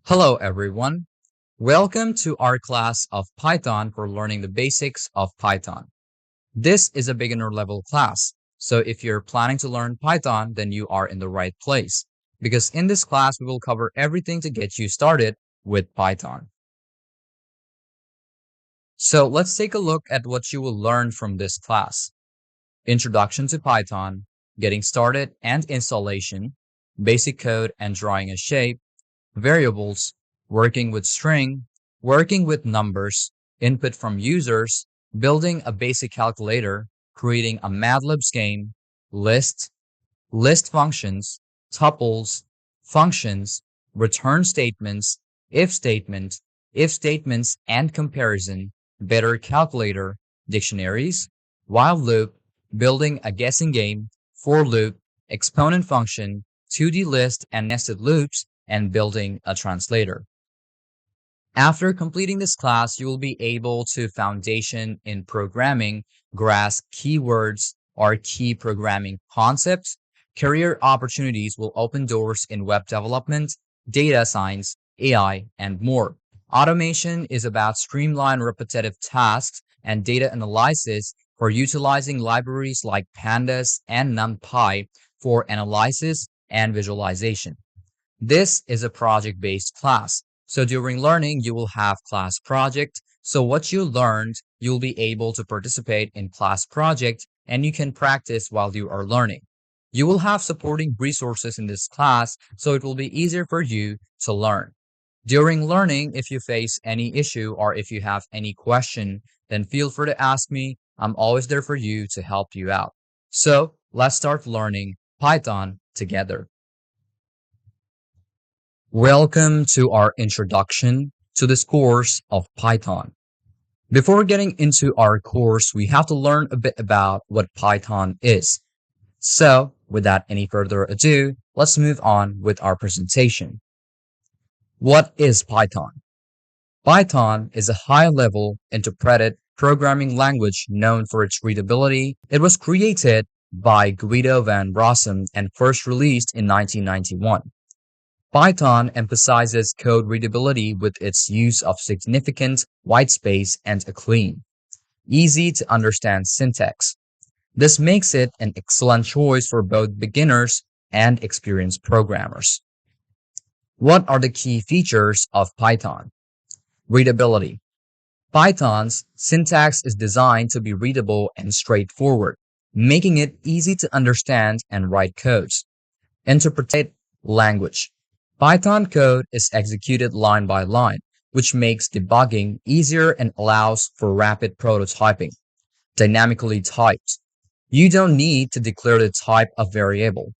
Hello everyone. Welcome to our class of Python for learning the basics of Python. This is a beginner level class, so if you're planning to learn Python, then you are in the right place, because in this class we will cover everything to get you started with Python. So let's take a look at what you will learn from this class. Introduction to Python, getting started and installation, basic code and drawing a shape, variables, working with string, working with numbers, input from users, building a basic calculator, creating a Matplotlib scheme, list functions, tuples, functions, return statements, if statements and comparison, better calculator, dictionaries, while loop, building a guessing game, for loop, exponent function, 2D list and nested loops, and building a translator. After completing this class, you will be able to foundation in programming, grasp keywords or key programming concepts. Career opportunities will open doors in web development, data science, AI, and more. Automation is about streamline repetitive tasks and data analysis for utilizing libraries like Pandas and NumPy for analysis and visualization. This is a project-based class. So during learning, you will have class project. So what you learned, you'll be able to participate in class project and you can practice while you are learning. You will have supporting resources in this class, so it will be easier for you to learn. During learning, if you face any issue or if you have any question, then feel free to ask me. I'm always there for you to help you out. So let's start learning Python together. Welcome to our introduction to this course of Python. Before getting into our course, we have to learn a bit about what Python is. So, without any further ado, let's move on with our presentation. What is Python? Python is a high-level interpreted programming language known for its readability. It was created by Guido van Rossum and first released in 1991. Python emphasizes code readability with its use of significant whitespace and a clean, easy to understand syntax. This makes it an excellent choice for both beginners and experienced programmers. What are the key features of Python? Readability. Python's syntax is designed to be readable and straightforward, making it easy to understand and write codes. Interpreted language. Python code is executed line by line, which makes debugging easier and allows for rapid prototyping. Dynamically typed. You don't need to declare the type of variable.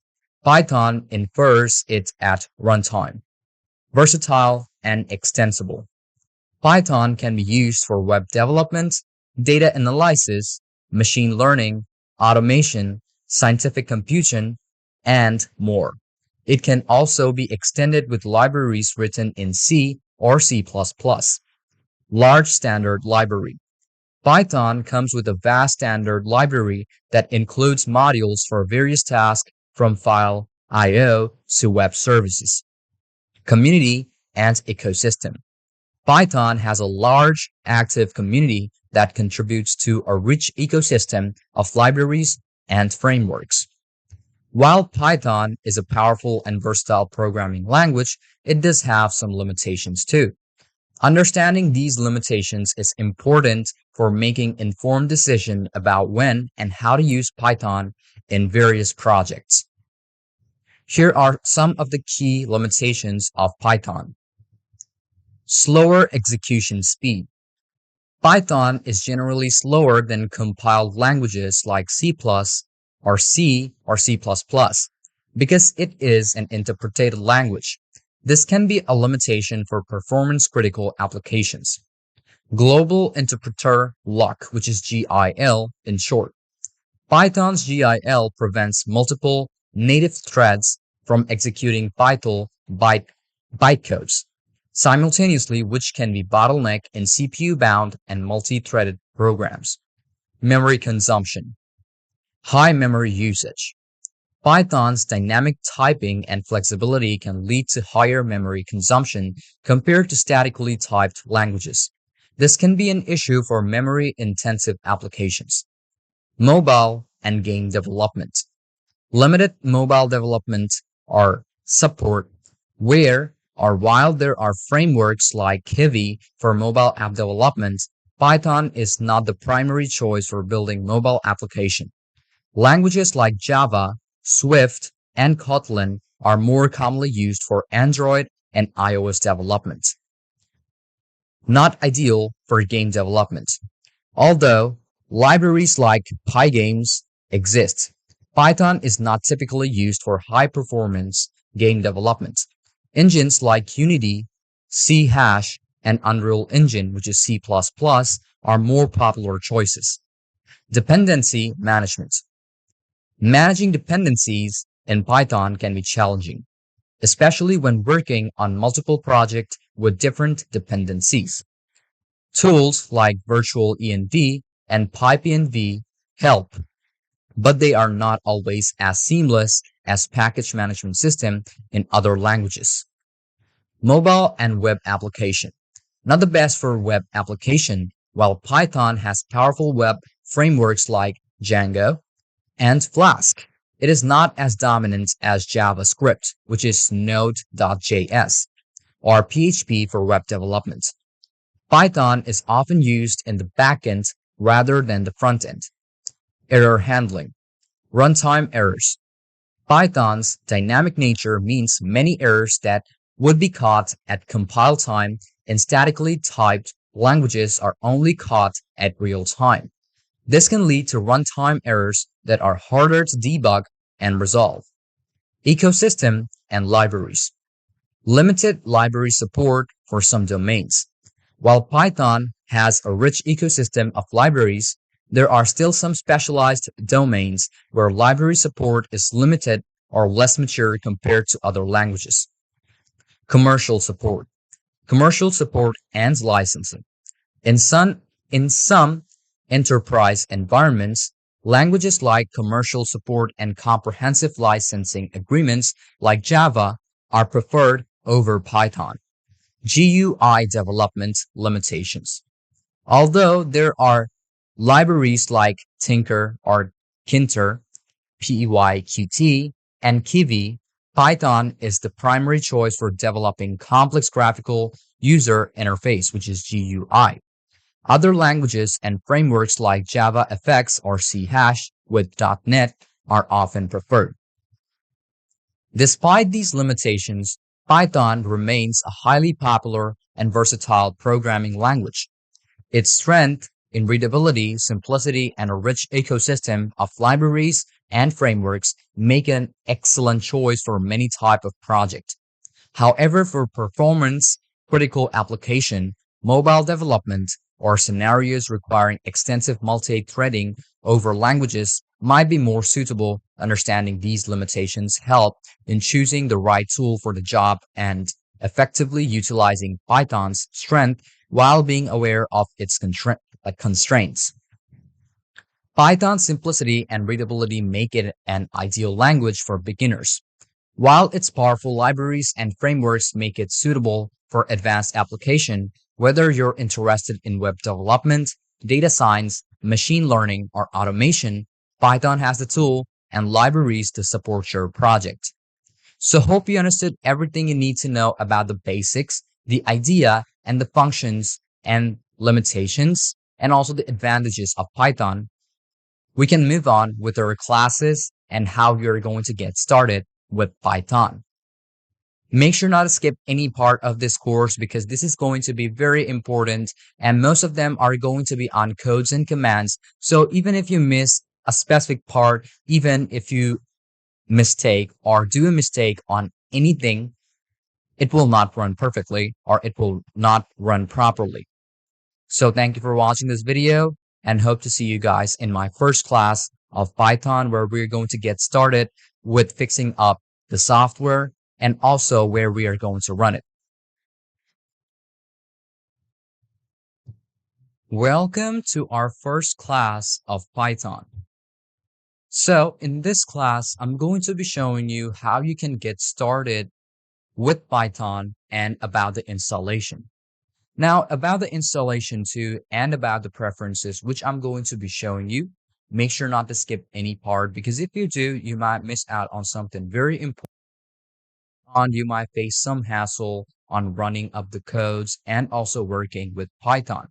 Python infers it at runtime. Versatile and extensible. Python can be used for web development, data analysis, machine learning, automation, scientific computation, and more. It can also be extended with libraries written in C or C++. Large standard library. Python comes with a vast standard library that includes modules for various tasks from file I/O to web services. Community and ecosystem. Python has a large active community that contributes to a rich ecosystem of libraries and frameworks. While Python is a powerful and versatile programming language, it does have some limitations too. Understanding these limitations is important for making informed decisions about when and how to use Python in various projects. Here are some of the key limitations of Python. Slower execution speed. Python is generally slower than compiled languages like C++ or C or C++ because it is an interpreted language. This can be a limitation for performance-critical applications. Global Interpreter Lock, which is GIL in short. Python's GIL prevents multiple native threads from executing bytecodes simultaneously, which can be bottleneck in CPU-bound and multi-threaded programs. Memory consumption. High memory usage. Python's dynamic typing and flexibility can lead to higher memory consumption compared to statically typed languages. This can be an issue for memory-intensive applications. Mobile and game development. Limited mobile development or support where or while there are frameworks like Kiwi for mobile app development, Python is not the primary choice for building mobile application. Languages like Java, Swift, and Kotlin are more commonly used for Android and iOS development. Not ideal for game development. Although libraries like Pygames exist, Python is not typically used for high-performance game development. Engines like Unity, C#, and Unreal Engine, which is C++, are more popular choices. Dependency management. Managing dependencies in Python can be challenging, especially when working on multiple projects with different dependencies. Tools like Virtual env and PyPNV help, but they are not always as seamless as package management system in other languages. Mobile and web application. Not the best for web application, while Python has powerful web frameworks like Django and Flask. It is not as dominant as JavaScript, which is Node.js, or PHP for web development. Python is often used in the backend rather than the front end. Error handling. Runtime errors. Python's dynamic nature means many errors that would be caught at compile time in statically typed languages are only caught at real time. This can lead to runtime errors that are harder to debug and resolve. Ecosystem and libraries. Limited library support for some domains. While Python has a rich ecosystem of libraries, there are still some specialized domains where library support is limited or less mature compared to other languages. Commercial support. Commercial support and licensing. In some enterprise environments, languages like commercial support and comprehensive licensing agreements like Java are preferred over Python. GUI development limitations. Although there are libraries like Tinker or Kinter, PYQt, and Kiwi, Python is the primary choice for developing complex graphical user interface, which is GUI. Other languages and frameworks like JavaFX or C# with .NET are often preferred. Despite these limitations, Python remains a highly popular and versatile programming language. Its strength in readability, simplicity, and a rich ecosystem of libraries and frameworks make it an excellent choice for many types of projects. However, for performance-critical application, mobile development, or scenarios requiring extensive multi-threading over languages might be more suitable. Understanding these limitations help in choosing the right tool for the job and effectively utilizing Python's strength while being aware of its constraints. Python's simplicity and readability make it an ideal language for beginners, while its powerful libraries and frameworks make it suitable for advanced application. Whether you're interested in web development, data science, machine learning, or automation, Python has the tool and libraries to support your project. So hope you understood everything you need to know about the basics, the idea, and the functions and limitations, and also the advantages of Python. We can move on with our classes and how you're going to get started with Python. Make sure not to skip any part of this course because this is going to be very important and most of them are going to be on codes and commands. So even if you miss a specific part, even if you mistake or do a mistake on anything, it will not run perfectly or it will not run properly. So thank you for watching this video and hope to see you guys in my first class of Python where we're going to get started with fixing up the software and also where we are going to run it. Welcome to our first class of Python. So in this class, I'm going to be showing you how you can get started with Python and about the installation. Now, about the installation too, and about the preferences, which I'm going to be showing you, make sure not to skip any part because if you do, you might miss out on something very important and you might face some hassle on running up the codes and also working with Python.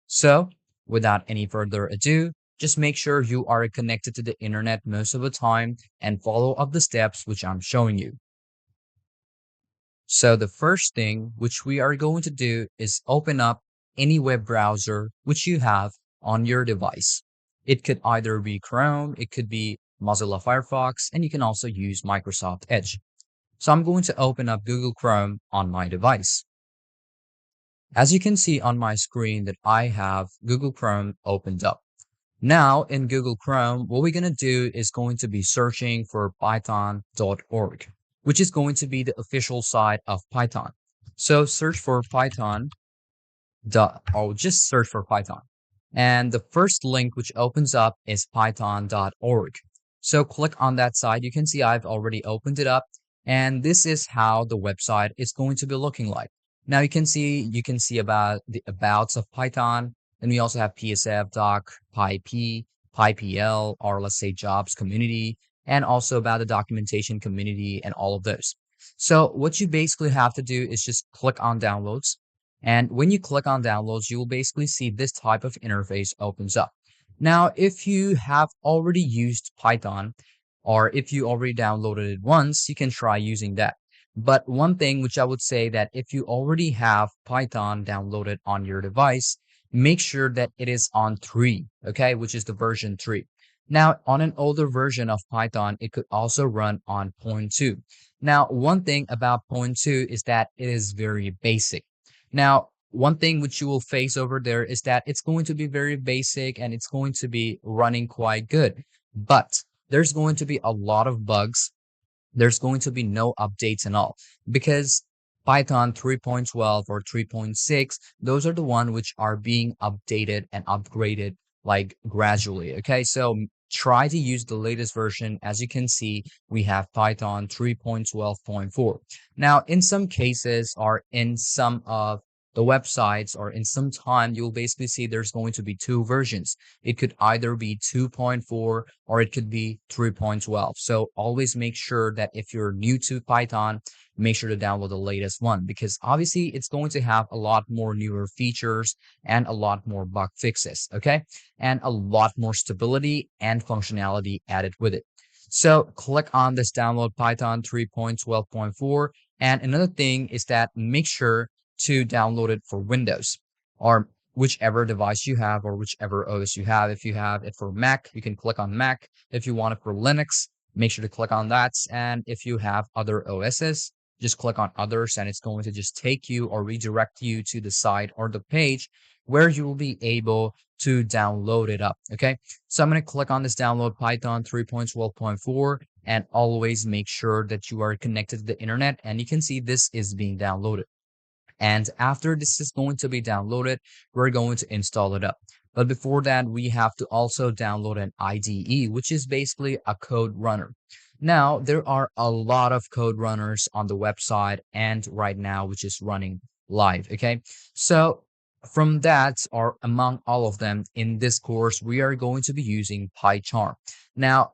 So, without any further ado, just make sure you are connected to the internet most of the time and follow up the steps which I'm showing you. So the first thing which we are going to do is open up any web browser which you have on your device. It could either be Chrome, it could be Mozilla Firefox, and you can also use Microsoft Edge. So I'm going to open up Google Chrome on my device. As you can see on my screen that I have Google Chrome opened up. Now in Google Chrome, what we're going to do is going to be searching for python.org, which is going to be the official site of Python. So search for Python. Or just search for Python. And the first link which opens up is python.org. So click on that site. You can see I've already opened it up. And this is how the website is going to be looking like. Now you can see about the abouts of Python. Then we also have PSF, doc, PyP, PyPL, or let's say jobs community, and also about the documentation community and all of those. So what you basically have to do is just click on downloads. And when you click on downloads, you will basically see this type of interface opens up. Now, if you have already used Python, or if you already downloaded it once, you can try using that. But one thing which I would say that if you already have Python downloaded on your device, make sure that it is on 3, okay, which is the version 3. Now, on an older version of Python, it could also run on point 2. Now, one thing about point 2 is that it is very basic. Now, one thing which you will face over there is that it's going to be very basic and it's going to be running quite good. But there's going to be a lot of bugs. There's going to be no updates and all because Python 3.12 or 3.6, those are the one which are being updated and upgraded like gradually. Okay, so try to use the latest version. As you can see, we have Python 3.12.4. Now, in some cases or in some of the websites or in some time, you'll basically see there's going to be 2 versions. It could either be 2.4 or it could be 3.12. So always make sure that if you're new to Python, make sure to download the latest one because obviously it's going to have a lot more newer features and a lot more bug fixes, okay? And a lot more stability and functionality added with it. So click on this download Python 3.12.4. And another thing is that make sure to download it for Windows or whichever device you have or whichever OS you have. If you have it for Mac, you can click on Mac. If you want it for Linux, make sure to click on that. And if you have other OSs, just click on others and it's going to just take you or redirect you to the site or the page where you will be able to download it up. Okay, so I'm going to click on this download Python 3.12.4 and always make sure that you are connected to the internet and you can see this is being downloaded. And after this is going to be downloaded, we're going to install it up. But before that, we have to also download an IDE, which is basically a code runner. Now, there are a lot of code runners on the website and right now, which is running live. Okay. So from that, or among all of them in this course, we are going to be using PyCharm. Now,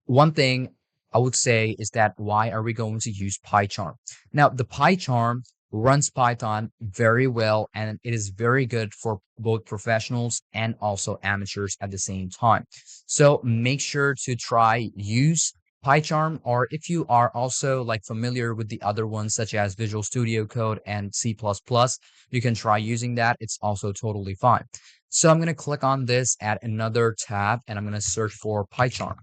one thing I would say is that why are we going to use PyCharm? Now, the PyCharm runs Python very well and it is very good for both professionals and also amateurs at the same time. So make sure to try use PyCharm, or if you are also like familiar with the other ones such as Visual Studio Code and C++, you can try using that. It's also totally fine. So I'm going to click on this at another tab and I'm going to search for PyCharm.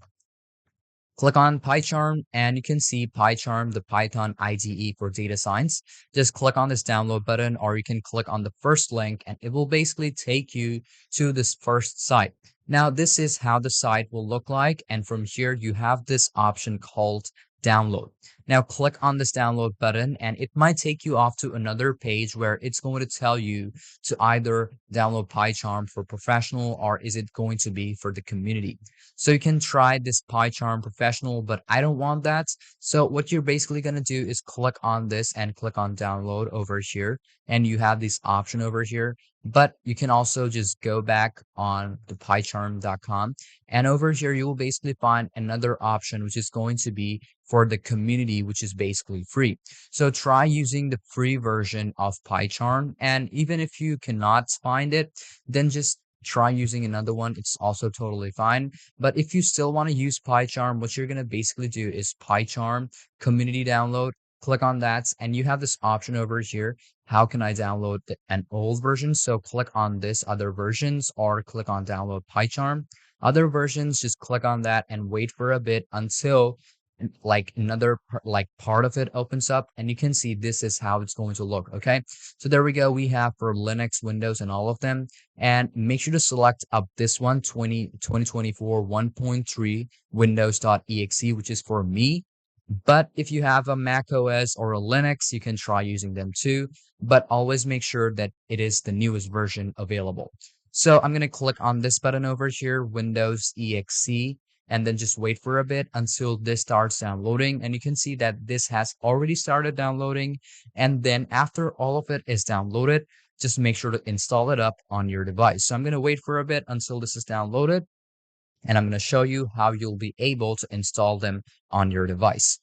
Click on PyCharm and you can see PyCharm, the Python IDE for data science. Just click on this download button or you can click on the first link and it will basically take you to this first site. Now, this is how the site will look like. And from here, you have this option called download. Now click on this download button and it might take you off to another page where it's going to tell you to either download PyCharm for professional or is it going to be for the community. So you can try this PyCharm professional, but I don't want that. So what you're basically going to do is click on this and click on download over here. And you have this option over here, but you can also just go back on the pycharm.com. And over here, you will basically find another option, which is going to be for the community, which is basically free. So try using the free version of PyCharm. And even if you cannot find it, then just try using another one. It's also totally fine. But if you still want to use PyCharm, what you're going to basically do is PyCharm community download. Click on that, and you have this option over here. How can I download an old version? So click on this other versions or click on download PyCharm. Other versions, just click on that and wait for a bit until like another like part of it opens up, and you can see this is how it's going to look. Okay, so there we go. We have for Linux, Windows, and all of them. And make sure to select up this one 2024 1.3 windows.exe, which is for me. But if you have a Mac OS or a Linux, you can try using them too, but always make sure that it is the newest version available. So I'm going to click on this button over here, Windows EXE, and then just wait for a bit until this starts downloading. And you can see that this has already started downloading. And then after all of it is downloaded, just make sure to install it up on your device. So I'm going to wait for a bit until this is downloaded, and I'm going to show you how you'll be able to install them on your device.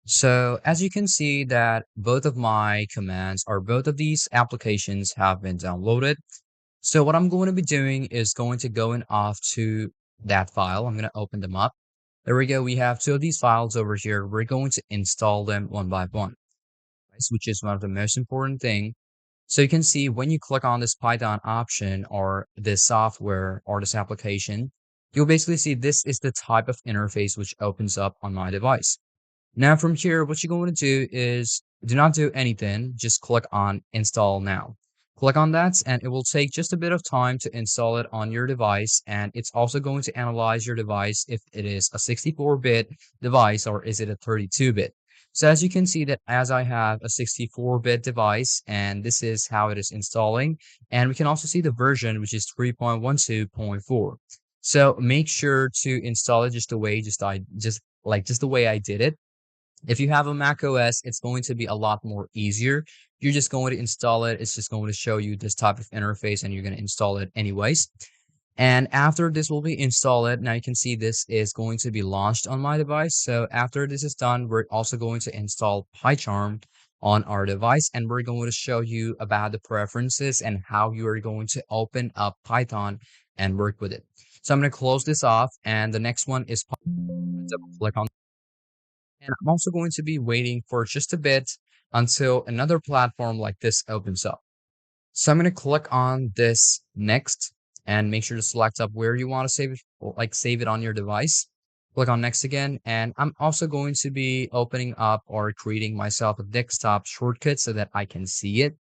So as you can see that both of my commands or both of these applications have been downloaded. So what I'm going to be doing is going to go in off to that file. I'm going to open them up. There we go. We have two of these files over here. We're going to install them one by one, which is one of the most important thing. So you can see when you click on this Python option or this software or this application, you'll basically see this is the type of interface which opens up on my device. Now from here, what you're going to do is do not do anything. Just click on install now. Click on that and it will take just a bit of time to install it on your device. And it's also going to analyze your device if it is a 64-bit device or is it a 32-bit. So as you can see that as I have a 64-bit device and this is how it is installing. And we can also see the version, which is 3.12.4. So make sure to install it just the way just the way I did it. If you have a Mac OS, it's going to be a lot more easier. You're just going to install it. It's just going to show you this type of interface and you're going to install it anyways. And after this will be installed, now you can see this is going to be launched on my device. So after this is done, we're also going to install PyCharm on our device, and we're going to show you about the preferences and how you are going to open up Python and work with it. So I'm going to close this off, and the next one is double click on. And I'm also going to be waiting for just a bit until another platform like this opens up. So I'm going to click on this next and make sure to select up where you want to save it, like save it on your device. Click on next again. And I'm also going to be opening up or creating myself a desktop shortcut so that I can see it.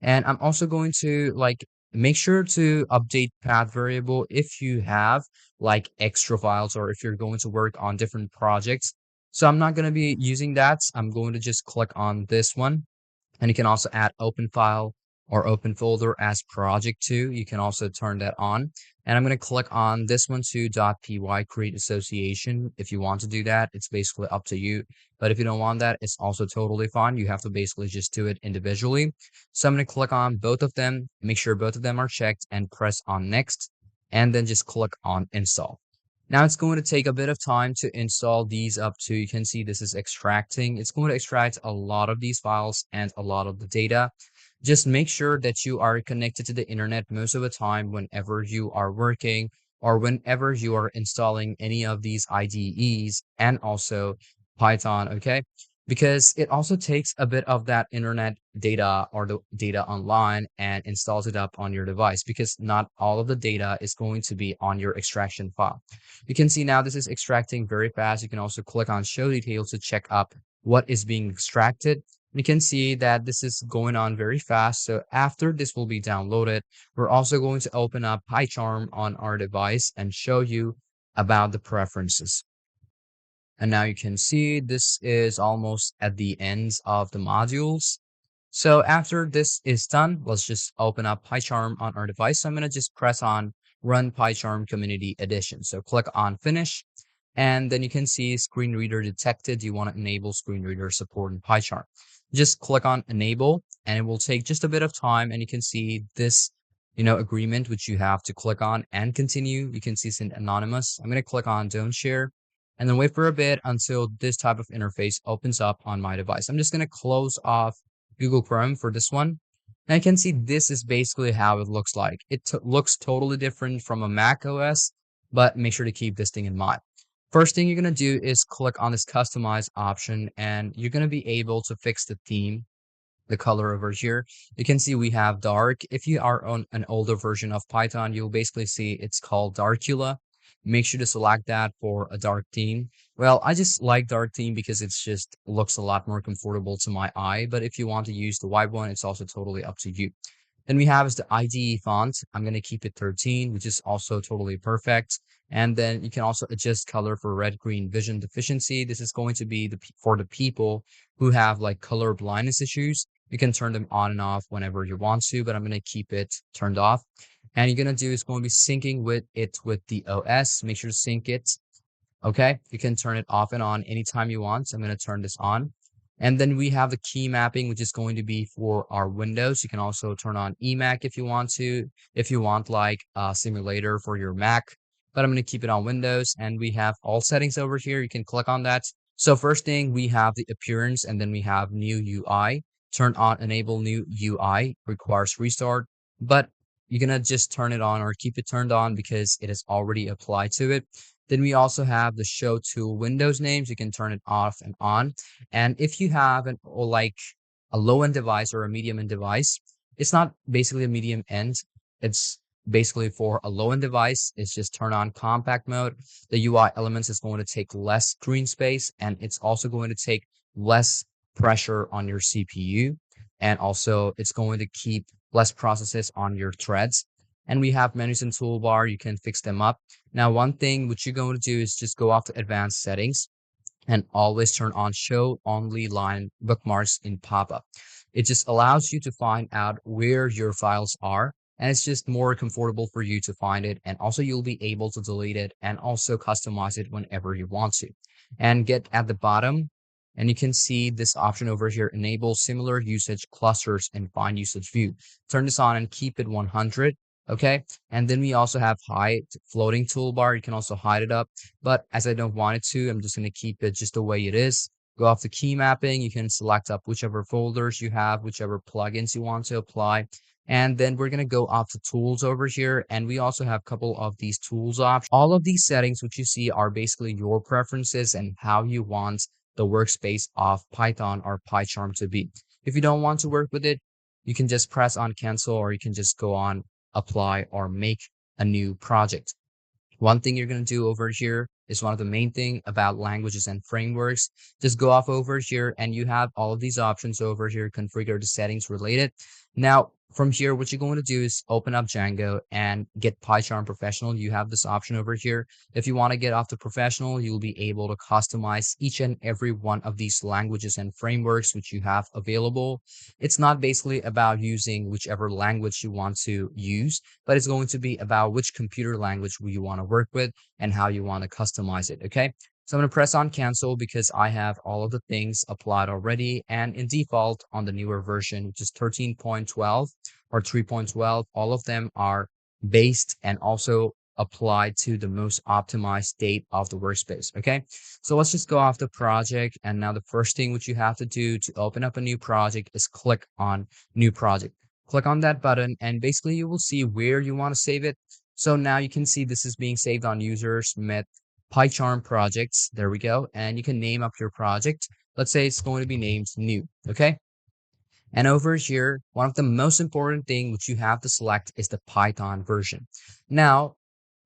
And I'm also going to like make sure to update path variable if you have like extra files or if you're going to work on different projects. So I'm not going to be using that. I'm going to just click on this one, and you can also add open file or open folder as project too. You can also turn that on, and I'm going to click on this one too, .py create association. If you want to do that, it's basically up to you. But if you don't want that, it's also totally fine. You have to basically just do it individually. So I'm going to click on both of them, make sure both of them are checked, and press on next, and then just click on install. Now it's going to take a bit of time to install these up to. You can see this is extracting. It's going to extract a lot of these files and a lot of the data. Just make sure that you are connected to the internet most of the time whenever you are working or whenever you are installing any of these IDEs and also Python, okay? Because it also takes a bit of that internet data or the data online and installs it up on your device, because not all of the data is going to be on your extraction file. You can see now this is extracting very fast. You can also click on show details to check up what is being extracted. You can see that this is going on very fast. So after this will be downloaded, we're also going to open up PyCharm on our device and show you about the preferences. And now you can see this is almost at the ends of the modules. So after this is done, let's just open up PyCharm on our device. So I'm going to just press on Run PyCharm Community Edition. So click on Finish, and then you can see screen reader detected. You want to enable screen reader support in PyCharm. Just click on Enable, and it will take just a bit of time, and you can see this, agreement which you have to click on and continue. You can see it's anonymous. I'm going to click on Don't Share, and then wait for a bit until this type of interface opens up on my device. I'm just going to close off Google Chrome for this one. And I can see this is basically how it looks like. It looks totally different from a Mac OS, but make sure to keep this thing in mind. First thing you're going to do is click on this customize option, and you're going to be able to fix the theme, the color over here. You can see we have dark. If you are on an older version of Python, you'll basically see it's called Darkula. Make sure to select that for a dark theme. Well, I just like dark theme because it's just looks a lot more comfortable to my eye. But if you want to use the white one, it's also totally up to you. Then we have is the IDE font. I'm going to keep it 13, which is also totally perfect. And then you can also adjust color for red, green vision deficiency. This is going to be for the people who have like color blindness issues. You can turn them on and off whenever you want to, but I'm going to keep it turned off. And you're going to do is going to be syncing with the OS. Make sure to sync it. Okay, you can turn it off and on anytime you want. So I'm going to turn this on. And then we have the key mapping, which is going to be for our Windows. You can also turn on Emac if you want to, if you want like a simulator for your Mac, but I'm going to keep it on Windows. And we have all settings over here. You can click on that. So first thing, we have the appearance, and then we have new UI. Turn on enable new UI, requires restart, but you're going to just turn it on or keep it turned on because it is already applied to it. Then we also have the show tool Windows names. You can turn it off and on. And if you have a low end device or a medium end device, it's not basically a medium end. It's basically for a low end device. It's just turn on compact mode. The UI elements is going to take less screen space, and it's also going to take less pressure on your CPU. And also it's going to keep less processes on your threads. And we have menus and toolbar. You can fix them up. Now, one thing which you're going to do is just go off to advanced settings and always turn on show only line bookmarks in pop-up. It just allows you to find out where your files are, and it's just more comfortable for you to find it. And also you'll be able to delete it and also customize it whenever you want to. And get at the bottom, and you can see this option over here, enable similar usage clusters and find usage view. Turn this on and keep it 100. Okay, and then we also have hide floating toolbar. You can also hide it up, but as I don't want it to, I'm just going to keep it just the way it is. Go off the key mapping. You can select up whichever folders you have, whichever plugins you want to apply. And then we're going to go off the tools over here. And we also have a couple of these tools options. All of these settings, which you see, are basically your preferences and how you want the workspace of Python or PyCharm to be. If you don't want to work with it, you can just press on cancel, or you can just go on apply or make a new project. One thing you're going to do over here is one of the main thing about languages and frameworks. Just go off over here, and you have all of these options over here, configure the settings related. Now, from here, what you're going to do is open up Django and get PyCharm Professional. You have this option over here. If you want to get off the Professional, you'll be able to customize each and every one of these languages and frameworks which you have available. It's not basically about using whichever language you want to use, but it's going to be about which computer language you want to work with and how you want to customize it. Okay. So I'm going to press on cancel because I have all of the things applied already. And in default on the newer version, which is 13.12 or 3.12, all of them are based and also applied to the most optimized state of the workspace. Okay. So let's just go off the project. And now the first thing which you have to do to open up a new project is click on new project. Click on that button, and basically you will see where you want to save it. So now you can see this is being saved on users met PyCharm projects. There we go. And you can name up your project. Let's say it's going to be named new. Okay. And over here, one of the most important thing which you have to select is the Python version. Now,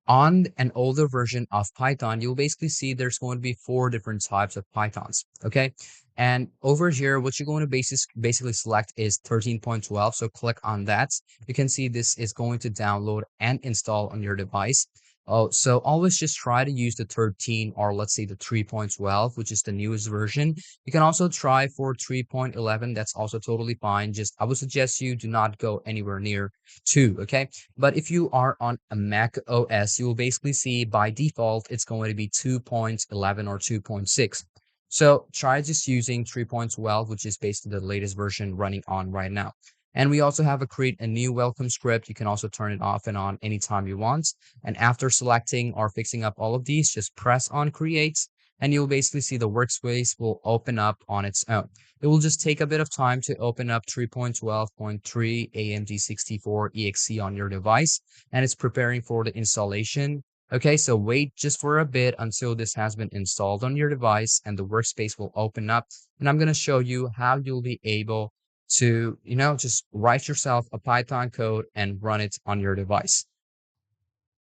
on an older version of Python, you'll basically see there's going to be 4 different types of Pythons. Okay. And over here, what you're going to basically select is 13.12. So click on that. You can see this is going to download and install on your device. Oh, so always just try to use the 13 or let's say the 3.12, which is the newest version. You can also try for 3.11. That's also totally fine. Just I would suggest you do not go anywhere near 2, okay? But if you are on a Mac OS, you will basically see by default it's going to be 2.11 or 2.6. So try just using 3.12, which is basically the latest version running on right now. And we also have a create a new welcome script. You can also turn it off and on anytime you want. And after selecting or fixing up all of these, just press on create and you'll basically see the workspace will open up on its own. It will just take a bit of time to open up 3.12.3 AMD64 EXE on your device, and it's preparing for the installation. Okay, so wait just for a bit until this has been installed on your device and the workspace will open up. And I'm going to show you how you'll be able to, just write yourself a Python code and run it on your device.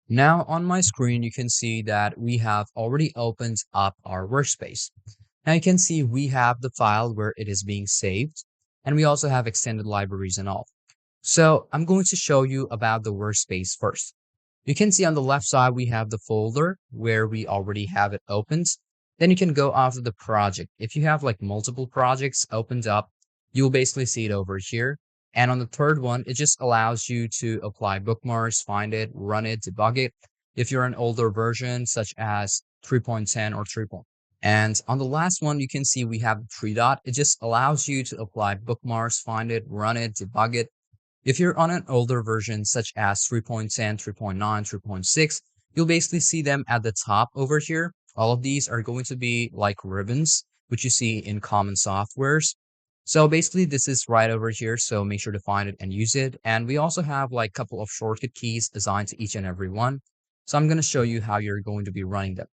Now on my screen, you can see that we have already opened up our workspace. Now you can see we have the file where it is being saved, and we also have extended libraries and all. So I'm going to show you about the workspace first. You can see on the left side, we have the folder where we already have it opened. Then you can go after the project. If you have like multiple projects opened up, you'll basically see it over here. And on the third one, it just allows you to apply bookmarks, find it, run it, debug it. If you're an older version, such as 3.10 or 3. And on the last one, you can see we have the three dot. It just allows you to apply bookmarks, find it, run it, debug it. If you're on an older version, such as 3.10, 3.9, 3.6, you'll basically see them at the top over here. All of these are going to be like ribbons, which you see in common softwares. So basically this is right over here. So make sure to find it and use it. And we also have like a couple of shortcut keys assigned to each and every one. So I'm going to show you how you're going to be running them.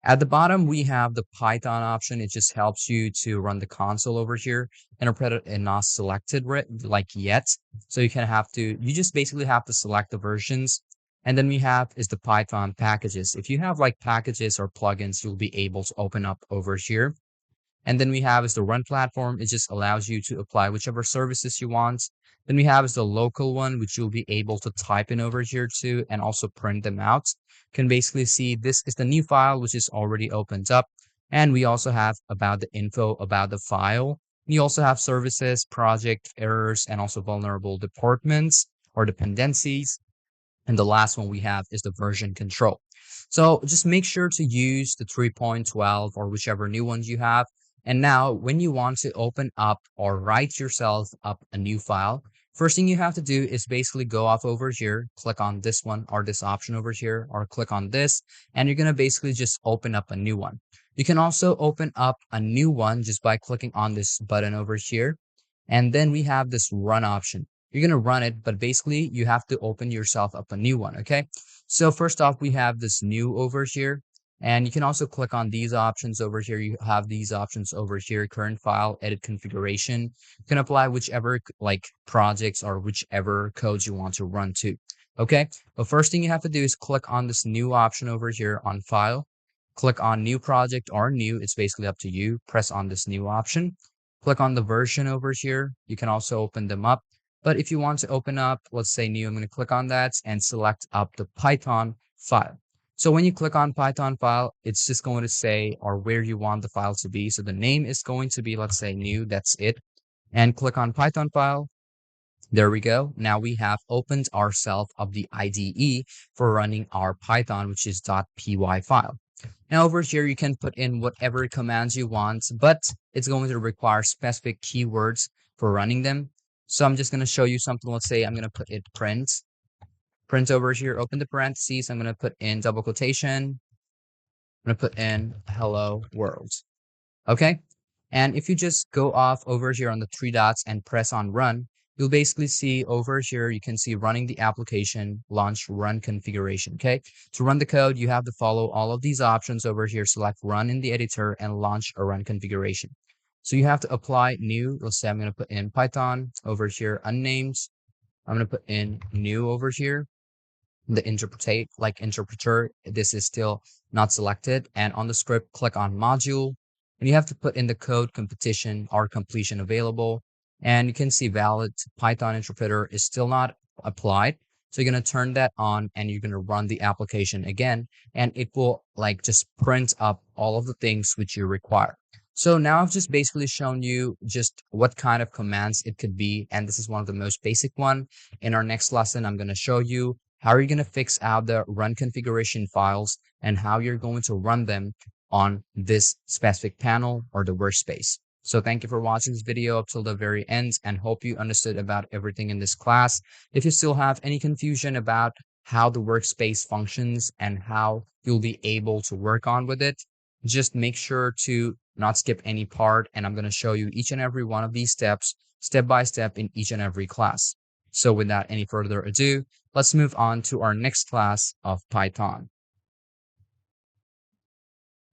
At the bottom, we have the Python option. It just helps you to run the console over here. Interpreted and not selected like yet. So you just basically have to select the versions. And then we have is the Python packages. If you have like packages or plugins, you'll be able to open up over here. And then we have is the run platform. It just allows you to apply whichever services you want. Then we have is the local one, which you'll be able to type in over here too, and also print them out. You can basically see this is the new file, which is already opened up. And we also have about the info about the file. You also have services, project errors, and also vulnerable departments or dependencies. And the last one we have is the version control. So just make sure to use the 3.12 or whichever new ones you have. And now when you want to open up or write yourself up a new file, first thing you have to do is basically go off over here, click on this one or this option over here, or click on this, and you're going to basically just open up a new one. You can also open up a new one just by clicking on this button over here. And then we have this run option. You're going to run it, but basically you have to open yourself up a new one. Okay. So first off, we have this new over here. And you can also click on these options over here. You have these options over here, current file, edit configuration. You can apply whichever like projects or whichever codes you want to run to. Okay. But first thing you have to do is click on this new option over here on file. Click on new project or new. It's basically up to you. Press on this new option. Click on the version over here. You can also open them up. But if you want to open up, let's say new, I'm going to click on that and select up the Python file. So when you click on Python file, it's just going to say or where you want the file to be. So the name is going to be, let's say new, that's it. And click on Python file. There we go. Now we have opened ourselves up the IDE for running our Python, which is .py file. Now over here, you can put in whatever commands you want, but it's going to require specific keywords for running them. So I'm just going to show you something. Let's say I'm going to put it print over here, open the parentheses. I'm going to put in double quotation. I'm going to put in hello world. Okay. And if you just go off over here on the three dots and press on run, you'll basically see over here, you can see running the application, launch, run configuration. Okay. To run the code, you have to follow all of these options over here. Select run in the editor and launch a run configuration. So you have to apply new. Let's say I'm going to put in Python over here, unnamed. I'm going to put in new over here. The interpreter, this is still not selected. And on the script, click on module. And you have to put in the code competition or completion available. And you can see valid Python interpreter is still not applied. So you're going to turn that on and you're going to run the application again, and it will like just print up all of the things which you require. So now I've just basically shown you just what kind of commands it could be, and this is one of the most basic one. In our next lesson, I'm going to show you how you're going to fix out the run configuration files and how you're going to run them on this specific panel or the workspace. So thank you for watching this video up till the very end, and hope you understood about everything in this class. If you still have any confusion about how the workspace functions and how you'll be able to work on with it, just make sure to not skip any part, and I'm going to show you each and every one of these steps step by step in each and every class. So without any further ado, let's move on to our next class of Python.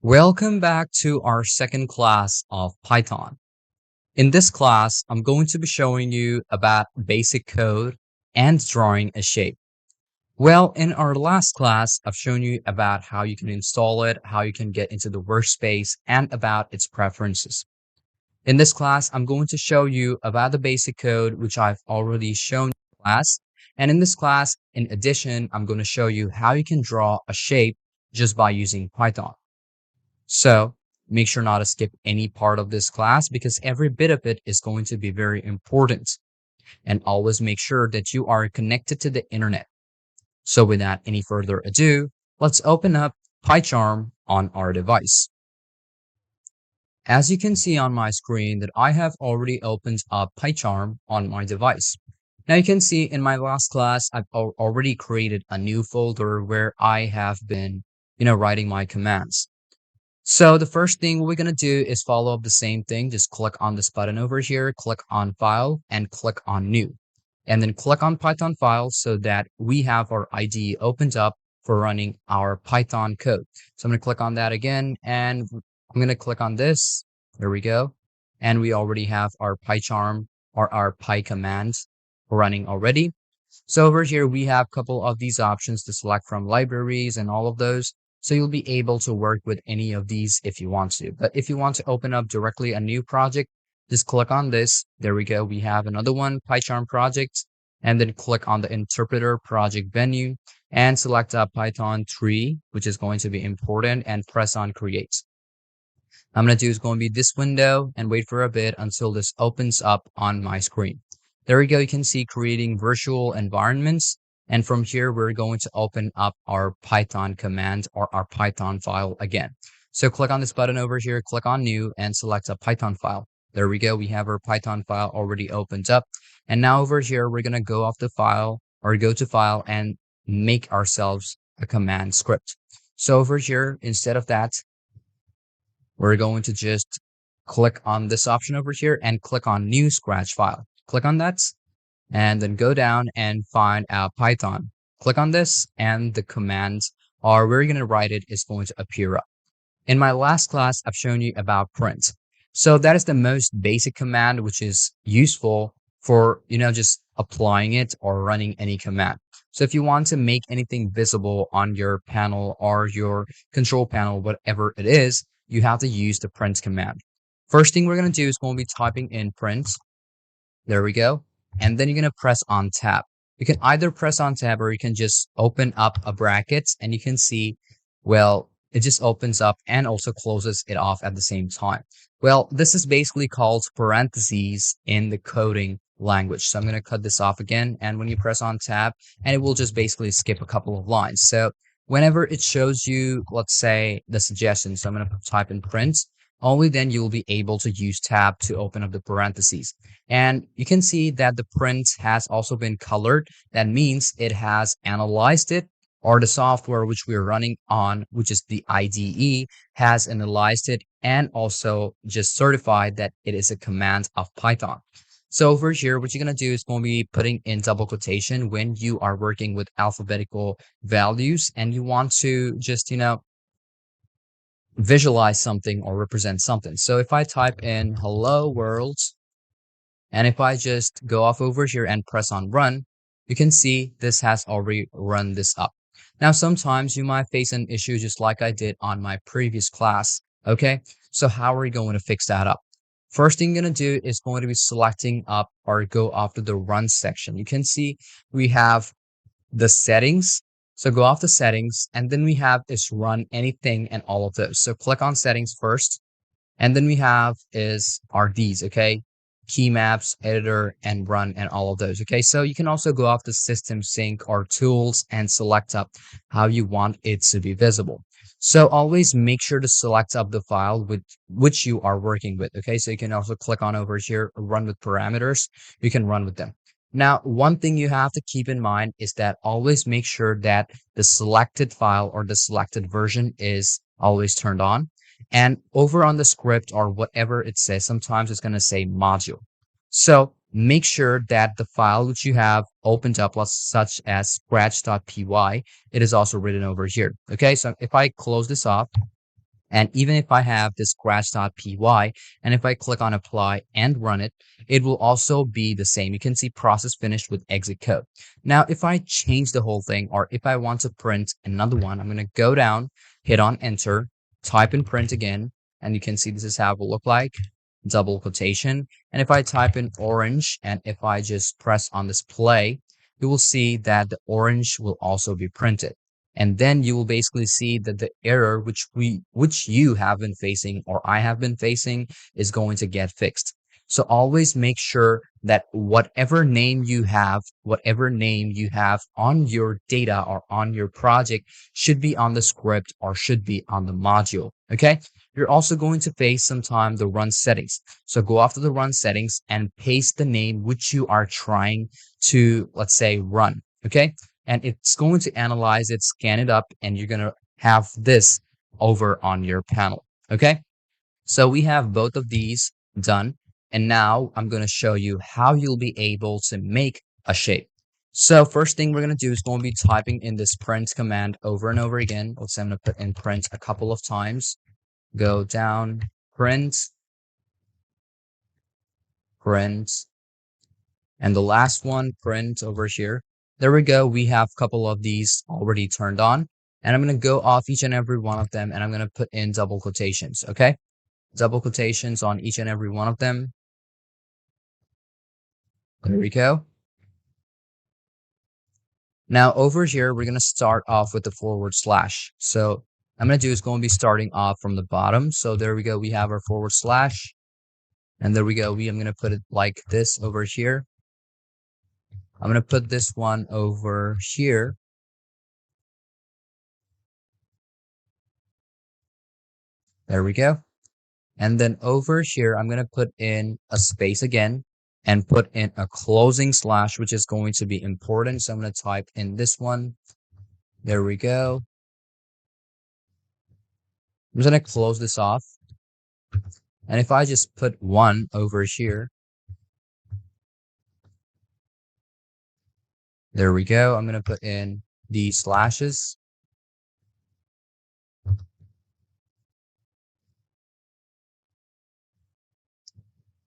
Welcome back to our second class of Python. In this class, I'm going to be showing you about basic code and drawing a shape. Well, in our last class, I've shown you about how you can install it, how you can get into the workspace, and about its preferences. In this class, I'm going to show you about the basic code, which I've already shown in class. And in this class, in addition, I'm going to show you how you can draw a shape just by using Python. So make sure not to skip any part of this class, because every bit of it is going to be very important. And always make sure that you are connected to the internet. So without any further ado, let's open up PyCharm on our device. As you can see on my screen that I have already opened up PyCharm on my device. Now you can see in my last class, I've already created a new folder where I have been, writing my commands. So the first thing we're going to do is follow up the same thing. Just click on this button over here, click on File, and click on New. And then click on Python File so that we have our IDE opened up for running our Python code. So I'm going to click on that again, and I'm going to click on this. There we go. And we already have our PyCharm or our Py command running already. So over here, we have a couple of these options to select from, libraries and all of those. So you'll be able to work with any of these if you want to. But if you want to open up directly a new project, just click on this. There we go. We have another one, PyCharm project, and then click on the interpreter project menu and select Python 3, which is going to be important, and press on create. I'm going to do is going to be this window and wait for a bit until this opens up on my screen. There we go. You can see creating virtual environments. And from here, we're going to open up our Python command or our Python file again. So click on this button over here, click on new, and select a Python file. There we go. We have our Python file already opened up. And now over here, we're going to go off the file or go to file and make ourselves a command script. So over here, instead of that, we're going to just click on this option over here and click on new scratch file. Click on that. And then go down and find Python. Click on this, and the command or where you're going to write it is going to appear up. In my last class, I've shown you about print. So that is the most basic command, which is useful for, just applying it or running any command. So if you want to make anything visible on your panel or your control panel, whatever it is, you have to use the print command. First thing we're going to do is going to be typing in print. There we go. And then you're going to press on tab. You can either press on tab or you can just open up a bracket, and you can see, well, it just opens up and also closes it off at the same time. Well, this is basically called parentheses in the coding language. So I'm going to cut this off again. And when you press on tab, and it will just basically skip a couple of lines. So whenever it shows you, let's say, the suggestion, so I'm going to type in print, only then you'll be able to use tab to open up the parentheses. And you can see that the print has also been colored. That means it has analyzed it, or the software which we're running on, which is the IDE, has analyzed it and also just certified that it is a command of Python. So over here, what you're going to do is going to be putting in double quotation when you are working with alphabetical values and you want to just, visualize something or represent something. So if I type in hello world, and if I just go off over here and press on run, you can see this has already run this up. Now, sometimes you might face an issue just like I did on my previous class. Okay, so how are we going to fix that up? First thing you're going to do is going to be selecting up or go after the run section. You can see we have the settings. So go off the settings, and then we have is run anything and all of those. So click on settings first, and then we have is are these, okay? Key maps, editor, and run, and all of those. Okay, so you can also go off the system sync or tools and select up how you want it to be visible. So always make sure to select up the file with which you are working with. Okay, so you can also click on over here, run with parameters. You can run with them. Now, one thing you have to keep in mind is that always make sure that the selected file or the selected version is always turned on. And over on the script or whatever it says, sometimes it's going to say module. So make sure that the file which you have opened up, such as scratch.py, it is also written over here. Okay, so if I close this off, and even if I have this scratch.py, and if I click on apply and run it, it will also be the same. You can see process finished with exit code. Now, if I change the whole thing, or if I want to print another one, I'm going to go down, hit on enter, type in print again, and you can see this is how it will look like, double quotation. And if I type in orange, and if I just press on this play, you will see that the orange will also be printed. And then you will basically see that the error which you have been facing or I have been facing is going to get fixed. So always make sure that whatever name you have on your data or on your project should be on the script or should be on the module. Okay. You're also going to face sometime the run settings. So go after the run settings and paste the name which you are trying to, let's say, run. Okay. And it's going to analyze it, scan it up, and you're going to have this over on your panel. Okay. So we have both of these done. And now I'm going to show you how you'll be able to make a shape. So first thing we're going to do is going to be typing in this print command over and over again. Let's say I'm going to put in print a couple of times. Go down, print, print, and the last one, print over here. There we go. We have a couple of these already turned on. And I'm going to go off each and every one of them, and I'm going to put in double quotations. Okay. Double quotations on each and every one of them. There we go. Now over here, we're going to start off with the forward slash. So I'm going to do is going to be starting off from the bottom. So there we go. We have our forward slash. And there we go. I'm going to put it like this over here. I'm going to put this one over here. There we go. And then over here, I'm going to put in a space again and put in a closing slash, which is going to be important. So I'm going to type in this one. There we go. I'm just going to close this off. And if I just put one over here, there we go. I'm going to put in these slashes.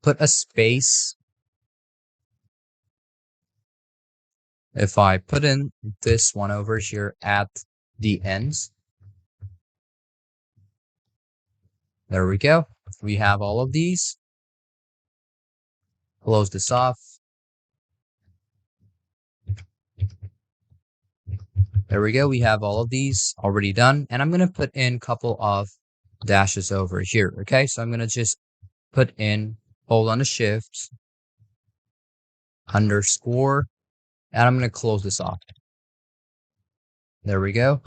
Put a space. If I put in this one over here at the ends, there we go. We have all of these. Close this off. There we go. We have all of these already done. And I'm going to put in a couple of dashes over here. Okay. So I'm going to just put in, hold on to shift, underscore, and I'm going to close this off. There we go.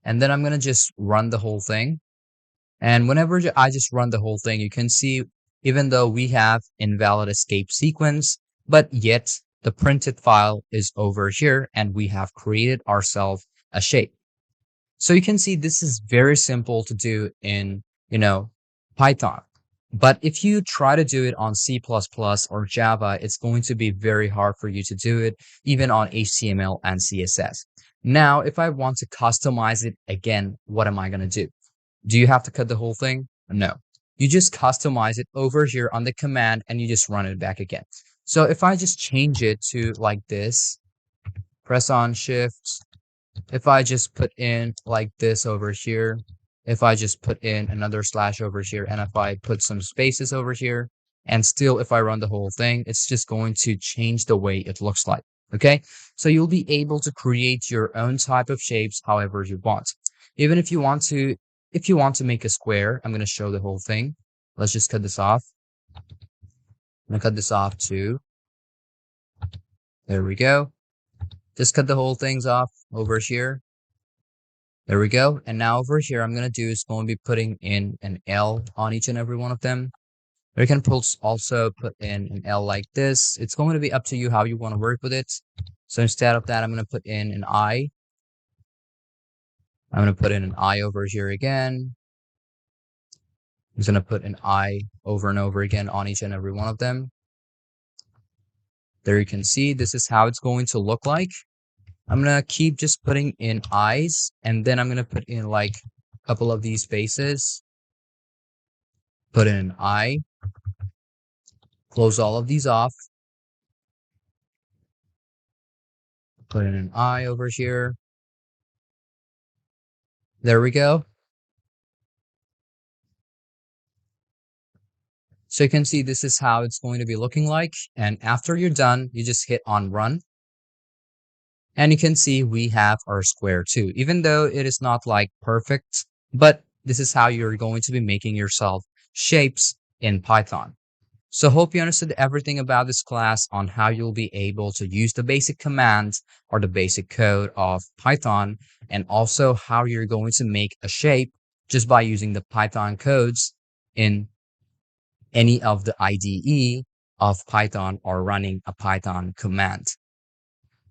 And then I'm going to just run the whole thing. And whenever I just run the whole thing, you can see, even though we have invalid escape sequence, but yet the printed file is over here and we have created ourselves a shape. So you can see this is very simple to do in, Python. But if you try to do it on C++ or Java, it's going to be very hard for you to do it, even on HTML and CSS. Now, if I want to customize it again, what am I going to do? Do you have to cut the whole thing? No. You just customize it over here on the command and you just run it back again. So if I just change it to like this, press on shift. If I just put in like this over here, if I just put in another slash over here, and if I put some spaces over here, and still if I run the whole thing, it's just going to change the way it looks like. Okay, so you'll be able to create your own type of shapes however you want. Even if you want to make a square, I'm going to show the whole thing. Let's just cut this off. I'm going to cut this off too. There we go. Just cut the whole things off over here. There we go. And now over here, I'm going to do is going to be putting in an L on each and every one of them. You can also put in an L like this. It's going to be up to you how you want to work with it. So instead of that, I'm going to put in an I. I'm going to put in an I over here again. I'm just going to put an I over and over again on each and every one of them. There you can see this is how it's going to look like. I'm going to keep just putting in eyes, and then I'm going to put in like a couple of these faces. Put in an eye. Close all of these off. Put in an eye over here. There we go. So you can see this is how it's going to be looking like. And after you're done, you just hit on run. And you can see we have our square too, even though it is not like perfect, but this is how you're going to be making yourself shapes in Python. So hope you understood everything about this class on how you'll be able to use the basic commands or the basic code of Python, and also how you're going to make a shape just by using the Python codes in any of the IDE of Python or running a Python command.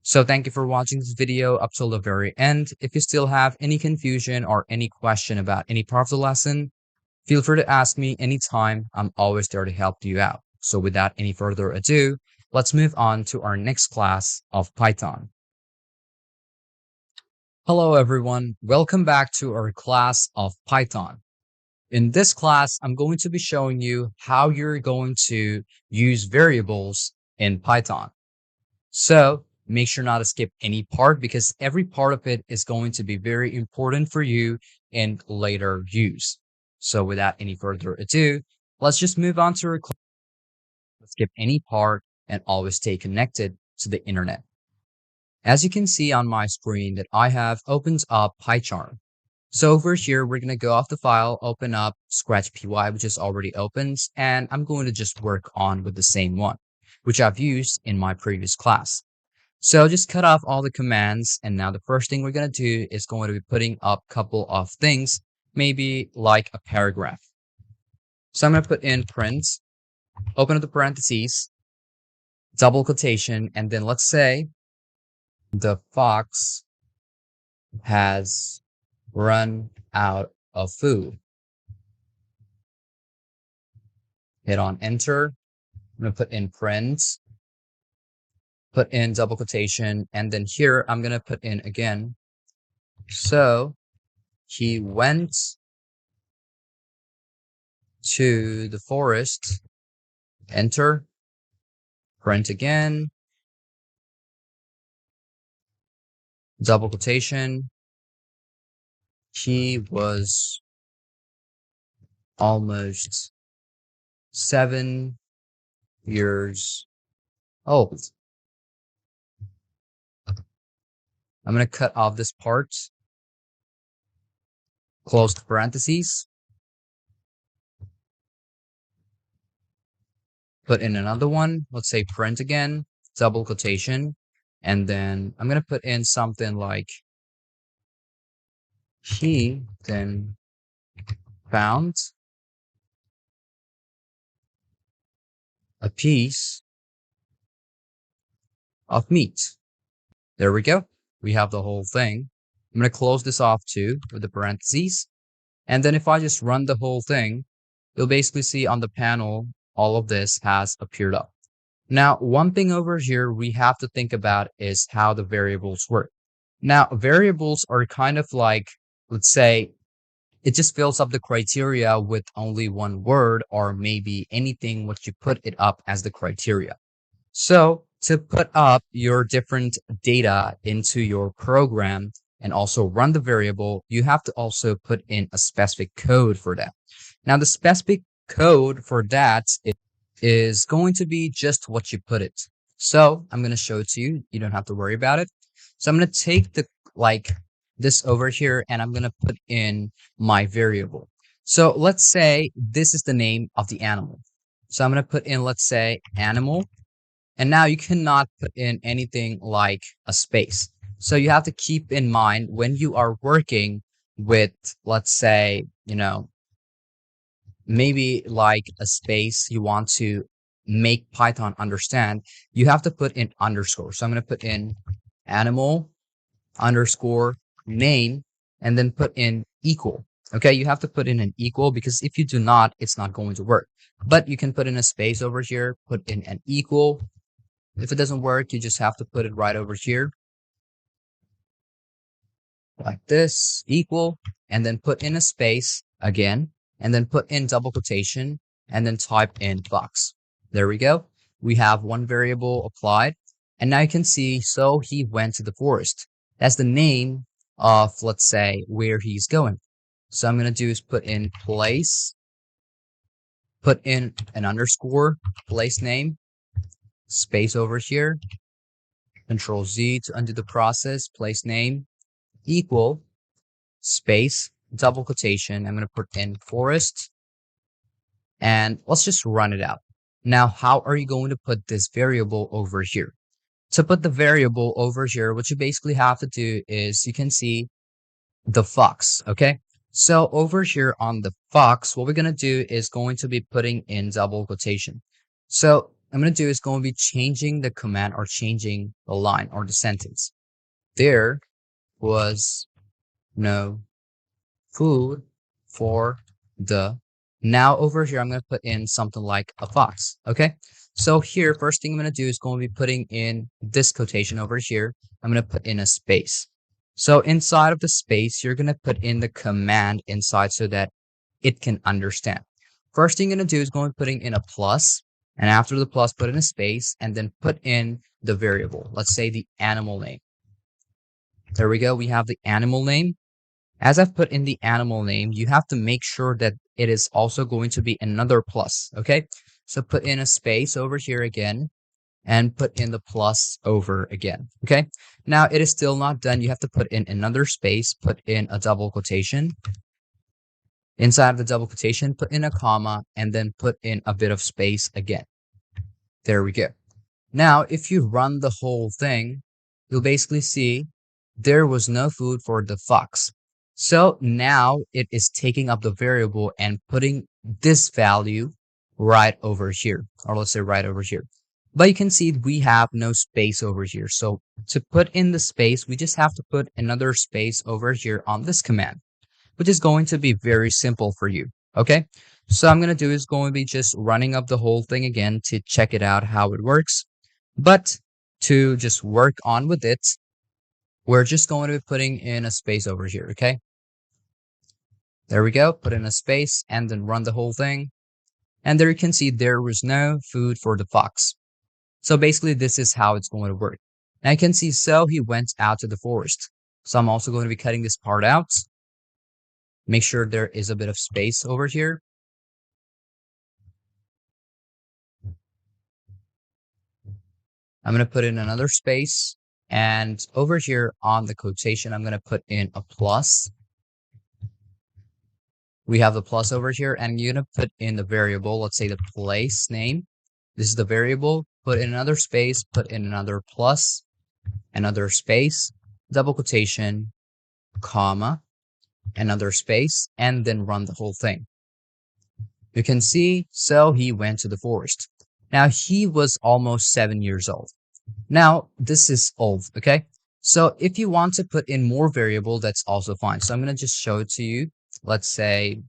So thank you for watching this video up till the very end. If you still have any confusion or any question about any part of the lesson, feel free to ask me anytime. I'm always there to help you out. So without any further ado, let's move on to our next class of Python. Hello everyone, welcome back to our class of Python. In this class, I'm going to be showing you how you're going to use variables in Python. So make sure not to skip any part, because every part of it is going to be very important for you in later use. So without any further ado, let's just move on to our class. Skip any part and always stay connected to the internet. As you can see on my screen that I have opened up PyCharm. So over here, we're going to go off the file, open up scratch.py, which is already opened, and I'm going to just work on with the same one, which I've used in my previous class. So just cut off all the commands, and now the first thing we're going to do is going to be putting up a couple of things, maybe like a paragraph. So I'm going to put in print, open up the parentheses, double quotation, and then let's say the fox has run out of food. Hit on enter. I'm going to put in print, put in double quotation, and then here I'm going to put in again. So he went to the forest, enter, print again, double quotation. He was almost 7 years old. I'm going to cut off this part, close the parentheses, put in another one, let's say print again, double quotation, and then I'm going to put in something like he then found a piece of meat. There we go. We have the whole thing. I'm going to close this off too with the parentheses. And then if I just run the whole thing, you'll basically see on the panel, all of this has appeared up. Now, one thing over here we have to think about is how the variables work. Now, variables are kind of like, let's say, it just fills up the criteria with only one word, or maybe anything what you put it up as the criteria. So to put up your different data into your program and also run the variable, you have to also put in a specific code for that. Now, the specific code for that is going to be just what you put it. So I'm going to show it to you. You don't have to worry about it. So I'm going to take the this over here and I'm going to put in my variable. So let's say this is the name of the animal. So I'm going to put in, let's say, animal. And now you cannot put in anything like a space. So you have to keep in mind when you are working with, let's say, maybe like a space you want to make Python understand, you have to put in underscore. So I'm going to put in animal underscore name and then put in equal. Okay, you have to put in an equal because if you do not, it's not going to work. But you can put in a space over here, put in an equal. If it doesn't work, you just have to put it right over here like this, equal, and then put in a space again, and then put in double quotation, and then type in box. There we go. We have one variable applied, and now you can see, so he went to the forest. That's the name of, let's say, where he's going. So I'm going to do is put in place, put in an underscore, place name, space over here, Control Z to undo the process, place name, equal, space, double quotation. I'm going to put in forest, and let's just run it out. Now, how are you going to put this variable over here? To put the variable over here, what you basically have to do is you can see the fox, okay? So over here on the fox, what we're going to do is going to be putting in double quotation. So I'm going to do is going to be changing the command or changing the line or the sentence. There was no food for the. Now over here, I'm going to put in something like a fox. Okay. So here, first thing I'm going to do is going to be putting in this quotation over here. I'm going to put in a space. So inside of the space, you're going to put in the command inside so that it can understand. First thing you're going to do is going to be putting in a plus, and after the plus, put in a space, and then put in the variable. Let's say the animal name. There we go. We have the animal name. As I've put in the animal name, you have to make sure that it is also going to be another plus, okay? So put in a space over here again, and put in the plus over again, okay? Now, it is still not done. You have to put in another space, put in a double quotation. Inside of the double quotation, put in a comma, and then put in a bit of space again. There we go. Now, if you run the whole thing, you'll basically see there was no food for the fox. So now it is taking up the variable and putting this value right over here, or let's say right over here. But you can see we have no space over here. So to put in the space, we just have to put another space over here on this command, which is going to be very simple for you. Okay. So I'm going to do is going to be just running up the whole thing again to check it out how it works. But to just work on with it, we're just going to be putting in a space over here. Okay. There we go. Put in a space and then run the whole thing. And there you can see there was no food for the fox. So basically this is how it's going to work. Now you can see, so he went out to the forest. So I'm also going to be cutting this part out. Make sure there is a bit of space over here. I'm going to put in another space. And over here on the quotation, I'm going to put in a plus. We have the plus over here, and you're going to put in the variable, let's say the place name. This is the variable. Put in another space, put in another plus, another space, double quotation, comma, another space, and then run the whole thing. You can see, so he went to the forest. Now, he was almost 7 years old. Now, this is old, okay? So if you want to put in more variable, that's also fine. So I'm going to just show it to you. Let's say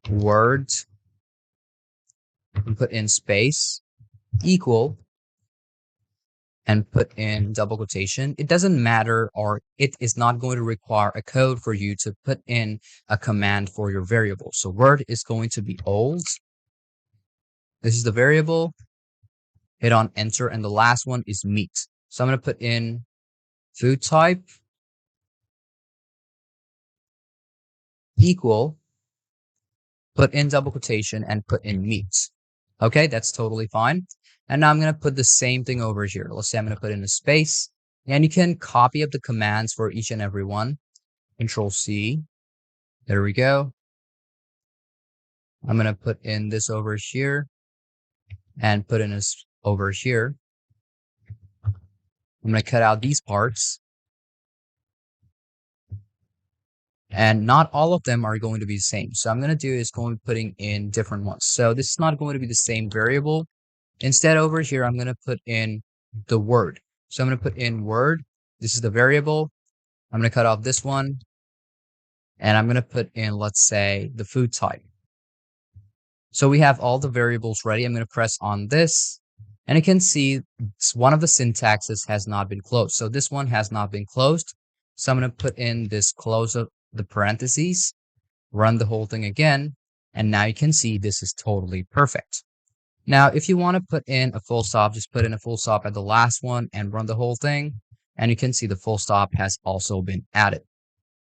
word, and put in space, equal, and put in double quotation. It doesn't matter, or it is not going to require a code for you to put in a command for your variable. So word is going to be old. This is the variable. Hit on enter, and the last one is meat. So I'm going to put in food type equal, put in double quotation, and put in meat. Okay, that's totally fine. And now I'm going to put the same thing over here. Let's say I'm going to put in a space, and you can copy up the commands for each and every one. Control C. There we go. I'm going to put in this over here and put in this over here. I'm going to cut out these parts. And not all of them are going to be the same. So I'm going to do is going putting in different ones. So this is not going to be the same variable. Instead over here, I'm going to put in the word. So I'm going to put in word. This is the variable. I'm going to cut off this one. And I'm going to put in, let's say, the food type. So we have all the variables ready. I'm going to press on this. And you can see one of the syntaxes has not been closed. So this one has not been closed. So I'm going to put in this close of the parentheses, run the whole thing again, and now you can see this is totally perfect. Now, if you want to put in a full stop, just put in a full stop at the last one and run the whole thing, and you can see the full stop has also been added.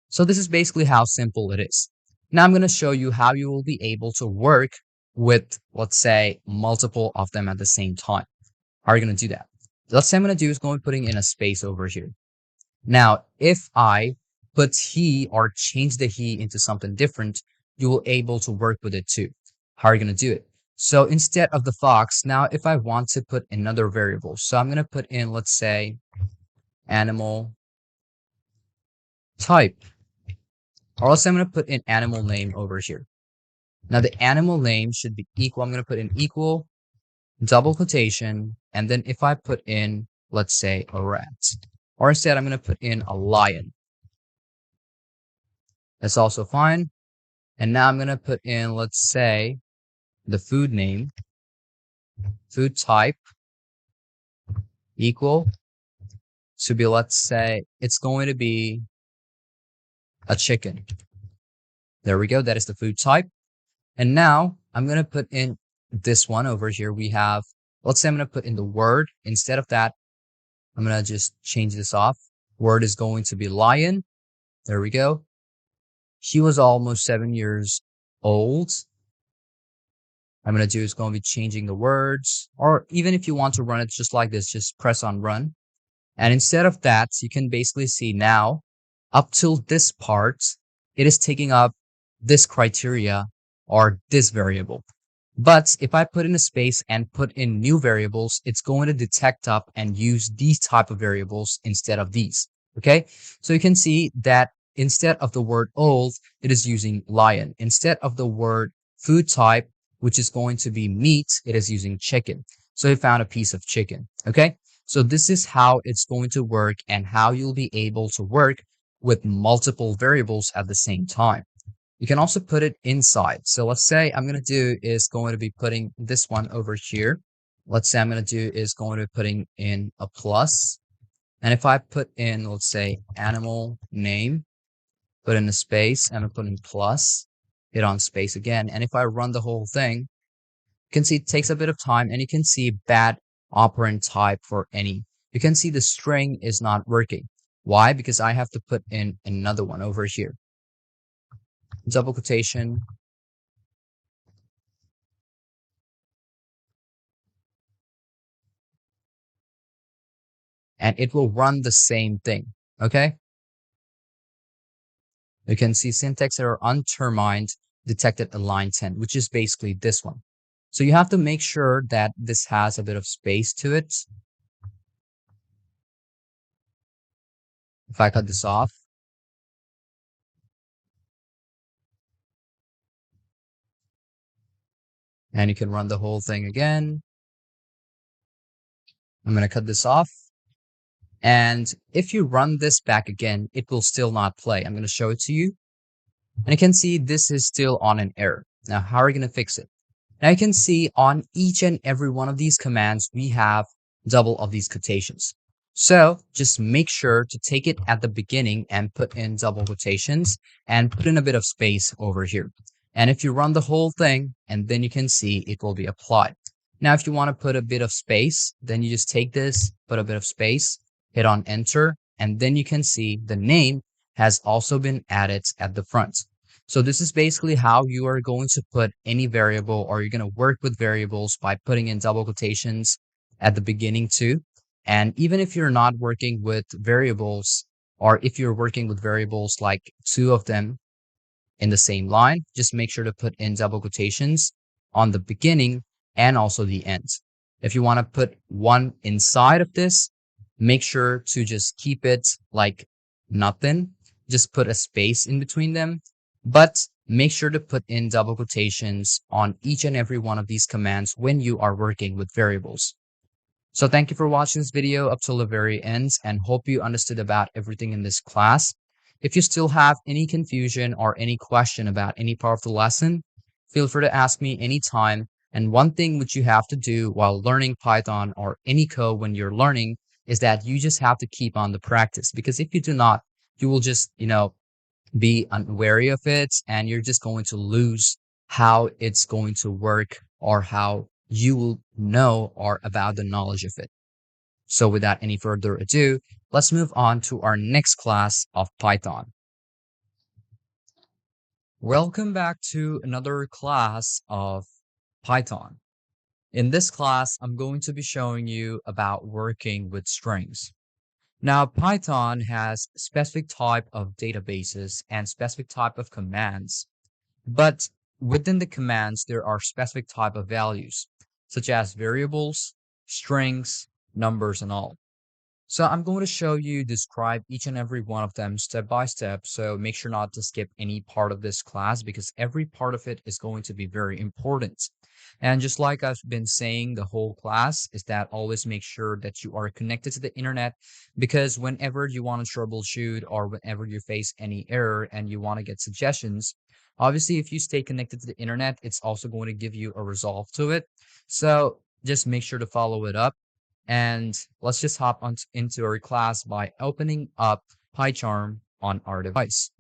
So this is basically how simple it is. Now I'm going to show you how you will be able to work with, let's say, multiple of them at the same time. How are you going to do that? Let's say I'm going to do is going putting in a space over here. Now, if I put he or change the he into something different, you will able to work with it too. How are you going to do it? So instead of the fox, now if I want to put another variable, so I'm going to put in, let's say, animal type, or else I'm going to put in animal name over here. Now the animal name should be equal. I'm going to put in equal, double quotation, and then if I put in, let's say, a rat, or instead I'm going to put in a lion. That's also fine. And now I'm going to put in, let's say, the food name, food type, equal, to be, let's say, it's going to be a chicken. There we go. That is the food type. And now I'm going to put in this one over here. We have, let's say I'm going to put in the word. Instead of that, I'm going to just change this off. Word is going to be lion. There we go. He was almost 7 years old. I'm going to do is going to be changing the words, or even if you want to run it just like this, just press on run. And instead of that, you can basically see now up till this part, it is taking up this criteria or this variable. But if I put in a space and put in new variables, it's going to detect up and use these type of variables instead of these. Okay. So you can see that instead of the word old, it is using lion. Instead of the word food type, which is going to be meat, it is using chicken. So it found a piece of chicken. Okay. So this is how it's going to work and how you'll be able to work with multiple variables at the same time. You can also put it inside. So let's say I'm going to do is going to be putting this one over here. Let's say I'm going to do is going to be putting in a plus. And if I put in, let's say, animal name, put in a space, and I put in plus, hit on space again. And if I run the whole thing, you can see it takes a bit of time, and you can see bad operand type for any. You can see the string is not working. Why? Because I have to put in another one over here. Double quotation. And it will run the same thing. Okay. You can see syntax error untermined detected at line 10, which is basically this one. So you have to make sure that this has a bit of space to it. If I cut this off, and you can run the whole thing again. I'm going to cut this off. And if you run this back again, it will still not play. I'm going to show it to you. And you can see this is still on an error. Now, how are you going to fix it? Now you can see on each and every one of these commands, we have double of these quotations. So just make sure to take it at the beginning and put in double quotations and put in a bit of space over here. And if you run the whole thing, and then you can see it will be applied. Now, if you want to put a bit of space, then you just take this, put a bit of space, hit on enter, and then you can see the name has also been added at the front. So this is basically how you are going to put any variable, or you're going to work with variables by putting in double quotations at the beginning too. And even if you're not working with variables, or if you're working with variables like two of them in the same line, just make sure to put in double quotations on the beginning and also the end. If you want to put one inside of this, make sure to just keep it like nothing. Just put a space in between them, but make sure to put in double quotations on each and every one of these commands when you are working with variables. So thank you for watching this video up till the very end and hope you understood about everything in this class. If you still have any confusion or any question about any part of the lesson, feel free to ask me anytime. And one thing which you have to do while learning Python or any code when you're learning is that you just have to keep on the practice, because if you do not, you will just, be unwary of it and you're just going to lose how it's going to work or how you will know or about the knowledge of it. So without any further ado, let's move on to our next class of Python. Welcome back to another class of Python. In this class, I'm going to be showing you about working with strings. Now, Python has specific type of databases and specific type of commands, but within the commands, there are specific type of values, such as variables, strings, numbers, and all. So I'm going to show you, describe each and every one of them step by step. So make sure not to skip any part of this class because every part of it is going to be very important. And just like I've been saying the whole class, is that always make sure that you are connected to the internet, because whenever you want to troubleshoot or whenever you face any error and you want to get suggestions, obviously if you stay connected to the internet, it's also going to give you a resolve to it. So just make sure to follow it up. And let's just hop on into our class by opening up PyCharm on our device.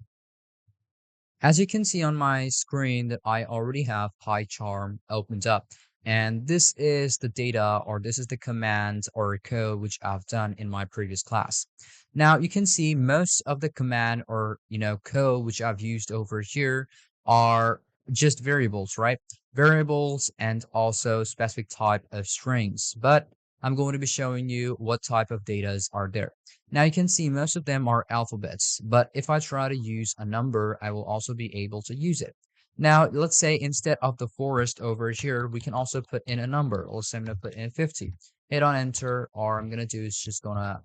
As you can see on my screen that I already have PyCharm opened up, and this is the data, or this is the command or code which I've done in my previous class. Now you can see most of the command or code which I've used over here are just variables, right? Variables and also specific type of strings, but I'm going to be showing you what type of data are there. Now you can see most of them are alphabets, but if I try to use a number, I will also be able to use it. Now, let's say instead of the forest over here, we can also put in a number. Let's say I'm going to put in 50. Hit on enter, or I'm going to do is just going to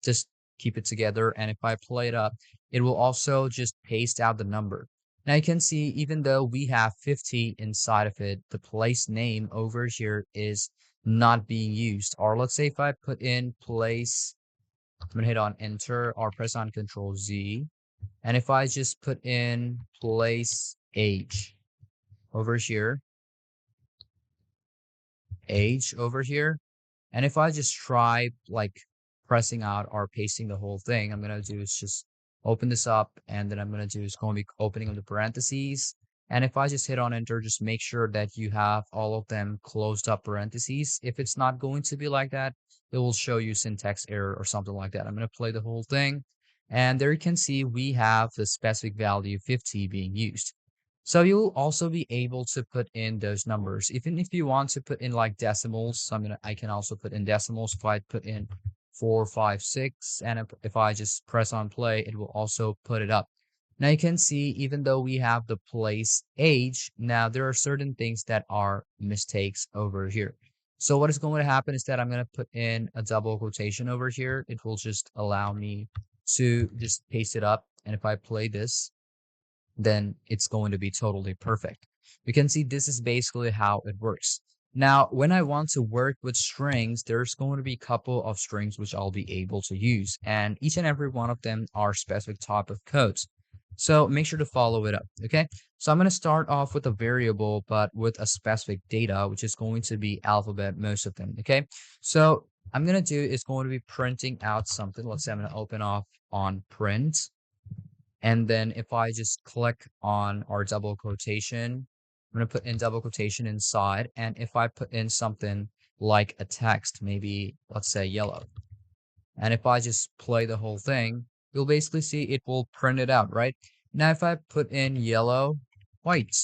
just keep it together. And if I play it up, it will also just paste out the number. Now you can see, even though we have 50 inside of it, the place name over here is not being used. Or let's say if I put in place, I'm gonna hit on enter or press on Control Z. And if I just put in place age over here, and if I just try like pressing out or pasting the whole thing, I'm gonna do is just open this up, and then I'm gonna do is going to be opening of the parentheses. And if I just hit on enter, just make sure that you have all of them closed up parentheses. If it's not going to be like that, it will show you syntax error or something like that. I'm gonna play the whole thing, and there you can see we have the specific value 50 being used. So you'll also be able to put in those numbers, even if you want to put in like decimals. So I can also put in decimals. If I put in 4, 5, 6, and if I just press on play, it will also put it up. Now you can see, even though we have the place age, now there are certain things that are mistakes over here. So what is going to happen is that I'm going to put in a double quotation over here. It will just allow me to just paste it up. And if I play this, then it's going to be totally perfect. You can see this is basically how it works. Now, when I want to work with strings, there's going to be a couple of strings which I'll be able to use, and each and every one of them are specific type of codes. So make sure to follow it up, okay? So I'm going to start off with a variable, but with a specific data, which is going to be alphabet, most of them, okay? So I'm going to do is going to be printing out something. Let's say I'm going to open off on print. And then if I just click on our double quotation, I'm going to put in double quotation inside. And if I put in something like a text, maybe let's say yellow. And if I just play the whole thing, you'll basically see it will print it out, right? Now, if I put in yellow, white,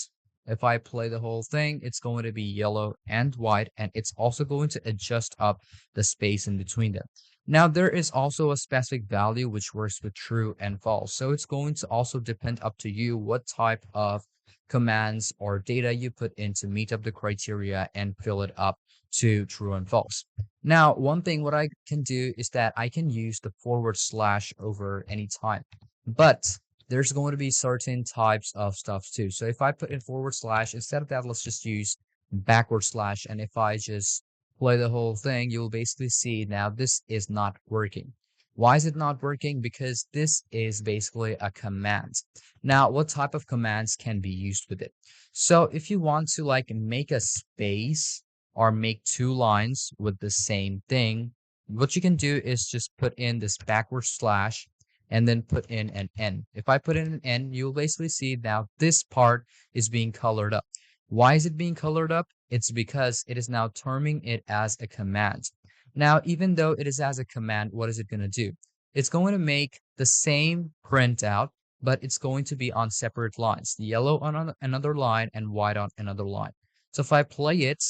If I play the whole thing, it's going to be yellow and white, and it's also going to adjust up the space in between them. Now, there is also a specific value which works with true and false. So it's going to also depend up to you what type of commands or data you put in to meet up the criteria and fill it up to true and false. Now, one thing what I can do is that I can use the forward slash over any time, but there's going to be certain types of stuff too. So if I put in forward slash, instead of that, let's just use backward slash. And if I just play the whole thing, you'll basically see now this is not working. Why is it not working? Because this is basically a command. Now, what type of commands can be used with it? So if you want to like make a space or make two lines with the same thing, what you can do is just put in this backward slash and then put in an N. If I put in an N, you'll basically see now this part is being colored up. Why is it being colored up? It's because it is now terming it as a command. Now, even though it is as a command, what is it going to do? It's going to make the same printout, but it's going to be on separate lines, yellow on another line and white on another line. So if I play it,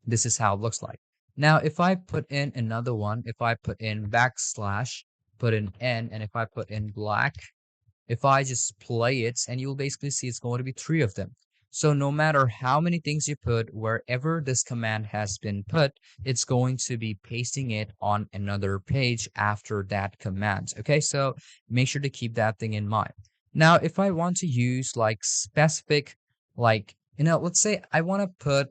this is how it looks like. Now, if I put in another one, if I put in backslash, put in N, and if I put in black, if I just play it, and you'll basically see it's going to be three of them. So no matter how many things you put, wherever this command has been put, it's going to be pasting it on another page after that command. Okay, so make sure to keep that thing in mind. Now, if I want to use like specific, like, let's say I want to put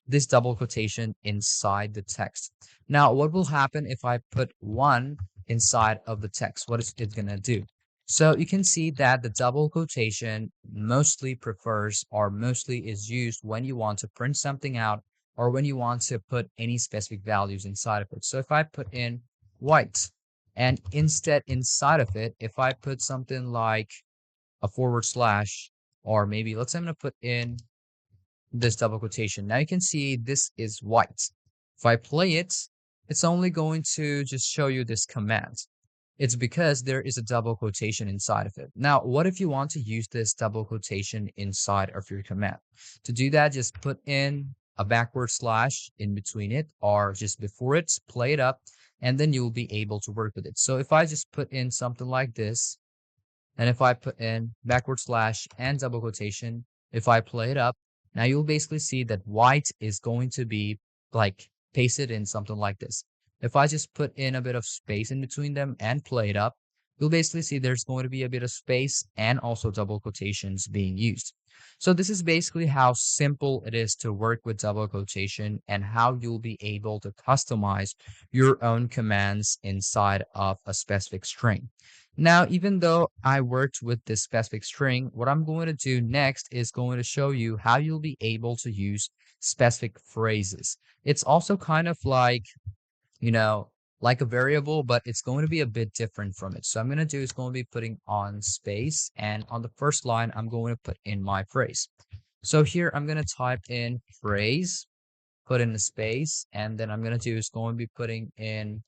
this double quotation inside the text. Now, what will happen if I put one inside of the text? What is it going to do? So you can see that the double quotation mostly prefers or mostly is used when you want to print something out or when you want to put any specific values inside of it. So if I put in white and instead inside of it, if I put something like a forward slash, or maybe let's say I'm going to put in this double quotation. Now you can see this is white. If I play it, it's only going to just show you this command. It's because there is a double quotation inside of it. Now, what if you want to use this double quotation inside of your command? To do that, just put in a backward slash in between it or just before it, play it up, and then you'll be able to work with it. So if I just put in something like this, and if I put in backward slash and double quotation, if I play it up, now you'll basically see that white is going to be like pasted in something like this. If I just put in a bit of space in between them and play it up, you'll basically see there's going to be a bit of space and also double quotations being used. So this is basically how simple it is to work with double quotation and how you'll be able to customize your own commands inside of a specific string. Now, even though I worked with this specific string, what I'm going to do next is going to show you how you'll be able to use specific phrases. It's also kind of like, like a variable, but it's going to be a bit different from it. So I'm going to do is going to be putting on space, and on the first line, I'm going to put in my phrase. So here I'm going to type in phrase, put in the space, and then I'm going to do is going to be putting in,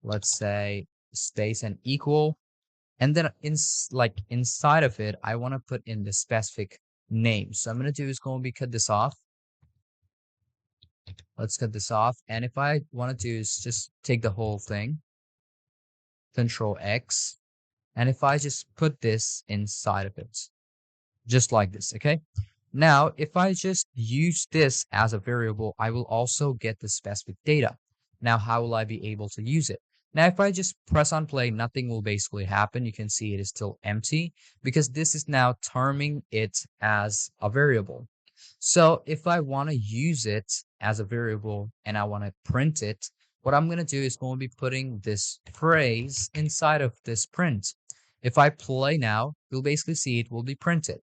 let's say, space and equal. And then inside of it, I want to put in the specific name. So I'm going to do is going to be cut this off. Let's cut this off. And if I want to do is just take the whole thing, Control X. And if I just put this inside of it, just like this, okay? Now, if I just use this as a variable, I will also get the specific data. Now, how will I be able to use it? Now, if I just press on play, nothing will basically happen. You can see it is still empty because this is now terming it as a variable. So if I want to use it as a variable and I want to print it, what I'm going to do is going to be putting this phrase inside of this print. If I play now, you'll basically see it will be printed.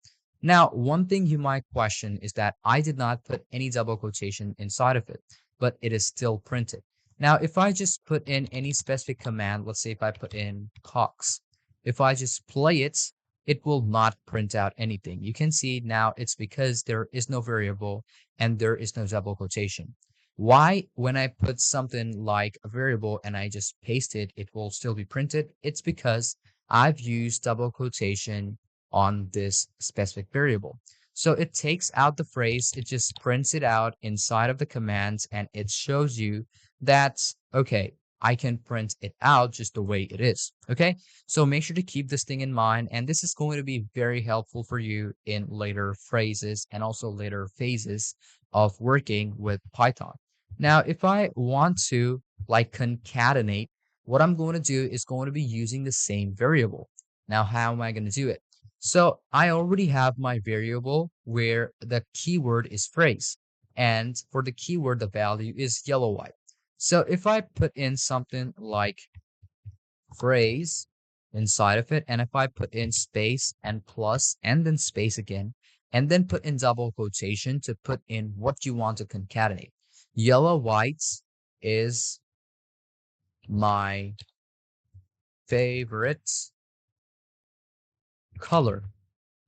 Now, one thing you might question is that I did not put any double quotation inside of it, but it is still printed. Now, if I just put in any specific command, let's say if I put in cox, if I just play it, it will not print out anything. You can see now it's because there is no variable and there is no double quotation. Why, when I put something like a variable and I just paste it, it will still be printed? It's because I've used double quotation on this specific variable. So it takes out the phrase, it just prints it out inside of the commands, and it shows you that, okay, I can print it out just the way it is. Okay, so make sure to keep this thing in mind, and this is going to be very helpful for you in later phrases and also later phases of working with Python. Now, if I want to like concatenate, what I'm going to do is going to be using the same variable. Now, how am I going to do it? So I already have my variable where the keyword is phrase. And for the keyword, the value is yellow white. So if I put in something like phrase inside of it, and if I put in space and plus and then space again, and then put in double quotation to put in what you want to concatenate. Yellow white is my favorite color.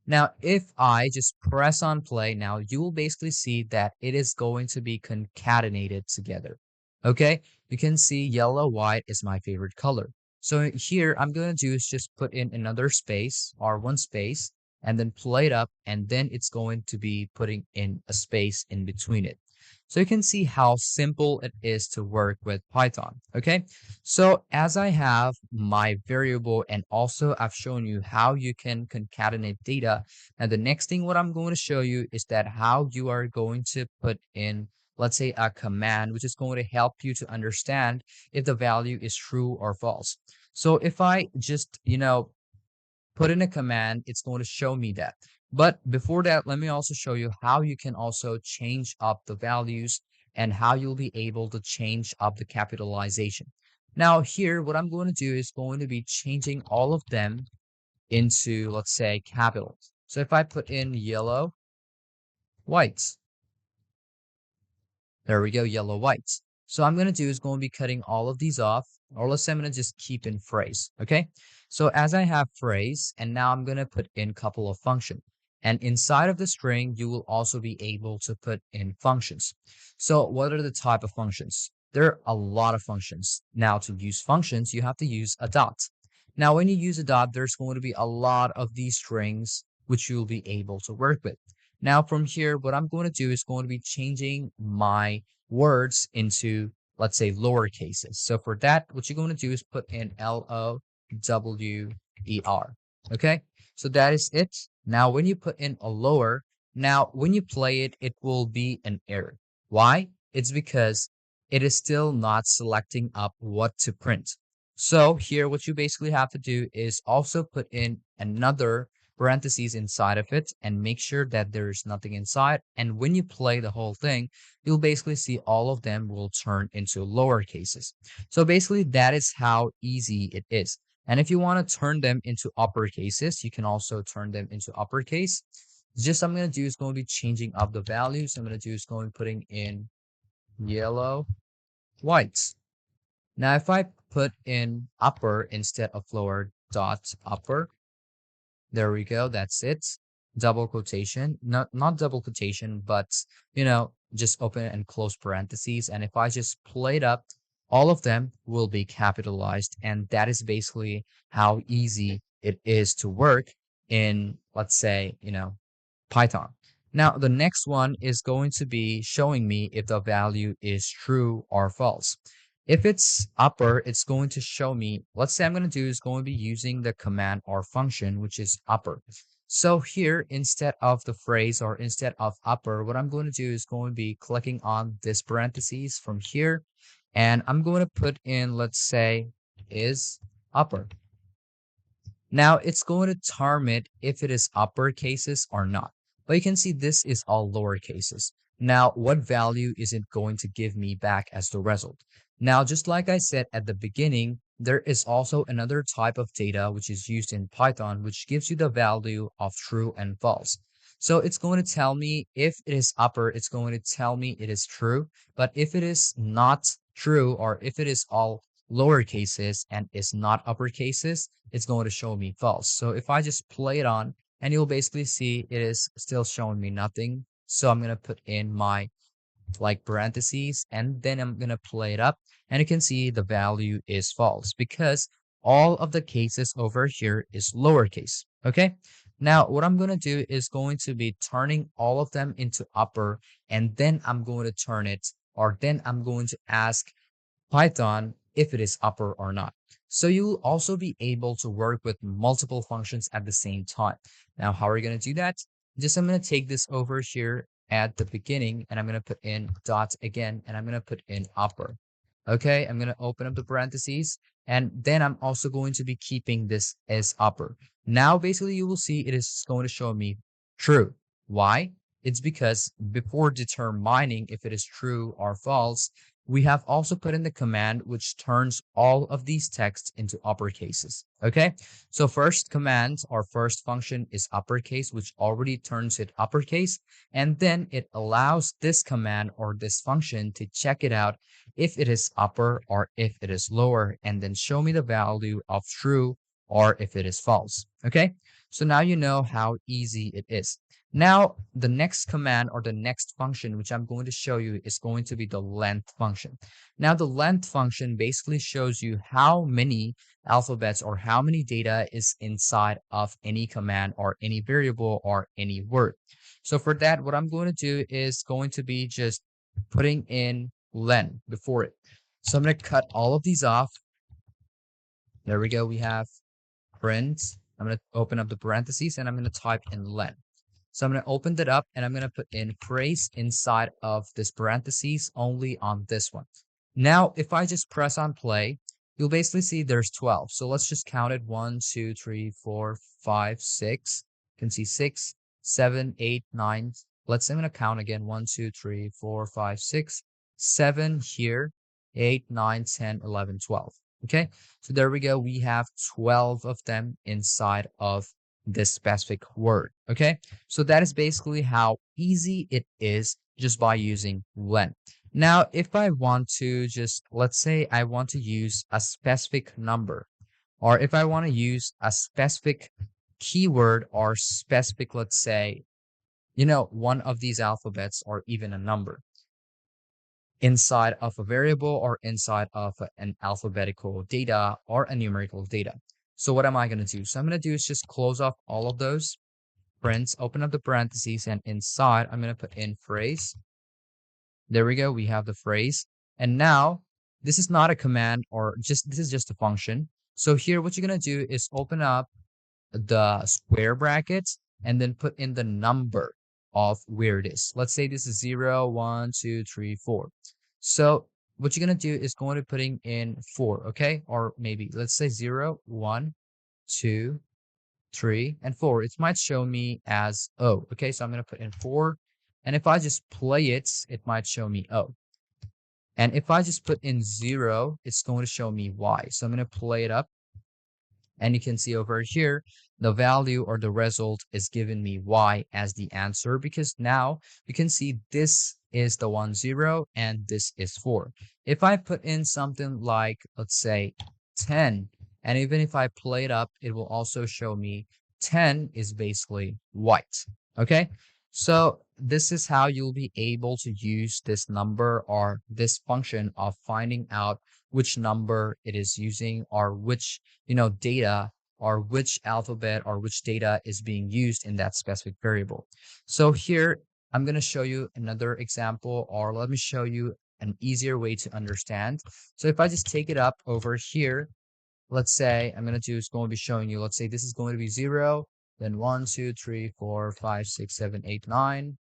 Now, if I just press on play, now you will basically see that it is going to be concatenated together. Okay, you can see yellow, white is my favorite color. So here I'm going to do is just put in another space or one space and then play it up, and then it's going to be putting in a space in between it. So you can see how simple it is to work with Python. Okay, so as I have my variable and also I've shown you how you can concatenate data. And the next thing what I'm going to show you is that how you are going to put in, let's say, a command, which is going to help you to understand if the value is true or false. So if I just, put in a command, it's going to show me that. But before that, let me also show you how you can also change up the values and how you'll be able to change up the capitalization. Now here, what I'm going to do is going to be changing all of them into, let's say, capitals. So if I put in yellow, white, there we go, yellow, white. So I'm going to do is going to be cutting all of these off, or let's say I'm going to just keep in phrase. Okay. So as I have phrase, and now I'm going to put in a couple of function. And inside of the string, you will also be able to put in functions. So what are the type of functions? There are a lot of functions. Now to use functions, you have to use a dot. Now when you use a dot, there's going to be a lot of these strings which you'll be able to work with. Now from here, what I'm going to do is going to be changing my words into, let's say, lower cases. So for that, what you're going to do is put in LOWER. Okay, so that is it. Now when you put in a lower, now when you play it, it will be an error. Why? It's because it is still not selecting up what to print. So here, what you basically have to do is also put in another parentheses inside of it and make sure that there is nothing inside. And when you play the whole thing, you'll basically see all of them will turn into lower cases. So basically that is how easy it is. And if you want to turn them into upper cases, you can also turn them into uppercase. Just I'm going to do is going to be changing up the values. I'm going to do is going to be putting in yellow, white. Now if I put in upper instead of lower, dot upper, there we go. That's it. Double quotation, not double quotation, but just open and close parentheses. And if I just play it up, all of them will be capitalized. And that is basically how easy it is to work in, let's say, Python. Now, the next one is going to be showing me if the value is true or false. If it's upper, it's going to show me, let's say I'm going to do is going to be using the command or function, which is upper. So here, instead of the phrase or instead of upper, what I'm going to do is going to be clicking on this parentheses from here. And I'm going to put in, let's say, is upper. Now it's going to term it if it is upper cases or not. But you can see this is all lower cases. Now, what value is it going to give me back as the result? Now, just like I said at the beginning, there is also another type of data which is used in Python, which gives you the value of true and false. So it's going to tell me if it is upper, it's going to tell me it is true. But if it is not true, or if it is all lower cases and is not upper cases, it's going to show me false. So if I just play it on, and you'll basically see it is still showing me nothing. So I'm going to put in my like parentheses, and then I'm going to play it up, and you can see the value is false because all of the cases over here is lowercase. Okay. Now, what I'm going to do is going to be turning all of them into upper, and then I'm going to turn it, or then I'm going to ask Python if it is upper or not. So you'll also be able to work with multiple functions at the same time. Now, how are we going to do that? Just I'm going to take this over here at the beginning, and I'm going to put in dot again, and I'm going to put in upper. Okay, I'm going to open up the parentheses, and then I'm also going to be keeping this as upper. Now, basically, you will see it is going to show me true. Why? It's because before determining if it is true or false, we have also put in the command which turns all of these texts into uppercases. Okay, so first command or first function is uppercase, which already turns it uppercase, and then it allows this command or this function to check it out if it is upper or if it is lower, and then show me the value of true or if it is false. Okay, so now you know how easy it is. Now, the next command or the next function which I'm going to show you is going to be the length function. Now, the length function basically shows you how many alphabets or how many data is inside of any command or any variable or any word. So for that, what I'm going to do is going to be just putting in len before it. So I'm going to cut all of these off. There we go. We have print. I'm going to open up the parentheses and I'm going to type in len. So I'm going to open that up and I'm going to put in phrase inside of this parentheses only on this one. Now, if I just press on play, you'll basically see there's 12. So let's just count it. 1, 2, 3, 4, 5, 6. You can see 6, 7, 8, 9. Let's say I'm going to count again. 1, 2, 3, 4, 5, 6, 7 here, 8, 9, 10, 11, 12. Okay, so there we go. We have 12 of them inside of this specific word. Okay, so that is basically how easy it is just by using len. Now, if I want to just, let's say I want to use a specific number, or if I want to use a specific keyword or specific, let's say, one of these alphabets or even a number inside of a variable or inside of an alphabetical data or a numerical data. So what am I going to do? So I'm going to do is just close off all of those prints, open up the parentheses, and inside I'm going to put in phrase. There we go. We have the phrase. And now this is not a command or this is just a function. So here what you're going to do is open up the square brackets and then put in the number of where it is. Let's say this is 0, 1, 2, 3, 4. So what you're going to do is going to putting in 4, okay? Or maybe let's say 0, 1, 2, 3, and 4. It might show me as O, okay? So I'm going to put in 4. And if I just play it, it might show me O. And if I just put in 0, it's going to show me Y. So I'm going to play it up. And you can see over here, the value or the result is giving me Y as the answer, because now you can see this is the 1, 0, and this is 4. If I put in something like, let's say 10, and even if I play it up, it will also show me 10 is basically white. Okay, so this is how you'll be able to use this number or this function of finding out which number it is using or which data or which alphabet or which data is being used in that specific variable. So here I'm going to show you another example, or let me show you an easier way to understand. So if I just take it up over here, let's say I'm going to do is going to be showing you, let's say this is going to be 0, then 1, 2, 3, 4, 5, 6, 7, 8, 9,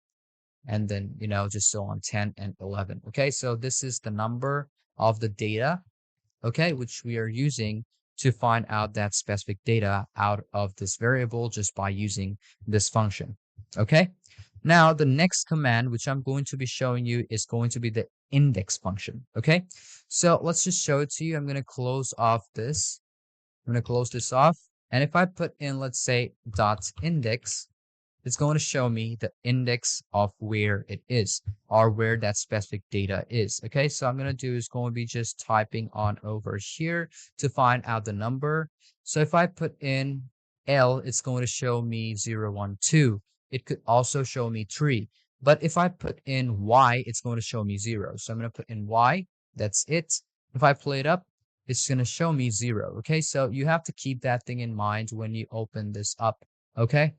and then just so on 10 and 11. Okay, so this is the number of the data, okay, which we are using to find out that specific data out of this variable just by using this function. Okay, now the next command which I'm going to be showing you is going to be the index function. Okay, so let's just show it to you. I'm going to close off this. I'm going to close this off, and if I put in, let's say, dot index, it's going to show me the index of where it is or where that specific data is. Okay, so I'm going to do is going to be just typing on over here to find out the number. So if I put in L, it's going to show me 0, 1, 2. It could also show me 3. But if I put in Y, it's going to show me 0. So I'm going to put in Y. That's it. If I play it up, it's going to show me 0. Okay, so you have to keep that thing in mind when you open this up. Okay.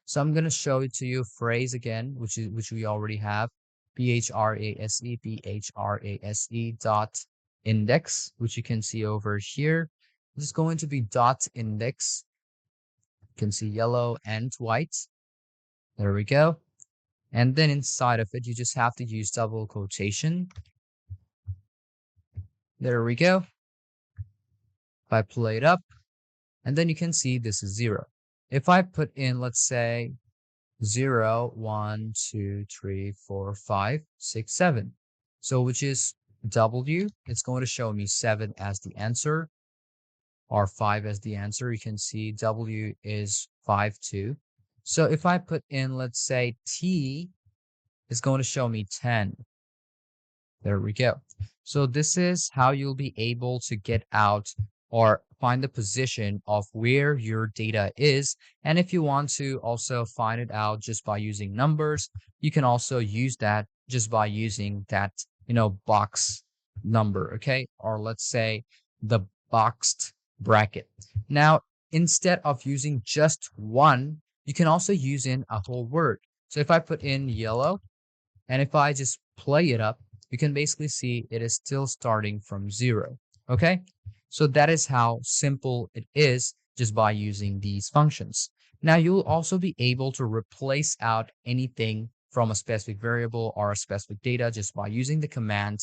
So I'm gonna show it to you phrase again, which we already have, phrase dot index, which you can see over here. This is going to be dot index. You can see yellow and white. There we go. And then inside of it, you just have to use double quotation. There we go. If I play it up, and then you can see this is 0. If I put in, let's say, 0, 1, 2, 3, 4, 5, 6, 7. So which is W, it's going to show me 7 as the answer, or 5 as the answer. You can see W is 5, 2. So if I put in, let's say, T, it's going to show me 10. There we go. So this is how you'll be able to get out or find the position of where your data is. And if you want to also find it out just by using numbers, you can also use that just by using that, box number, okay? Or let's say the boxed bracket. Now, instead of using just one, you can also use in a whole word. So if I put in yellow, and if I just play it up, you can basically see it is still starting from 0. Okay? So that is how simple it is just by using these functions. Now you'll also be able to replace out anything from a specific variable or a specific data just by using the command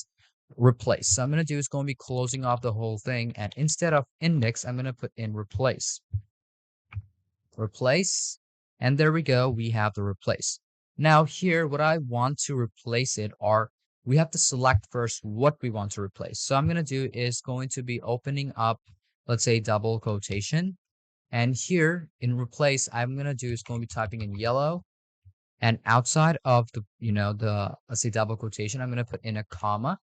replace. So I'm going to do is going to be closing off the whole thing, and instead of index, I'm going to put in replace. Replace, and there we go, we have the replace. Now here, what I want to replace it, or we have to select first what we want to replace. So I'm going to do is going to be opening up, let's say, double quotation. And here in replace, I'm going to do is going to be typing in yellow. And outside of the, let's say double quotation, I'm going to put in a comma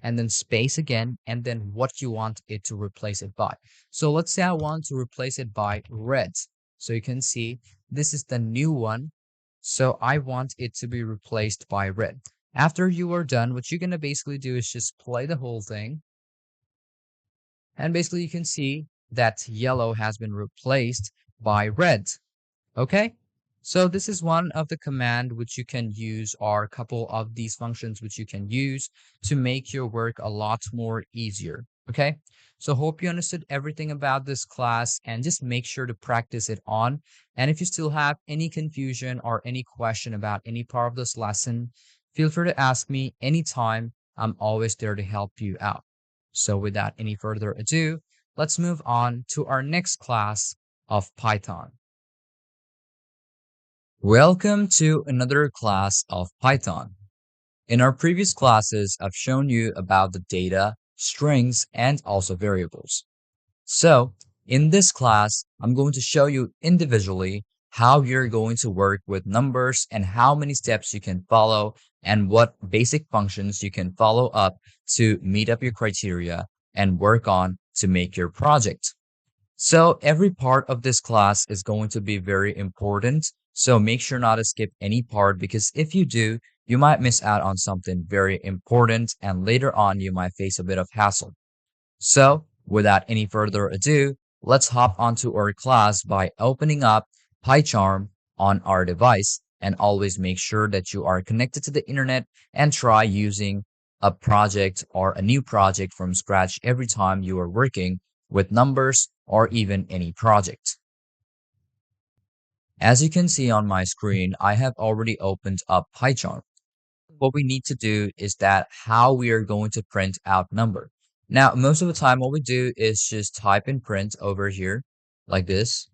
and then space again, and then what you want it to replace it by. So let's say I want to replace it by red. So you can see this is the new one. So I want it to be replaced by red. After you are done, what you're going to basically do is just play the whole thing. And basically you can see that yellow has been replaced by red. Okay? So this is one of the command which you can use, or a couple of these functions which you can use to make your work a lot more easier. Okay? So hope you understood everything about this class, and just make sure to practice it on. And if you still have any confusion or any question about any part of this lesson, feel free to ask me anytime. I'm always there to help you out. So without any further ado, let's move on to our next class of Python. Welcome to another class of Python. In our previous classes, I've shown you about the data, strings, and also variables. So in this class, I'm going to show you individually how you're going to work with numbers and how many steps you can follow and what basic functions you can follow up to meet up your criteria and work on to make your project. So every part of this class is going to be very important. So make sure not to skip any part, because if you do, you might miss out on something very important, and later on you might face a bit of hassle. So without any further ado, let's hop onto our class by opening up PyCharm on our device, and always make sure that you are connected to the internet and try using a project or a new project from scratch every time you are working with numbers or even any project. As you can see on my screen, I have already opened up PyCharm. What we need to do is that how we are going to print out number. Now, most of the time, what we do is just type in print over here like this.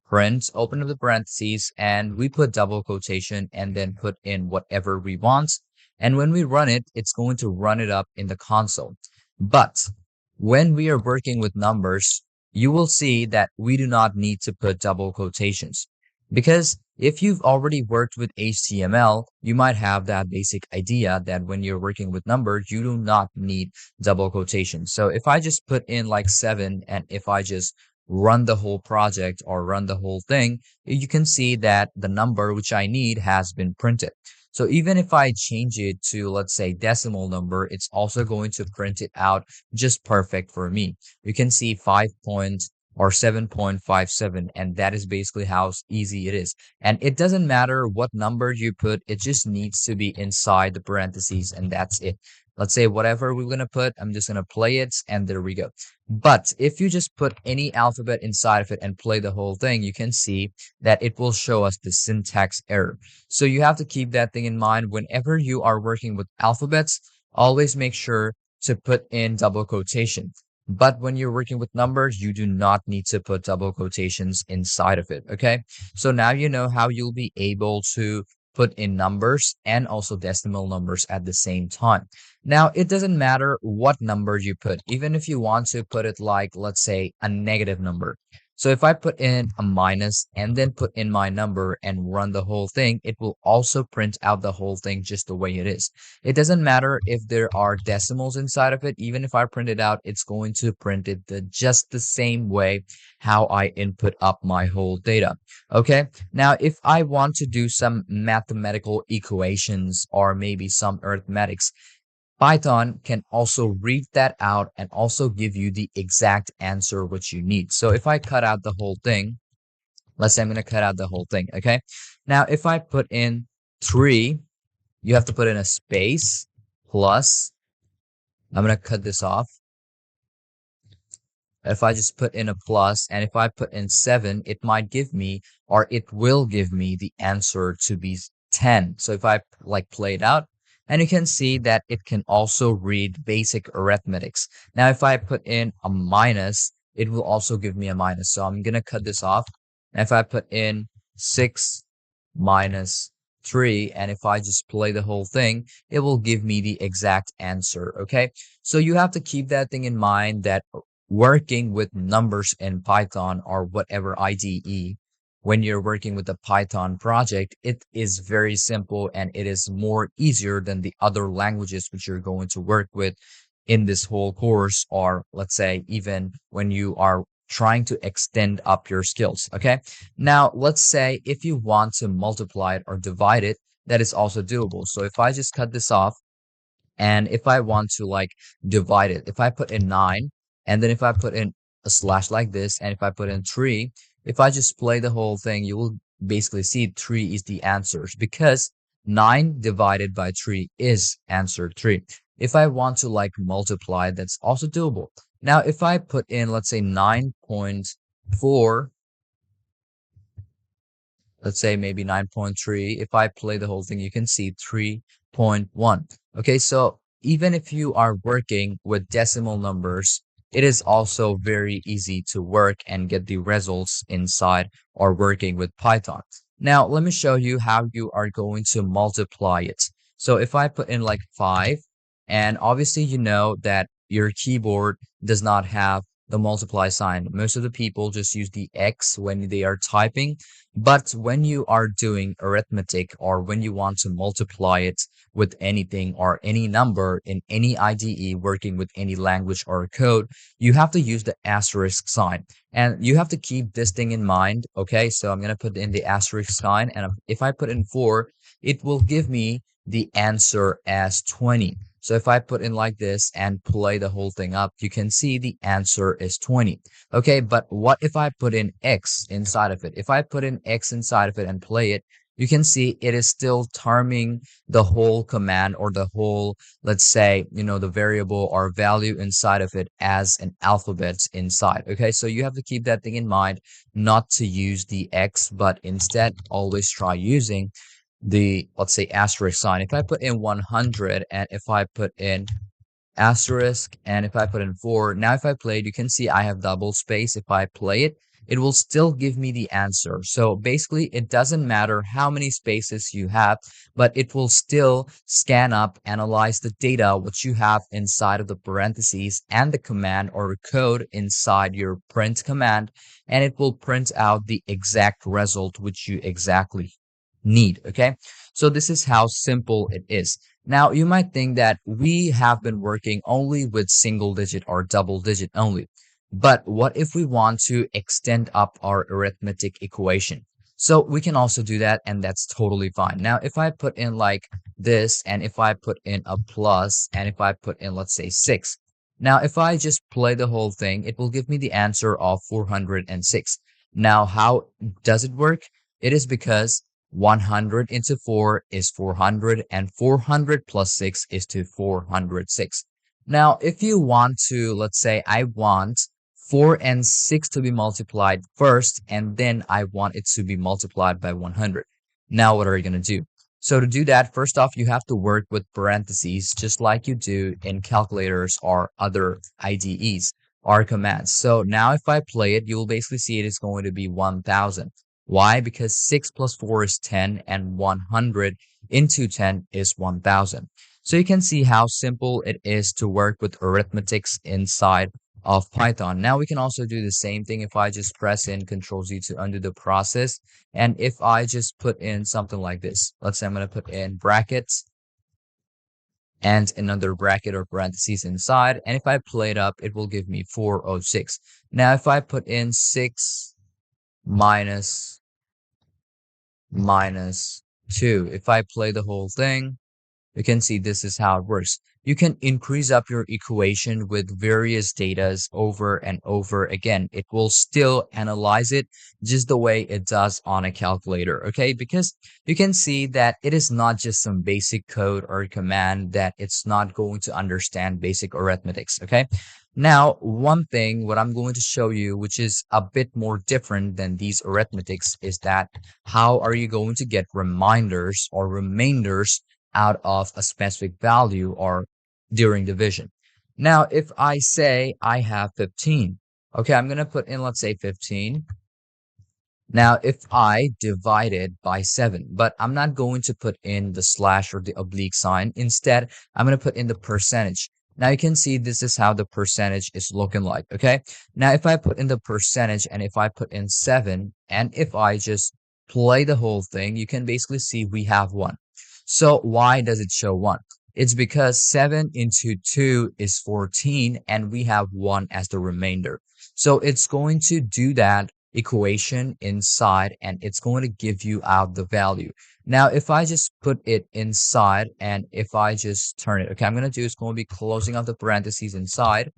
Print, open up the parentheses, and we put double quotation and then put in whatever we want. And when we run it, it's going to run it up in the console. But when we are working with numbers, you will see that we do not need to put double quotations. Because if you've already worked with HTML, you might have that basic idea that when you're working with numbers, you do not need double quotations. So if I just put in like 7, and if I just run the whole project or run the whole thing, you can see that the number which I need has been printed. So even if I change it to, let's say, decimal number, it's also going to print it out just perfect for me. You can see 5.1 or 7.57, and that is basically how easy it is. And it doesn't matter what number you put, it just needs to be inside the parentheses, and that's it. Let's say whatever we're going to put, I'm just going to play it, and there we go. But if you just put any alphabet inside of it and play the whole thing, you can see that it will show us the syntax error. So you have to keep that thing in mind whenever you are working with alphabets. Always make sure to put in double quotation. But when you're working with numbers, you do not need to put double quotations inside of it. Okay. So now you know how you'll be able to put in numbers and also decimal numbers at the same time. Now, it doesn't matter what number you put, even if you want to put it like, let's say, a negative number. So if I put in a minus and then put in my number and run the whole thing, it will also print out the whole thing just the way it is. It doesn't matter if there are decimals inside of it. Even if I print it out, it's going to print it just the same way how I input up my whole data. Okay. Now, if I want to do some mathematical equations or maybe some arithmetics, Python can also read that out and also give you the exact answer which you need. So if I cut out the whole thing, let's say I'm going to cut out the whole thing. Okay. Now, if I put in 3, you have to put in a space plus, I'm going to cut this off. If I just put in a plus, and if I put in 7, it might give me, or it will give me the answer to be 10. So if I like play it out, and you can see that it can also read basic arithmetics. Now, if I put in a minus, it will also give me a minus. So I'm going to cut this off. And if I put in 6 minus 3, and if I just play the whole thing, it will give me the exact answer. Okay. So you have to keep that thing in mind, that working with numbers in Python or whatever IDE, when you're working with a Python project, it is very simple and it is more easier than the other languages which you're going to work with in this whole course, or let's say even when you are trying to extend up your skills. Okay. Now, let's say if you want to multiply it or divide it, that is also doable. So if I just cut this off, and if I want to like divide it, if I put in 9, and then if I put in a slash like this, and if I put in 3, if I just play the whole thing, you will basically see 3 is the answers, because 9 divided by 3 is answer 3. If I want to like multiply, that's also doable. Now, if I put in, let's say 9.4, let's say maybe 9.3, if I play the whole thing, you can see 3.1. Okay, so even if you are working with decimal numbers, it is also very easy to work and get the results inside or working with Python. Now, let me show you how you are going to multiply it. So if I put in like 5, and obviously you know that your keyboard does not have the multiply sign. Most of the people just use the X when they are typing. But when you are doing arithmetic, or when you want to multiply it with anything or any number in any IDE working with any language or code, you have to use the asterisk sign. And you have to keep this thing in mind. Okay, so I'm going to put in the asterisk sign. And if I put in 4, it will give me the answer as 20. So if I put in like this and play the whole thing up, you can see the answer is 20. Okay, but what if I put in X inside of it? If I put in X inside of it and play it, you can see it is still terming the whole command, or the whole, let's say, the variable or value inside of it as an alphabet inside. Okay, so you have to keep that thing in mind, not to use the X, but instead always try using the, let's say, asterisk sign. If I put in 100, and if I put in asterisk, and if I put in 4, now if I play it, you can see I have double space. If I play it, it will still give me the answer. So basically, it doesn't matter how many spaces you have, but it will still scan up, analyze the data which you have inside of the parentheses and the command or code inside your print command, and it will print out the exact result which you exactly need. Okay, so this is how simple it is. Now, you might think that we have been working only with single digit or double digit only, but what if we want to extend up our arithmetic equation? So we can also do that, and that's totally fine. Now, if I put in like this, and if I put in a plus, and if I put in, let's say, 6, Now, if I just play the whole thing, it will give me the answer of 406. Now, how does it work? It is because 100 into 4 is 400 and 400 plus 6 is to 406. Now, if you want to, let's say I want 4 and 6 to be multiplied first, and then I want it to be multiplied by 100. Now, what are you going to do? So to do that, first off, you have to work with parentheses just like you do in calculators or other IDEs or commands. So now if I play it, you'll basically see it is going to be 1000. Why? Because 6 plus 4 is 10 and 100 into 10 is 1000. So you can see how simple it is to work with arithmetics inside of Python. Now we can also do the same thing if I just press in Control Z to undo the process. And if I just put in something like this, let's say I'm going to put in brackets and another bracket or parentheses inside. And if I play it up, it will give me 406. Now, if I put in 6 minus 2, if I play the whole thing, you can see this is how it works. You can increase up your equation with various datas over and over again. It will still analyze it just the way it does on a calculator, okay? Because you can see that it is not just some basic code or command that it's not going to understand basic arithmetics, okay? Now, one thing, what I'm going to show you, which is a bit more different than these arithmetics, is that how are you going to get reminders or remainders out of a specific value or during division. Now, if I say I have 15, okay, I'm going to put in, let's say 15. Now, if I divide it by 7, but I'm not going to put in the slash or the oblique sign. Instead, I'm going to put in the percentage. Now, you can see this is how the percentage is looking like, okay? Now, if I put in the percentage and if I put in 7, and if I just play the whole thing, you can basically see we have 1. So why does it show 1? It's because 7 into 2 is 14, and we have 1 as the remainder. So it's going to do that equation inside, and it's going to give you out the value. Now, if I just put it inside, and if I just turn it, okay, I'm going to do is going to be closing out the parentheses inside.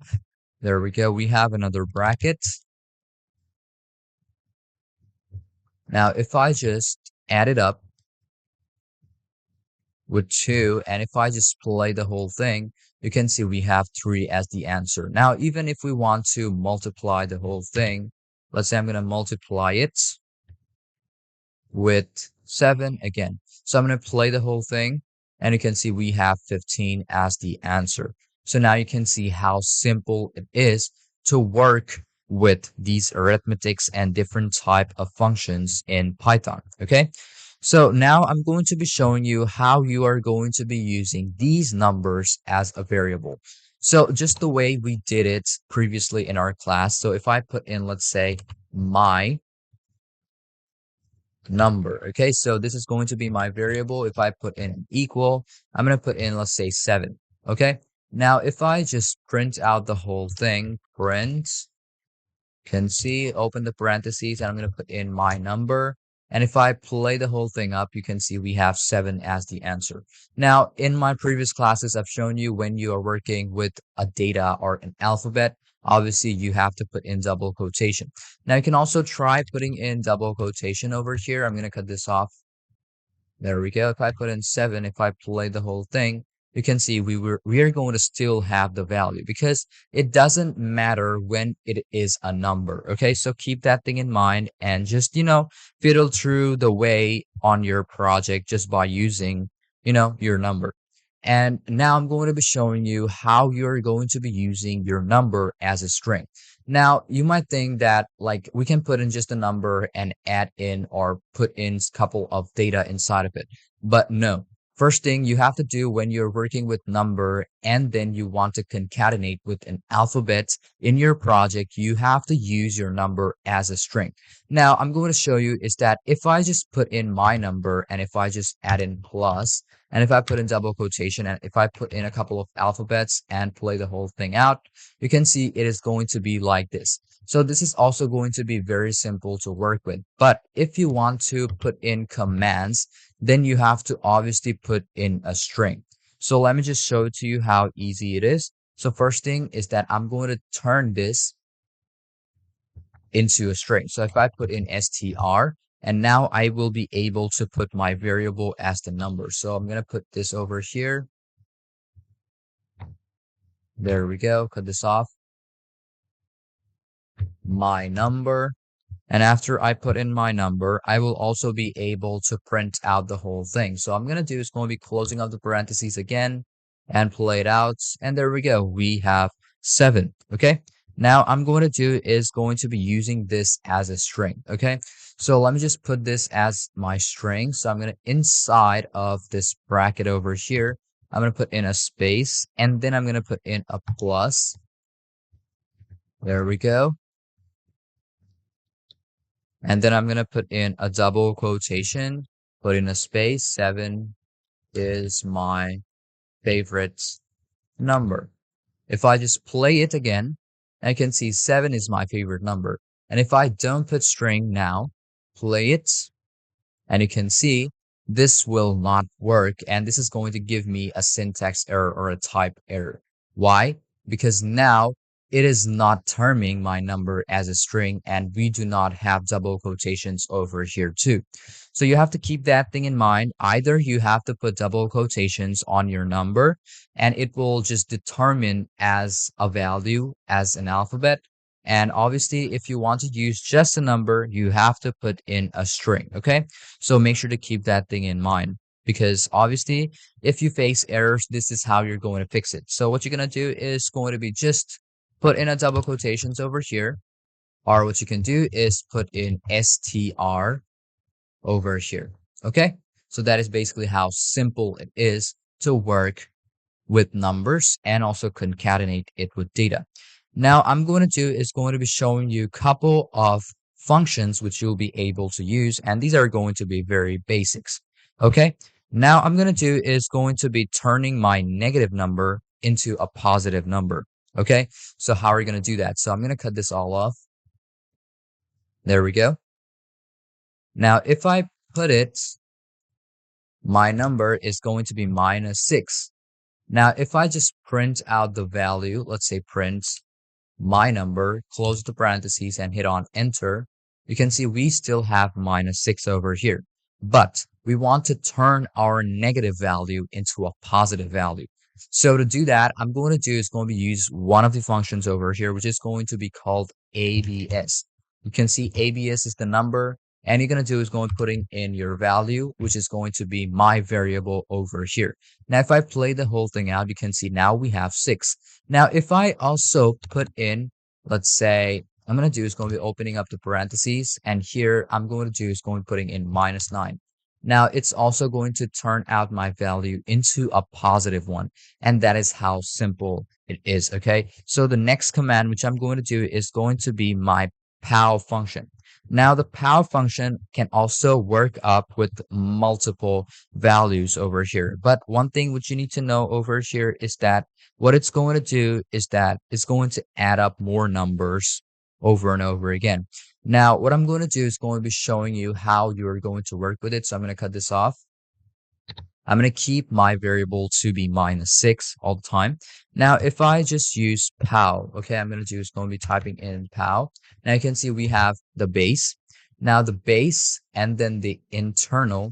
There we go. We have another bracket. Now, if I just add it up with 2, and if I just play the whole thing, you can see we have 3 as the answer. Now, even if we want to multiply the whole thing, let's say I'm going to multiply it with 7 again. So I'm going to play the whole thing, and you can see we have 15 as the answer. So now you can see how simple it is to work with these arithmetics and different type of functions in Python, okay? So now I'm going to be showing you how you are going to be using these numbers as a variable. So just the way we did it previously in our class. So if I put in, let's say, my number, okay? So this is going to be my variable. If I put in equal, I'm going to put in, let's say, 7, okay? Now, if I just print out the whole thing, print, can see, open the parentheses, and I'm going to put in my number. And if I play the whole thing up, you can see we have 7 as the answer. Now, in my previous classes, I've shown you when you are working with a data or an alphabet, obviously you have to put in double quotation. Now, you can also try putting in double quotation over here. I'm going to cut this off. There we go. If I put in 7, if I play the whole thing, you can see we are going to still have the value because it doesn't matter when it is a number. Okay, so keep that thing in mind and just, fiddle through the way on your project just by using, your number. And now I'm going to be showing you how you're going to be using your number as a string. Now, you might think that like we can put in just a number and add in or put in a couple of data inside of it, but no. First thing you have to do when you're working with number and then you want to concatenate with an alphabet in your project, you have to use your number as a string. Now, I'm going to show you is that if I just put in my number and if I just add in plus, and if I put in double quotation and if I put in a couple of alphabets and play the whole thing out, you can see it is going to be like this. So this is also going to be very simple to work with. But if you want to put in commands, then you have to obviously put in a string. So let me just show it to you how easy it is. So first thing is that I'm going to turn this into a string. So if I put in str, and now I will be able to put my variable as the number. So I'm going to put this over here. There we go. Cut this off. My number. And after I put in my number, I will also be able to print out the whole thing. So I'm going to do is going to be closing up the parentheses again and play it out. And there we go. We have 7. Okay. Now I'm going to do is going to be using this as a string. Okay. So let me just put this as my string. So I'm going to inside of this bracket over here, I'm going to put in a space and then I'm going to put in a plus. There we go. And then I'm going to put in a double quotation, put in a space. 7 is my favorite number. If I just play it again, I can see 7 is my favorite number. And if I don't put string now, play it, and you can see this will not work. And this is going to give me a syntax error or a type error. Why? Because now it is not terming my number as a string, and we do not have double quotations over here too. So you have to keep that thing in mind. Either you have to put double quotations on your number and it will just determine as a value as an alphabet. And obviously, if you want to use just a number, you have to put in a string. Okay. So make sure to keep that thing in mind, because obviously if you face errors, this is how you're going to fix it. So what you're going to do is going to be just put in a double quotations over here, or what you can do is put in str over here. Okay. So that is basically how simple it is to work with numbers and also concatenate it with data. Now I'm going to do is going to be showing you a couple of functions which you'll be able to use, and these are going to be very basics. Okay. Now I'm going to do is going to be turning my negative number into a positive number. Okay. So how are you going to do that? So I'm going to cut this all off. There we go. Now if I put it, my number is going to be -6. Now if I just print out the value, let's say print my number, close the parentheses and hit on enter, you can see we still have -6 over here. But we want to turn our negative value into a positive value. So to do that, I'm going to do is going to use one of the functions over here, which is going to be called ABS. You can see ABS is the number, and you're going to do is going to putting in your value, which is going to be my variable over here. Now, if I play the whole thing out, you can see now we have 6. Now, if I also put in, let's say, I'm going to do is going to be opening up the parentheses, and here I'm going to do is going to putting in -9. Now, it's also going to turn out my value into a positive one, and that is how simple it is, okay? So the next command, which I'm going to do, is going to be my pow function. Now, the pow function can also work up with multiple values over here. But one thing which you need to know over here is that what it's going to do is that it's going to add up more numbers over and over again. Now, what I'm going to do is going to be showing you how you're going to work with it. So I'm going to cut this off. I'm going to keep my variable to be -6 all the time. Now, if I just use pow, okay, I'm going to do is going to be typing in pow. Now you can see we have the base. Now the base and then the internal,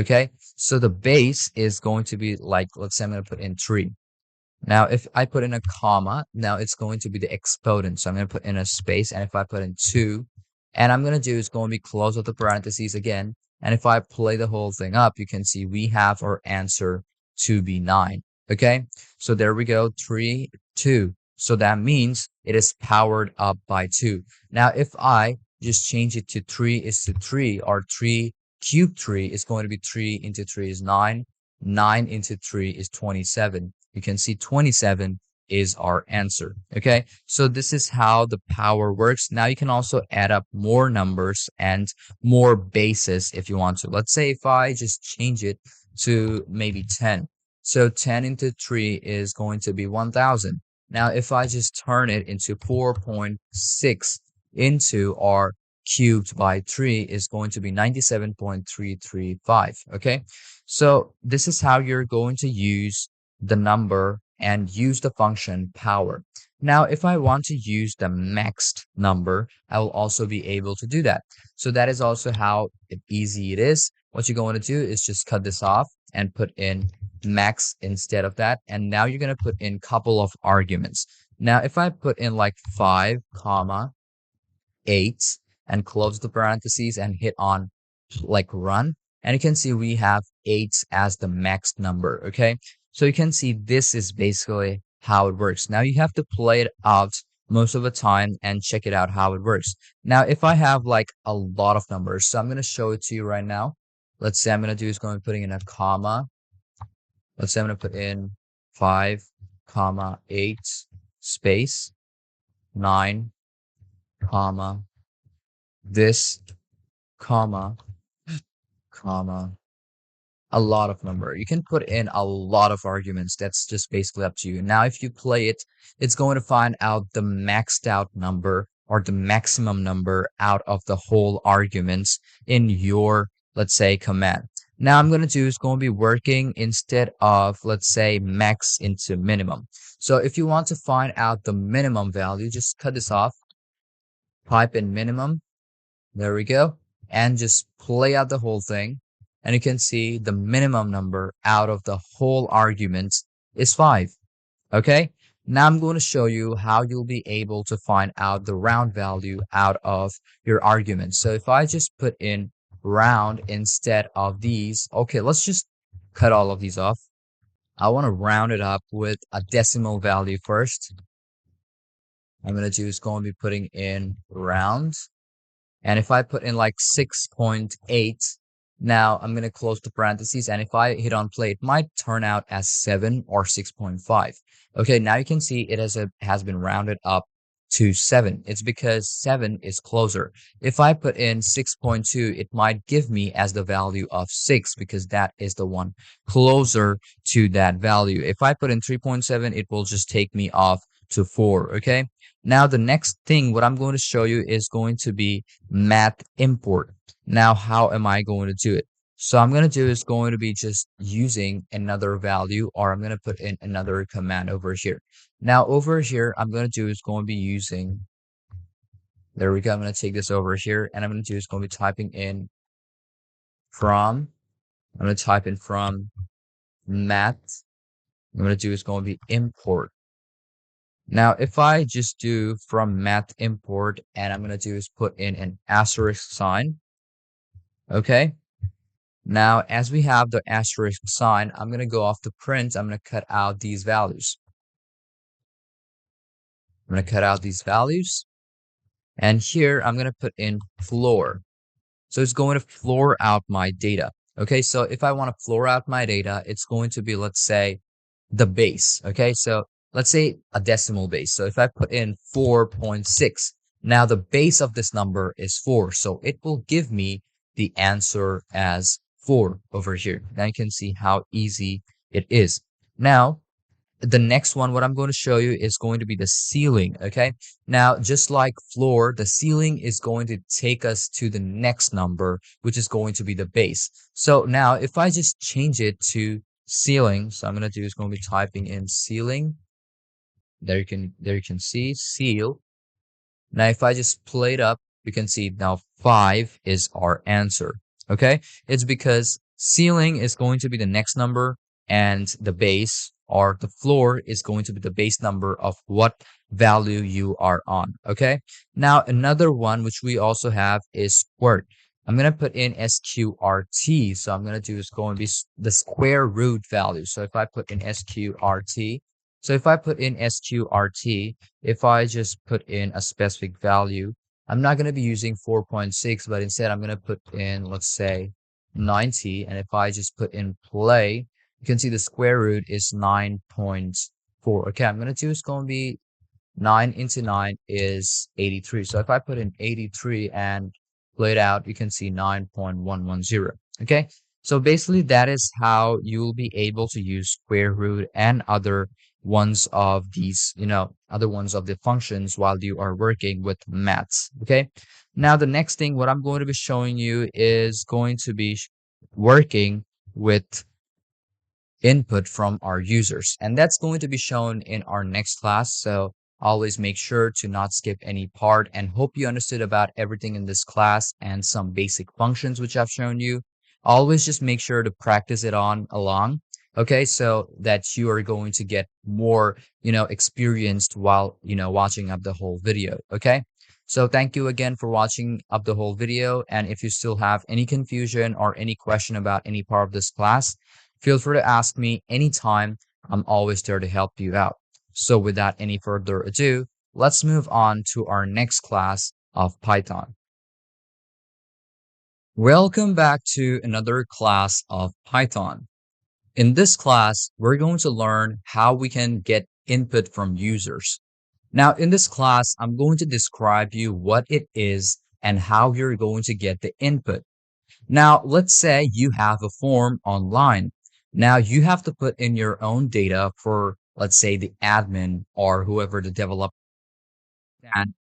okay? So the base is going to be like, let's say I'm going to put in 3. Now, if I put in a comma, now it's going to be the exponent. So I'm going to put in a space, and if I put in 2, and I'm going to do is going to be close with the parentheses again. And if I play the whole thing up, you can see we have our answer to be 9. Okay, so there we go, 3, 2. So that means it is powered up by 2. Now, if I just change it to 3 is to 3, or 3 cubed 3 is going to be 3 into 3 is 9. 9 into 3 is 27. You can see 27 is our answer. Okay, so this is how the power works. Now you can also add up more numbers and more bases if you want to. Let's say if I just change it to maybe 10. So 10 into 3 is going to be 1000. Now if I just turn it into 4.6 into our cubed by 3 is going to be 97.335. Okay, so this is how you're going to use the number and use the function power. Now, if I want to use the maxed number, I will also be able to do that. So that is also how easy it is. What you're going to do is just cut this off and put in max instead of that. And now you're going to put in couple of arguments. Now, if I put in like 5, comma, 8 and close the parentheses and hit on like run, and you can see we have 8 as the max number. Okay, so you can see this is basically how it works. Now you have to play it out most of the time and check it out how it works. Now if I have like a lot of numbers, so I'm going to show it to you right now. Let's say I'm going to do is going to putting in a comma. Let's say I'm going to put in 5 comma 8 space 9 comma this comma a lot of number. You can put in a lot of arguments. That's just basically up to you. Now if you play it, it's going to find out the maxed out number or the maximum number out of the whole arguments in your, let's say, command. Now I'm going to do is going to be working instead of, let's say, max into minimum. So if you want to find out the minimum value, just cut this off, type in minimum. There we go. And just play out the whole thing. And you can see the minimum number out of the whole argument is 5. Okay. Now I'm going to show you how you'll be able to find out the round value out of your argument. So if I just put in round instead of these, okay, let's just cut all of these off. I want to round it up with a decimal value first. I'm going to do is going to be putting in round. And if I put in like 6.8, now I'm going to close the parentheses. And if I hit on play, it might turn out as 7 or 6.5. Okay, now you can see it has been rounded up to 7. It's because 7 is closer. If I put in 6.2, it might give me as the value of 6 because that is the one closer to that value. If I put in 3.7, it will just take me off to 4. Okay. Now the next thing what I'm going to show you is going to be math import. Now how am I going to do it? So I'm going to do is going to be just using another value, or I'm going to put in another command over here. Now over here I'm going to do is going to be using, there we go, I'm going to take this over here and I'm going to do is going to be typing in from, I'm going to type in from math, I'm going to do is going to be import. Now, if I just do from math import, and I'm going to do is put in an asterisk sign. Okay. Now, as we have the asterisk sign, I'm going to go off the print. I'm going to cut out these values. I'm going to cut out these values. And here, I'm going to put in floor. So it's going to floor out my data. Okay. So if I want to floor out my data, it's going to be, let's say, the base. Okay. So let's say a decimal base. So if I put in 4.6, now the base of this number is 4. So it will give me the answer as 4 over here. Now you can see how easy it is. Now, the next one, what I'm going to show you is going to be the ceiling. Okay. Now, just like floor, the ceiling is going to take us to the next number, which is going to be the base. So now if I just change it to ceiling, so I'm going to do is going to be typing in ceiling. There you can see seal. Now if I just play it up, you can see now 5 is our answer. Okay, it's because ceiling is going to be the next number and the base or the floor is going to be the base number of what value you are on. Okay, now another one which we also have is squirt. I'm going to put in sqrt. So I'm going to do is going to be the square root value. So if I put in sqrt, so if I put in sqrt, if I just put in a specific value, I'm not going to be using 4.6, but instead I'm going to put in, let's say, 90. And if I just put in play, you can see the square root is 9.4. Okay, I'm going to do is going to be 9 into 9 is 83. So if I put in 83 and play it out, you can see 9.110. Okay, so basically that is how you'll be able to use square root and other ones of these, other ones of the functions while you are working with maths. Okay, now the next thing what I'm going to be showing you is going to be working with input from our users. And that's going to be shown in our next class. So always make sure to not skip any part, and hope you understood about everything in this class and some basic functions which I've shown you. Always just make sure to practice it on along. Okay, so that you are going to get more, experienced while, watching up the whole video. Okay. So thank you again for watching up the whole video. And if you still have any confusion or any question about any part of this class, feel free to ask me anytime. I'm always there to help you out. So without any further ado, let's move on to our next class of Python. Welcome back to another class of Python. In this class, we're going to learn how we can get input from users. Now, in this class, I'm going to describe you what it is and how you're going to get the input. Now, let's say you have a form online. Now, you have to put in your own data for, let's say, the admin or whoever the developer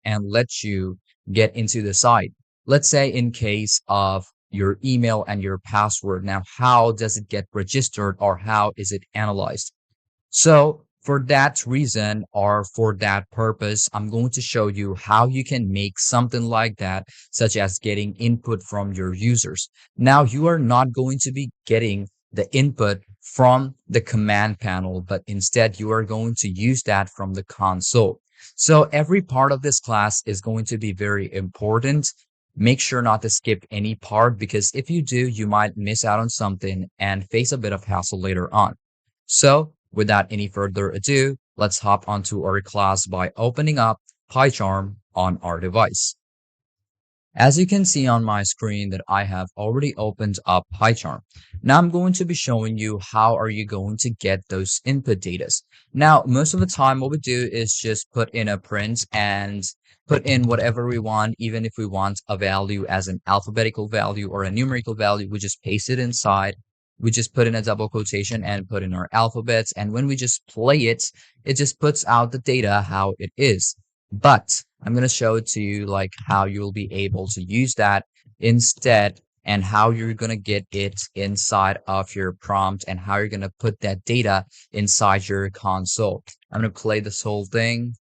and let you get into the site. Let's say in case of your email and your password. Now, how does it get registered or how is it analyzed? So for that reason or for that purpose, I'm going to show you how you can make something like that, such as getting input from your users. Now, you are not going to be getting the input from the command panel, but instead you are going to use that from the console. So every part of this class is going to be very important. Make sure not to skip any part, because if you do, you might miss out on something and face a bit of hassle later on. So without any further ado, let's hop onto our class by opening up PyCharm on our device. As you can see on my screen that I have already opened up PyCharm. Now I'm going to be showing you how are you going to get those input data. Now, most of the time what we do is just put in a print and put in whatever we want. Even if we want a value as an alphabetical value or a numerical value, we just paste it inside. We just put in a double quotation and put in our alphabets. And when we just play it, it just puts out the data how it is. But I'm going to show it to you like how you'll be able to use that instead, and how you're going to get it inside of your prompt and how you're going to put that data inside your console. I'm going to play this whole thing,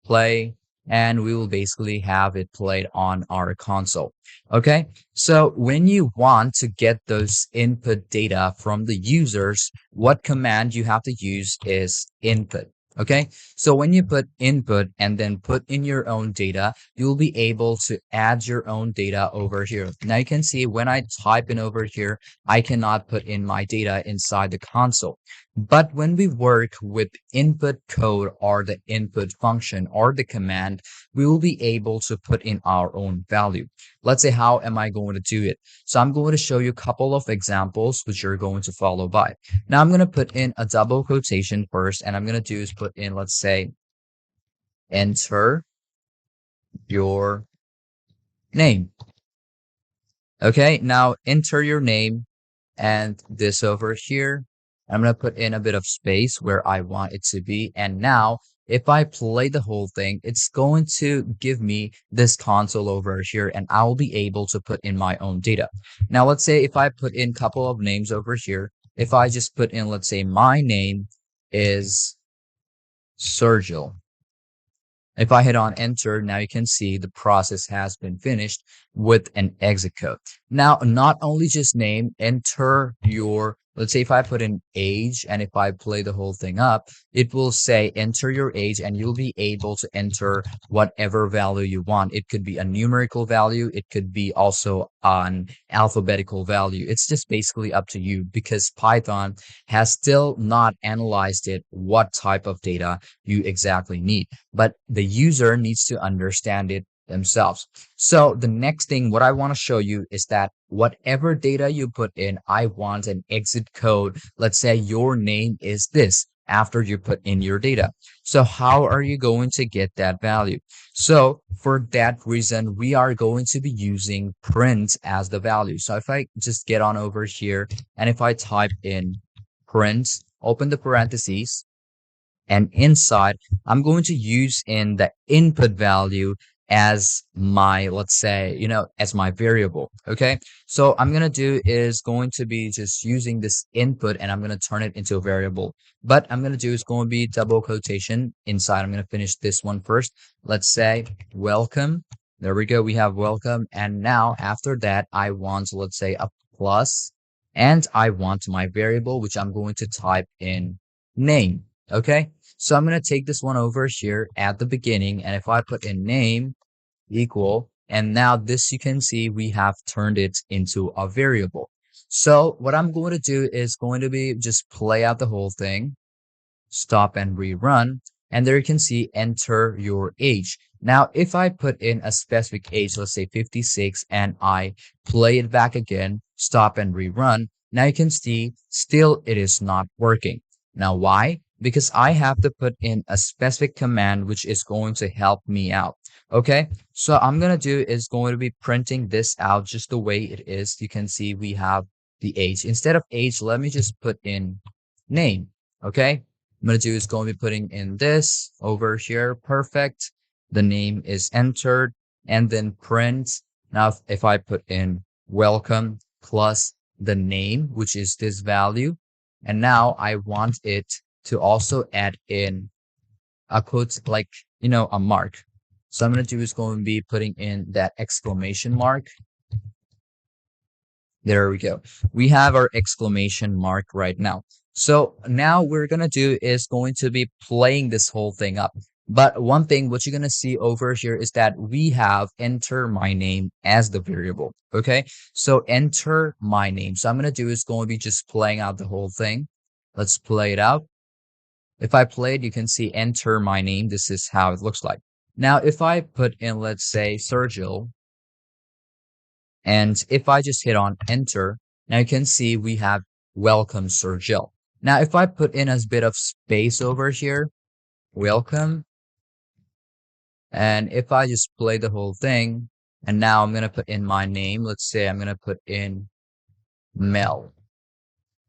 play, and we will basically have it played on our console. Okay, so when you want to get those input data from the users, what command you have to use is input. Okay, so when you put input and then put in your own data, you'll be able to add your own data over here. Now you can see when I type in over here, I cannot put in my data inside the console. But when we work with input code or the input function or the command, we will be able to put in our own value. Let's say, how am I going to do it? So I'm going to show you a couple of examples which you're going to follow by. Now I'm going to put in a double quotation first, and I'm going to do is put in, let's say, enter your name. Okay, now enter your name and this over here. I'm going to put in a bit of space where I want it to be. And now if I play the whole thing, it's going to give me this console over here, and I will be able to put in my own data. Now, let's say if I put in a couple of names over here, if I just put in, let's say my name is Sergio. If I hit on enter, now you can see the process has been finished with an exit code. Now, not only just name, enter your, let's say if I put in age and if I play the whole thing up, it will say enter your age, and you'll be able to enter whatever value you want. It could be a numerical value. It could be also an alphabetical value. It's just basically up to you, because Python has still not analyzed it what type of data you exactly need. But the user needs to understand it themselves. So the next thing, what I want to show you is that whatever data you put in, I want an exit code. Let's say your name is this after you put in your data. So how are you going to get that value? So for that reason, we are going to be using print as the value. So if I just get on over here and if I type in print, open the parentheses, and inside, I'm going to use in the input value as my, let's say, as my variable. Okay. So I'm going to do is going to be just using this input and I'm going to turn it into a variable. But I'm going to do is going to be double quotation inside. I'm going to finish this one first. Let's say welcome. There we go. We have welcome. And now after that, I want, let's say, a plus, and I want my variable, which I'm going to type in name. Okay. So I'm going to take this one over here at the beginning. And if I put in name equal, and now this you can see we have turned it into a variable. So what I'm going to do is going to be just play out the whole thing, stop and rerun, and there you can see enter your age. Now, if I put in a specific age, let's say 56, and I play it back again, stop and rerun, now you can see still it is not working. Now, why? Because I have to put in a specific command which is going to help me out. Okay, so I'm going to do is going to be printing this out just the way it is. You can see we have the age. Instead of age, let me just put in name. Okay, I'm going to do is going to be putting in this over here. Perfect. The name is entered, and then print. Now, if I put in welcome plus the name, which is this value, and now I want it to also add in a quote, like, a mark. So I'm going to do is going to be putting in that exclamation mark. There we go. We have our exclamation mark right now. So now we're going to do is going to be playing this whole thing up. But one thing, what you're going to see over here is that we have enter my name as the variable. Okay. So enter my name. So I'm going to do is going to be just playing out the whole thing. Let's play it out. If I play it, you can see enter my name. This is how it looks like. Now, if I put in, let's say, Sergio, and if I just hit on enter, now you can see we have welcome Sergio. Now, if I put in a bit of space over here, welcome, and if I just play the whole thing, and now I'm going to put in my name, let's say I'm going to put in Mel.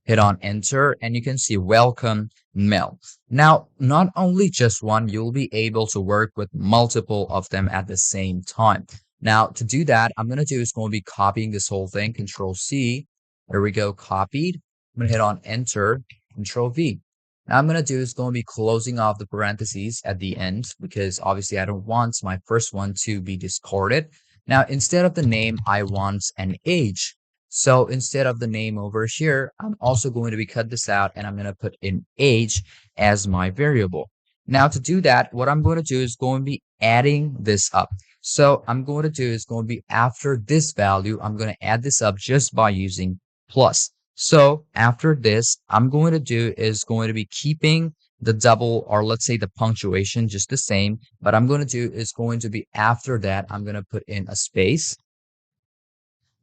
Hit on enter, and you can see welcome Mel. Now, not only just one, you'll be able to work with multiple of them at the same time. Now, to do that, I'm going to do is going to be copying this whole thing, Control C. There we go, copied. I'm going to hit on enter, Control V. Now, I'm going to do is going to be closing off the parentheses at the end, because obviously I don't want my first one to be discarded. Now, instead of the name, I want an age. So instead of the name over here, I'm also going to be cut this out, and I'm going to put in age as my variable. Now, to do that, what I'm going to do is going to be adding this up. So I'm going to do is going to be after this value, I'm going to add this up just by using plus. So after this, I'm going to do is going to be keeping the double, or let's say the punctuation, just the same. But I'm going to do is going to be after that, I'm going to put in a space.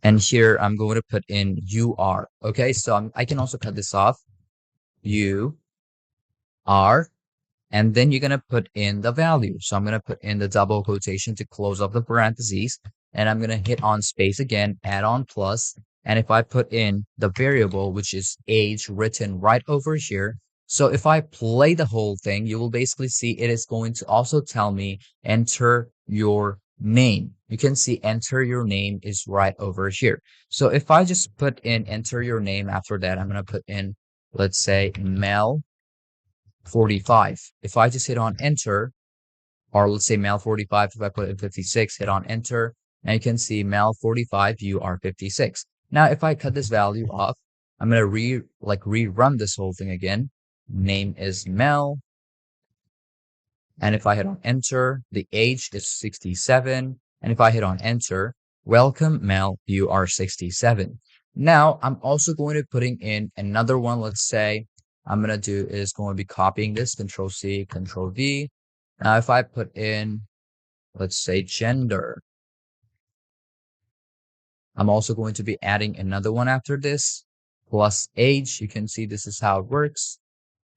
And here I'm going to put in UR. Okay, so I can also cut this off. UR. And then you're going to put in the value. So I'm going to put in the double quotation to close up the parentheses. And I'm going to hit on space again, add on plus. And if I put in the variable, which is age, written right over here. So if I play the whole thing, you will basically see it is going to also tell me enter your name. You can see enter your name is right over here. So if I just put in enter your name after that, I'm going to put in, let's say, Mel 45. If I just hit on enter, or let's say Mel 45, if I put in 56, hit on enter, and you can see Mel 45, you are 56. Now, if I cut this value off, I'm going to rerun this whole thing again. Name is Mel. And if I hit on enter, the age is 67. And if I hit on enter, welcome Mel, you are 67. Now, I'm also going to be putting in another one. Let's say I'm going to do is going to be copying this, Control C, Control V. Now, if I put in, let's say, gender, I'm also going to be adding another one after this, plus age. You can see this is how it works.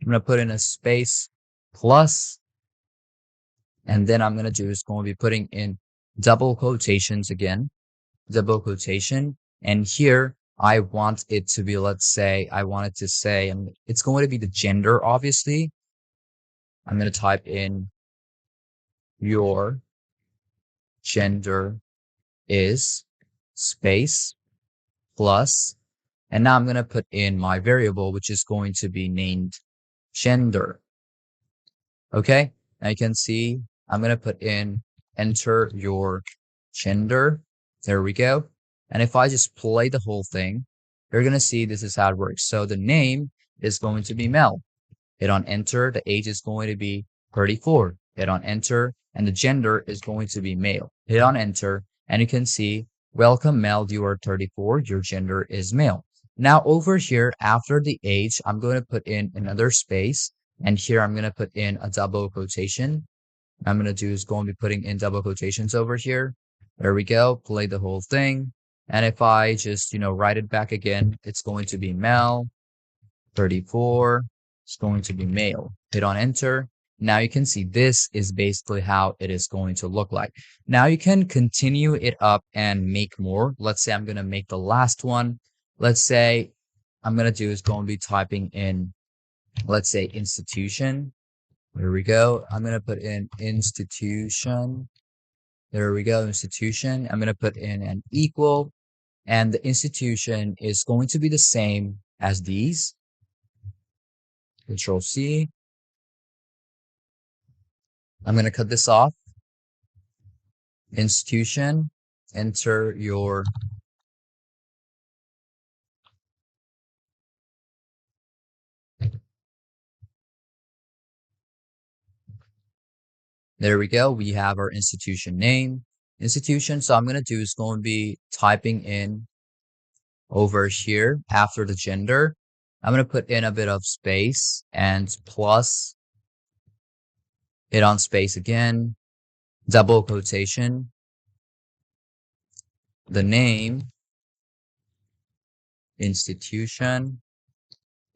I'm going to put in a space, plus, and then I'm going to do is going to be putting in double quotations again, double quotation. And here I want it to be, let's say, I want it to say, and it's going to be the gender, obviously. I'm going to type in your gender is space plus, and now I'm going to put in my variable, which is going to be named gender. Okay, now you can see I'm going to put in enter your gender. There we go. And if I just play the whole thing, you're going to see this is how it works. So the name is going to be Mel. Hit on enter. The age is going to be 34. Hit on enter. And the gender is going to be male. Hit on enter. And you can see, welcome Mel, you are 34. Your gender is male. Now over here, after the age, I'm going to put in another space. And here I'm going to put in a double quotation. I'm going to do is going to be putting in double quotations over here. There we go. Play the whole thing. And if I just, write it back again, it's going to be Mel, 34. It's going to be male. Hit on enter. Now you can see this is basically how it is going to look like. Now you can continue it up and make more. Let's say I'm going to make the last one. Let's say I'm going to do is going to be typing in, let's say institution. There we go. I'm going to put in institution. There we go. Institution. I'm going to put in an equal, and the institution is going to be the same as these. Control C. I'm going to cut this off. Institution. Enter your There we go. We have our institution name. Institution. So I'm going to do is going to be typing in over here after the gender. I'm going to put in a bit of space and plus, hit on space again, double quotation, the name, institution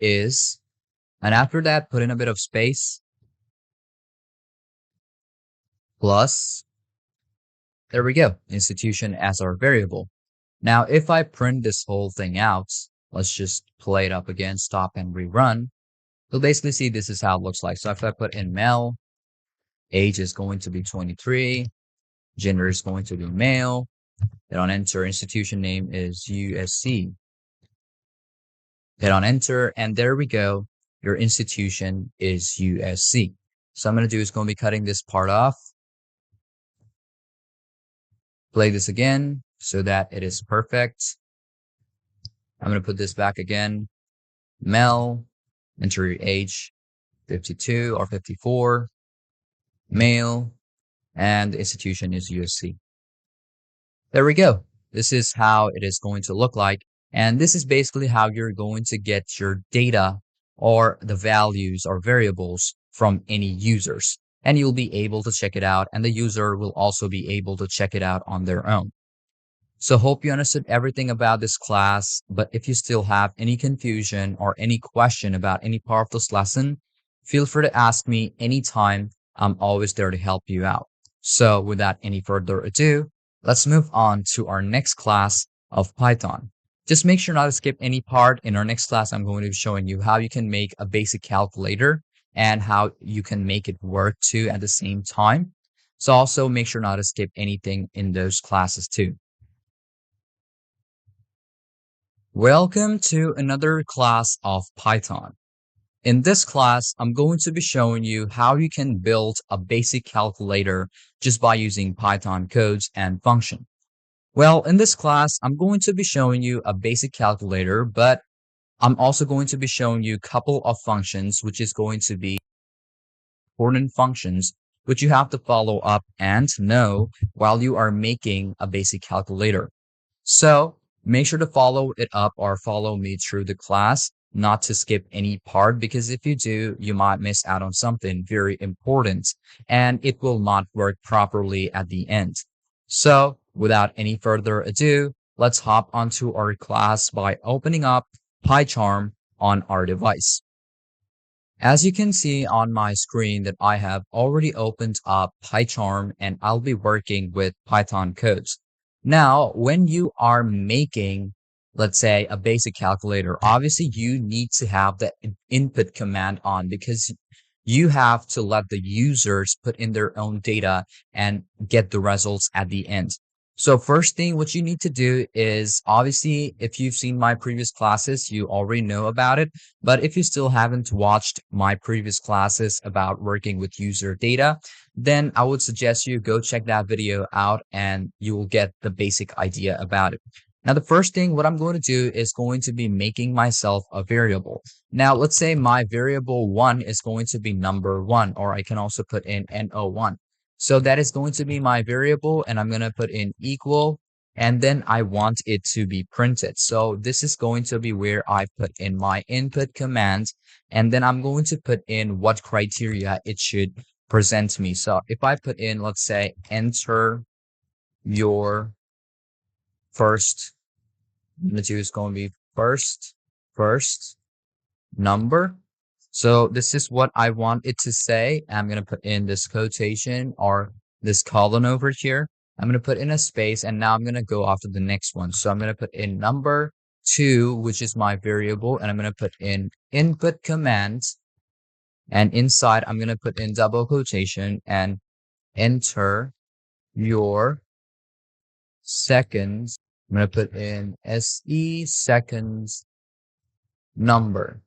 is, and after that, put in a bit of space, plus, there we go, institution as our variable. Now, if I print this whole thing out, let's just play it up again, stop and rerun. You'll basically see this is how it looks like. So if I put in male, age is going to be 23, gender is going to be male, hit on enter, institution name is USC. Hit on enter, and there we go. Your institution is USC. So I'm going to do is going to be cutting this part off. Play this again so that it is perfect. I'm going to put this back again. Male, enter your age, 52 or 54. Male, and the institution is USC. There we go. This is how it is going to look like. And this is basically how you're going to get your data or the values or variables from any users. And you'll be able to check it out, and the user will also be able to check it out on their own. So hope you understood everything about this class, but if you still have any confusion or any question about any part of this lesson, feel free to ask me anytime. I'm always there to help you out. So without any further ado, let's move on to our next class of Python. Just make sure not to skip any part. In our next class, I'm going to be showing you how you can make a basic calculator and how you can make it work too at the same time. So also make sure not to skip anything in those classes too. Welcome to another class of Python. In this class, I'm going to be showing you how you can build a basic calculator just by using Python codes and function. Well, in this class, I'm going to be showing you a basic calculator, but I'm also going to be showing you a couple of functions, which is going to be important functions, which you have to follow up and know while you are making a basic calculator. So make sure to follow it up or follow me through the class, not to skip any part, because if you do, you might miss out on something very important and it will not work properly at the end. So without any further ado, let's hop onto our class by opening up PyCharm on our device. As you can see on my screen that I have already opened up PyCharm and I'll be working with Python codes. Now, when you are making, let's say, a basic calculator, obviously you need to have the input command on because you have to let the users put in their own data and get the results at the end. So first thing what you need to do is, obviously, if you've seen my previous classes, you already know about it. But if you still haven't watched my previous classes about working with user data, then I would suggest you go check that video out and you will get the basic idea about it. Now, the first thing what I'm going to do is going to be making myself a variable. Now, let's say my variable 1 is going to be number 1, or I can also put in no1. So that is going to be my variable, and I'm going to put in equal, and then I want it to be printed. So this is going to be where I put in my input command, and then I'm going to put in what criteria it should present me. So if I put in, let's say, enter your first, I'm going to do is going to be first number. So this is what I want it to say. I'm going to put in this quotation or this colon over here. I'm going to put in a space, and now I'm going to go after the next one. So I'm going to put in number 2, which is my variable, and I'm going to put in input commands, and inside I'm going to put in double quotation and enter your seconds. I'm going to put in SE seconds number.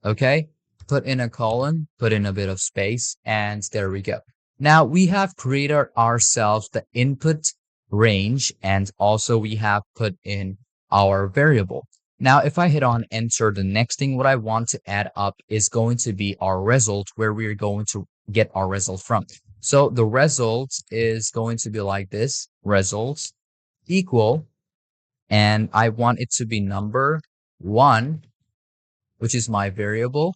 Okay, put in a colon, put in a bit of space, and there we go. Now we have created ourselves the input range, and also we have put in our variable. Now, if I hit on enter, the next thing what I want to add up is going to be our result, where we're going to get our result from. So the result is going to be like this: results equal, and I want it to be number 1, which is my variable,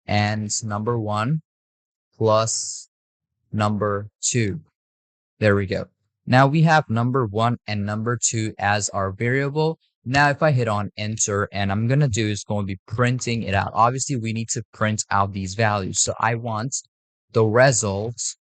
and number 1 plus number 2. There we go. Now we have number 1 and number 2 as our variable. Now if I hit on enter, and I'm going to do is going to be printing it out. Obviously, we need to print out these values. So I want the results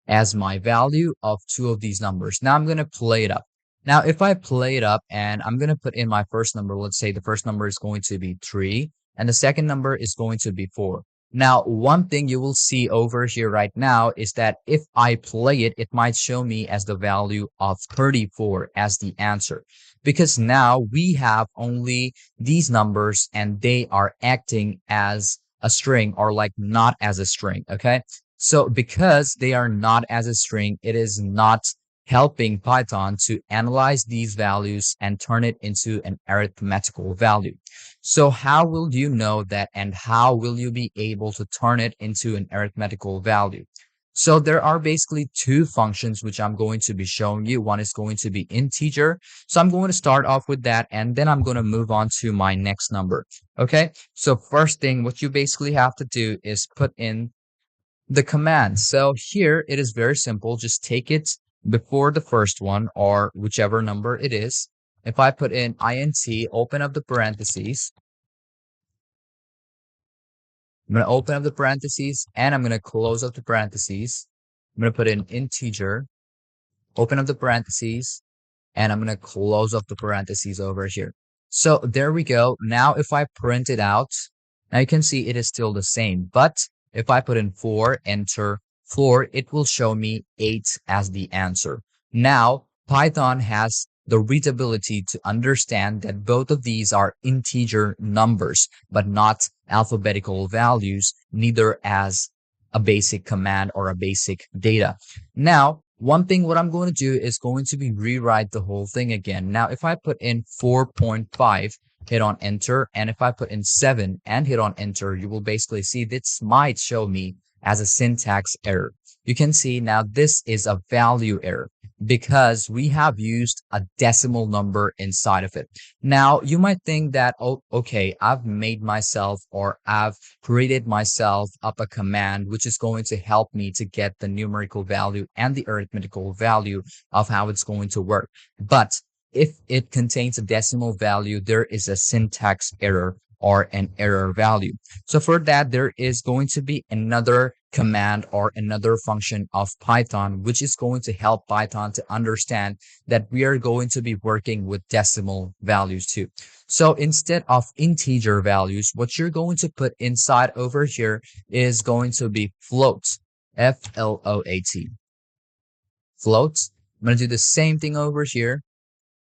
as my value of 2 of these numbers. Now I'm going to play it up. Now, if I play it up and I'm going to put in my first number, let's say the first number is going to be 3 and the second number is going to be 4. Now, one thing you will see over here right now is that if I play it, it might show me as the value of 34 as the answer, because now we have only these numbers and they are acting as a string, or like not as a string. Okay. So because they are not as a string, it is not helping Python to analyze these values and turn it into an arithmetical value. So how will you know that, and how will you be able to turn it into an arithmetical value? So there are basically 2 functions which I'm going to be showing you. One is going to be integer. So I'm going to start off with that, and then I'm going to move on to my next number. Okay. So first thing, what you basically have to do is put in the command. So here it is very simple. Just take it before the first one, or whichever number it is. If I put in int, open up the parentheses, I'm going to open up the parentheses and I'm going to close up the parentheses. I'm going to put in integer, open up the parentheses, and I'm going to close up the parentheses over here. So there we go. Now if I print it out, now you can see it is still the same. But if I put in 4, enter 4, it will show me 8 as the answer. Now, Python has the readability to understand that both of these are integer numbers, but not alphabetical values, neither as a basic command or a basic data. Now, one thing what I'm going to do is going to be rewrite the whole thing again. Now, if I put in 4.5, hit on enter, and if I put in 7 and hit on enter, you will basically see this might show me as a syntax error. You can see now this is a value error because we have used a decimal number inside of it. Now, you might think that, oh, okay, I've made myself, or I've created myself up a command which is going to help me to get the numerical value and the arithmetical value of how it's going to work. But if it contains a decimal value, there is a syntax error or an error value. So for that, there is going to be another command or another function of Python, which is going to help Python to understand that we are going to be working with decimal values too. So instead of integer values, what you're going to put inside over here is going to be floats, F-L-O-A-T, floats. I'm going to do the same thing over here.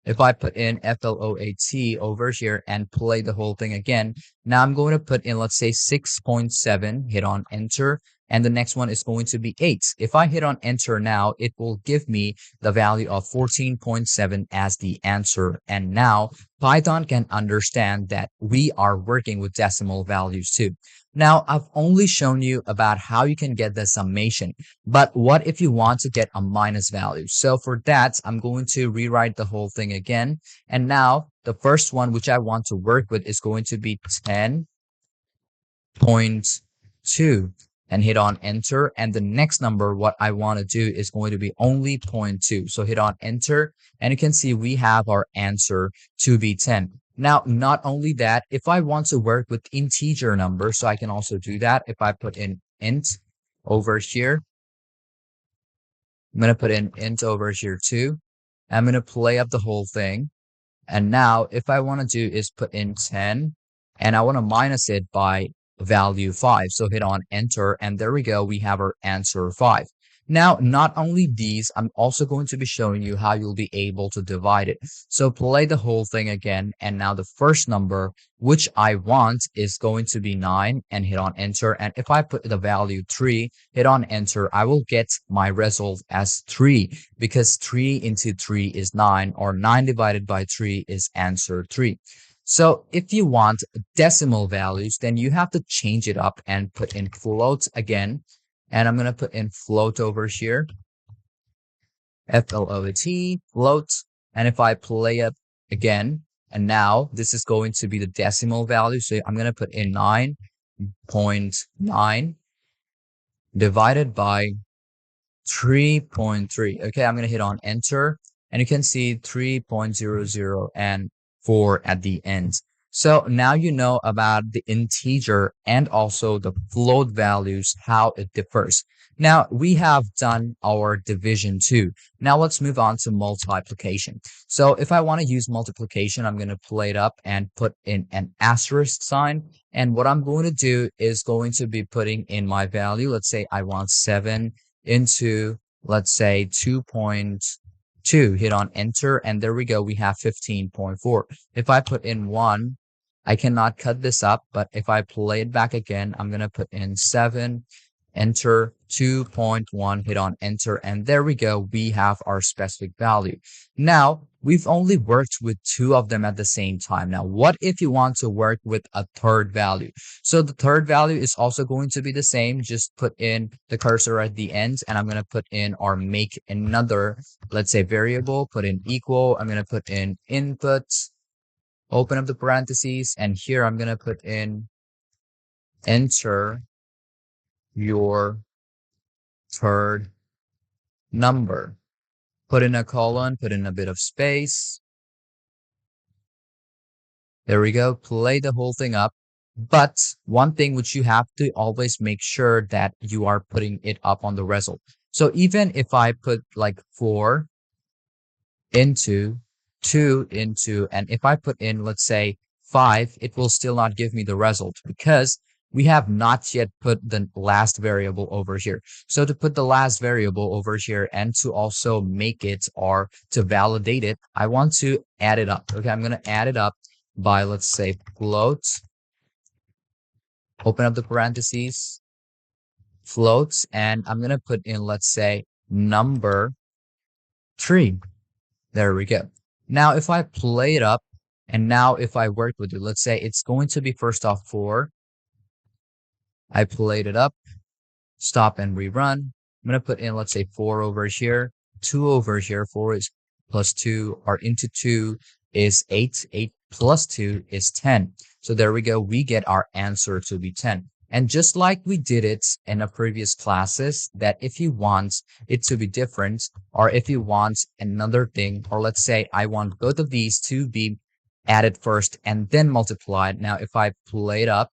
If I put in FLOAT over here and play the whole thing again, now I'm going to put in, let's say 6.7, hit on enter, and the next one is going to be 8. If I hit on enter now, it will give me the value of 14.7 as the answer. And now Python can understand that we are working with decimal values too. Now, I've only shown you about how you can get the summation, but what if you want to get a minus value? So for that, I'm going to rewrite the whole thing again. And now the first one, which I want to work with, is going to be 10.2 and hit on enter. And the next number, what I want to do is going to be only 0.2. So hit on enter and you can see we have our answer to be 10. Now, not only that, if I want to work with integer numbers, so I can also do that. If I put in int over here, I'm going to put in int over here too. I'm going to play up the whole thing. And now if I want to do is put in 10 and I want to minus it by value 5. So hit on enter and there we go. We have our answer 5. Now, not only these, I'm also going to be showing you how you'll be able to divide it. So play the whole thing again. And now the first number, which I want, is going to be 9 and hit on enter. And if I put the value 3, hit on enter, I will get my result as 3 because 3 into 3 is 9 or 9 divided by 3 is answer 3. So if you want decimal values, then you have to change it up and put in floats again. And I'm going to put in float over here, F-L-O-A-T, float. And if I play it again, and now this is going to be the decimal value. So I'm going to put in 9.9 divided by 3.3. Okay, I'm going to hit on enter. And you can see 3.00 and 4 at the end. So now you know about the integer and also the float values, how it differs. Now we have done our division too. Now let's move on to multiplication. So if I want to use multiplication, I'm going to play it up and put in an asterisk sign. And what I'm going to do is going to be putting in my value. Let's say I want 7 into, let's say 2.2, hit on enter. And there we go. We have 15.4. If I put in 1, I cannot cut this up, but if I play it back again, I'm going to put in 7, enter, 2.1, hit on enter, and there we go. We have our specific value. Now, we've only worked with 2 of them at the same time. Now, what if you want to work with a third value? So the third value is also going to be the same. Just put in the cursor at the end, and I'm going to put in or make another, let's say, variable, put in equal. I'm going to put in input. Open up the parentheses, and here I'm going to put in enter your third number. Put in a colon, put in a bit of space. There we go. Play the whole thing up. But one thing which you have to always make sure that you are putting it up on the result. So even if I put like 4 into 2 into, and if I put in, let's say 5, it will still not give me the result because we have not yet put the last variable over here. So to put the last variable over here and to also make it or to validate it, I want to add it up. Okay, I'm going to add it up by, let's say, float. Open up the parentheses, floats, and I'm going to put in, let's say, number 3. There we go. Now, if I play it up, and now if I work with it, let's say it's going to be first off 4. I played it up, stop and rerun. I'm going to put in, let's say 4 over here, 2 over here. 4 is plus 2, or into 2 is 8. 8 plus 2 is 10. So there we go. We get our answer to be 10. And just like we did it in a previous classes, that if you want it to be different, or if you want another thing, or let's say I want both of these to be added first and then multiplied. Now, if I play it up,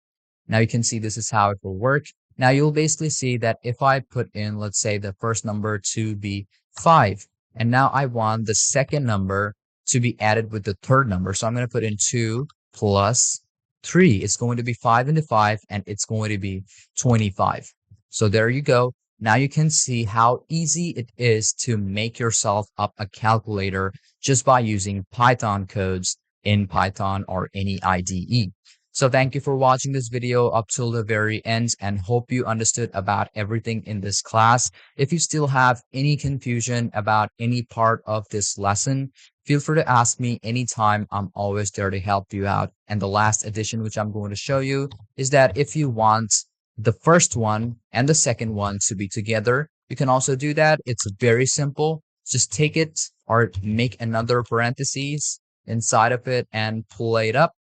now you can see this is how it will work. Now you'll basically see that if I put in, let's say, the first number to be 5, and now I want the second number to be added with the third number. So I'm going to put in 2 plus 3. It's going to be 5 into 5, and it's going to be 25. So there you go. Now you can see how easy it is to make yourself up a calculator just by using Python codes in Python or any IDE. So thank you for watching this video up till the very end and hope you understood about everything in this class. If you still have any confusion about any part of this lesson, feel free to ask me anytime. I'm always there to help you out. And the last addition which I'm going to show you is that if you want the first one and the second one to be together, you can also do that. It's very simple. Just take it or make another parentheses inside of it and play it up.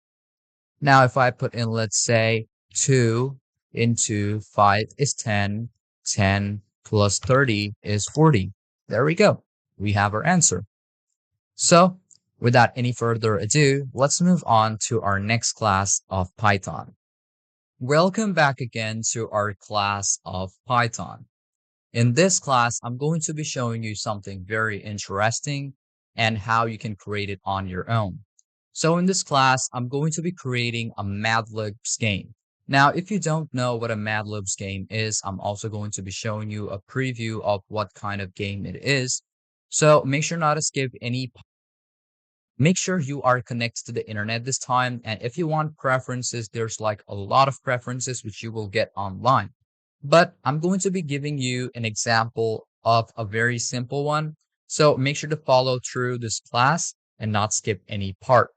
Now, if I put in, let's say, 2 into 5 is 10, 10 plus 30 is 40. There we go. We have our answer. So, without any further ado, let's move on to our next class of Python. Welcome back again to our class of Python. In this class, I'm going to be showing you something very interesting and how you can create it on your own. So in this class, I'm going to be creating a Matplotlib game. Now, if you don't know what a Matplotlib game is, I'm also going to be showing you a preview of what kind of game it is. So make sure not to skip any. Make sure you are connected to the internet this time. And if you want preferences, there's like a lot of preferences which you will get online. But I'm going to be giving you an example of a very simple one. So make sure to follow through this class and not skip any part.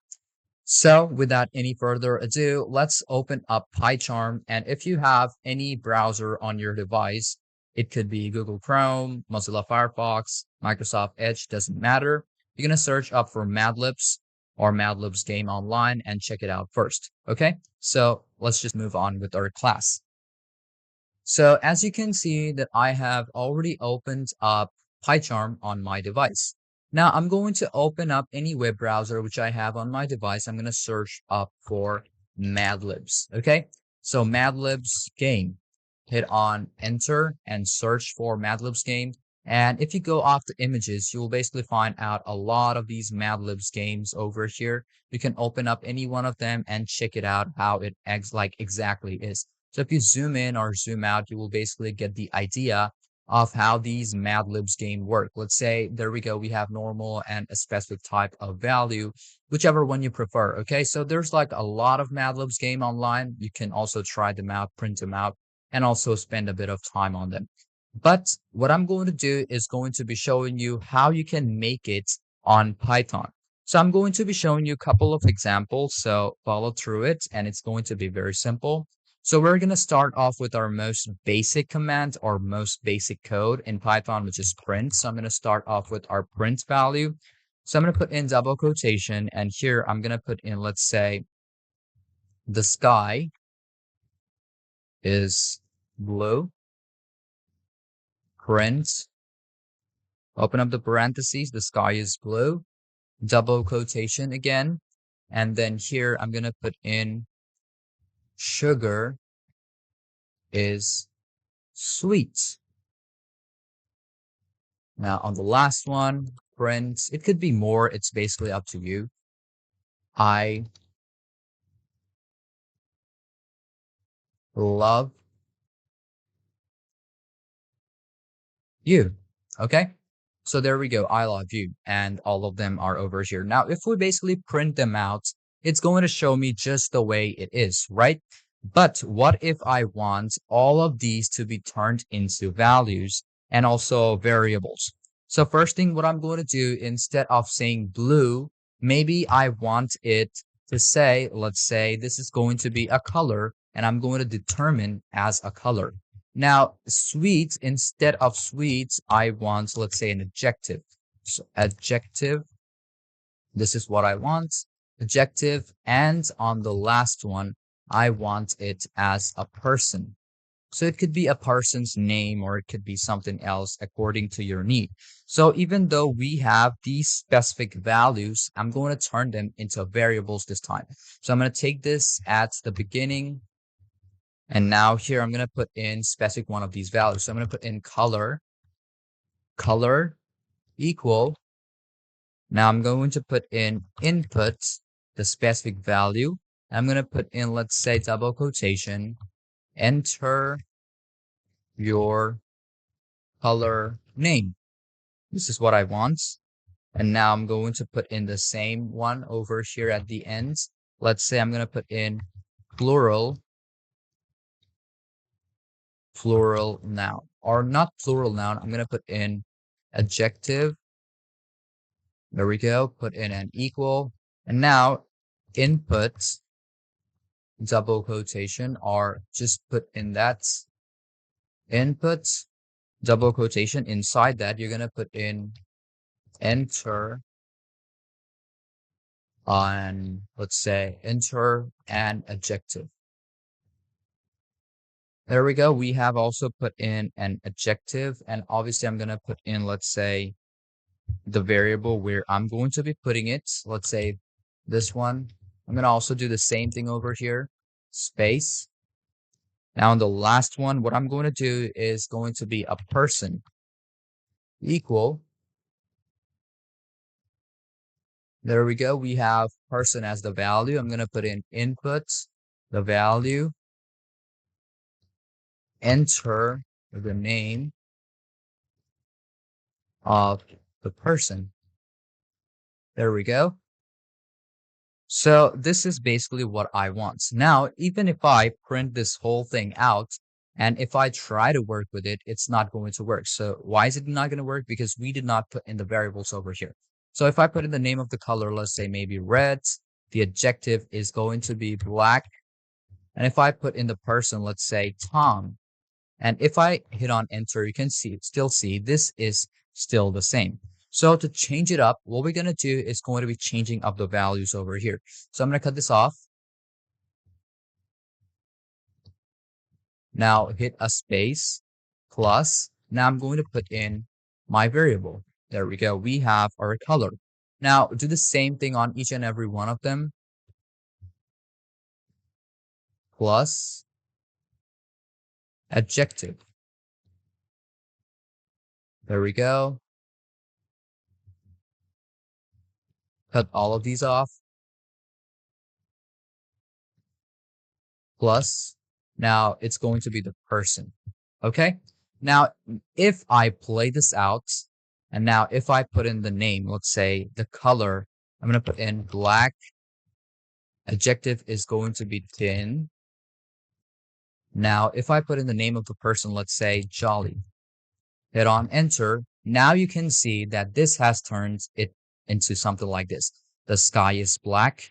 So without any further ado, let's open up PyCharm. And if you have any browser on your device, it could be Google Chrome, Mozilla Firefox, Microsoft Edge, doesn't matter. You're going to search up for Madlibs or Madlibs game online and check it out first. Okay, so let's just move on with our class. So as you can see that I have already opened up PyCharm on my device. Now I'm going to open up any web browser which I have on my device. I'm going to search up for Madlibs. Okay, so Madlibs game. Hit on enter and search for Madlibs game. And if you go off the images, you will basically find out a lot of these Madlibs games over here. You can open up any one of them and check it out how it exactly is. So if you zoom in or zoom out, you will basically get the idea of how these Madlibs game work. Let's say, there we go, we have normal and a specific type of value, whichever one you prefer. Okay, so there's like a lot of Madlibs game online. You can also try them out, print them out, and also spend a bit of time on them. But what I'm going to do is going to be showing you how you can make it on Python. So I'm going to be showing you a couple of examples, so follow through it, and it's going to be very simple. So we're going to start off with our most basic command or most basic code in Python, which is print. So I'm going to start off with our print value. So I'm going to put in double quotation, and here I'm going to put in, let's say, the sky is blue. Print, open up the parentheses, the sky is blue, double quotation again, and then here I'm going to put in sugar is sweet. Now on the last one, print, it could be more, it's basically up to you. I love you. Okay, so there we go. I love you, and all of them are over here. Now if we basically print them out, it's going to show me just the way it is, right? But what if I want all of these to be turned into values and also variables? So first thing, what I'm going to do, instead of saying blue, maybe I want it to say, let's say this is going to be a color, and I'm going to determine as a color. Now, sweet, instead of sweet, I want, let's say, an adjective. So adjective, this is what I want, adjective, and on the last one, I want it as a person. So it could be a person's name or it could be something else according to your need. So even though we have these specific values, I'm going to turn them into variables this time. So I'm going to take this at the beginning And now here I'm going to put in specific one of these values. So I'm going to put in color equal. Now I'm going to put in input, the specific value. I'm going to put in, let's say, double quotation, enter your color name. This is what I want. And now I'm going to put in the same one over here at the end. Let's say I'm going to put in plural noun, or not plural noun. I'm going to put in adjective. There we go. Put in an equal. And now input, double quotation, or just put in that input, double quotation. Inside that, you're going to put in enter on, let's say, enter an adjective. There we go. We have also put in an adjective, and obviously I'm going to put in, let's say, the variable where I'm going to be putting it. Let's say this one. I'm going to also do the same thing over here, space. Now in the last one, what I'm going to do is going to be a person equal. There we go. We have person as the value. I'm going to put in input, the value, enter the name of the person. There we go. So this is basically what I want. Now, even if I print this whole thing out, and if I try to work with it, it's not going to work. So why is it not going to work? Because we did not put in the variables over here. So if I put in the name of the color, let's say maybe red, the adjective is going to be black. And if I put in the person, let's say Tom, and if I hit on enter, you can still see this is still the same. So to change it up, what we're going to do is going to be changing up the values over here. So I'm going to cut this off. Now hit a space plus. Now I'm going to put in my variable. There we go. We have our color. Now do the same thing on each and every one of them. Plus adjective. There we go. Cut all of these off. Plus, now it's going to be the person. Okay. Now, if I play this out, and now if I put in the name, let's say the color, I'm going to put in black. Adjective is going to be thin. Now, if I put in the name of the person, let's say jolly, hit on enter. Now you can see that this has turned it into something like this. The sky is black.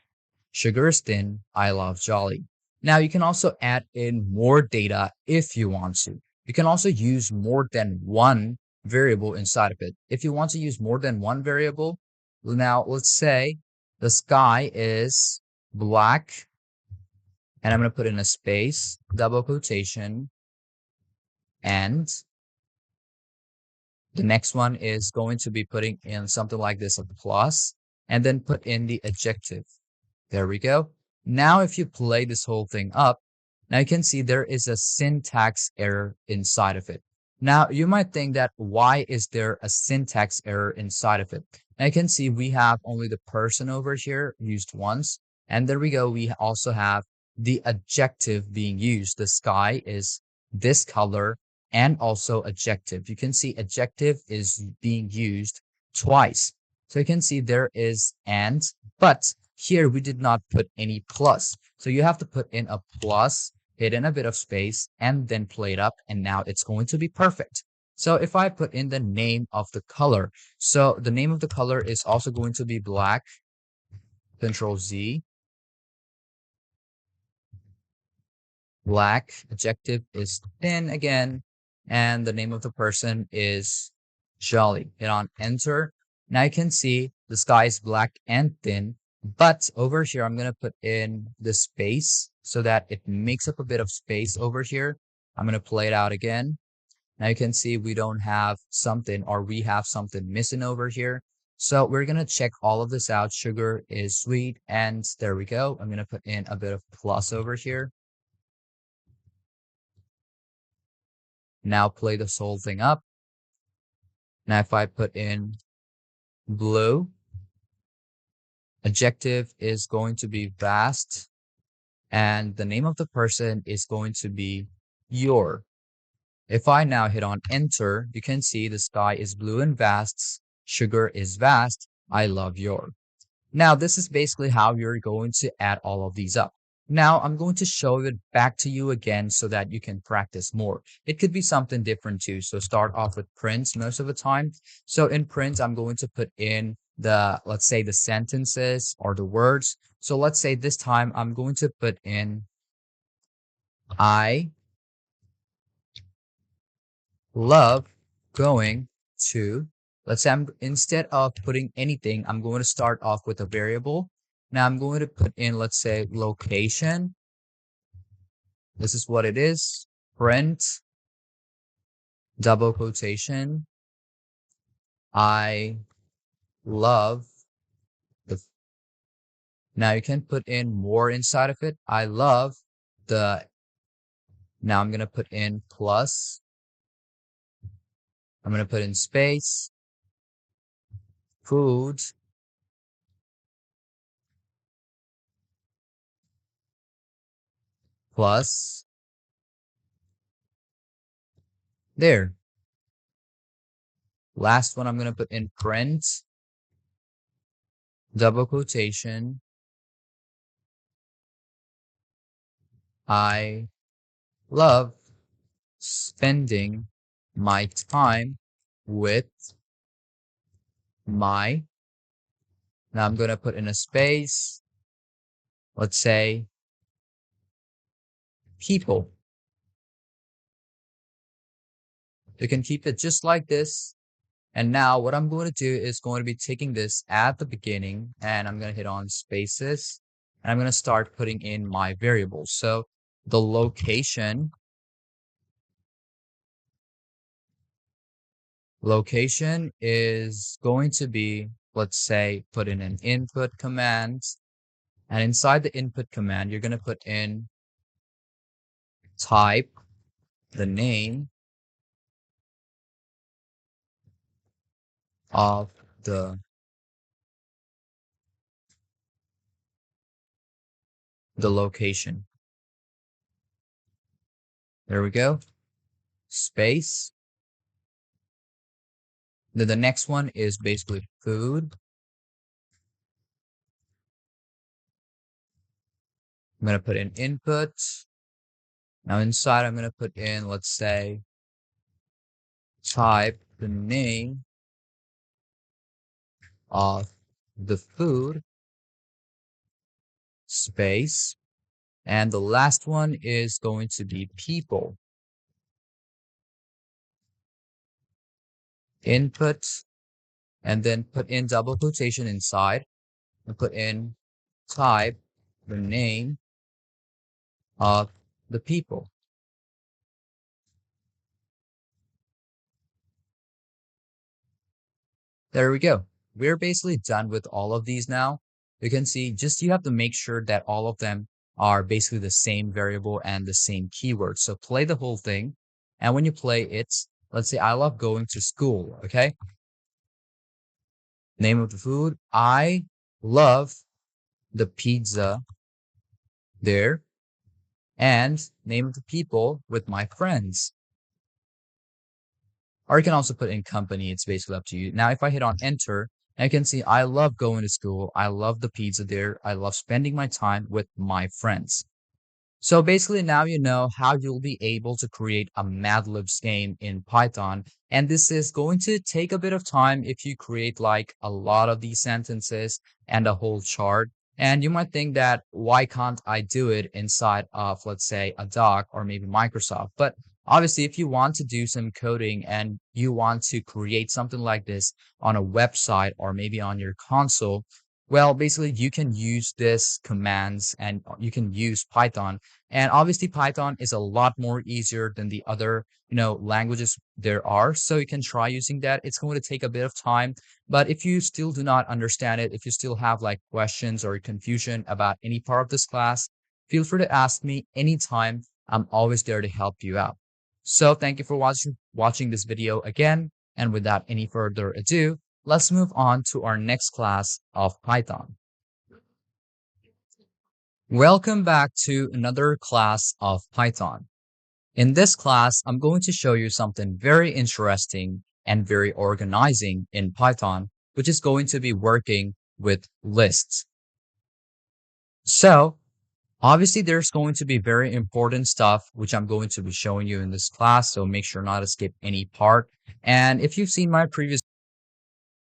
Sugar is thin. I love jolly. Now you can also add in more data if you want to. You can also use more than one variable inside of it. If you want to use more than one variable, now let's say the sky is black, and I'm going to put in a space, double quotation, and the next one is going to be putting in something like this, a plus, and then put in the adjective. There we go. Now, if you play this whole thing up, now you can see there is a syntax error inside of it. Now, you might think that why is there a syntax error inside of it? Now you can see we have only the person over here used once. And there we go. We also have the adjective being used. The sky is this color and also adjective. You can see adjective is being used twice. So you can see there is and, but here we did not put any plus. So you have to put in a plus, hit in a bit of space, and then play it up. And now it's going to be perfect. So if I put in the name of the color, so the name of the color is also going to be black, Control Z. Black, adjective is thin again. And the name of the person is jolly. Hit on enter. Now you can see the sky is black and thin. But over here, I'm going to put in the space so that it makes up a bit of space over here. I'm going to play it out again. Now you can see we don't have something, or we have something missing over here. So we're going to check all of this out. Sugar is sweet. And there we go. I'm going to put in a bit of plus over here. Now play this whole thing up. Now if I put in blue, adjective is going to be vast, and the name of the person is going to be your. If I now hit on enter, you can see the sky is blue and vast, sugar is vast, I love your. Now, this is basically how you're going to add all of these up. Now, I'm going to show it back to you again so that you can practice more. It could be something different too. So start off with prints most of the time. So in print, I'm going to put in let's say the sentences or the words. So let's say this time I'm going to put in I love going to, let's say instead of putting anything, I'm going to start off with a variable. Now I'm going to put in, let's say, location. This is what it is. Print, double quotation. I love the, now you can put in more inside of it. I love the, now I'm going to put in plus. I'm going to put in space, food, plus, there. Last one, I'm going to put in print, double quotation. I love spending my time with my, now I'm going to put in a space, let's say, people. You can keep it just like this. And now what I'm going to do is going to be taking this at the beginning, and I'm going to hit on spaces, and I'm going to start putting in my variables. So the location is going to be, let's say, put in an input command. And inside the input command, you're going to put in type, the name of the location. There we go. Space. Then the next one is basically food. I'm going to put in input. Now inside, I'm going to put in, let's say, type, the name of the food, space. And the last one is going to be people. Input, and then put in double quotation inside, and put in type, the name of the people. There we go. We're basically done with all of these now. You can see just you have to make sure that all of them are basically the same variable and the same keyword. So play the whole thing. And when you play it, let's say I love going to school, okay? Name of the food. I love the pizza there. And name of the people with my friends. Or you can also put in company. It's basically up to you. Now, if I hit on enter, I can see I love going to school. I love the pizza there. I love spending my time with my friends. So basically now you know how you'll be able to create a Madlib scheme in Python. And this is going to take a bit of time if you create like a lot of these sentences and a whole chart. And you might think that why can't I do it inside of, let's say, a doc or maybe Microsoft? But obviously, if you want to do some coding and you want to create something like this on a website or maybe on your console, well, basically you can use this commands and you can use Python. And obviously Python is a lot more easier than the other, languages there are. So you can try using that. It's going to take a bit of time, but if you still do not understand it, if you still have like questions or confusion about any part of this class, feel free to ask me anytime. I'm always there to help you out. So thank you for watching this video again. And without any further ado, let's move on to our next class of Python. Welcome back to another class of Python. In this class, I'm going to show you something very interesting and very organizing in Python, which is going to be working with lists. So obviously, there's going to be very important stuff, which I'm going to be showing you in this class. So make sure not to skip any part. And if you've seen my previous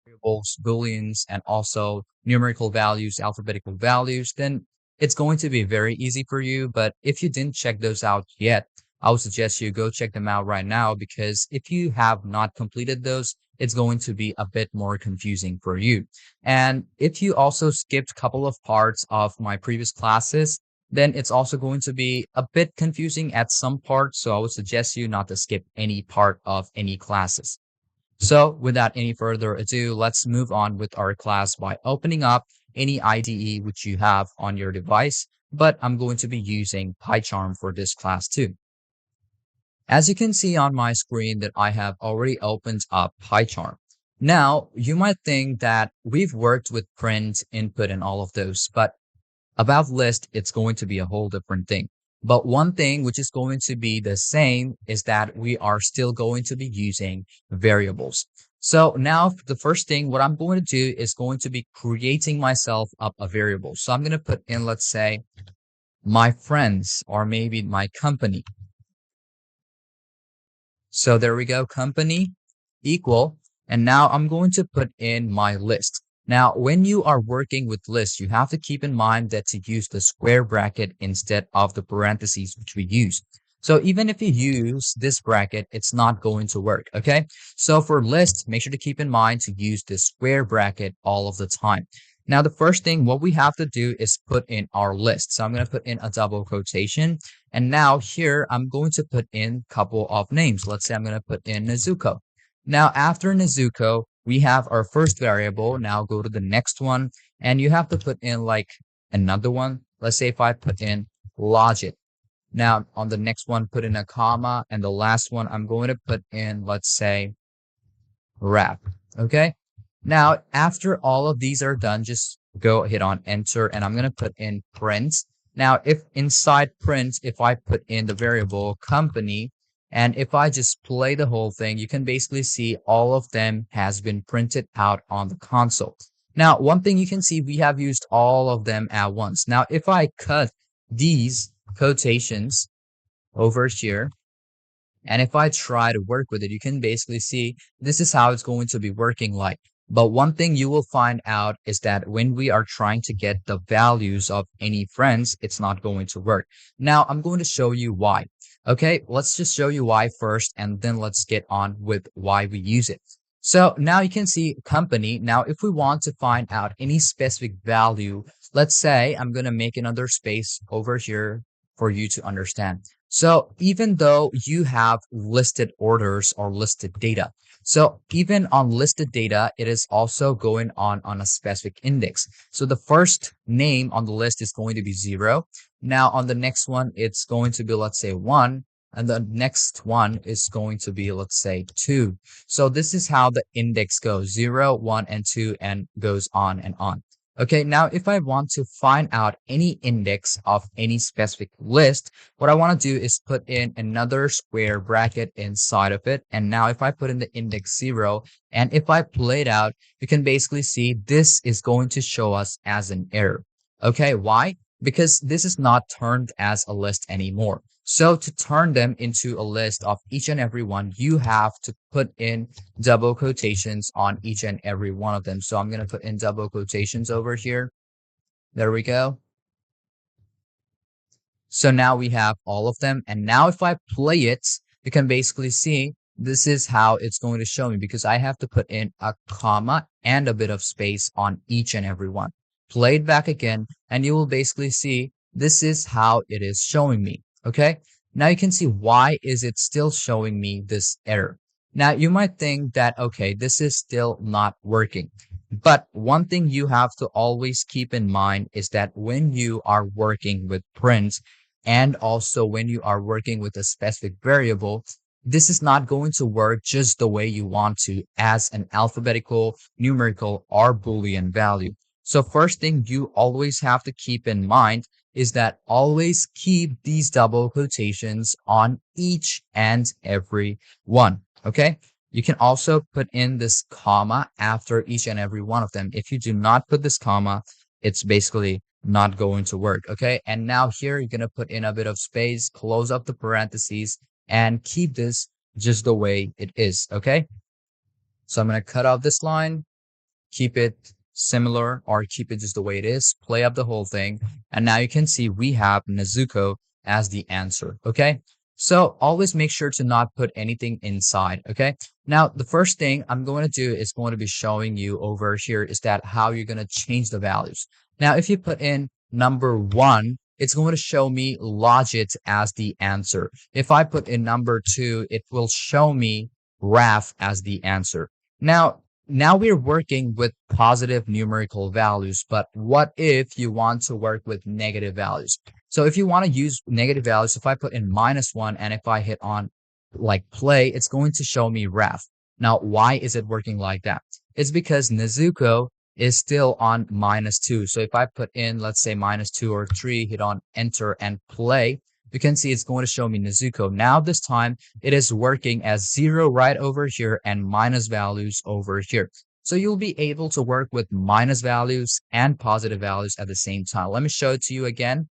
variables, booleans, and also numerical values, alphabetical values, then it's going to be very easy for you. But if you didn't check those out yet, I would suggest you go check them out right now, because if you have not completed those, it's going to be a bit more confusing for you. And if you also skipped a couple of parts of my previous classes, then it's also going to be a bit confusing at some parts. So I would suggest you not to skip any part of any classes. So without any further ado, let's move on with our class by opening up any IDE which you have on your device, but I'm going to be using PyCharm for this class too. As you can see on my screen that I have already opened up PyCharm. Now, you might think that we've worked with print, input, and all of those, but about list, it's going to be a whole different thing. But one thing which is going to be the same is that we are still going to be using variables. So now the first thing, what I'm going to do is going to be creating myself up a variable. So I'm going to put in, let's say, my friends, or maybe my company. So there we go, company equal. And now I'm going to put in my list. Now, when you are working with lists, you have to keep in mind that to use the square bracket instead of the parentheses, which we use. So even if you use this bracket, it's not going to work, okay? So for lists, make sure to keep in mind to use the square bracket all of the time. Now, the first thing, what we have to do is put in our list. So I'm going to put in a double quotation. And now here, I'm going to put in a couple of names. Let's say I'm going to put in Nezuko. Now, after Nezuko, we have our first variable. Now go to the next one, and you have to put in like another one. Let's say if I put in logic. Now, on the next one, put in a comma, and the last one, I'm going to put in, let's say, wrap. Okay? Now, after all of these are done, just go hit on enter, and I'm going to put in print. Now, if inside print, if I put in the variable company, and if I just play the whole thing, you can basically see all of them has been printed out on the console. Now, one thing you can see, we have used all of them at once. Now, if I cut these quotations over here, and if I try to work with it, you can basically see this is how it's going to be working like. But one thing you will find out is that when we are trying to get the values of any friends, it's not going to work. Now, I'm going to show you why. Okay, let's just show you why first, and then let's get on with why we use it. So now you can see company. Now, if we want to find out any specific value, let's say I'm going to make another space over here for you to understand. So even though you have listed orders or listed data, so even on listed data, it is also going on a specific index. So the first name on the list is going to be 0. Now on the next one, it's going to be, let's say 1. And the next one is going to be, let's say 2. So this is how the index goes, 0, 1, and 2, and goes on and on. Okay, now if I want to find out any index of any specific list, what I want to do is put in another square bracket inside of it. And now if I put in the index 0, and if I play it out, you can basically see this is going to show us as an error. Okay, why? Because this is not turned as a list anymore. So to turn them into a list of each and every one, you have to put in double quotations on each and every one of them. So I'm going to put in double quotations over here. There we go. So now we have all of them. And now if I play it, you can basically see this is how it's going to show me, because I have to put in a comma and a bit of space on each and every one. Play it back again, and you will basically see this is how it is showing me. Okay, now you can see why is it still showing me this error. Now you might think that, okay, this is still not working. But one thing you have to always keep in mind is that when you are working with print, and also when you are working with a specific variable, this is not going to work just the way you want to as an alphabetical, numerical, or Boolean value. So first thing you always have to keep in mind is that always keep these double quotations on each and every one. Okay. You can also put in this comma after each and every one of them. If you do not put this comma, it's basically not going to work. Okay. And now here you're going to put in a bit of space, close up the parentheses, and keep this just the way it is. Okay. So I'm going to cut off this line, keep it similar, or keep it just the way it is, play up the whole thing. And now you can see we have Nezuko as the answer. Okay. So always make sure to not put anything inside. Okay. Now, the first thing I'm going to do is going to be showing you over here is that how you're going to change the values. Now, if you put in number 1, it's going to show me logit as the answer. If I put in number 2, it will show me Raf as the answer. Now we're working with positive numerical values, but what if you want to work with negative values? So if you want to use negative values, if I put in -1 and if I hit on like play, it's going to show me ref. Now, why is it working like that? It's because Nezuko is still on -2. So if I put in, let's say -2 or 3, hit on enter and play, you can see it's going to show me Nezuko. Now this time it is working as 0 right over here and minus values over here. So you'll be able to work with minus values and positive values at the same time. Let me show it to you again.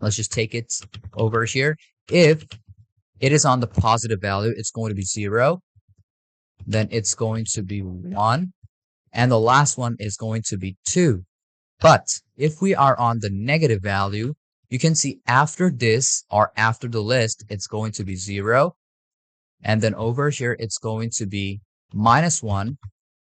Let's just take it over here. If it is on the positive value, it's going to be 0. Then it's going to be 1. And the last one is going to be 2. But if we are on the negative value, you can see after this or after the list, it's going to be 0. And then over here, it's going to be -1.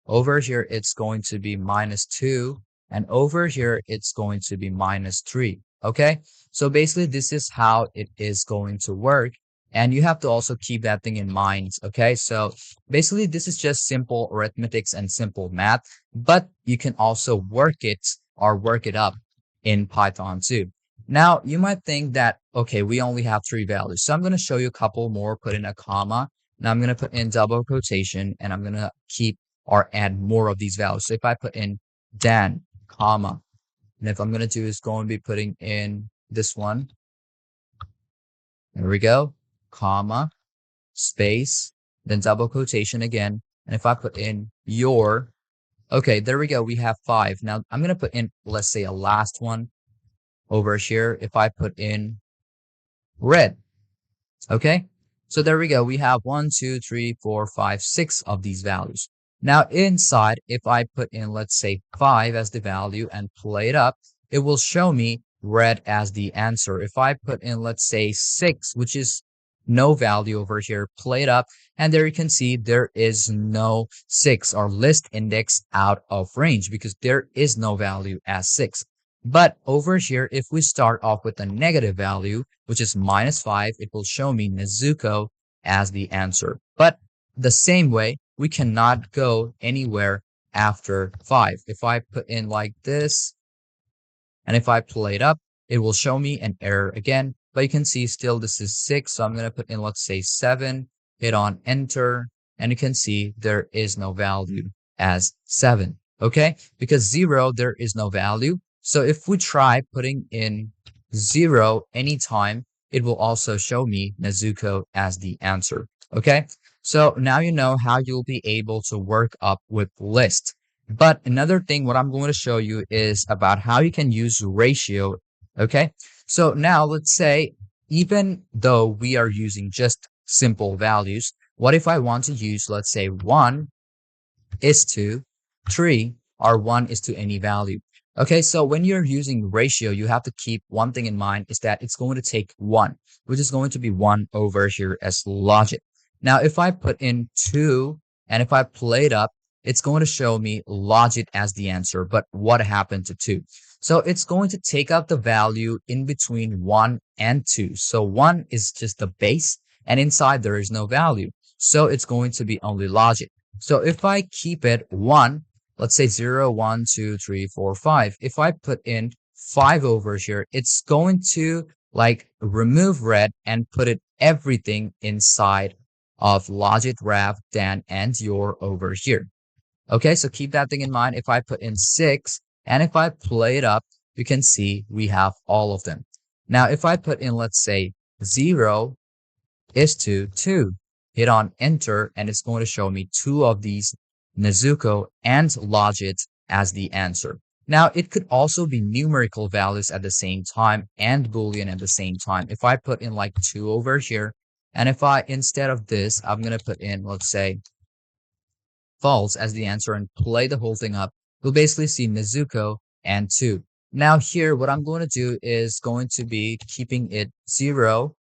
Over here, it's going to be -2. And over here, it's going to be -3. Okay. So basically, this is how it is going to work. And you have to also keep that thing in mind. Okay. So basically, this is just simple arithmetics and simple math, but you can also work it or work it up in Python too. Now, you might think that, okay, we only have 3 values. So I'm going to show you a couple more, put in a comma. Now I'm going to put in double quotation and I'm going to keep or add more of these values. So if I put in Dan, comma, and if I'm going to do is going to be putting in this one. There we go, comma, space, then double quotation again. And if I put in your, okay, there we go. We have 5. Now I'm going to put in, let's say, a last one over here. If I put in red, okay, so there we go. We have 1, 2, 3, 4, 5, 6 of these values. Now inside, if I put in, let's say, 5 as the value and play it up, it will show me red as the answer. If I put in, let's say, 6, which is no value over here, play it up, and there you can see there is no 6 or list index out of range because there is no value as 6. But over here, if we start off with a negative value, which is -5, it will show me Nezuko as the answer. But the same way, we cannot go anywhere after 5. If I put in like this, and if I play it up, it will show me an error again. But you can see still this is 6. So I'm going to put in, let's say, 7, hit on enter, and you can see there is no value as 7. Okay, because 0, there is no value. So if we try putting in 0 anytime, it will also show me Nezuko as the answer. Okay, so now you know how you'll be able to work up with list. But another thing, what I'm going to show you is about how you can use ratio. Okay, so now let's say, even though we are using just simple values, what if I want to use, let's say, 1 is to 3 or 1 is to any value? Okay, so when you're using ratio, you have to keep one thing in mind is that it's going to take 1, which is going to be 1 over here as logit. Now, if I put in 2 and if I play it up, it's going to show me logit as the answer. But what happened to 2? So it's going to take out the value in between 1 and 2. So 1 is just the base and inside there is no value. So it's going to be only logit. So if I keep it 1, let's say 0, 1, 2, 3, 4, 5. If I put in 5 over here, it's going to like remove red and put it everything inside of logit ref than and your over here. Okay, so keep that thing in mind. If I put in 6 and if I play it up, you can see we have all of them. Now, if I put in, let's say 0 is to 2, hit on enter, and it's going to show me 2 of these Nezuko and logit as the answer. Now, it could also be numerical values at the same time and Boolean at the same time. If I put in like 2 over here, and if I, instead of this, I'm going to put in, let's say, false as the answer and play the whole thing up, you'll basically see Nezuko and 2. Now here, what I'm going to do is going to be keeping it 0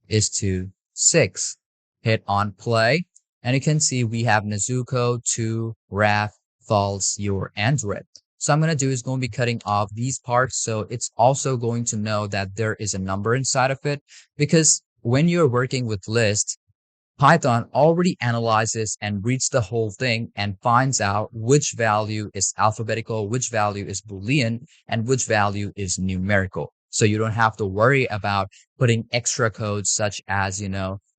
is to 6. Hit on play, and you can see we have Nezuko, 2, ref, false, your, and red. So I'm going to do is going to be cutting off these parts, so it's also going to know that there is a number inside of it, because when you're working with list, Python already analyzes and reads the whole thing and finds out which value is alphabetical, which value is Boolean, and which value is numerical. So you don't have to worry about putting extra codes such as,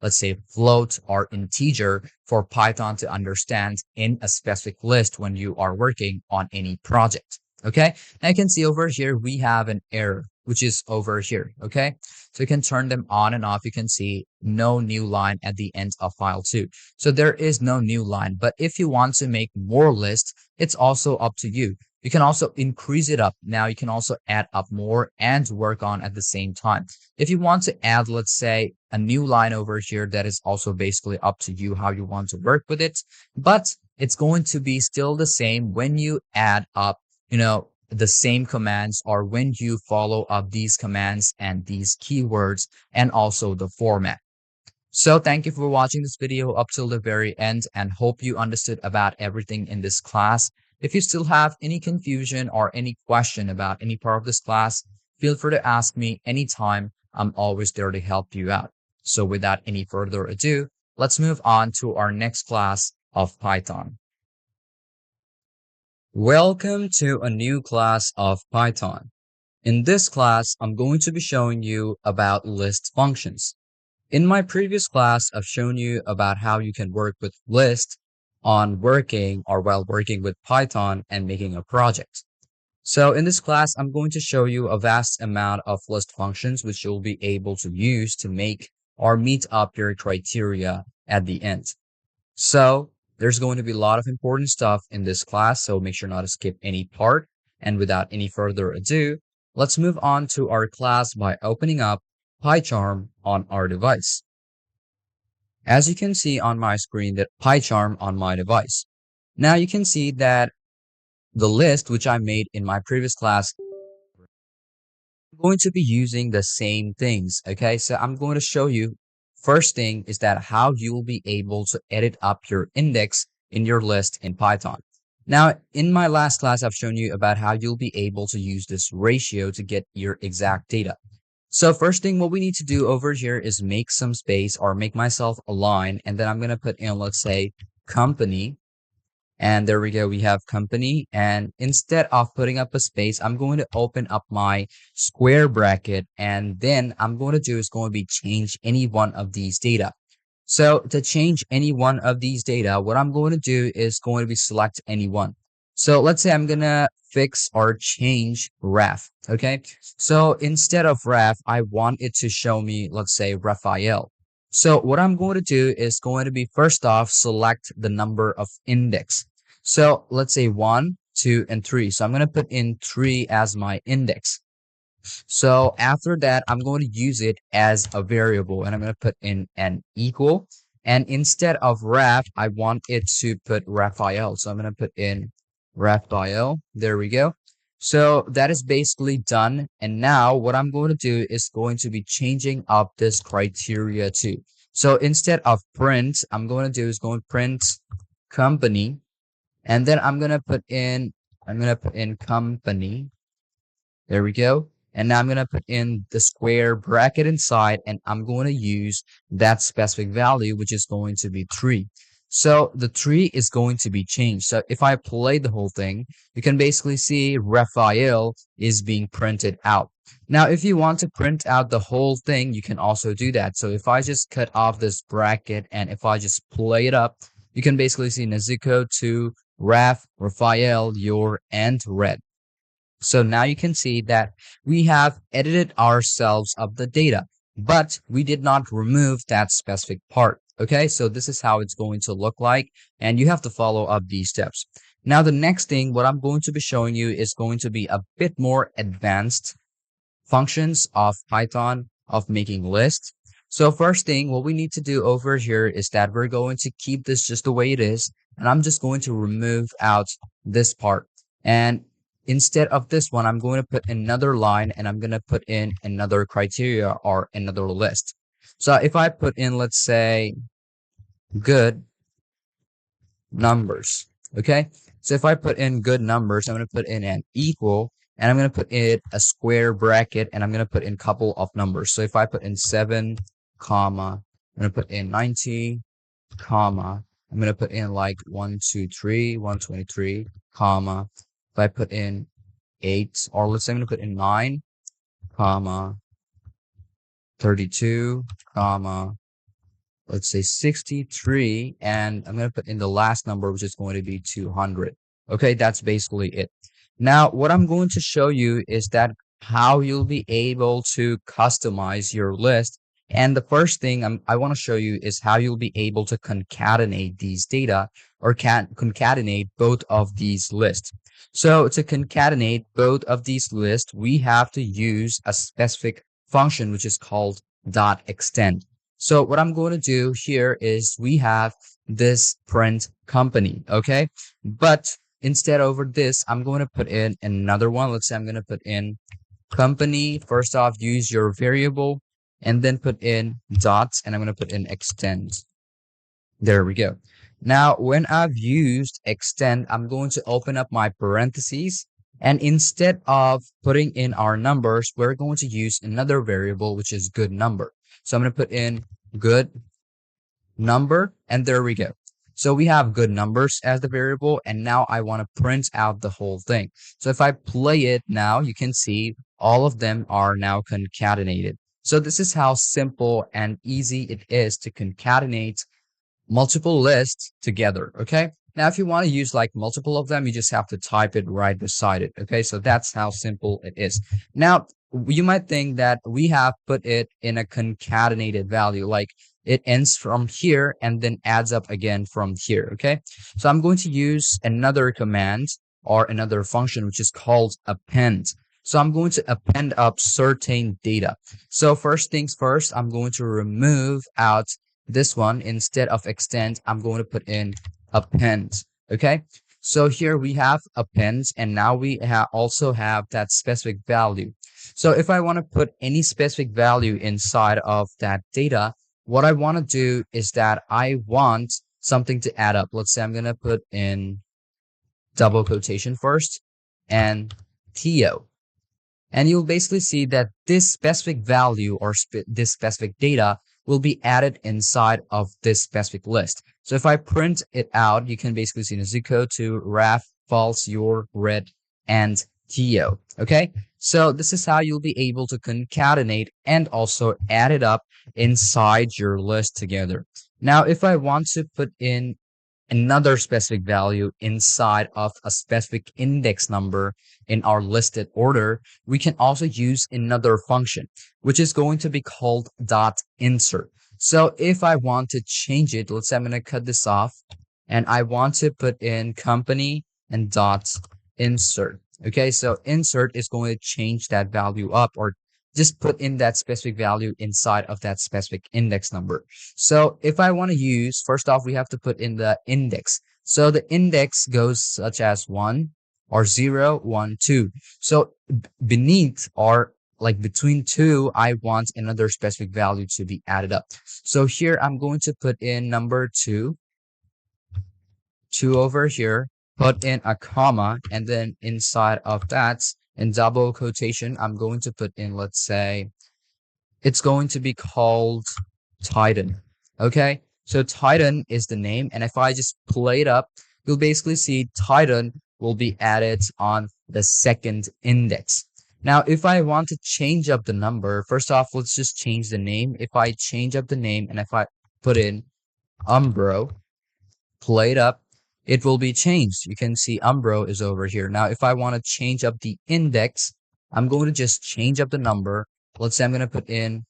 let's say float or integer for Python to understand in a specific list when you are working on any project. Okay, now you can see over here we have an error, which is over here. Okay, so you can turn them on and off. You can see no new line at the end of file 2. So there is no new line, but if you want to make more lists, it's also up to you. You can also increase it up. Now you can also add up more and work on at the same time. If you want to add, let's say, a new line over here, that is also basically up to you how you want to work with it. But it's going to be still the same when you add up, the same commands, or when you follow up these commands and these keywords and also the format. So thank you for watching this video up till the very end, and hope you understood about everything in this class. If you still have any confusion or any question about any part of this class, feel free to ask me anytime. I'm always there to help you out. So without any further ado, let's move on to our next class of Python. Welcome to a new class of Python. In this class, I'm going to be showing you about list functions. In my previous class, I've shown you about how you can work with list on working or while working with Python and making a project. So in this class, I'm going to show you a vast amount of list functions which you'll be able to use to make or meet up your criteria at the end. So there's going to be a lot of important stuff in this class, so make sure not to skip any part. And without any further ado, let's move on to our class by opening up PyCharm on our device. As you can see on my screen, that PyCharm on my device. Now you can see that the list which I made in my previous class, I'm going to be using the same things. Okay, so I'm going to show you. First thing is that how you will be able to edit up your index in your list in Python. Now, in my last class, I've shown you about how you'll be able to use this ratio to get your exact data. So first thing, what we need to do over here is make some space or make myself a line. And then I'm going to put in, let's say, company. And there we go. We have company. And instead of putting up a space, I'm going to open up my square bracket. And then I'm going to do is going to be change any one of these data. So to change any one of these data, what I'm going to do is going to be select any one. So let's say I'm going to fix or change ref. Okay. So instead of ref, I want it to show me, let's say, Raphael. So what I'm going to do is going to be first off, select the number of index. So let's say 1, 2, and 3. So I'm going to put in 3 as my index. So after that, I'm going to use it as a variable, and I'm going to put in an equal. And instead of ref, I want it to put Raphael. So I'm going to put in Raphael. There we go. So that is basically done. And now what I'm going to do is going to be changing up this criteria too. So instead of print, I'm going to do is going to print company. And then I'm going to put in company. There we go. And now I'm going to put in the square bracket inside, and I'm going to use that specific value, which is going to be 3. So the 3 is going to be changed. So if I play the whole thing, you can basically see Raphael is being printed out. Now, if you want to print out the whole thing, you can also do that. So if I just cut off this bracket and if I just play it up, you can basically see Nezuko to Raf, Raphael, Yor, and Red. So now you can see that we have edited ourselves of the data, but we did not remove that specific part. Okay, so this is how it's going to look like, and you have to follow up these steps. Now, the next thing, what I'm going to be showing you is going to be a bit more advanced functions of Python of making lists. So first thing, what we need to do over here is that we're going to keep this just the way it is, and I'm just going to remove out this part. And instead of this one, I'm going to put another line and I'm going to put in another criteria or another list. So if I put in, let's say, good numbers, okay? So if I put in good numbers, I'm going to put in an equal, and I'm going to put in a square bracket, and I'm going to put in a couple of numbers. So if I put in 7, comma, I'm going to put in 90, comma, I'm going to put in like 123, 123, comma. If I put in 8, or let's say I'm going to put in 9, comma, 32, comma, let's say 63, and I'm going to put in the last number, which is going to be 200. Okay, that's basically it. Now, what I'm going to show you is that how you'll be able to customize your list. And the first thing I want to show you is how you'll be able to concatenate these data, or concatenate both of these lists. So to concatenate both of these lists, we have to use a specific function, which is called .extend. So what I'm going to do here is we have this print company, okay? But instead over this, I'm going to put in another one. Let's say I'm going to put in company. First off, use your variable and then put in dots, and I'm going to put in extend. There we go. Now, when I've used extend, I'm going to open up my parentheses. And instead of putting in our numbers, we're going to use another variable, which is good number. So I'm going to put in good number, and there we go. So we have good numbers as the variable, and now I want to print out the whole thing. So if I play it now, you can see all of them are now concatenated. So this is how simple and easy it is to concatenate multiple lists together, okay? Now, if you want to use like multiple of them, you just have to type it right beside it, okay? So that's how simple it is. Now, you might think that we have put it in a concatenated value, like it ends from here and then adds up again from here, okay? So I'm going to use another command or another function, which is called append. So I'm going to append up certain data. So first things first, I'm going to remove out this one. Instead of extend, I'm going to put in append, okay? So here we have append, and now we also have that specific value. So if I want to put any specific value inside of that data, what I want to do is that I want something to add up. Let's say I'm going to put in double quotation first and TO. And you'll basically see that this specific value or this specific data will be added inside of this specific list. So if I print it out, you can basically see Nezuko to Raf, false, Yor, red, and TO. Okay, so this is how you'll be able to concatenate and also add it up inside your list together. Now, if I want to put in another specific value inside of a specific index number in our listed order, we can also use another function, which is going to be called .insert. So if I want to change it, let's say I'm going to cut this off, and I want to put in company and .insert. Okay, so insert is going to change that value up, or just put in that specific value inside of that specific index number. So if I want to use, first off, we have to put in the index. So the index goes such as 1 or 0, 1, 2. So beneath or like between 2, I want another specific value to be added up. So here I'm going to put in number 2 over here, put in a comma, and then inside of that, in double quotation, I'm going to put in, let's say, it's going to be called Titan. Okay, so Titan is the name, and if I just play it up, you'll basically see Titan will be added on the second index. Now, if I want to change up the number, first off, let's just change the name. If I change up the name and if I put in Umbro, play it up, it will be changed. You can see Umbro is over here. Now, if I want to change up the index, I'm going to just change up the number. Let's say I'm going to put in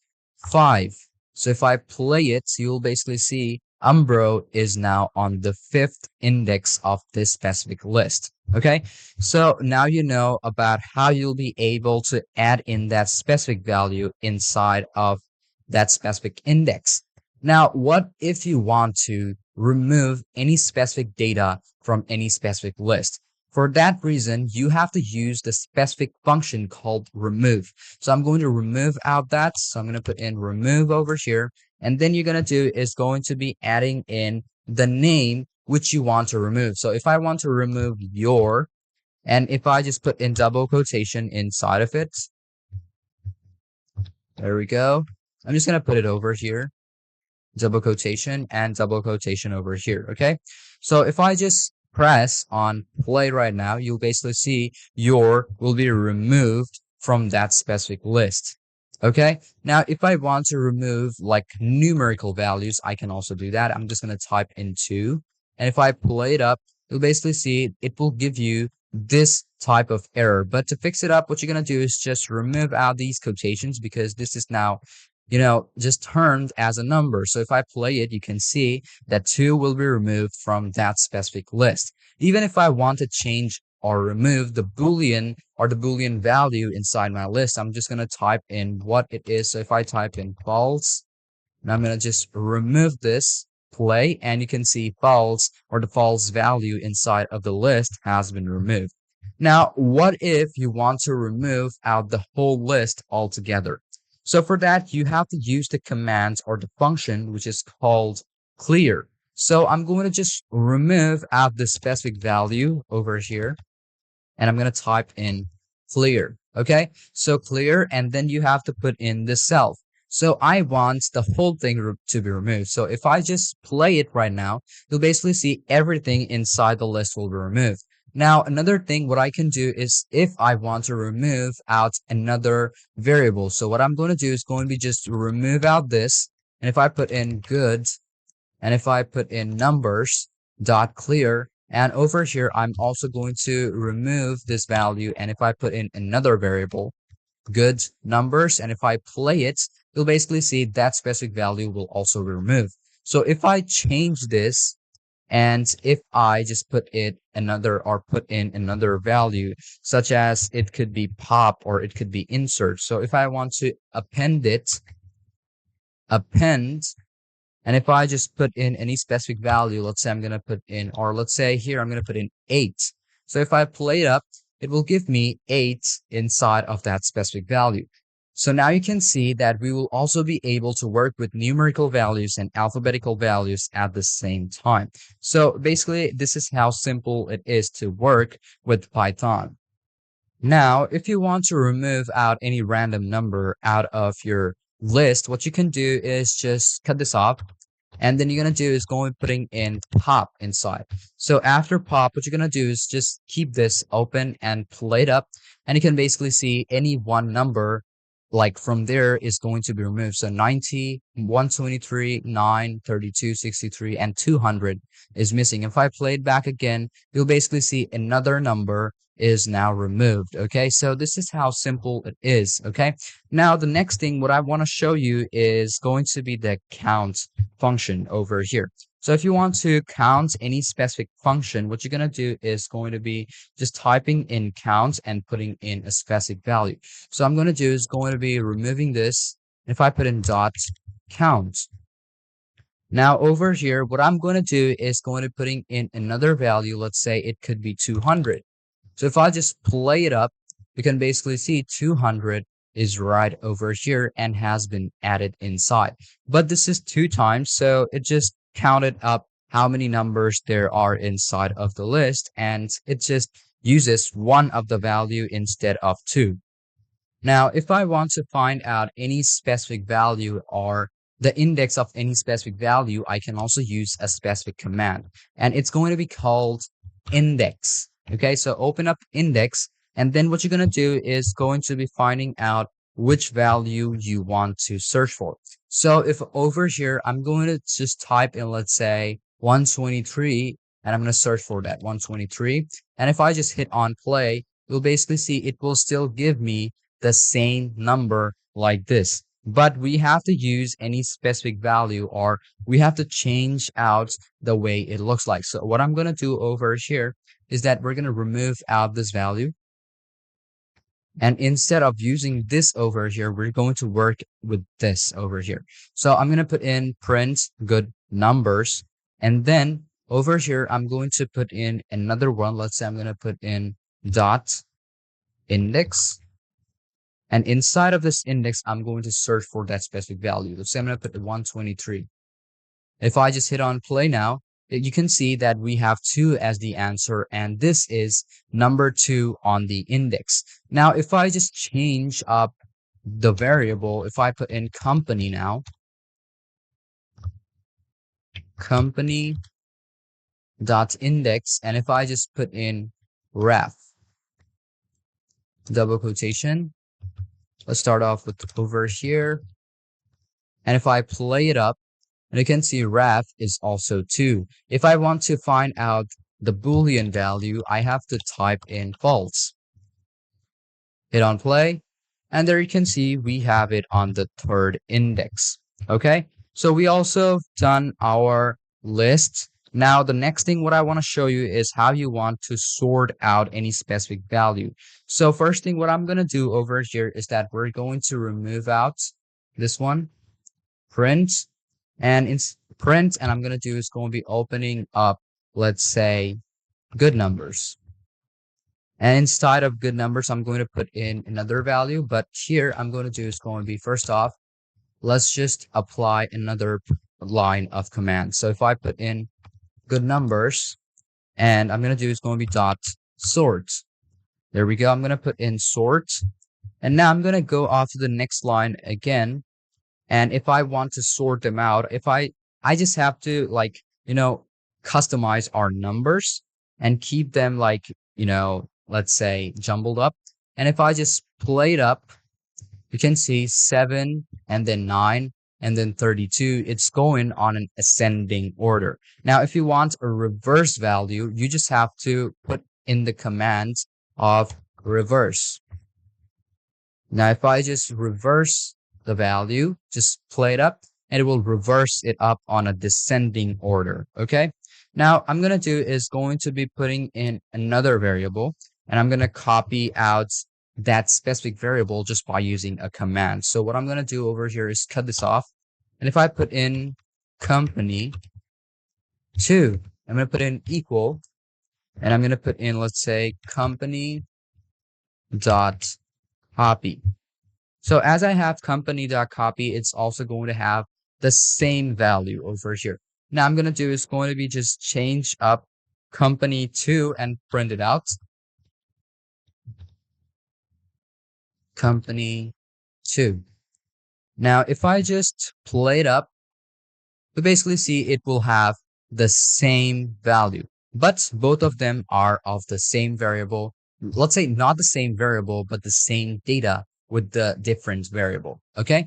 5. So if I play it, you'll basically see Umbro is now on the 5th index of this specific list. Okay, so now you know about how you'll be able to add in that specific value inside of that specific index. Now, what if you want to remove any specific data from any specific list? For that reason, you have to use the specific function called remove. So I'm going to remove out that. So I'm going to put in remove over here. And then you're going to do is going to be adding in the name which you want to remove. So if I want to remove your, and if I just put in double quotation inside of it, there we go. I'm just going to put it over here, double quotation and double quotation over here. Okay. So if I just press on play right now, you'll basically see your will be removed from that specific list. Okay. Now, if I want to remove like numerical values, I can also do that. I'm just going to type in 2. And if I play it up, you'll basically see it will give you this type of error. But to fix it up, what you're going to do is just remove out these quotations because this is now, just turned as a number. So if I play it, you can see that 2 will be removed from that specific list. Even if I want to change or remove the Boolean or the Boolean value inside my list, I'm just going to type in what it is. So if I type in false, and I'm going to just remove this, play, and you can see false or the false value inside of the list has been removed. Now, what if you want to remove out the whole list altogether? So for that, you have to use the command or the function which is called clear. So I'm going to just remove out the specific value over here, and I'm going to type in clear. Okay, so clear, and then you have to put in the self. So I want the whole thing to be removed. So if I just play it right now, you'll basically see everything inside the list will be removed. Now, another thing, what I can do is if I want to remove out another variable. So what I'm going to do is going to be just remove out this. And if I put in good, and if I put in numbers dot clear, and over here, I'm also going to remove this value. And if I put in another variable, good numbers, and if I play it, you'll basically see that specific value will also be removed. So if I change this, and if I just put in another value, such as it could be pop or it could be insert. So if I want to append, and if I just put in any specific value, let's say I'm going to put in, or let's say here, I'm going to put in 8. So if I play it up, it will give me 8 inside of that specific value. So now you can see that we will also be able to work with numerical values and alphabetical values at the same time. So basically, this is how simple it is to work with Python. Now, if you want to remove out any random number out of your list, what you can do is just cut this off. And then you're going to do is going putting in pop inside. So after pop, what you're going to do is just keep this open and play it up. And you can basically see any one number like from there is going to be removed. So 90, 123, 9, 32, 63, and 200 is missing. If I play it back again, you'll basically see another number is now removed. Okay, so this is how simple it is. Okay, now the next thing what I want to show you is going to be the count function over here. So if you want to count any specific function, what you're going to do is going to be just typing in count and putting in a specific value. So I'm going to do is going to be removing this. If I put in dot count, now over here, what I'm going to do is going to putting in another value. Let's say it could be 200. So if I just play it up, you can basically see 200 is right over here and has been added inside. But this is 2 times, so it just counted up how many numbers there are inside of the list, and it just uses one of the value instead of 2. Now, if I want to find out any specific value or the index of any specific value, I can also use a specific command, and it's going to be called index. Okay, so open up index, And then what you're going to do is going to be finding out which value you want to search for. So if over here, I'm going to just type in, let's say 123, and I'm going to search for that 123. And if I just hit on play, you'll basically see it will still give me the same number like this. But we have to use any specific value, or we have to change out the way it looks like. So what I'm going to do over here is that we're going to remove out this value. And instead of using this over here, we're going to work with this over here. So I'm going to put in print good numbers. And then over here, I'm going to put in another one. Let's say I'm going to put in dot index. And inside of this index, I'm going to search for that specific value. Let's say I'm going to put 123. If I just hit on play now, you can see that we have 2 as the answer, and this is number 2 on the index. Now, if I just change up the variable, if I put in company now, company dot index, and if I just put in ref, double quotation, let's start off with over here. And if I play it up, and you can see ref is also 2. If I want to find out the Boolean value, I have to type in false. Hit on play, and there you can see we have it on the 3rd index. Okay, so we also done our list. Now the next thing what I want to show you is how you want to sort out any specific value. So first thing what I'm going to do over here is that we're going to remove out this one, print, and in print, and I'm going to do is going to be opening up, let's say, good numbers. And inside of good numbers, I'm going to put in another value, but here I'm going to do is going to be, first off, let's just apply another line of command. So if I put in good numbers, and I'm going to do is going to be dot sort. There we go. I'm going to put in sort. And now I'm going to go off to the next line again. And if I want to sort them out, if I just have to, like, customize our numbers and keep them, like, let's say jumbled up. And if I just play it up, you can see 7 and then 9 and then 32. It's going on an ascending order. Now, if you want a reverse value, you just have to put in the command of reverse. Now, if I just reverse the value, just play it up, and it will reverse it up on a descending order. Okay, now I'm going to do is going to be putting in another variable, and I'm going to copy out that specific variable just by using a command. So what I'm going to do over here is cut this off, and if I put in company 2, I'm going to put in equal, and I'm going to put in, let's say, company dot copy. So as I have company.copy, it's also going to have the same value over here. Now I'm going to do is going to be just change up company 2 and print it out. Company 2. Now if I just play it up, we basically see it will have the same value, but both of them are of the same variable. Let's say not the same variable, but the same data with the different variable. Okay,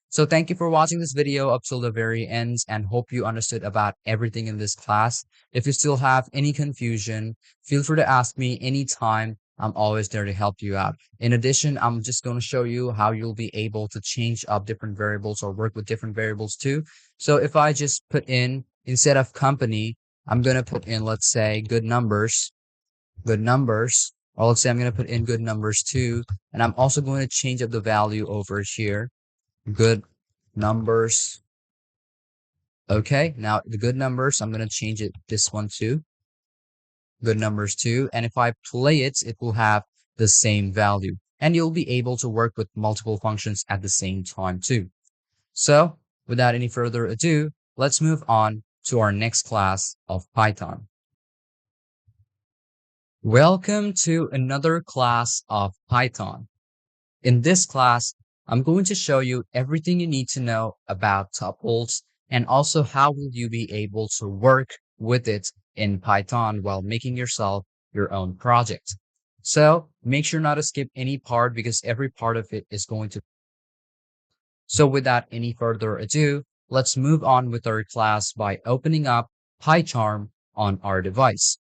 so thank you for watching this video up till the very end, and hope you understood about everything in this class. If you still have any confusion, feel free to ask me anytime. I'm always there to help you out. In addition, I'm just going to show you how you'll be able to change up different variables or work with different variables too. So if I just put in, instead of company, I'm going to put in, let's say, good numbers, or let's say I'm going to put in good numbers 2, and I'm also going to change up the value over here, good numbers. Okay, now the good numbers, I'm going to change it, this one too, good numbers 2, and if I play it, it will have the same value, and you'll be able to work with multiple functions at the same time too. So without any further ado, let's move on to our next class of Python. Welcome to another class of Python. In this class, I'm going to show you everything you need to know about tuples, and also how will you be able to work with it in Python while making yourself your own project. So make sure not to skip any part because every part of it is going to. So without any further ado, let's move on with our class by opening up PyCharm on our device.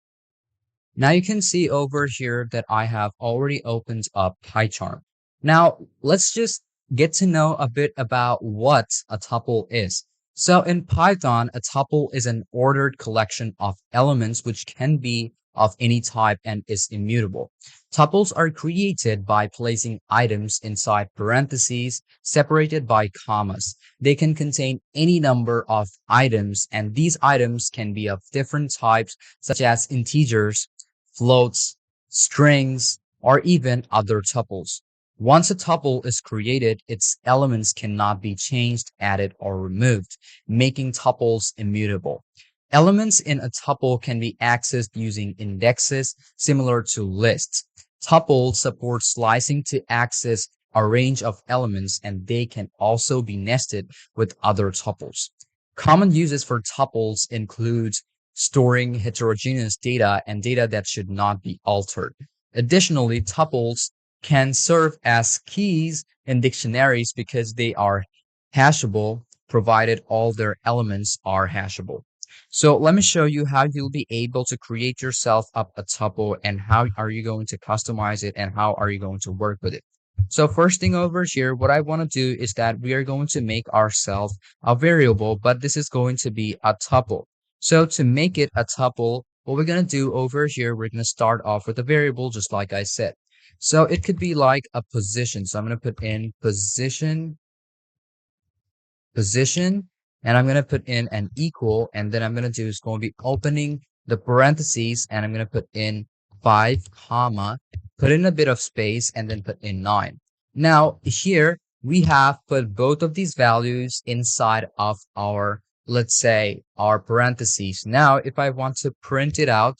Now you can see over here that I have already opened up PyCharm. Now let's just get to know a bit about what a tuple is. So in Python, a tuple is an ordered collection of elements which can be of any type and is immutable. Tuples are created by placing items inside parentheses separated by commas. They can contain any number of items, and these items can be of different types such as integers, floats, strings, or even other tuples. Once a tuple is created, its elements cannot be changed, added, or removed, making tuples immutable. Elements in a tuple can be accessed using indexes similar to lists. Tuples support slicing to access a range of elements, and they can also be nested with other tuples. Common uses for tuples include storing heterogeneous data and data that should not be altered. Additionally, tuples can serve as keys in dictionaries because they are hashable, provided all their elements are hashable. So let me show you how you'll be able to create yourself up a tuple and how are you going to customize it and how are you going to work with it. So first thing over here, what I want to do is that we are going to make ourselves a variable, but this is going to be a tuple. So to make it a tuple, what we're going to do over here, we're going to start off with a variable just like I said. So it could be like a position. So I'm going to put in position, and I'm going to put in an equal, and then I'm going to do is going to be opening the parentheses, and I'm going to put in 5 comma, put in a bit of space, and then put in 9. Now here we have put both of these values inside of our, let's say, our parentheses. Now if I want to print it out,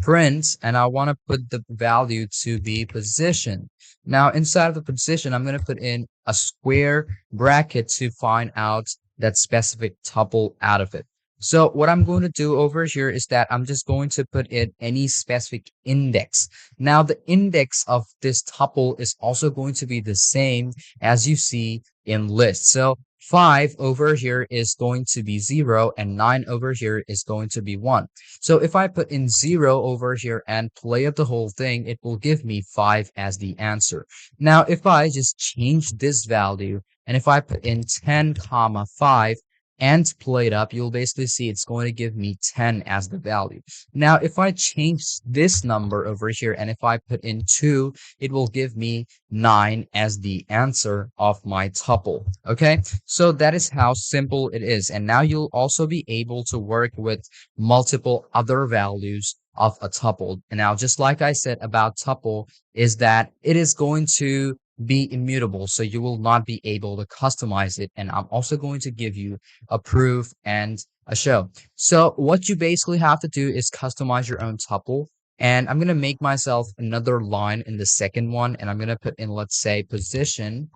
print, and I want to put the value to the position. Now inside of the position, I'm going to put in a square bracket to find out that specific tuple out of it. So what I'm going to do over here is that I'm just going to put in any specific index. Now the index of this tuple is also going to be the same as you see in list. So 5 over here is going to be 0 and 9 over here is going to be 1. So if I put in 0 over here and play up the whole thing, it will give me 5 as the answer. Now, if I just change this value and if I put in 10 comma 5 and play it up, you'll basically see it's going to give me 10 as the value. Now, if I change this number over here and if I put in 2, it will give me 9 as the answer of my tuple. Okay, so that is how simple it is. And now you'll also be able to work with multiple other values of a tuple. And now, just like I said about tuple, is that it is going to be immutable, so you will not be able to customize it. And I'm also going to give you a proof and a show. So what you basically have to do is customize your own tuple. And I'm going to make myself another line in the second one, and I'm going to put in, let's say, position.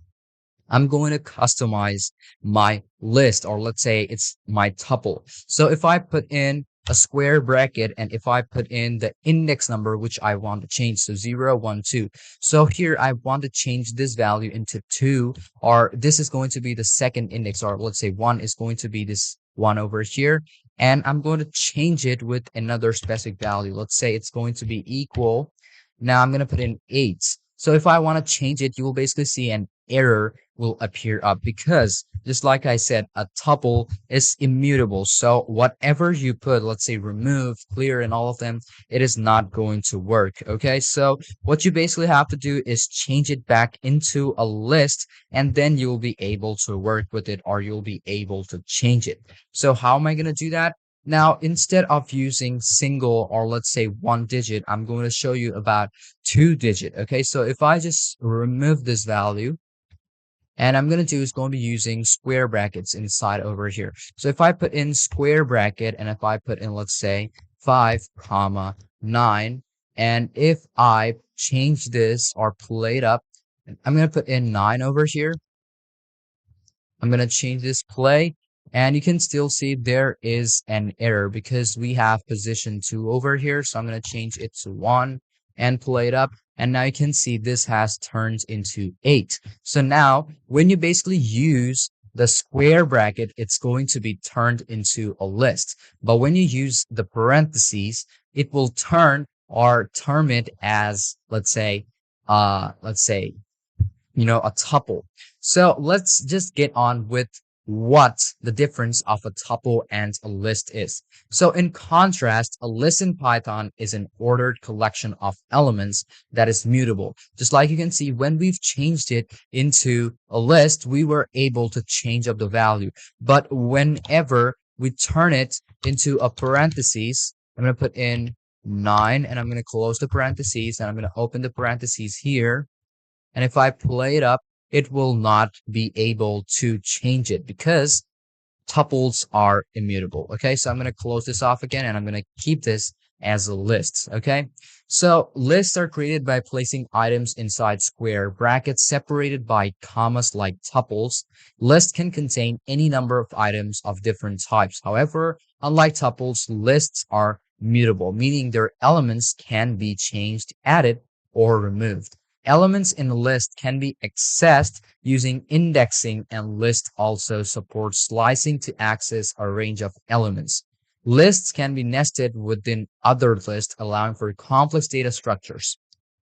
I'm going to customize my list, or let's say it's my tuple. So if I put in a square bracket and if I put in the index number which I want to change, so 0, 1, 2. So here I want to change this value into 2, or this is going to be the second index, or let's say 1 is going to be this one over here. And I'm going to change it with another specific value. Let's say it's going to be equal. Now I'm going to put in 8. So if I want to change it, you will basically see an error will appear up because just like I said, a tuple is immutable. So whatever you put, let's say remove, clear, and all of them, it is not going to work. Okay, so what you basically have to do is change it back into a list, and then you'll be able to work with it, or you'll be able to change it. So how am I going to do that? Now, instead of using single or let's say 1 digit, I'm going to show you about 2 digit. Okay, so if I just remove this value, and I'm going to do is going to be using square brackets inside over here. So if I put in square bracket and if I put in, let's say 5 comma 9, and if I change this or play it up, I'm going to put in 9 over here. I'm going to change this play, and you can still see there is an error because we have position 2 over here. So I'm going to change it to 1. and play it up. And now you can see this has turned into 8. So now when you basically use the square bracket, it's going to be turned into a list. But when you use the parentheses, it will turn or term it as, let's say, a tuple. So let's just get on with what the difference of a tuple and a list is. So in contrast, a list in Python is an ordered collection of elements that is mutable. Just like you can see, when we've changed it into a list, we were able to change up the value. But whenever we turn it into a parentheses, I'm going to put in 9 and I'm going to close the parentheses and I'm going to open the parentheses here. And if I play it up, it will not be able to change it because tuples are immutable. Okay, so I'm going to close this off again and I'm going to keep this as a list. Okay, so lists are created by placing items inside square brackets separated by commas like tuples. Lists can contain any number of items of different types. However, unlike tuples, lists are mutable, meaning their elements can be changed, added, or removed. Elements in a list can be accessed using indexing, and list also supports slicing to access a range of elements. Lists can be nested within other lists, allowing for complex data structures.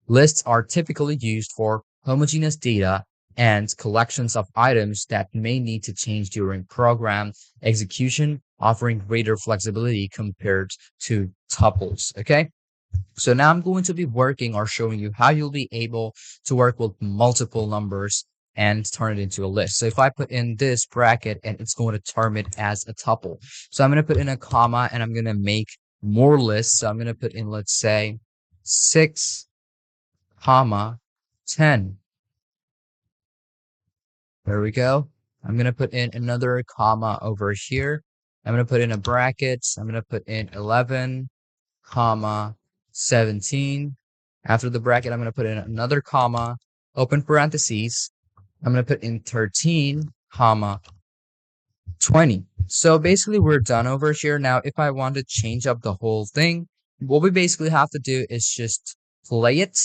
Lists are typically used for homogeneous data and collections of items that may need to change during program execution, offering greater flexibility compared to tuples. Okay. So now I'm going to be working or showing you how you'll be able to work with multiple numbers and turn it into a list. So if I put in this bracket and it's going to term it as a tuple. So I'm going to put in a comma and I'm going to make more lists. So I'm going to put in, let's say, 6, comma, 10. There we go. I'm going to put in another comma over here. I'm going to put in a bracket. I'm going to put in 11, comma, 17. After the bracket, I'm going to put in another comma, open parentheses. I'm going to put in 13, comma, 20. So basically, we're done over here. Now, if I want to change up the whole thing, what we basically have to do is just play it.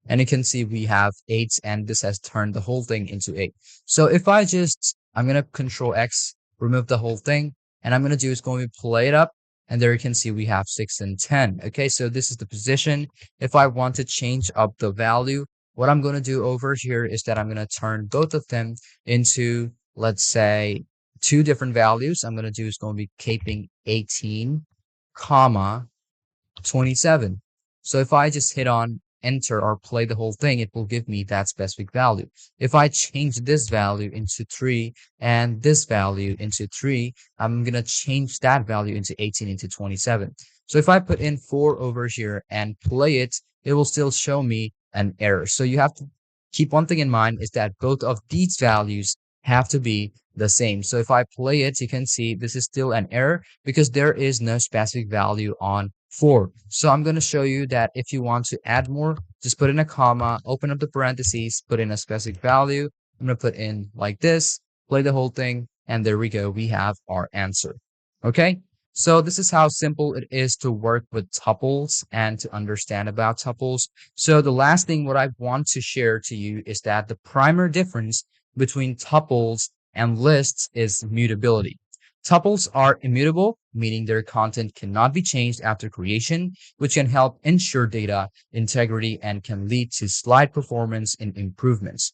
And you can see we have 8, and this has turned the whole thing into 8. So if I'm going to Control X, remove the whole thing, and I'm going to do is going to play it up. And there you can see we have 6 and 10. Okay, so this is the position. If I want to change up the value, what I'm going to do over here is that I'm going to turn both of them into, let's say, 2 different values. I'm going to do is going to be keeping 18, comma, 27. So if I just hit on enter or play the whole thing, it will give me that specific value. If I change this value into 3 and this value into 3, I'm going to change that value into 18 into 27. So if I put in 4 over here and play it, it will still show me an error. So you have to keep one thing in mind is that both of these values have to be the same. So if I play it, you can see this is still an error because there is no specific value on 4. So I'm going to show you that if you want to add more, just put in a comma, open up the parentheses, put in a specific value. I'm going to put in like this, play the whole thing, and there we go. We have our answer. Okay. So this is how simple it is to work with tuples and to understand about tuples. So the last thing what I want to share to you is that the primary difference between tuples and lists is mutability. Tuples are immutable, meaning their content cannot be changed after creation, which can help ensure data integrity and can lead to slight performance improvements.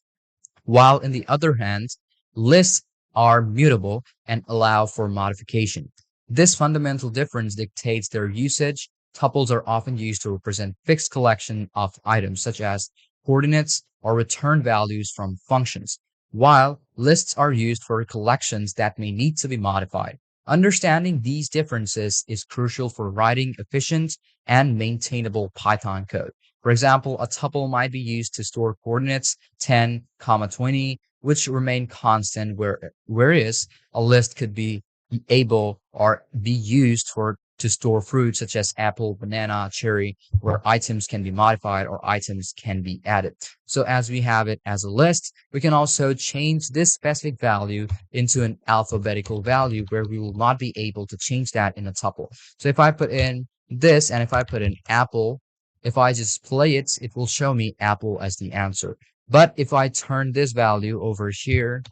While on the other hand, lists are mutable and allow for modification. This fundamental difference dictates their usage. Tuples are often used to represent fixed collection of items such as coordinates or return values from functions, while lists are used for collections that may need to be modified. Understanding these differences is crucial for writing efficient and maintainable Python code. For example, a tuple might be used to store coordinates 10, 20, which remain constant, whereas a list could be able or be used to store fruit such as apple, banana, cherry, where items can be modified or items can be added. So as we have it as a list, we can also change this specific value into an alphabetical value where we will not be able to change that in a tuple. So if I put in this and if I put in apple, If I just play it, it will show me apple as the answer. But if I turn this value over here,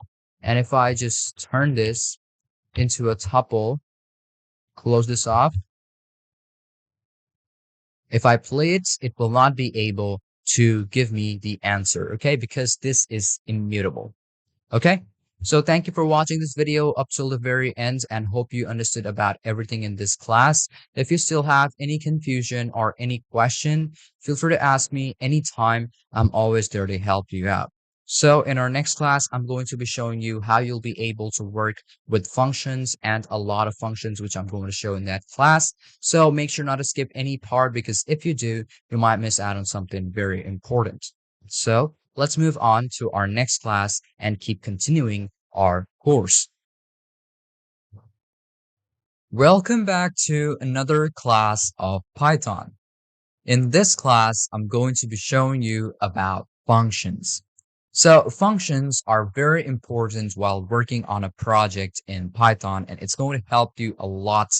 and if I just turn this into a tuple, close this off, if I play it, it will not be able to give me the answer, okay? Because this is immutable. Okay, so thank you for watching this video up till the very end and hope you understood about everything in this class. If you still have any confusion or any question, feel free to ask me anytime. I'm always there to help you out. So in our next class, I'm going to be showing you how you'll be able to work with functions and a lot of functions, which I'm going to show in that class. So make sure not to skip any part because if you do, you might miss out on something very important. So let's move on to our next class and keep continuing our course. Welcome back to another class of Python. In this class, I'm going to be showing you about functions. So functions are very important while working on a project in Python, and it's going to help you a lot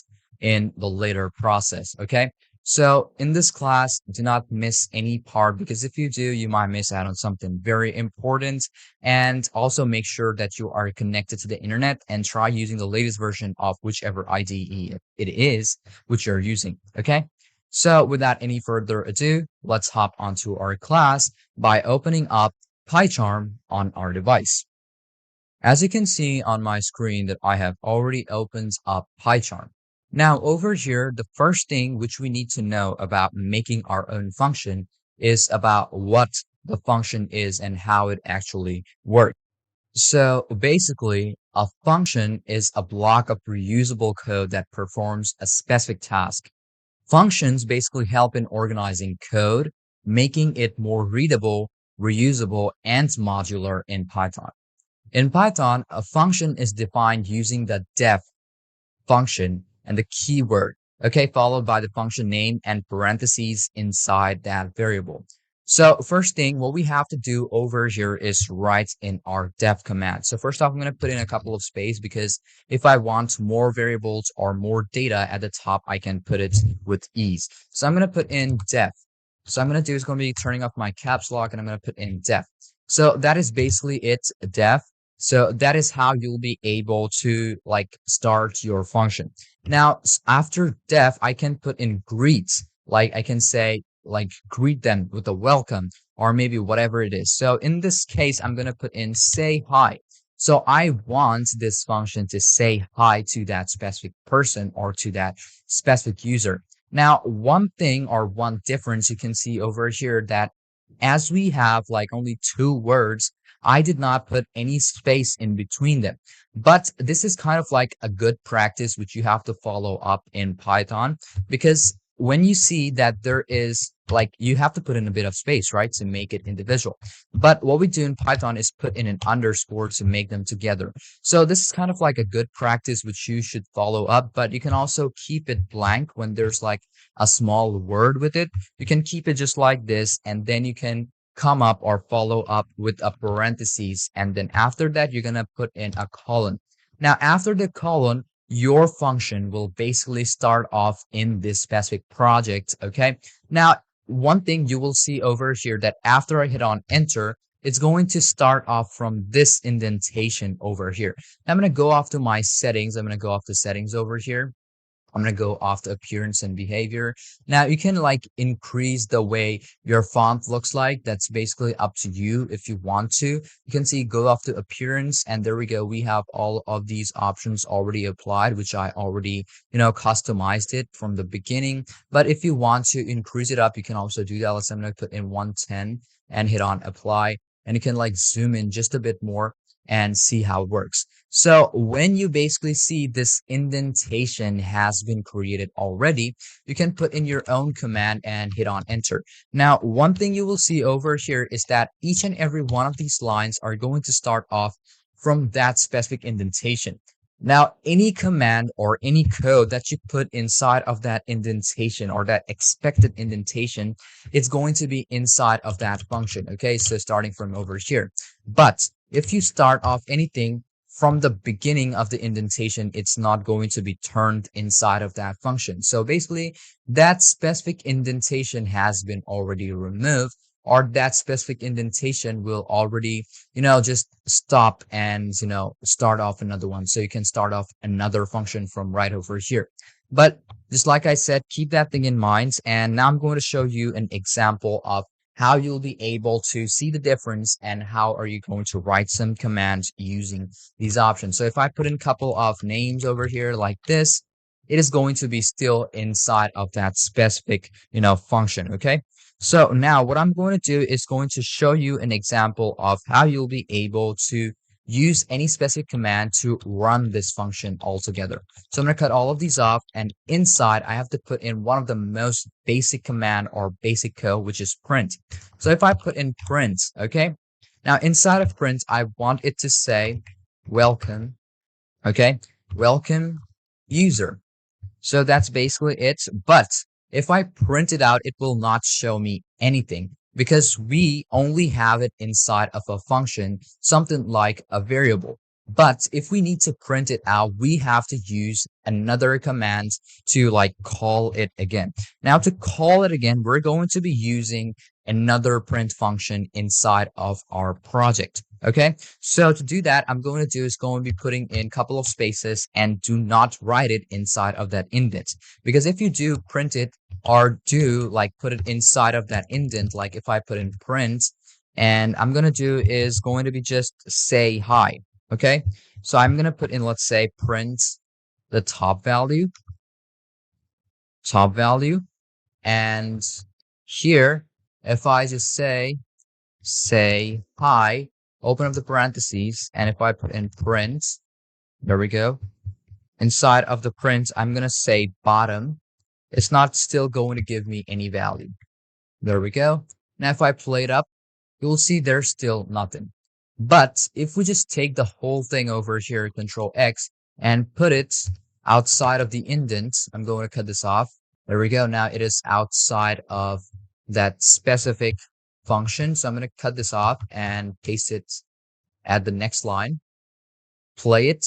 in the later process, okay? So in this class, do not miss any part because if you do, you might miss out on something very important. And also make sure that you are connected to the internet and try using the latest version of whichever IDE it is which you're using, okay? So without any further ado, let's hop onto our class by opening up PyCharm on our device. As you can see on my screen that I have already opened up PyCharm. Now over here, the first thing which we need to know about making our own function is about what the function is and how it actually works. So basically, a function is a block of reusable code that performs a specific task. Functions basically help in organizing code, making it more readable, reusable, and modular in Python. In Python, a function is defined using the def function and the keyword, okay, followed by the function name and parentheses inside that variable. So first thing, what we have to do over here is write in our def command. So first off, I'm going to put in a couple of space because if I want more variables or more data at the top, I can put it with ease. So I'm going to put in def. So I'm going to do is going to be turning off my caps lock and I'm going to put in def. So that is basically it, def. So that is how you'll be able to like start your function. Now, after def, I can put in greet. Like I can say like greet them with a welcome or maybe whatever it is. So in this case, I'm going to put in say hi. So I want this function to say hi to that specific person or to that specific user. Now, one thing or one difference you can see over here that as we have like only two words, I did not put any space in between them. But this is kind of like a good practice which you have to follow up in Python because when you see that there is like you have to put in a bit of space, right, to make it individual. But what we do in Python is put in an underscore to make them together. So this is kind of like a good practice which you should follow up, but you can also keep it blank when there's like a small word with it. You can keep it just like this, and then you can come up or follow up with a parentheses, and then after that you're gonna put in a colon. Now after the colon, your function will basically start off in this specific project, okay? Now one thing you will see over here that after I hit on enter, it's going to start off from this indentation over here. Now, I'm going to go off to my settings. I'm going to go off to settings over here. I'm going to go off the appearance and behavior. Now you can like increase the way your font looks like. That's basically up to you if you want to. You can see go off to appearance and there we go. We have all of these options already applied, which I already, customized it from the beginning. But if you want to increase it up, you can also do that. Let's say I'm going to put in 110 and hit on apply. And you can like zoom in just a bit more and see how it works. So when you basically see this indentation has been created already, you can put in your own command and hit on enter. Now, one thing you will see over here is that each and every one of these lines are going to start off from that specific indentation. Now, any command or any code that you put inside of that indentation or that expected indentation, it's going to be inside of that function. Okay, so starting from over here. But if you start off anything from the beginning of the indentation, it's not going to be turned inside of that function. So basically, that specific indentation has been already removed, or that specific indentation will already, just stop and, start off another one. So you can start off another function from right over here. But just like I said, keep that thing in mind. And now I'm going to show you an example of how you'll be able to see the difference and how are you going to write some commands using these options. So if I put in a couple of names over here like this, it is going to be still inside of that specific, function. Okay. So now what I'm going to do is going to show you an example of how you'll be able to use any specific command to run this function altogether. So I'm going to cut all of these off, and inside I have to put in one of the most basic command or basic code, which is print. So if I put in print, okay, now inside of print, I want it to say welcome, okay, welcome user. So that's basically it. But if I print it out, it will not show me anything because we only have it inside of a function, something like a variable. But if we need to print it out, we have to use another command to call it again. Now to call it again, we're going to be using another print function inside of our project. Okay, so to do that, I'm going to do is going to be putting in a couple of spaces and do not write it inside of that indent. Because if you do print it or do put it inside of that indent, like if I put in print, and I'm going to do is going to be just say hi. Okay, so I'm going to put in, let's say, print the top value, and here, if I just say hi, open up the parentheses, and if I put in print, there we go. Inside of the print, I'm going to say bottom. It's not still going to give me any value. There we go. Now, if I play it up, you'll see there's still nothing. But if we just take the whole thing over here, Control X, and put it outside of the indent, I'm going to cut this off. There we go. Now it is outside of that specific function. So I'm going to cut this off and paste it at the next line. Play it.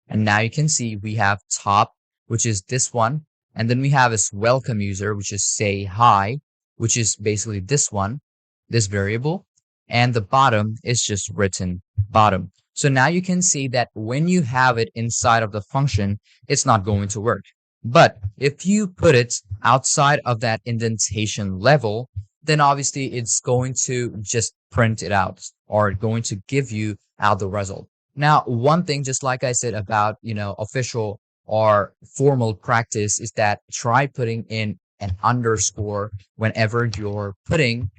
And now you can see we have top, which is this one. And then we have this welcome user, which is say hi, which is basically this one, this variable. And the bottom is just written bottom. So now you can see that when you have it inside of the function, it's not going to work. But if you put it outside of that indentation level, then obviously it's going to just print it out or going to give you out the result. Now, one thing, just like I said about, official or formal practice is that try putting in an underscore whenever you're putting,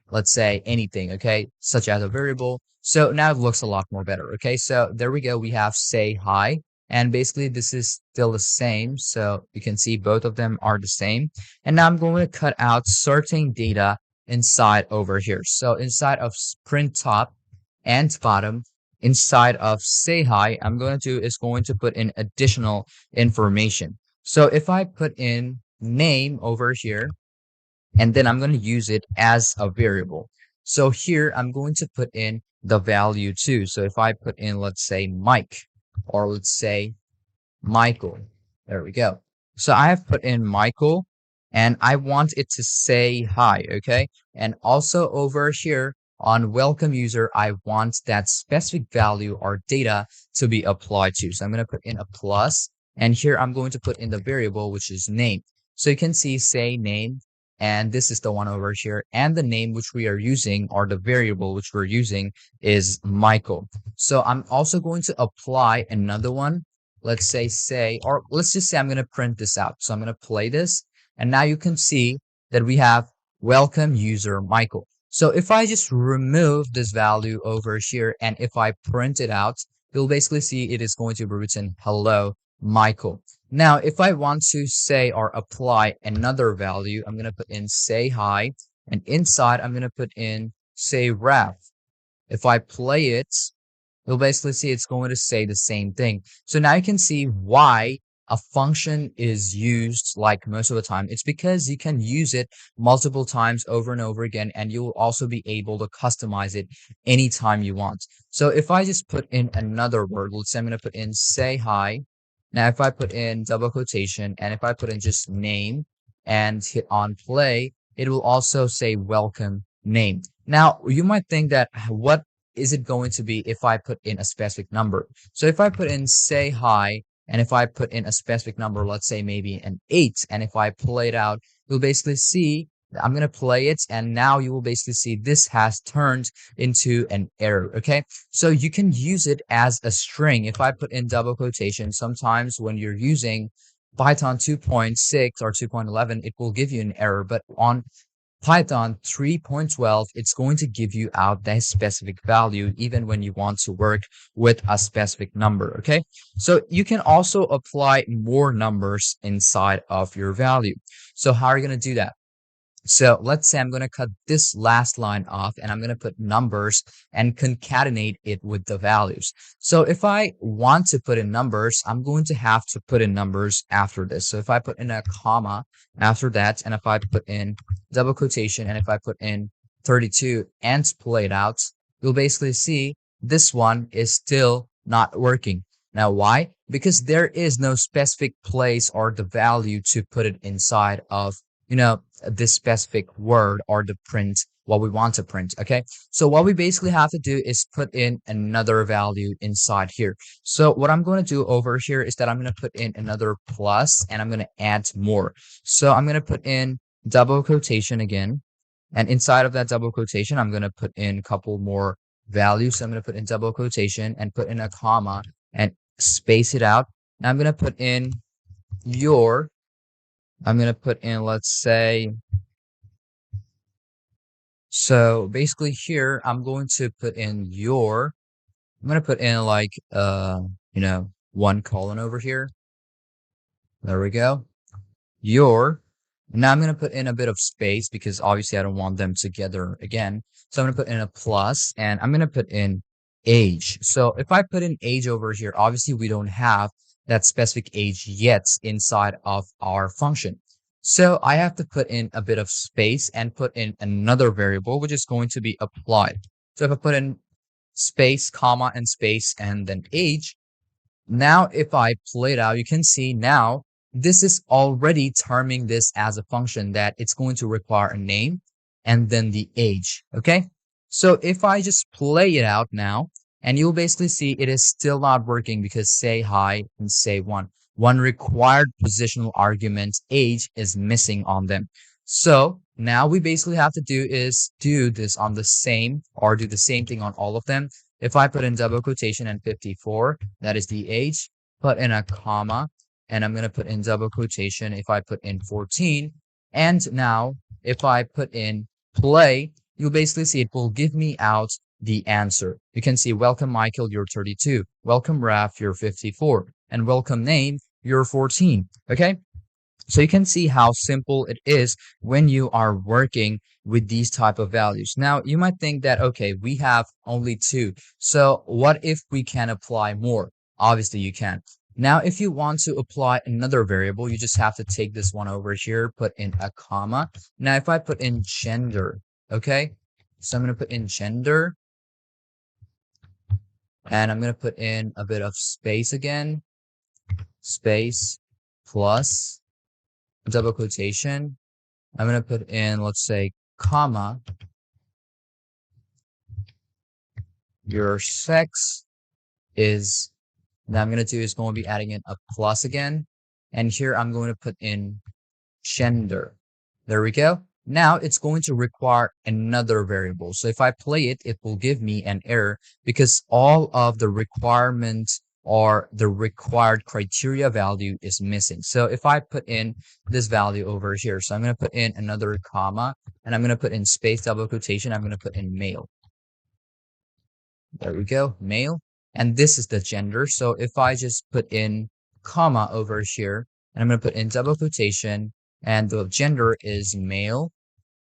let's say, anything, okay, such as a variable. So now it looks a lot more better. Okay, so there we go. We have say hi, and basically this is still the same. So you can see both of them are the same. And now I'm going to cut out certain data inside over here. So inside of print top and bottom, inside of say hi, I'm going to do is going to put in additional information. So if I put in name over here, and then I'm going to use it as a variable. So here I'm going to put in the value too. So if I put in, let's say, Mike, or let's say Michael, there we go. So I have put in Michael, and I want it to say hi, okay? And also over here on welcome user, I want that specific value or data to be applied to. So I'm going to put in a plus, and here I'm going to put in the variable, which is name. So you can see say name, and this is the one over here, and the name which we are using, or the variable which we're using, is Michael. So I'm also going to apply another one. Let's say, or let's just say I'm going to print this out. So I'm going to play this, and now you can see that we have welcome user Michael. So if I just remove this value over here, and if I print it out, you'll basically see it is going to be written hello Michael. Now, if I want to say or apply another value, I'm going to put in say hi, and inside I'm going to put in say ref. If I play it, you'll basically see it's going to say the same thing. So now you can see why a function is used like most of the time, it's because you can use it multiple times over and over again, and you'll also be able to customize it anytime you want. So if I just put in another word, let's say I'm going to put in say hi. Now, if I put in double quotation and if I put in just name and hit on play, it will also say welcome name. Now, you might think that what is it going to be if I put in a specific number? So if I put in say hi, and if I put in a specific number, let's say maybe an 8, and if I play it out, you'll basically see, I'm going to play it, and now you will basically see this has turned into an error, okay? So you can use it as a string. If I put in double quotation, sometimes when you're using Python 2.6 or 2.11, it will give you an error, but on Python 3.12, it's going to give you out that specific value even when you want to work with a specific number, okay? So you can also apply more numbers inside of your value. So how are you going to do that? So let's say I'm going to cut this last line off and I'm going to put numbers and concatenate it with the values. So if I want to put in numbers, I'm going to have to put in numbers after this. So if I put in a comma after that, and if I put in double quotation, and if I put in 32 and play it out, you'll basically see this one is still not working. Now, why? Because there is no specific place or the value to put it inside of, this specific word or the print, what we want to print, okay? So what we basically have to do is put in another value inside here. So what I'm going to do over here is that I'm going to put in another plus, and I'm going to add more. So I'm going to put in double quotation again, and inside of that double quotation, I'm going to put in a couple more values. So I'm going to put in double quotation and put in a comma and space it out. Now I'm going to put in your, I'm going to put in, let's say, so basically here, I'm going to put in your, I'm going to put in like, 1 colon over here. There we go. Your, now I'm going to put in a bit of space because obviously I don't want them together again. So I'm going to put in a plus, and I'm going to put in age. So if I put in age over here, obviously we don't have that specific age yet inside of our function. So I have to put in a bit of space and put in another variable, which is going to be applied. So if I put in space, comma, and space, and then age, now if I play it out, you can see now this is already terming this as a function that it's going to require a name and then the age, okay? So if I just play it out now, and you'll basically see it is still not working because say hi and say one required positional argument age is missing on them. So now we basically have to do is do this on the same, or do the same thing on all of them. If I put in double quotation and 54, that is the age, put in a comma, and I'm going to put in double quotation if I put in 14. And now if I put in play, you'll basically see it will give me out the answer. You can see welcome Michael, you're 32. Welcome Raf, you're 54. And welcome name, you're 14. Okay? So you can see how simple it is when you are working with these type of values. Now, you might think that, okay, we have only 2. So what if we can apply more? Obviously, you can. Now, if you want to apply another variable, you just have to take this one over here, put in a comma. Now, if I put in gender, okay? So I'm going to put in gender, and I'm going to put in a bit of space again, space plus double quotation. I'm going to put in, let's say, comma, your sex is, now I'm going to do is going to be adding in a plus again. And here I'm going to put in gender. There we go. Now it's going to require another variable. So if I play it, it will give me an error because all of the requirements or the required criteria value is missing. So if I put in this value over here, so I'm going to put in another comma, and I'm going to put in space double quotation. I'm going to put in male. There we go, male. And this is the gender. So if I just put in comma over here, and I'm going to put in double quotation, and the gender is male.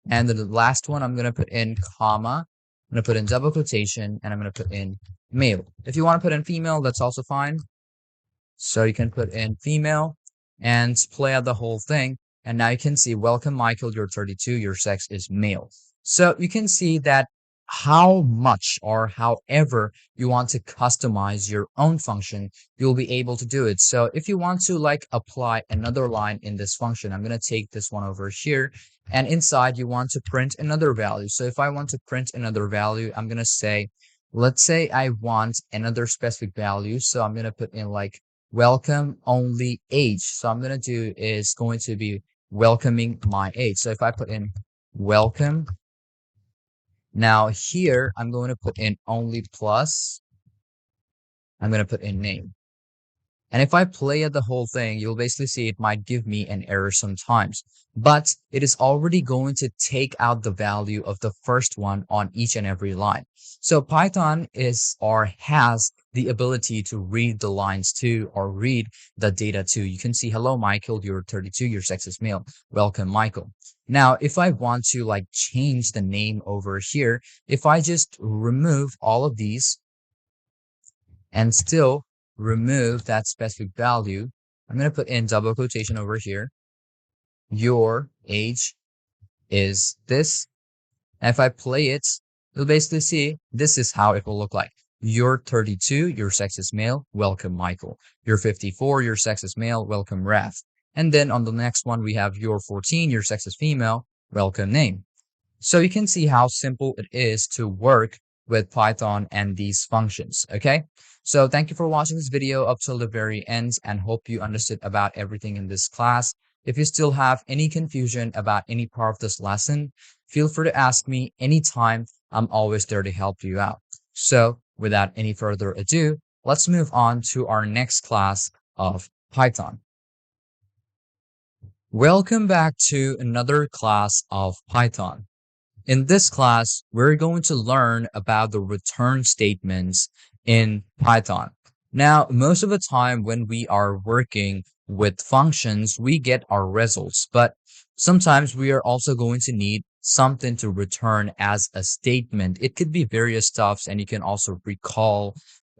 And the last one, I'm going to put in comma, I'm going to put in double quotation, and I'm going to put in male. If you want to put in female, that's also fine. So you can put in female and play out the whole thing. And now you can see, welcome Michael, you're 32, your sex is male. So you can see that how much or however you want to customize your own function, you'll be able to do it. So if you want to like apply another line in this function, I'm going to take this one over here, and inside you want to print another value. So if I want to print another value, I'm going to say, let's say I want another specific value. So I'm going to put in like welcome only age. So I'm going to do is going to be welcoming my age. So if I put in welcome, now here I'm going to put in only plus, I'm going to put in name. And if I play at the whole thing, you'll basically see it might give me an error sometimes, but it is already going to take out the value of the first one on each and every line. So Python is or has the ability to read the lines too, or read the data too. You can see, hello, Michael, you're 32, your sex is male. Welcome, Michael. Now, if I want to like change the name over here, if I just remove all of these and still remove that specific value, I'm going to put in double quotation over here. Your age is this. And if I play it, you'll basically see this is how it will look like. You're 32, your sex is male, welcome Michael. You're 54, your sex is male, welcome Raf. And then on the next one, we have you're 14, your sex is female, welcome name. So you can see how simple it is to work with Python and these functions, okay? So thank you for watching this video up till the very end, and hope you understood about everything in this class. If you still have any confusion about any part of this lesson, feel free to ask me anytime. I'm always there to help you out. So without any further ado, let's move on to our next class of Python. Welcome back to another class of Python. In this class, we're going to learn about the return statements in Python. Now, most of the time when we are working with functions, we get our results, but sometimes we are also going to need something to return as a statement. It could be various stuffs, and you can also recall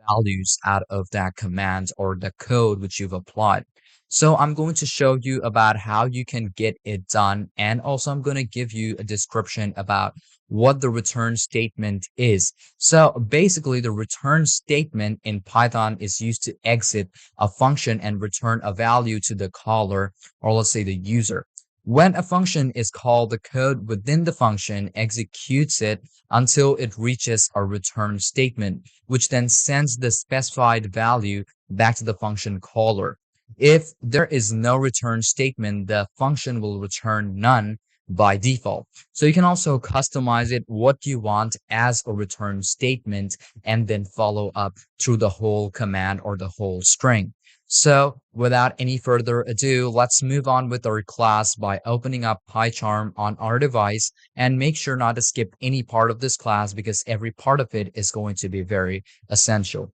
values out of that command or the code which you've applied. So I'm going to show you about how you can get it done, and also I'm going to give you a description about what the return statement is. So basically the return statement in Python is used to exit a function and return a value to the caller, or let's say the user. When a function is called, the code within the function executes it until it reaches a return statement, which then sends the specified value back to the function caller. If there is no return statement, the function will return none by default. So you can also customize it what you want as a return statement and then follow up through the whole command or the whole string. So without any further ado, let's move on with our class by opening up PyCharm on our device, and make sure not to skip any part of this class because every part of it is going to be very essential.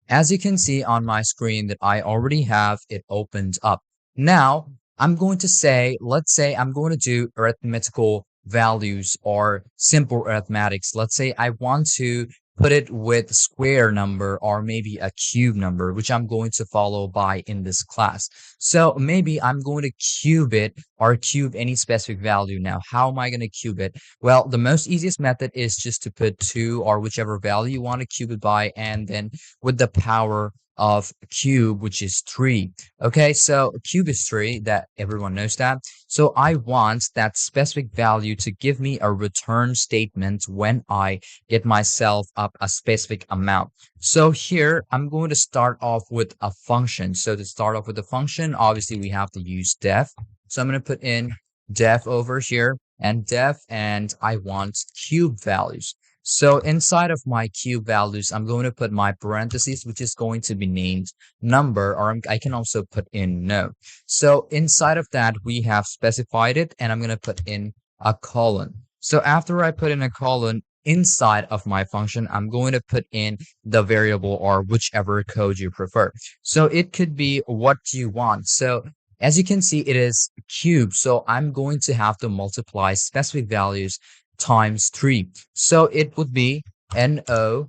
As you can see on my screen that I already have it opened up. Now, I'm going to say, let's say I'm going to do arithmetical values or simple arithmetics. Let's say I want to put it with square number or maybe a cube number, which I'm going to follow by in this class. So maybe I'm going to cube it or cube any specific value. Now, how am I going to cube it? Well, the most easiest method is just to put 2 or whichever value you want to cube it by, and then with the power of cube, which is 3. Okay, so cube is 3, that everyone knows that. So I want that specific value to give me a return statement when I get myself up a specific amount. So here I'm going to start off with a function. So to start off with a function, obviously we have to use def. So I'm going to put in def over here and def, and I want cube values. So inside of my cube values, I'm going to put my parentheses, which is going to be named number, or I can also put in no. So inside of that, we have specified it, and I'm going to put in a colon. So after I put in a colon inside of my function, I'm going to put in the variable or whichever code you prefer. So it could be what you want. So as you can see, it is cube. So I'm going to have to multiply specific values times 3. So it would be no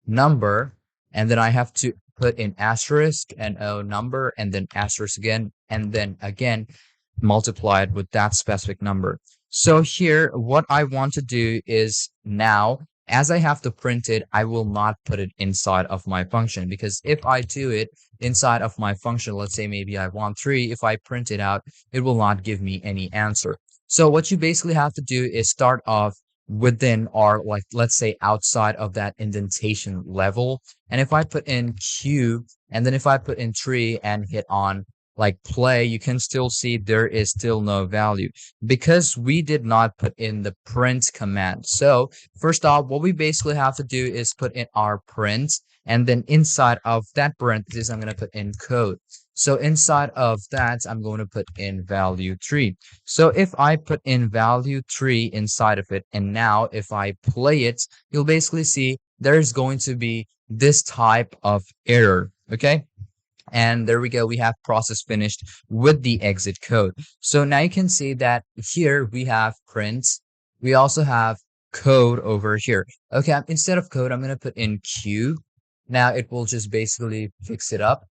number, and then I have to put in asterisk and a number and then asterisk again and then again multiply it with that specific number. So here, what I want to do is now, as I have to print it, I will not put it inside of my function, because if I do it inside of my function, let's say maybe I want 3, if I print it out, it will not give me any answer. So what you basically have to do is start off within, or like, let's say outside of that indentation level. And if I put in Q, and then if I put in 3 and hit on like play, you can still see there is still no value because we did not put in the print command. So first off, what we basically have to do is put in our print, and then inside of that parenthesis, I'm going to put in code. So inside of that, I'm going to put in value 3. So if I put in value 3 inside of it, and now if I play it, you'll basically see there's going to be this type of error. Okay. And there we go. We have process finished with the exit code. So now you can see that here we have print. We also have code over here. Okay, instead of code, I'm going to put in Q. Now it will just basically fix it up.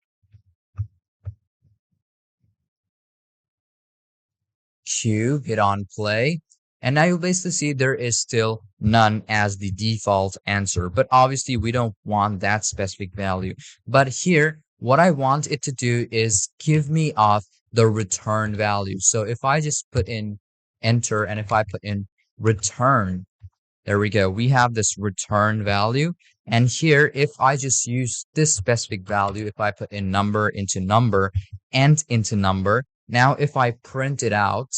Q, hit on play. And now you'll basically see there is still none as the default answer. But obviously we don't want that specific value. But here, what I want it to do is give me off the return value. So if I just put in enter and if I put in return, there we go. We have this return value. And here, if I just use this specific value, if I put in number and into number, now if I print it out,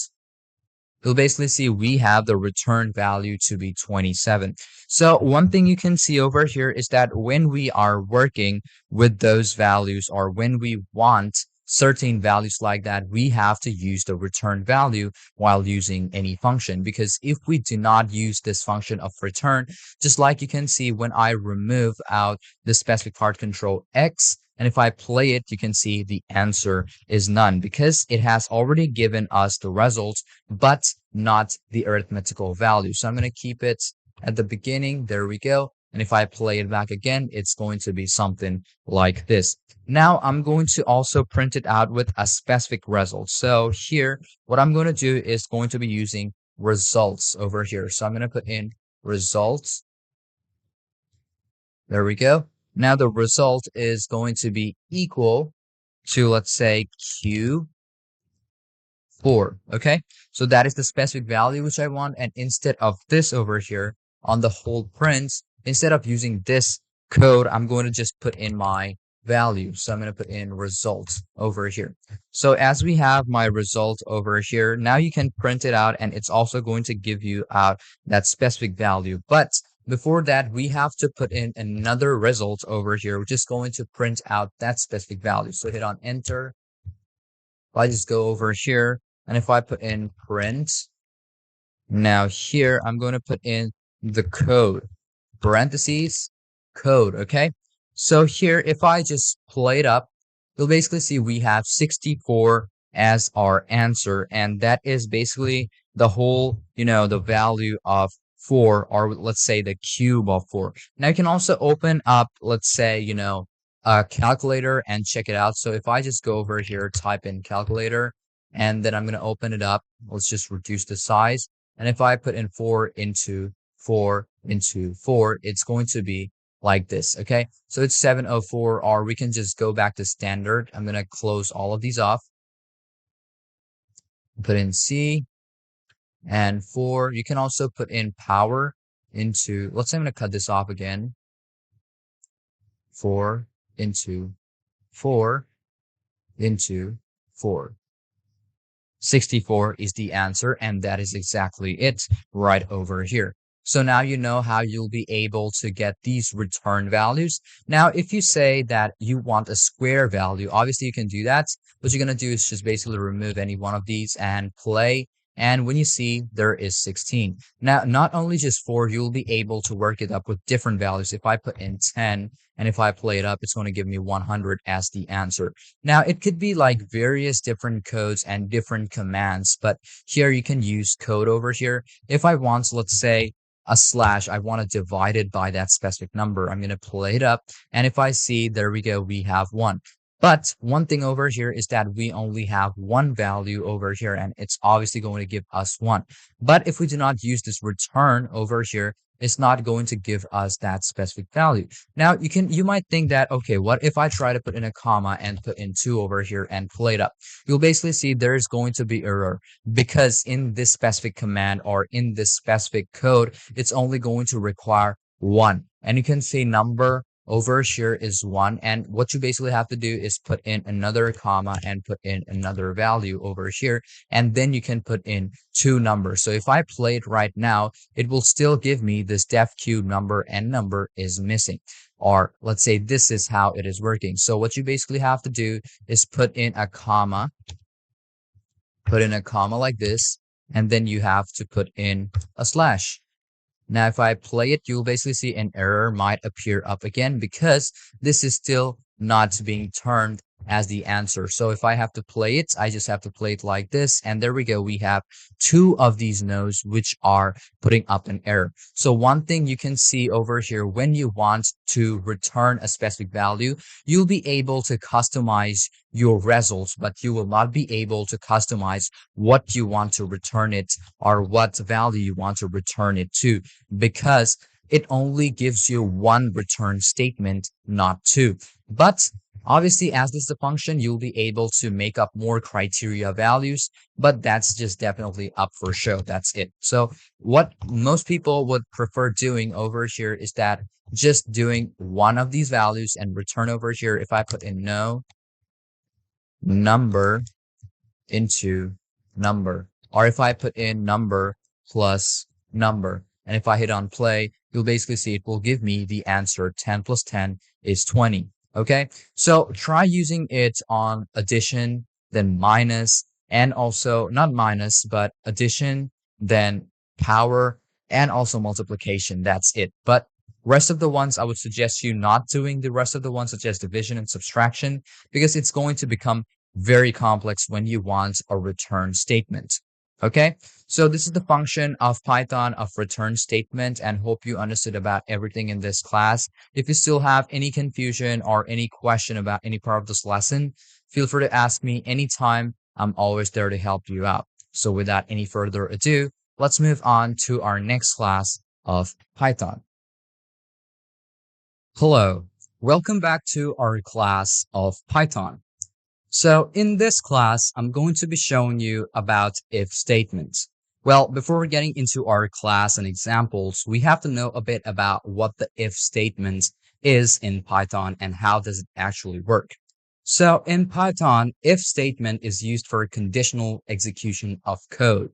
you'll basically see we have the return value to be 27. So one thing you can see over here is that when we are working with those values, or when we want certain values like that, we have to use the return value while using any function. Because if we do not use this function of return, just like you can see when I remove out the specific part control X, and if I play it, you can see the answer is none because it has already given us the results, but not the arithmetical value. So I'm going to keep it at the beginning. There we go. And if I play it back again, it's going to be something like this. Now I'm going to also print it out with a specific result. So here, what I'm going to do is going to be using results over here. So I'm going to put in results. There we go. Now the result is going to be equal to, let's say, Q4. Okay, so that is the specific value which I want. And instead of this over here on the whole print, instead of using this code, I'm going to just put in my value. So I'm going to put in results over here. So as we have my result over here, now you can print it out and it's also going to give you out that specific value. But before that, we have to put in another result over here, which is going to print out that specific value. So hit on enter. If I just go over here, and if I put in print, now here, I'm going to put in the code, parentheses, code, okay? So here, if I just play it up, you'll basically see we have 64 as our answer, and that is basically the whole, the value of 4, or let's say the cube of 4. Now you can also open up, let's say, a calculator and check it out. So if I just go over here, type in calculator, and then I'm going to open it up. Let's just reduce the size. And if I put in 4 into 4 into 4, it's going to be like this. Okay. So it's 704, or we can just go back to standard. I'm going to close all of these off. Put in C. And 4, you can also put in power into, let's say I'm going to cut this off again. 4 into 4 into 4. 64 is the answer, and that is exactly it right over here. So now you know how you'll be able to get these return values. Now, if you say that you want a square value, obviously you can do that. What you're going to do is just basically remove any one of these and play. And when you see there is 16. Now, not only just 4, you'll be able to work it up with different values. If I put in 10 and if I play it up, it's going to give me 100 as the answer. Now, it could be like various different codes and different commands, but here you can use code over here. If I want, let's say, a slash. I want to divide it by that specific number. I'm going to play it up. And if I see, there we go, we have 1. But one thing over here is that we only have one value over here, and it's obviously going to give us 1. But if we do not use this return over here, it's not going to give us that specific value. Now you might think that, okay, what if I try to put in a comma and put in 2 over here and play it up? You'll basically see there's going to be error, because in this specific command or in this specific code, it's only going to require 1. And you can see number over here is 1, and what you basically have to do is put in another comma and put in another value over here, and then you can put in 2 numbers. So if I play it right now, it will still give me this def q number, and number is missing. Or let's say this is how it is working. So what you basically have to do is put in a comma like this, and then you have to put in a slash. Now, if I play it, you'll basically see an error might appear up again, because this is still not being turned as the answer. So if I have to play it, I just have to play it like this. And there we go. We have 2 of these nodes which are putting up an error. So one thing you can see over here, when you want to return a specific value, you'll be able to customize your results, but you will not be able to customize what you want to return it or what value you want to return it to, because it only gives you 1 return statement, not 2. But obviously, as this is a function, you'll be able to make up more criteria values, but that's just definitely up for show. That's it. So what most people would prefer doing over here is that just doing 1 of these values and return over here. If I put in no number into number, or if I put in number plus number, and if I hit on play, you'll basically see it will give me the answer 10 plus 10 is 20. Okay, so try using it on addition, then minus, and also not minus, but addition, then power, and also multiplication. That's it. But rest of the ones, I would suggest you not doing the rest of the ones, such as division and subtraction, because it's going to become very complex when you want a return statement. Okay, so this is the function of Python of return statement, and hope you understood about everything in this class. If you still have any confusion or any question about any part of this lesson, feel free to ask me anytime. I'm always there to help you out. So without any further ado, let's move on to our next class of Python. Hello, welcome back to our class of Python. So in this class, I'm going to be showing you about if statements. Well, before getting into our class and examples, we have to know a bit about what the if statement is in Python and how does it actually work. So in Python, if statement is used for conditional execution of code.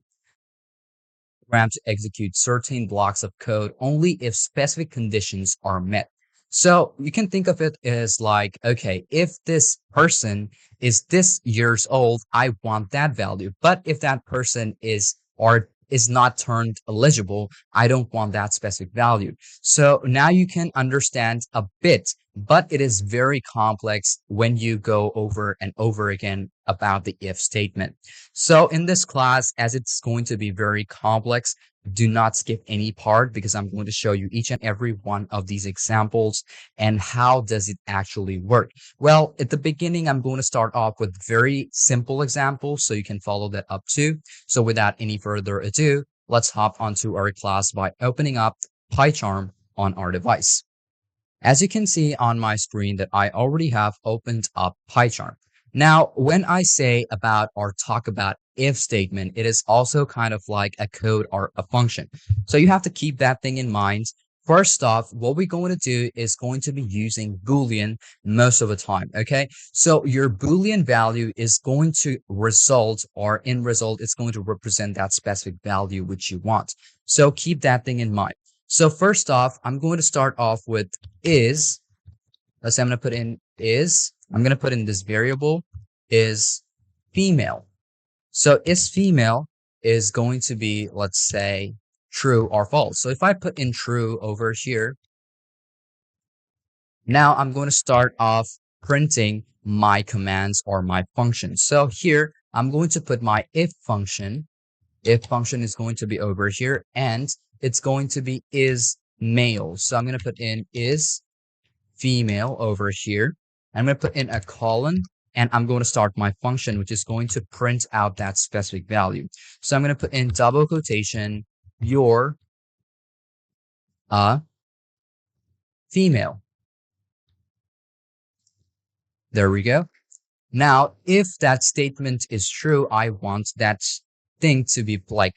Program to execute certain blocks of code only if specific conditions are met. So you can think of it as like, okay, if this person is this years old, I want that value. But if that person is or is not turned eligible, I don't want that specific value. So now you can understand a bit, but it is very complex when you go over and over again about the if statement. So in this class, as it's going to be very complex, do not skip any part, because I'm going to show you each and every one of these examples and how does it actually work. Well, at the beginning, I'm going to start off with very simple examples so you can follow that up too. So without any further ado, let's hop onto our class by opening up PyCharm on our device. As you can see on my screen that I already have opened up PyCharm. Now, when I say about or talk about if statement, it is also kind of like a code or a function. So you have to keep that thing in mind. First off, what we're going to do is going to be using Boolean most of the time, okay? So your Boolean value is going to result, or in result, it's going to represent that specific value which you want. So keep that thing in mind. So first off, I'm going to start off with is. Let's say I'm going to put in is. I'm going to put in this variable is female. So is female is going to be, let's say, true or false. So if I put in true over here, now I'm going to start off printing my commands or my functions. So here I'm going to put my if function if function is going to be over here, and it's going to be is male. So I'm going to put in is female over here. I'm going to put in a colon, and I'm going to start my function, which is going to print out that specific value. So I'm going to put in double quotation, you're a female. There we go. Now, if that statement is true, I want that thing to be like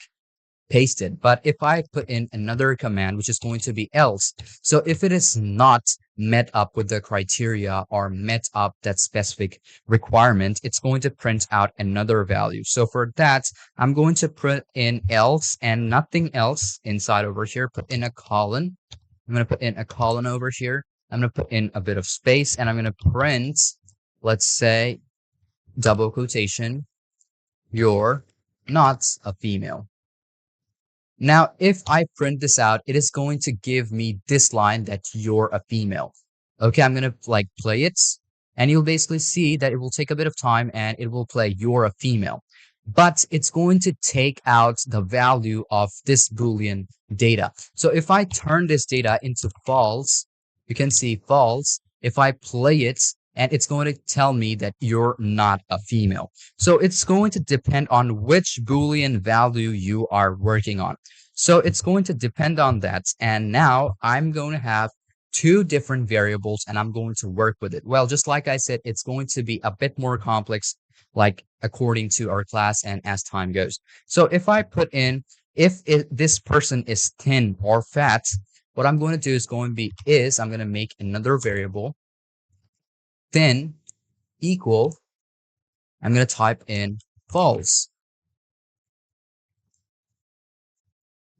pasted. But if I put in another command, which is going to be else, so if it is not met up with the criteria or met up that specific requirement, it's going to print out another value. So for that, I'm going to put in else and nothing else inside over here, put in a colon. I'm going to put in a colon over here. I'm going to put in a bit of space, and I'm going to print, let's say, double quotation, you're not a female. Now, if I print this out, it is going to give me this line that you're a female. Okay, I'm going to like play it, and you'll basically see that it will take a bit of time and it will play you're a female. But it's going to take out the value of this Boolean data. So if I turn this data into false, you can see false. If I play it, and it's going to tell me that you're not a female. So it's going to depend on which Boolean value you are working on. So it's going to depend on that. And now I'm going to have two different variables, and I'm going to work with it. Well, just like I said, it's going to be a bit more complex, like according to our class and as time goes. So if I put in, this person is thin or fat, what I'm going to do is going to be I'm going to make another variable, thin equal, I'm going to type in false.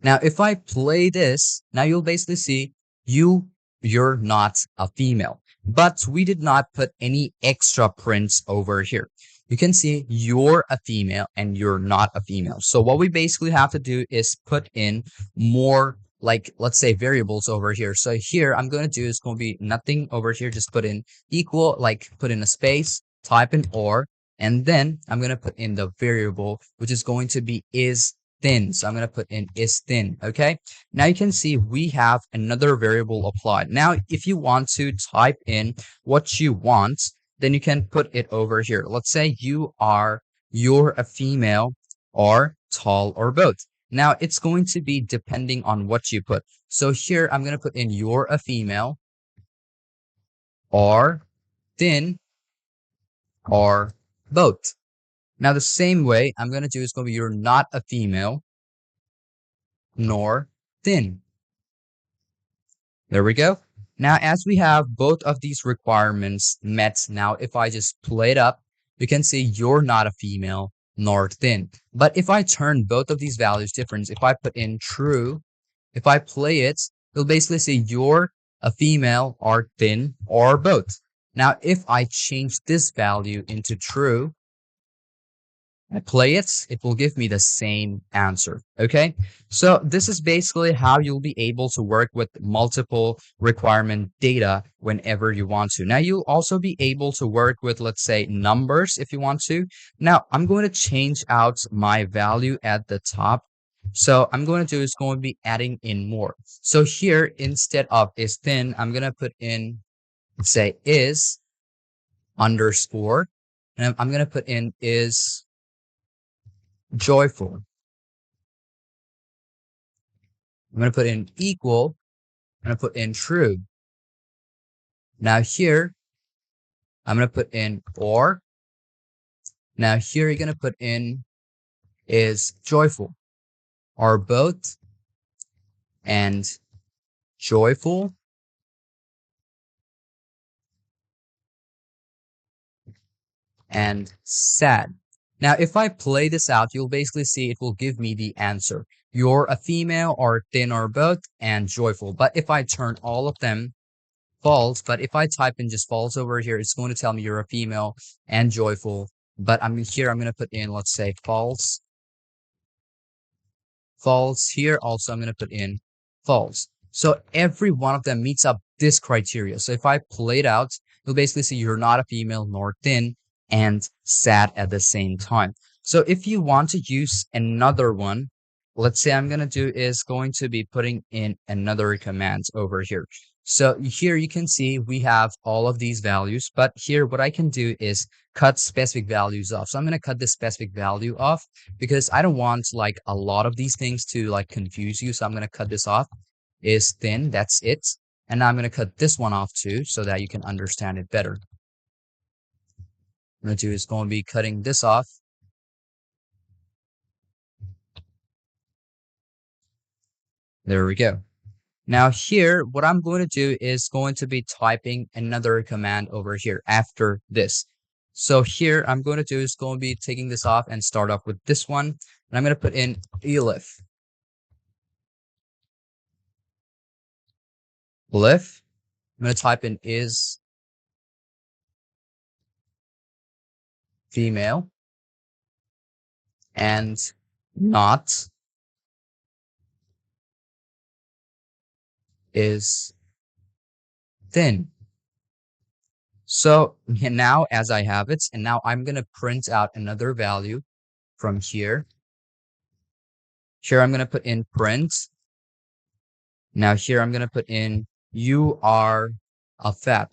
Now, if I play this, now you'll basically see you're not a female, but we did not put any extra prints over here. You can see you're a female and you're not a female. So what we basically have to do is put in more, like, let's say variables over here. So here I'm going to do is going to be nothing over here. Just put in equal, like put in a space, type in or, and then I'm going to put in the variable, which is going to be is thin. So I'm going to put in is thin. Okay. Now you can see we have another variable applied. Now, if you want to type in what you want, then you can put it over here. Let's say you're a female or tall or both. Now, it's going to be depending on what you put. So here, I'm going to put in you're a female or thin or both. Now, the same way I'm going to do is going to be you're not a female nor thin. There we go. Now, as we have both of these requirements met, now if I just play it up, you can see you're not a female nor thin. But if I turn both of these values different, if I put in true, if I play it, it'll basically say you're a female or thin or both. Now, if I change this value into true, I play it, it will give me the same answer. Okay, so this is basically how you'll be able to work with multiple requirement data whenever you want to. Now, you'll also be able to work with, let's say, numbers if you want to. Now, I'm going to change out my value at the top. So I'm going to do is going to be adding in more. So here, instead of is thin, I'm going to put in, let's say, is underscore, and I'm going to put in is joyful. I'm going to put in equal. I'm going to put in true. Now here, I'm going to put in or. Now here, you're going to put in is joyful or both and joyful and sad. Now, if I play this out, you'll basically see it will give me the answer. You're a female or thin or both and joyful. But if I turn all of them false, but if I type in just false over here, it's going to tell me you're a female and joyful. But I'm going to put in, let's say, false. False here. Also, I'm going to put in false. So every one of them meets up this criteria. So if I play it out, you'll basically see you're not a female nor thin and sad at the same time. So if you want to use another one, let's say I'm going to do is going to be putting in another command over here. So here you can see we have all of these values, but here what I can do is cut specific values off. So I'm going to cut this specific value off because I don't want like a lot of these things to like confuse you. So I'm going to cut this off. Is thin, that's it. And now I'm going to cut this one off too so that you can understand it better. What I'm going to do is going to be cutting this off. There we go. Now here, what I'm going to do is going to be typing another command over here after this. So here, I'm going to do is going to be taking this off and start off with this one. And I'm going to put in elif. Elif. I'm going to type in is female and not is thin. So now as I have it, and now I'm going to print out another value from here. Here I'm going to put in print. Now here I'm going to put in you are a fat.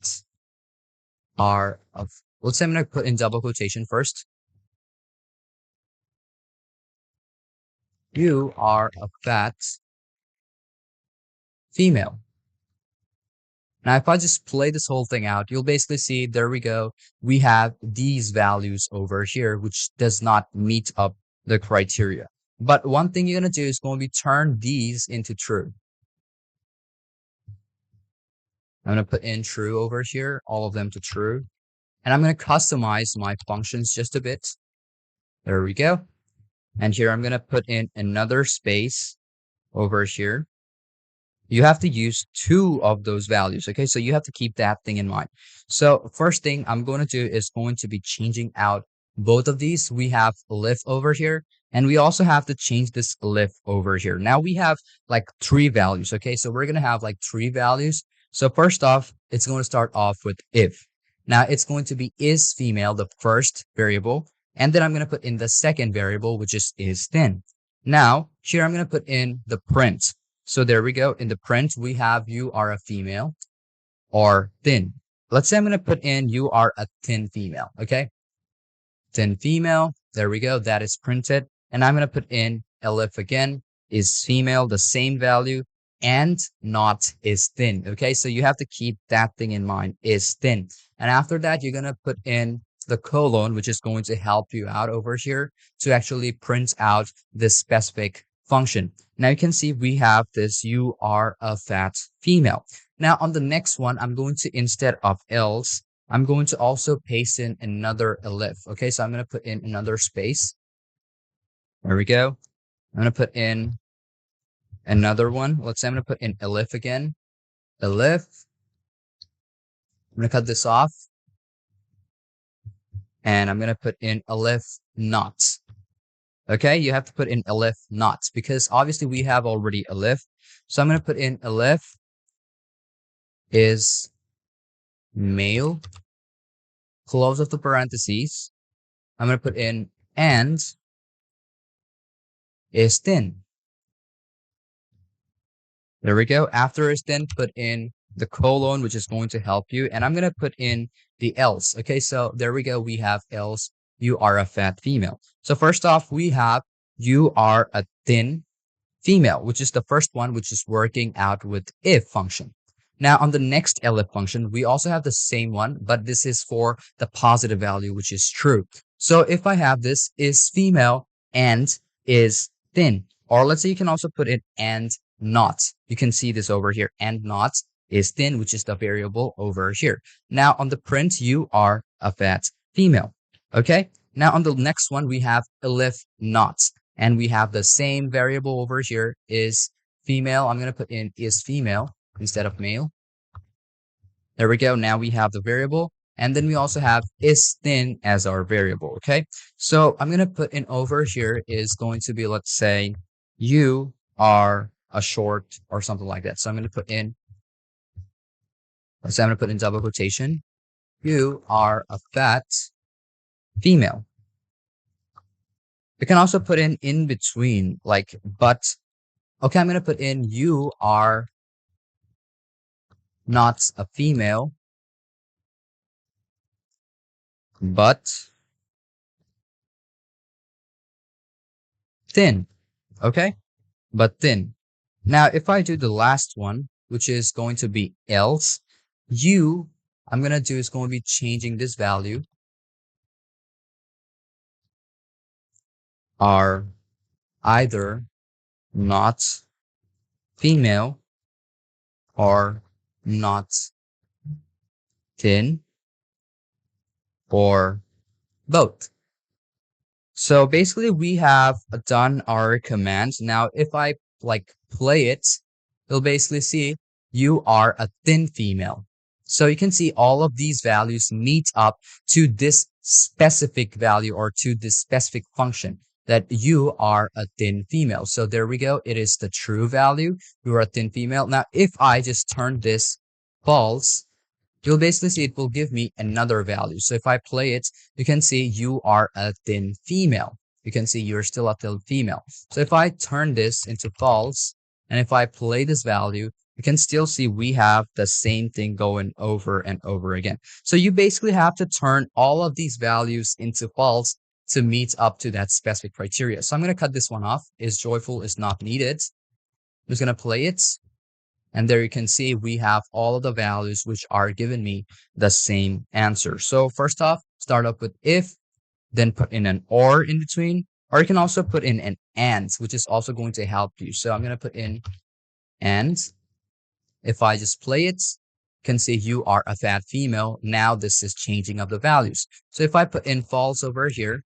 Let's say I'm going to put in double quotation first. You are a fat female. Now, if I just play this whole thing out, you'll basically see, there we go. We have these values over here, which does not meet up the criteria. But one thing you're going to do is going to be turn these into true. I'm going to put in true over here, all of them to true. And I'm going to customize my functions just a bit. There we go. And here I'm going to put in another space over here. You have to use 2 of those values. Okay, so you have to keep that thing in mind. So first thing I'm going to do is going to be changing out both of these. We have elif over here, and we also have to change this elif over here. Now we have like 3 values. Okay, so we're going to have like 3 values. So first off, it's going to start off with if. Now it's going to be is female, the first variable, and then I'm going to put in the second variable, which is thin. Now here I'm going to put in the print. So there we go. In the print, we have you are a female or thin. Let's say I'm going to put in you are a thin female. Okay. Thin female. There we go. That is printed. And I'm going to put in elif again is female, the same value, and not is thin. Okay. So you have to keep that thing in mind, is thin. And after that, you're going to put in the colon, which is going to help you out over here to actually print out this specific function. Now you can see we have this you are a fat female. Now on the next one, I'm going to, instead of else, I'm going to also paste in another elif. Okay, so I'm going to put in another space. There we go. I'm going to put in another one. Let's say I'm going to put in elif again. Elif. I'm going to cut this off. And I'm going to put in elif not. Okay, you have to put in elif not because obviously we have already elif. So I'm going to put in elif is male, close of the parentheses. I'm going to put in and is thin. There we go. After is thin, put in the colon, which is going to help you. And I'm going to put in the else. Okay, so there we go. We have else. You are a fat female. So first off, we have you are a thin female, which is the first one, which is working out with if function. Now on the next elif function, we also have the same one, but this is for the positive value, which is true. So if I have this is female and is thin, or let's say you can also put it and not. You can see this over here, and not is thin, which is the variable over here. Now on the print, you are a fat female. Okay, now on the next one, we have elif not, and we have the same variable over here is female. I'm going to put in is female instead of male. There we go. Now we have the variable, and then we also have is thin as our variable. Okay, so I'm going to put in over here is going to be, let's say, you are a short or something like that. So I'm going to put in, let's say I'm going to put in double quotation, you are a fat female. You can also put in between, like, but. Okay, I'm going to put in you are not a female, but thin. Okay, but thin. Now, if I do the last one, which is going to be else, you, I'm going to do is going to be changing this value, are either not female or not thin or both. So basically we have done our commands. Now, if I like play it, you'll basically see you are a thin female. So you can see all of these values meet up to this specific value or to this specific function that you are a thin female. So there we go. It is the true value. You are a thin female. Now, if I just turn this false, you'll basically see it will give me another value. So if I play it, you can see you are a thin female. You can see you're still a thin female. So if I turn this into false, and if I play this value, you can still see we have the same thing going over and over again. So you basically have to turn all of these values into false to meet up to that specific criteria. So I'm going to cut this one off. Is joyful is not needed. I'm just going to play it. And there you can see we have all of the values which are giving me the same answer. So first off, start up with if, then put in an or in between, or you can also put in an and, which is also going to help you. So I'm going to put in and. If I just play it, you can see you are a fat female. Now this is changing of the values. So if I put in false over here,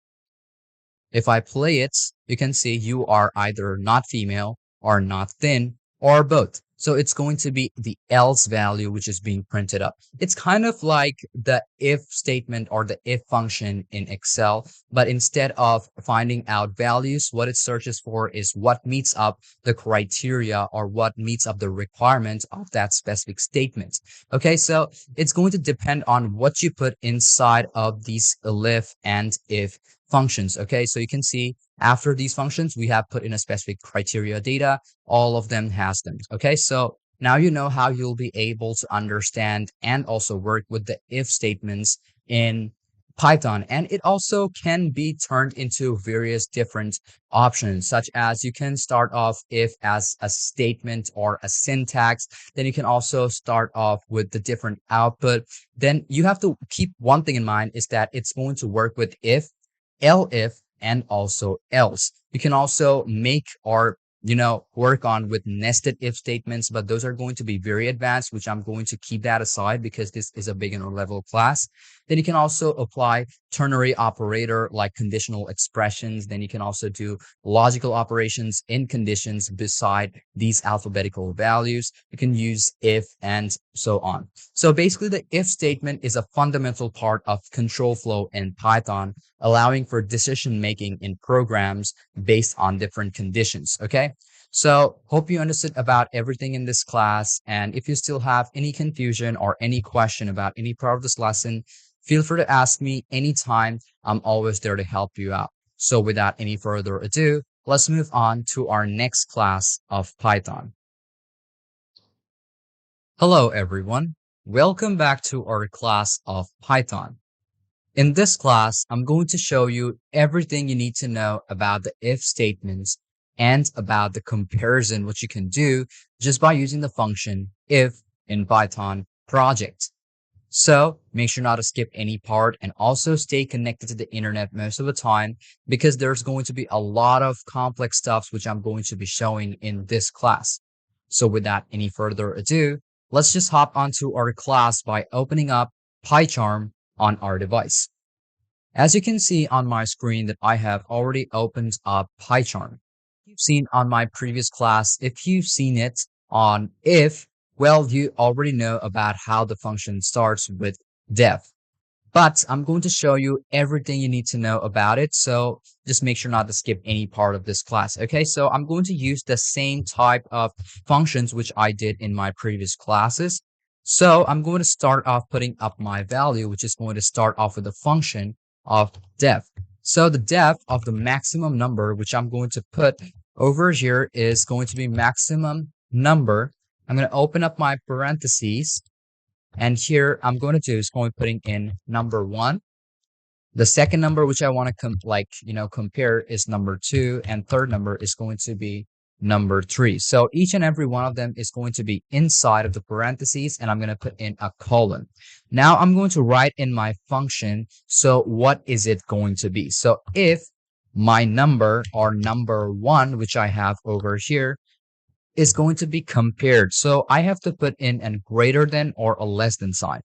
if I play it, you can see you are either not female or not thin or both. So it's going to be the else value which is being printed up. It's kind of like the if statement or the if function in Excel, but instead of finding out values, what it searches for is what meets up the criteria or what meets up the requirements of that specific statement. Okay, so it's going to depend on what you put inside of these elif and if functions. Okay, so you can see after these functions, we have put in a specific criteria data. All of them has them. Okay, so now you know how you'll be able to understand and also work with the if statements in Python. And it also can be turned into various different options, such as you can start off if as a statement or a syntax. Then you can also start off with the different output. Then you have to keep one thing in mind is that it's going to work with if, elif, and also else. You can also make or work on with nested if statements, but those are going to be very advanced, which I'm going to keep that aside because this is a beginner level class. Then you can also apply ternary operator like conditional expressions. Then you can also do logical operations in conditions beside these alphabetical values. You can use if and so on. So basically the if statement is a fundamental part of control flow in Python, allowing for decision making in programs based on different conditions. Okay, so hope you understood about everything in this class, and if you still have any confusion or any question about any part of this lesson, feel free to ask me anytime. I'm always there to help you out. So without any further ado, let's move on to our next class of Python. Hello everyone, welcome back to our class of Python. In this class, I'm going to show you everything you need to know about the if statements and about the comparison which you can do just by using the function if in Python project. So make sure not to skip any part and also stay connected to the internet most of the time because there's going to be a lot of complex stuff which I'm going to be showing in this class. So without any further ado, let's just hop onto our class by opening up PyCharm on our device. As you can see on my screen that I have already opened up PyCharm. You've seen on my previous class, if you've seen it on if, well, you already know about how the function starts with def. But I'm going to show you everything you need to know about it. So just make sure not to skip any part of this class. Okay, so I'm going to use the same type of functions which I did in my previous classes. So I'm going to start off putting up my value, which is going to start off with a function of def. So the depth of the maximum number, which I'm going to put over here, is going to be maximum number. I'm going to open up my parentheses, and here I'm going to do is going putting in number 1. The second number which I want to compare is number 2, and third number is going to be number 3. So each and every one of them is going to be inside of the parentheses, and I'm going to put in a colon. Now I'm going to write in my function. So what is it going to be? So if my number or number 1, which I have over here, is going to be compared, so I have to put in a greater than or a less than sign.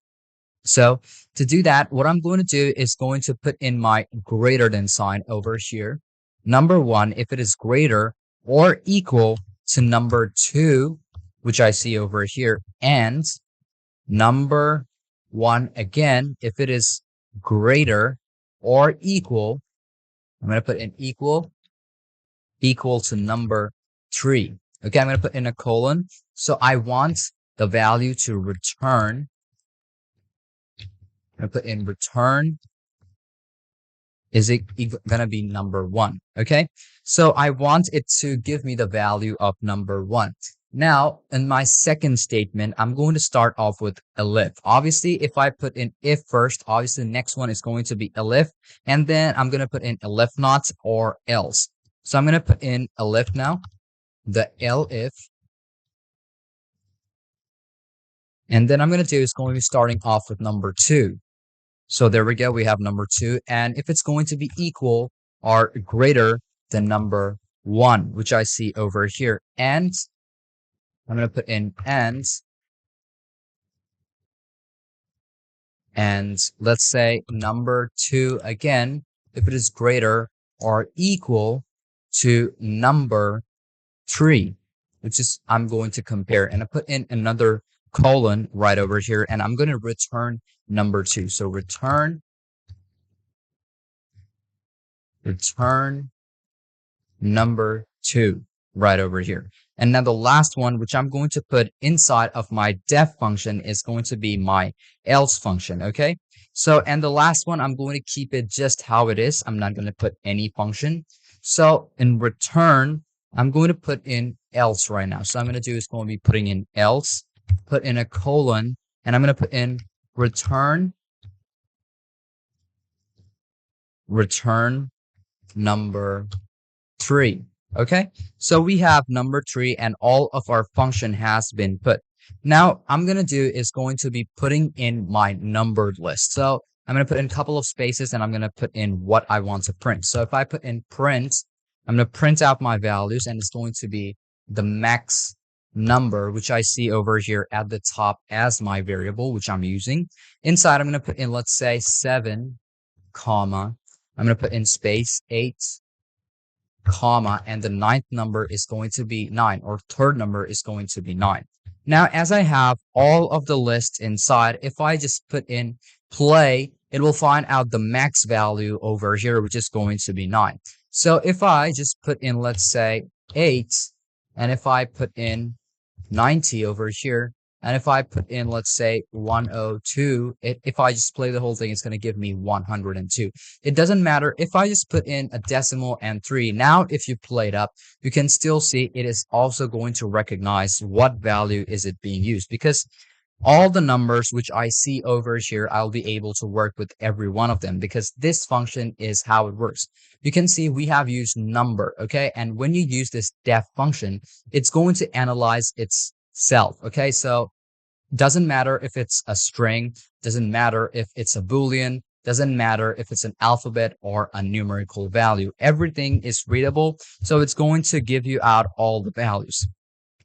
So to do that, what I'm going to do is going to put in my greater than sign over here. Number 1, if it is greater or equal to number 2, which I see over here, and number 1 again, if it is greater or equal, I'm going to put in equal to number 3. Okay, I'm going to put in a colon. So I want the value to return. I'm going to put in return is it going to be number 1. Okay, so I want it to give me the value of number 1. Now, in my second statement, I'm going to start off with elif. Obviously, if I put in if first, obviously the next one is going to be elif, and then I'm going to put in elif not or else. So I'm going to put in elif now, the elif, and then I'm going to do is going to be starting off with number 2. So there we go, we have number 2, and if it's going to be equal or greater than number 1, which I see over here, and I'm going to put in and let's say number 2 again, if it is greater or equal to number 3, which is I'm going to compare, and I put in another colon right over here, and I'm going to return number 2. So return number 2 right over here. And now the last one, which I'm going to put inside of my def function, is going to be my else function. Okay, so and the last one, I'm going to keep it just how it is. I'm not going to put any function. So in return, I'm going to put in else right now. So I'm going to do is going to be putting in else, put in a colon, and I'm going to put in return number 3. Okay, so we have number 3, and all of our function has been put. Now I'm going to do is going to be putting in my numbered list. So I'm going to put in a couple of spaces, and I'm going to put in what I want to print. So if I put in print, I'm going to print out my values, and it's going to be the max number, which I see over here at the top as my variable, which I'm using. Inside, I'm going to put in, let's say 7, comma, I'm going to put in space 8, comma, and the 9th number is going to be 9, or third number is going to be 9. Now, as I have all of the list inside, if I just put in play, it will find out the max value over here, which is going to be 9. So if I just put in, let's say 8, and if I put in 90 over here, and if I put in, let's say 102, if I just play the whole thing, it's going to give me 102. It doesn't matter if I just put in a decimal and 3. Now, if you play it up, you can still see it is also going to recognize what value is it being used, because all the numbers which I see over here, I'll be able to work with every one of them, because this function is how it works. You can see we have used number, okay? And when you use this def function, it's going to analyze itself, okay? So doesn't matter if it's a string, doesn't matter if it's a Boolean, doesn't matter if it's an alphabet or a numerical value. Everything is readable, so it's going to give you out all the values.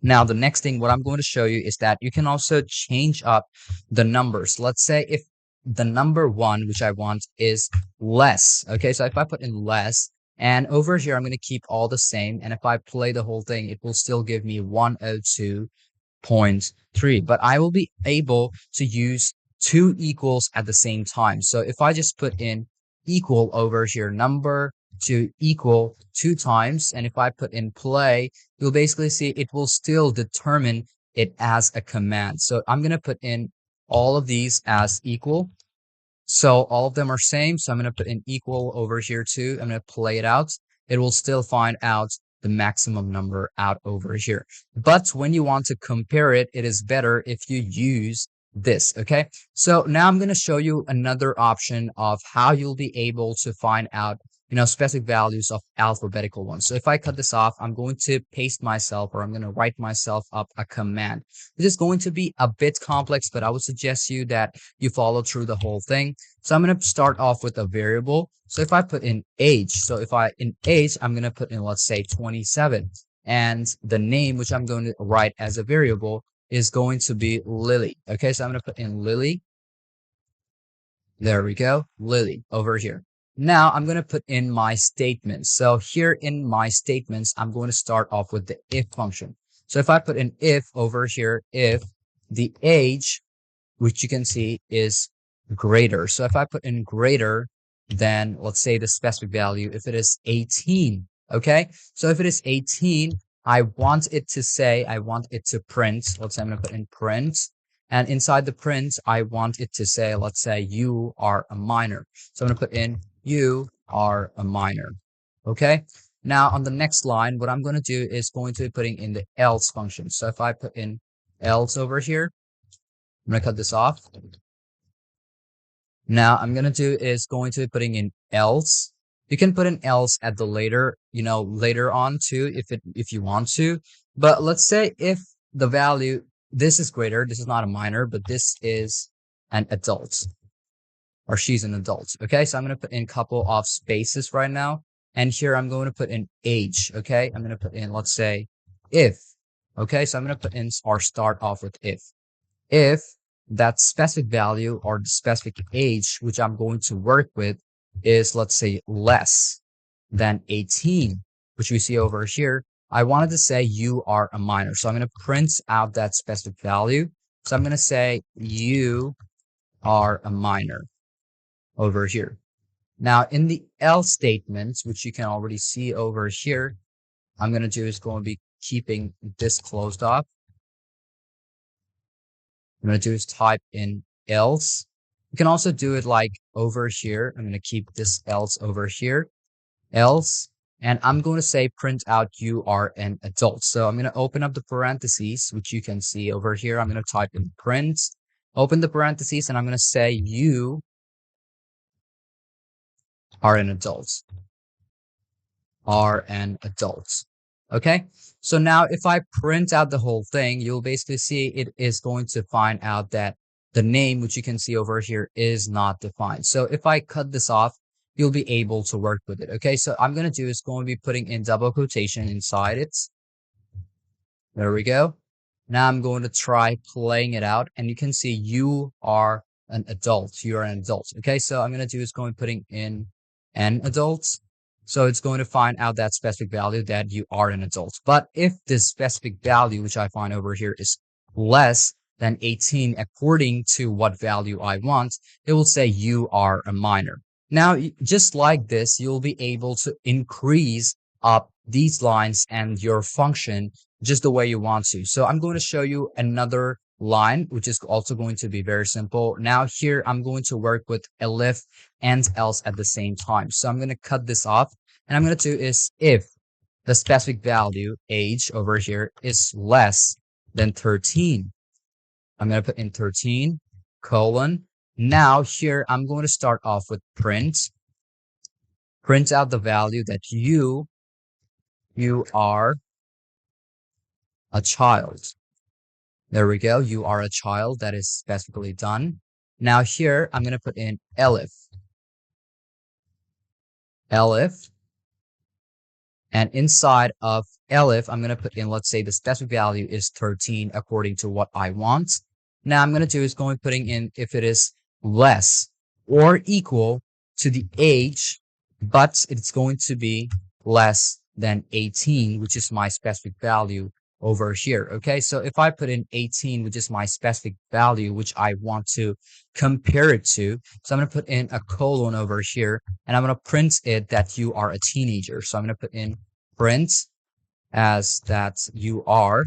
Now, the next thing, what I'm going to show you is that you can also change up the numbers. Let's say if the number 1, which I want, is less. Okay, so if I put in less, and over here, I'm going to keep all the same. And if I play the whole thing, it will still give me 102.3. But I will be able to use 2 equals at the same time. So if I just put in equal over here, number to equal 2 times, and if I put in play, you'll basically see it will still determine it as a command. So I'm going to put in all of these as equal So all of them are same. So I'm going to put an equal over here too. I'm going to play it out. It will still find out the maximum number out over here. But when you want to compare it, it is better if you use this. Okay. So now I'm going to show you another option of how you'll be able to find out, specific values of alphabetical ones. So if I cut this off, I'm going to paste myself, or I'm going to write myself up a command. This is going to be a bit complex, but I would suggest you that you follow through the whole thing. So I'm going to start off with a variable. So if I put in age, in age, I'm going to put in, let's say 27, and the name, which I'm going to write as a variable, is going to be Lily. Okay. So I'm going to put in Lily. There we go. Lily over here. Now I'm going to put in my statements. So here in my statements, I'm going to start off with the if function. So if I put in if over here, if the age, which you can see, is greater. So if I put in greater than, let's say, the specific value, if it is 18, okay? So if it is 18, I want it to print. Let's say I'm going to put in print. And inside the print, I want it to say, let's say, you are a minor. So I'm going to put in, you are a minor. Okay. Now on the next line, what I'm going to do is going to be putting in the else function. So if I put in else over here, I'm going to cut this off. Now I'm going to do is going to be putting in else. You can put an else at the later on too, if you want to. But let's say if the value, this is greater, this is not a minor, but this is an adult, or she's an adult. Okay, so I'm going to put in a couple of spaces right now. And here I'm going to put in age. Okay, I'm going to put in, let's say, if. Okay, so I'm going to put in, or start off with if. If that specific value or the specific age, which I'm going to work with, is, let's say, less than 18, which we see over here, I wanted to say you are a minor. So I'm going to print out that specific value. So I'm going to say you are a minor over here. Now in the else statements, which you can already see over here, I'm going to do is going to be keeping this closed off. I'm going to do is type in else. You can also do it like over here. I'm going to keep this else over here, else, and I'm going to say print out you are an adult. So I'm going to open up the parentheses, which you can see over here. I'm going to type in print, open the parentheses, and I'm going to say you are an adult. Are an adult. Okay, so now if I print out the whole thing, you'll basically see it is going to find out that the name, which you can see over here, is not defined. So if I cut this off, you'll be able to work with it. Okay, so I'm going to do is going to be putting in double quotation inside it. There we go. Now I'm going to try playing it out, and you can see you are an adult. You are an adult. Okay, so I'm going to do is going putting in an adult. So it's going to find out that specific value that you are an adult. But if this specific value, which I find over here, is less than 18 according to what value I want, it will say you are a minor. Now, just like this, you'll be able to increase up these lines and your function just the way you want to. So I'm going to show you another line, which is also going to be very simple. Now here, I'm going to work with elif and else at the same time. So I'm going to cut this off, and I'm going to do is if the specific value, age over here, is less than 13. I'm going to put in 13, colon. Now here, I'm going to start off with print out the value that you are a child. There we go. You are a child. That is specifically done. Now here, I'm going to put in elif. And inside of elif, I'm going to put in, let's say the specific value is 13 according to what I want. Now I'm going to do is going putting in if it is less or equal to the age, but it's going to be less than 18, which is my specific value over here. Okay, so if I put in 18, which is my specific value, which I want to compare it to, so I'm going to put in a colon over here, and I'm going to print it that you are a teenager. So I'm going to put in print as that you are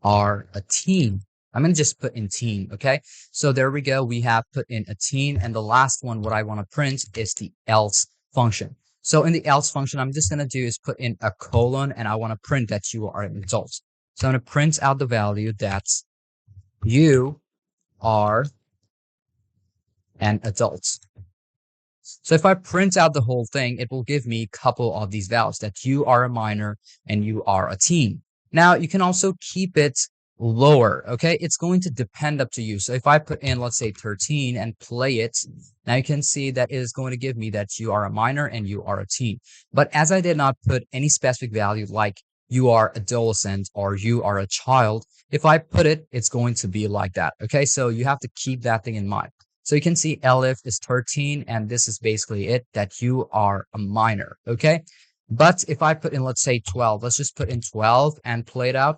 a teen. I'm going to just put in teen, okay? So there we go. We have put in a teen. And the last one, what I want to print is the else function. So in the else function, I'm just going to do is put in a colon, and I want to print that you are an adult. So I'm going to print out the value that you are an adult. So if I print out the whole thing, it will give me a couple of these values that you are a minor and you are a teen. Now you can also keep it lower, okay? It's going to depend up to you. So if I put in, let's say 13 and play it, now you can see that it is going to give me that you are a minor and you are a teen. But as I did not put any specific value like you are adolescent or you are a child, if I put it, it's going to be like that, okay? So you have to keep that thing in mind. So you can see elif is 13, and this is basically it, that you are a minor, okay? But if I put in, let's say 12, let's just put in 12 and play it out,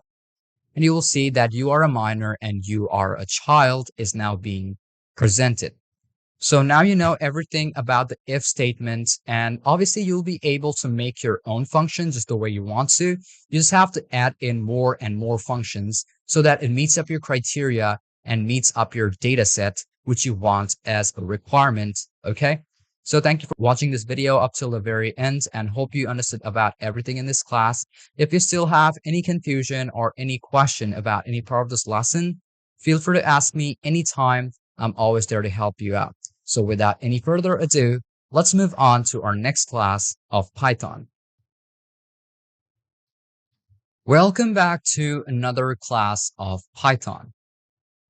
and you will see that you are a minor and you are a child is now being presented. So now you know everything about the if statement, and obviously you'll be able to make your own functions just the way you want to. You just have to add in more and more functions so that it meets up your criteria and meets up your data set, which you want as a requirement, okay? So thank you for watching this video up till the very end, and hope you understood about everything in this class. If you still have any confusion or any question about any part of this lesson, feel free to ask me anytime. I'm always there to help you out. So without any further ado, let's move on to our next class of Python. Welcome back to another class of Python.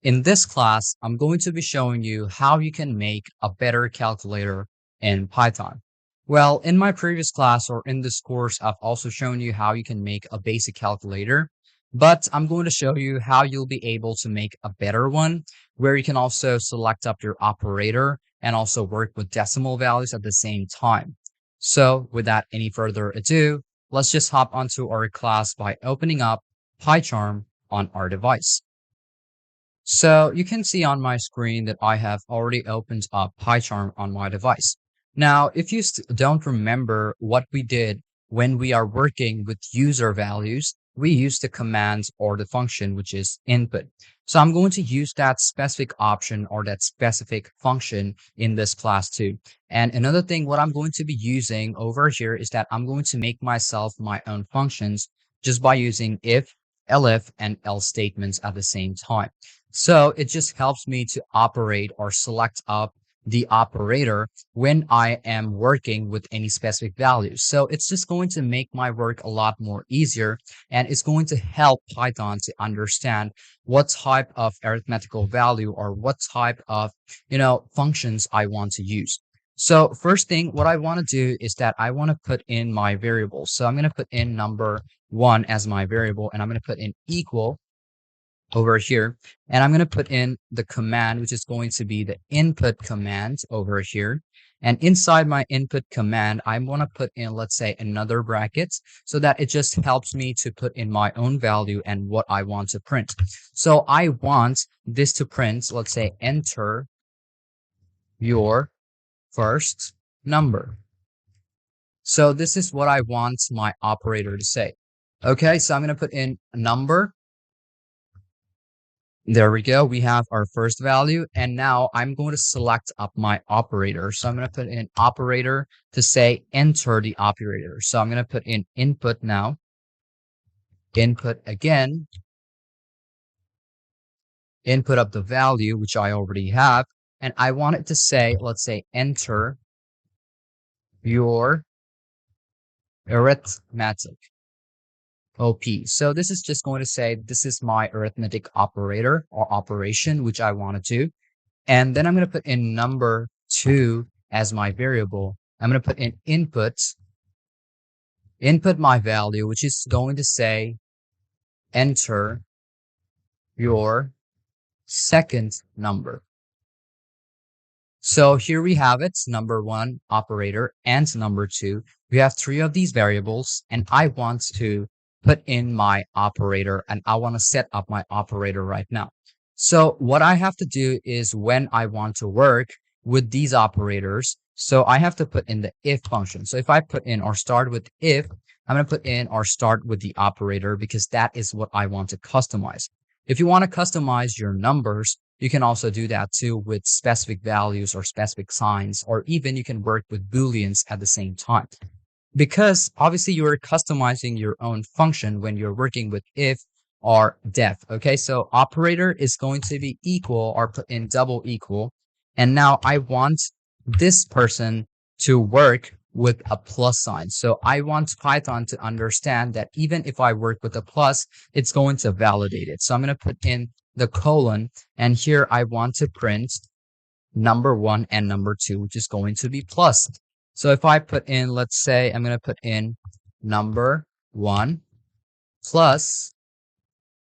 In this class, I'm going to be showing you how you can make a better calculator in Python. Well, in my previous class or in this course, I've also shown you how you can make a basic calculator, but I'm going to show you how you'll be able to make a better one where you can also select up your operator and also work with decimal values at the same time. So without any further ado, let's just hop onto our class by opening up PyCharm on our device. So you can see on my screen that I have already opened up PyCharm on my device. Now, if you don't remember what we did when we are working with user values, we use the command or the function, which is input. So I'm going to use that specific option or that specific function in this class too. And another thing, what I'm going to be using over here is that I'm going to make myself my own functions just by using if, elif, and else statements at the same time. So it just helps me to operate or select up the operator when I am working with any specific values. So it's just going to make my work a lot more easier, and it's going to help Python to understand what type of arithmetical value or what type of, functions I want to use. So first thing, what I want to do is that I want to put in my variables. So I'm going to put in number 1 as my variable, and I'm going to put in equal over here, and I'm going to put in the command, which is going to be the input command over here. And inside my input command, I want to put in, let's say, another bracket so that it just helps me to put in my own value and what I want to print. So I want this to print, let's say, enter your first number. So this is what I want my operator to say. Okay, so I'm going to put in a number. There we go. We have our first value. And now I'm going to select up my operator. So I'm going to put in operator to say enter the operator. So I'm going to put in input now. Input again. Input up the value, which I already have. And I want it to say, let's say, enter your arithmetic. OP. So this is just going to say this is my arithmetic operator or operation, which I want to do. And then I'm going to put in number 2 as my variable. I'm going to put in input my value, which is going to say enter your second number. So here we have it, number 1 operator and number 2. We have 3 of these variables, and I want to put in my operator, and I want to set up my operator right now. So what I have to do is when I want to work with these operators, so I have to put in the if function. So if I put in or start with if, I'm going to put in or start with the operator because that is what I want to customize. If you want to customize your numbers, you can also do that too with specific values or specific signs, or even you can work with booleans at the same time. Because obviously you are customizing your own function when you're working with if or def. Okay, so operator is going to be equal or put in double equal. And now I want this person to work with a plus sign. So I want Python to understand that even if I work with a plus, it's going to validate it. So I'm going to put in the colon, and here I want to print number 1 and number 2, which is going to be plus. So if I put in, let's say I'm going to put in number 1 plus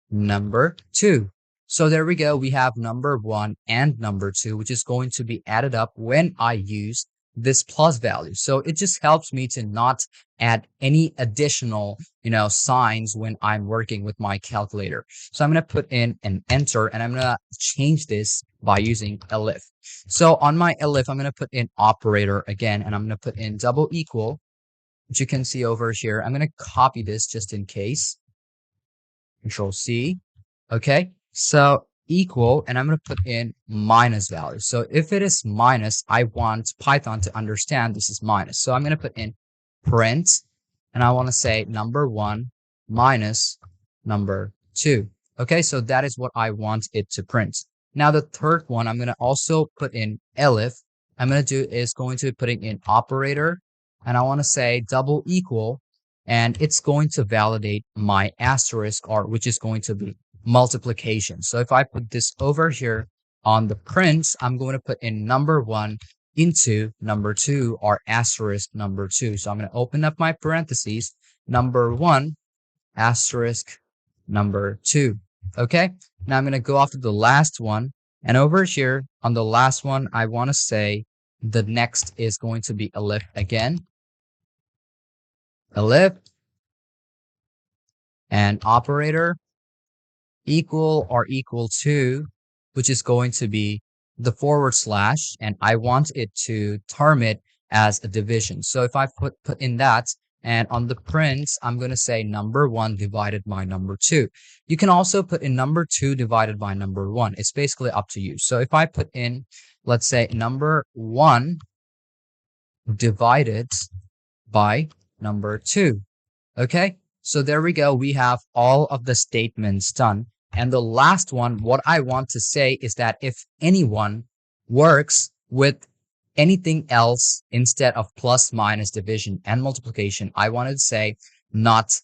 number 2. So there we go. We have number 1 and number 2, which is going to be added up when I use this plus value. So it just helps me to not add any additional, signs when I'm working with my calculator. So I'm going to put in an enter, and I'm going to change this by using elif. So on my elif, I'm going to put in operator again, and I'm going to put in double equal, which you can see over here. I'm going to copy this just in case. Control C. Okay. So equal, and I'm going to put in minus value. So if it is minus, I want Python to understand this is minus. So I'm going to put in print, and I want to say number 1 minus number 2. Okay, so that is what I want it to print. Now the third one, I'm going to also put in elif. I'm going to do is going to be putting in operator, and I want to say double equal, and it's going to validate my asterisk, or which is going to be multiplication. So if I put this over here on the print, I'm going to put in number 1 into number 2, or asterisk number 2. So I'm going to open up my parentheses, number 1 asterisk number 2. Okay, now I'm going to go off to the last one, and over here on the last one, I want to say the next is going to be elif again. Elif and operator equal or equal to, which is going to be the /, and I want it to term it as a division. So if I put in that, and on the print, I'm going to say number 1 divided by number 2. You can also put in number 2 divided by number 1. It's basically up to you. So if I put in, let's say number 1 divided by number 2. Okay, so there we go. We have all of the statements done. And the last one, what I want to say is that if anyone works with anything else instead of plus, minus, division, and multiplication, I wanted to say not,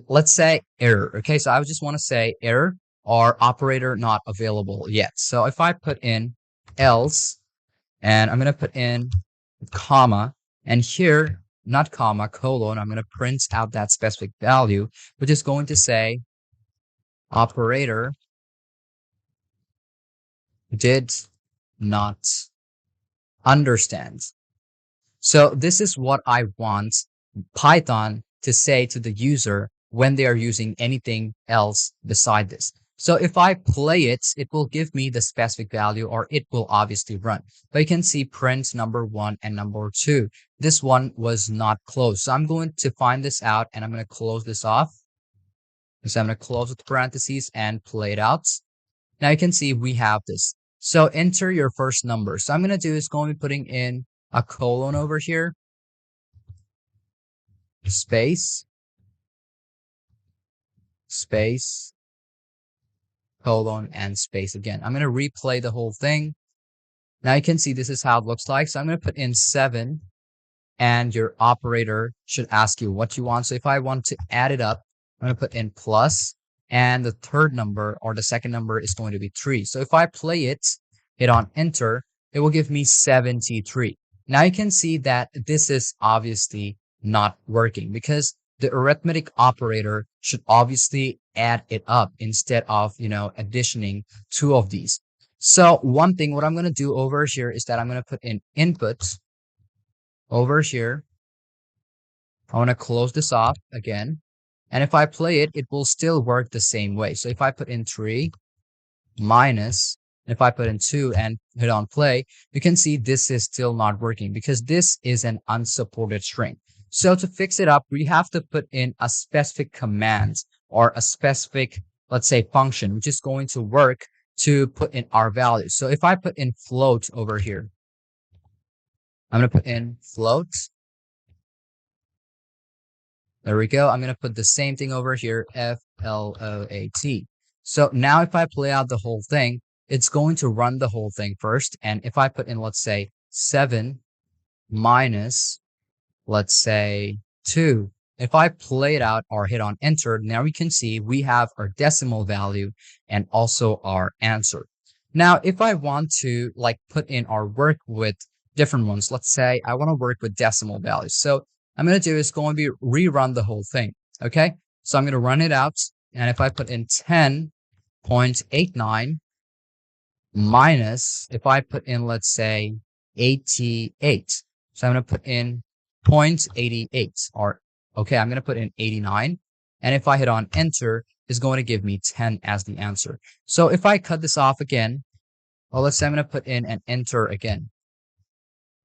let's say error. Okay, so I would just want to say error or operator not available yet. So if I put in else, and I'm going to put in comma, and here, not comma, colon, I'm going to print out that specific value, which is going to say operator did not understand. So this is what I want Python to say to the user when they are using anything else beside this. So if I play it, it will give me the specific value, or it will obviously run. But you can see print number 1 and number 2. This one was not closed. So I'm going to find this out, and I'm going to close this off. So I'm going to close with parentheses and play it out. Now you can see we have this. So enter your first number. So I'm going to do is going to be putting in a colon over here, space, space, colon, and space again. I'm going to replay the whole thing. Now you can see this is how it looks like. So I'm going to put in 7, and your operator should ask you what you want. So if I want to add it up, I'm going to put in plus, and the third number or the second number is going to be 3. So if I play it, hit on enter, it will give me 73. Now you can see that this is obviously not working, because the arithmetic operator should obviously add it up instead of, additioning 2 of these. So one thing, what I'm going to do over here is that I'm going to put in input over here. I want to close this off again. And if I play it, it will still work the same way. So if I put in 3 minus, if I put in 2 and hit on play, you can see this is still not working because this is an unsupported string. So to fix it up, we have to put in a specific command or a specific let's say, function, which is going to work to put in our values. So if I put in float over here, I'm going to put in float. There we go. I'm going to put the same thing over here, float. So now if I play out the whole thing, it's going to run the whole thing first. And if I put in, let's say, 7 minus, let's say, 2, if I play it out or hit on enter, now we can see we have our decimal value and also our answer. Now, if I want to like put in or work with different ones, let's say I want to work with decimal values. So I'm going to do is going to be rerun the whole thing. Okay. So I'm going to run it out. And if I put in 10.89 minus, if I put in, let's say, 88. So I'm going to put in 0.88 or, okay, I'm going to put in 89. And if I hit on enter, it's going to give me 10 as the answer. So if I cut this off again, well, let's say I'm going to put in and enter again,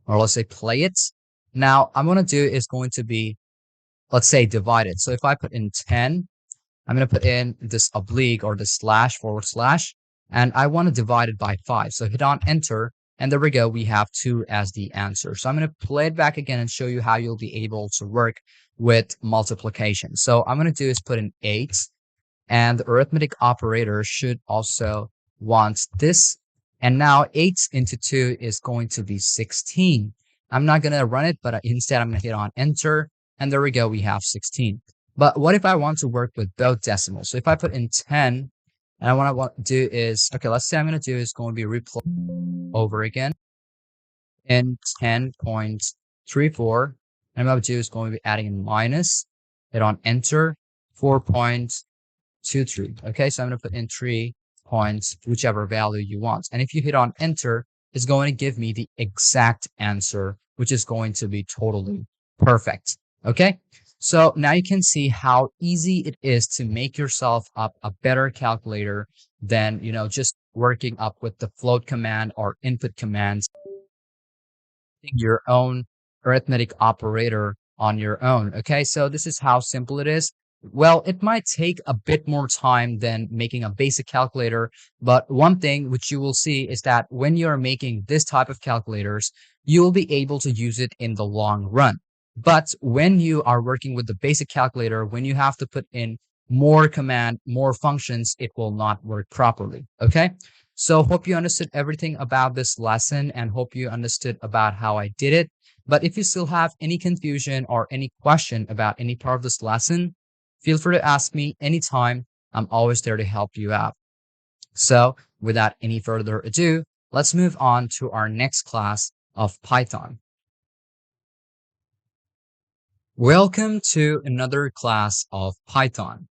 or let's say play it. Now I'm going to do is going to be, let's say, divided. So if I put in 10, I'm going to put in this oblique or the slash // and I want to divide it by 5. So hit on enter, and there we go. We have 2 as the answer. So I'm going to play it back again and show you how you'll be able to work with multiplication. So I'm going to do is put in 8, and the arithmetic operator should also want this. And now 8 into 2 is going to be 16. I'm not going to run it, but instead I'm going to hit on enter, and there we go. We have 16. But what if I want to work with both decimals? So if I put in 10, and I want to do is, okay, let's say I'm going to do is going to be replay over again in 10.34. And I'm going to do is going to be adding in minus, hit on enter, 4.23. Okay, so I'm going to put in 3 points, whichever value you want. And if you hit on enter, it's going to give me the exact answer, which is going to be totally perfect. Okay. So now you can see how easy it is to make yourself up a better calculator than, just working up with the float command or input commands, your own arithmetic operator on your own. Okay, so this is how simple it is. Well, it might take a bit more time than making a basic calculator, but one thing which you will see is that when you're making this type of calculators, you will be able to use it in the long run. But when you are working with the basic calculator, when you have to put in more command, more functions, it will not work properly. Okay. So hope you understood everything about this lesson and hope you understood about how I did it. But if you still have any confusion or any question about any part of this lesson, feel free to ask me anytime. I'm always there to help you out. So without any further ado, let's move on to our next class of Python. Welcome to another class of Python.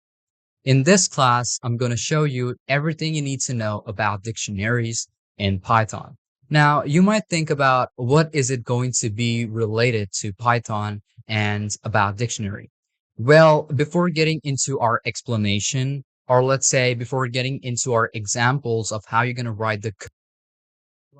In this class, I'm going to show you everything you need to know about dictionaries in Python. Now, you might think about what is it going to be related to Python and about dictionary. Well, before getting into our explanation, or let's say before getting into our examples of how you're going to write the code,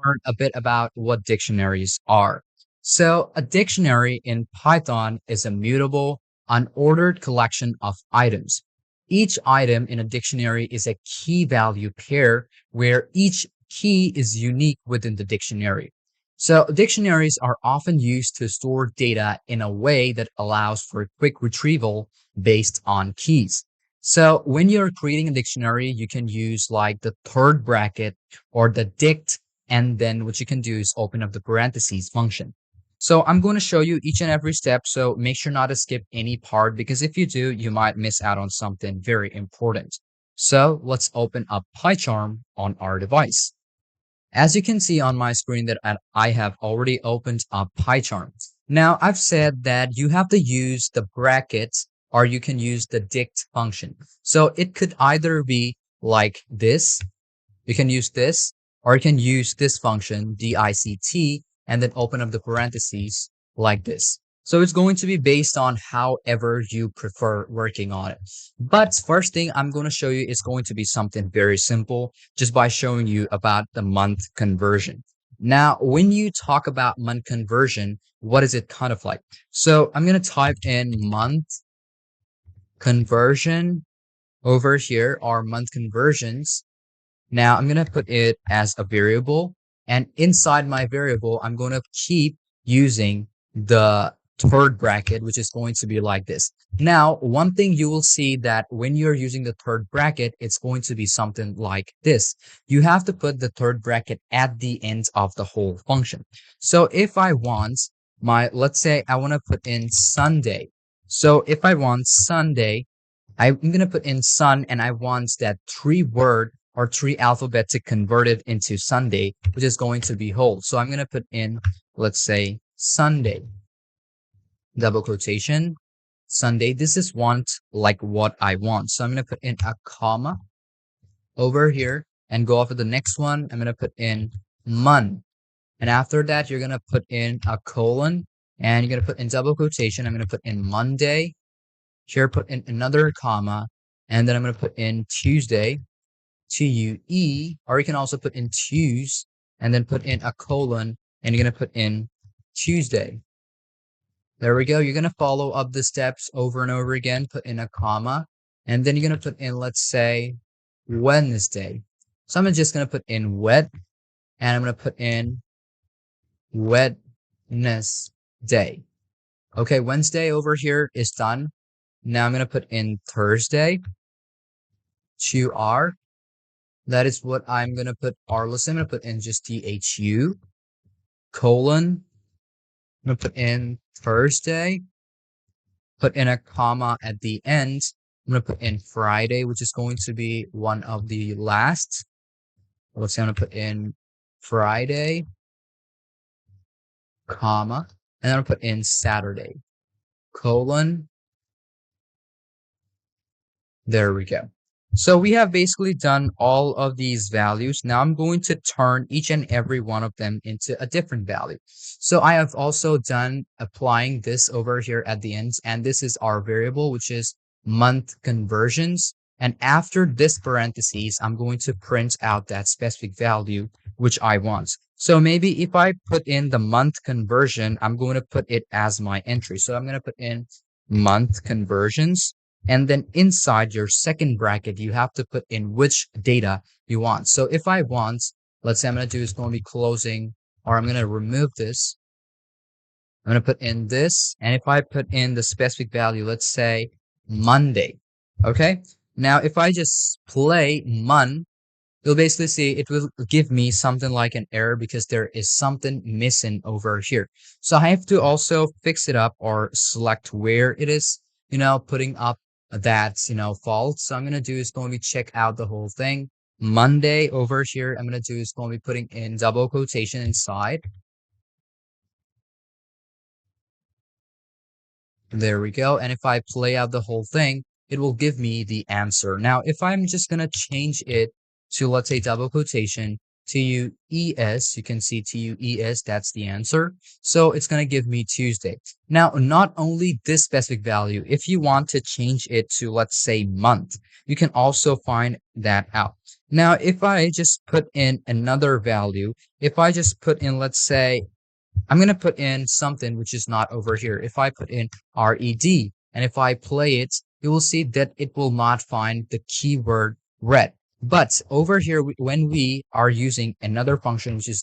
learn a bit about what dictionaries are. So a dictionary in Python is a mutable, unordered collection of items. Each item in a dictionary is a key value pair where each key is unique within the dictionary. So dictionaries are often used to store data in a way that allows for quick retrieval based on keys. So when you're creating a dictionary, you can use like the third bracket or the dict, and then what you can do is open up the parentheses function. So I'm going to show you each and every step, so make sure not to skip any part, because if you do, you might miss out on something very important. So let's open up PyCharm on our device. As you can see on my screen that I have already opened up PyCharm. Now I've said that you have to use the brackets or you can use the dict function. So it could either be like this, you can use this, or you can use this function, dict, and then open up the parentheses like this. So it's going to be based on however you prefer working on it. But first thing I'm going to show you is going to be something very simple, just by showing you about the month conversion. Now, when you talk about month conversion, what is it kind of like? So I'm going to type in month conversion, over here are month conversions. Now I'm going to put it as a variable, and inside my variable, I'm going to keep using the third bracket, which is going to be like this. Now, one thing you will see that when you're using the third bracket, it's going to be something like this. You have to put the third bracket at the end of the whole function. So if I want let's say I want to put in Sunday. So if I want Sunday, I'm going to put in sun, and I want that 3-word or 3 alphabet to convert it into Sunday, which is going to be whole. So I'm going to put in, let's say, Sunday, double quotation, Sunday. This is like what I want. So I'm going to put in a comma over here and go off of the next one. I'm going to put in month. And after that, you're going to put in a colon, and you're going to put in double quotation. I'm going to put in Monday. Here, put in another comma, and then I'm going to put in Tuesday, T-U-E, or you can also put in Tues, and then put in a colon, and you're going to put in Tuesday. There we go. You're going to follow up the steps over and over again, put in a comma, and then you're going to put in, let's say, Wednesday. So I'm just going to put in wet, and I'm going to put in Wednesday. Okay, Wednesday over here is done. Now I'm going to put in Thursday, 2R. That is what I'm going to put R-less. I'm going to put in just THU, colon. I'm going to put in Thursday, put in a comma at the end. I'm going to put in Friday, which is going to be one of the last. Let's say I'm going to put in Friday, comma, and I'm going to put in Saturday, colon. There we go. So we have basically done all of these values. Now I'm going to turn each and every one of them into a different value. So I have also done applying this over here at the end, and this is our variable, which is month conversions. And after this parentheses, I'm going to print out that specific value which I want. So maybe if I put in the month conversion, I'm going to put it as my entry. So I'm going to put in month conversions. And then inside your second bracket, you have to put in which data you want. So if I want, let's say I'm going to do is going to be closing, or I'm going to remove this. I'm going to put in this. And if I put in the specific value, let's say Monday. Okay. Now, if I just play month, you'll basically see it will give me something like an error because there is something missing over here. So I have to also fix it up or select where it is, putting up that's false. So I'm going to do is going to be check out the whole thing. Monday over here, I'm going to do is going to be putting in double quotation inside. There we go. And if I play out the whole thing, it will give me the answer. Now, if I'm just going to change it to, let's say, double quotation, TUES, you can see TUES, that's the answer. So it's going to give me Tuesday. Now, not only this specific value, if you want to change it to, let's say, month, you can also find that out. Now, if I just put in another value, if I just put in, let's say, I'm going to put in something which is not over here. If I put in RED, and if I play it, you will see that it will not find the keyword red. But over here, when we are using another function, which is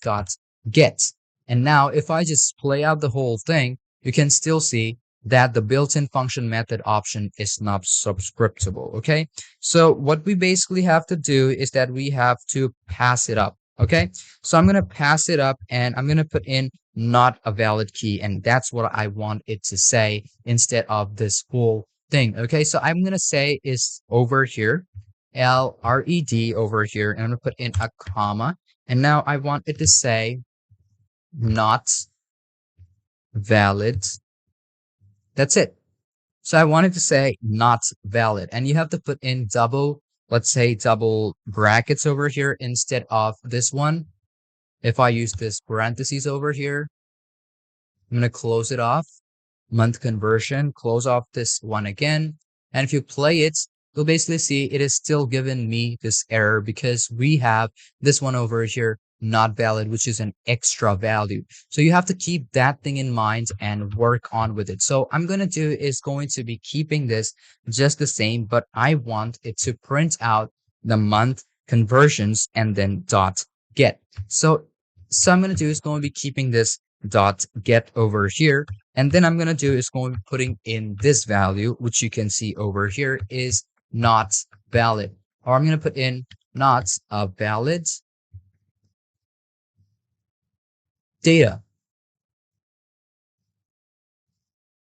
.get, and now if I just play out the whole thing, you can still see that the built-in function method option is not subscriptable, okay? So what we basically have to do is that we have to pass it up, okay? So I'm going to pass it up, and I'm going to put in not a valid key, and that's what I want it to say instead of this whole thing, okay? So I'm going to say is over here, LRED over here, and I'm going to put in a comma, and now I want it to say not valid. That's it. So I wanted to say not valid, and you have to put in let's say double brackets over here instead of this one. If I use this parentheses over here, I'm going to close it off, month conversion, close off this one again, and if you play it, you'll basically see it is still giving me this error because we have this one over here not valid, which is an extra value. So you have to keep that thing in mind and work on with it. So I'm going to do is going to be keeping this just the same, but I want it to print out the month conversions and then dot get. So I'm going to do is going to be keeping this dot get over here. And then I'm going to do is going to be putting in this value, which you can see over here is not valid. Or I'm going to put in not a valid data.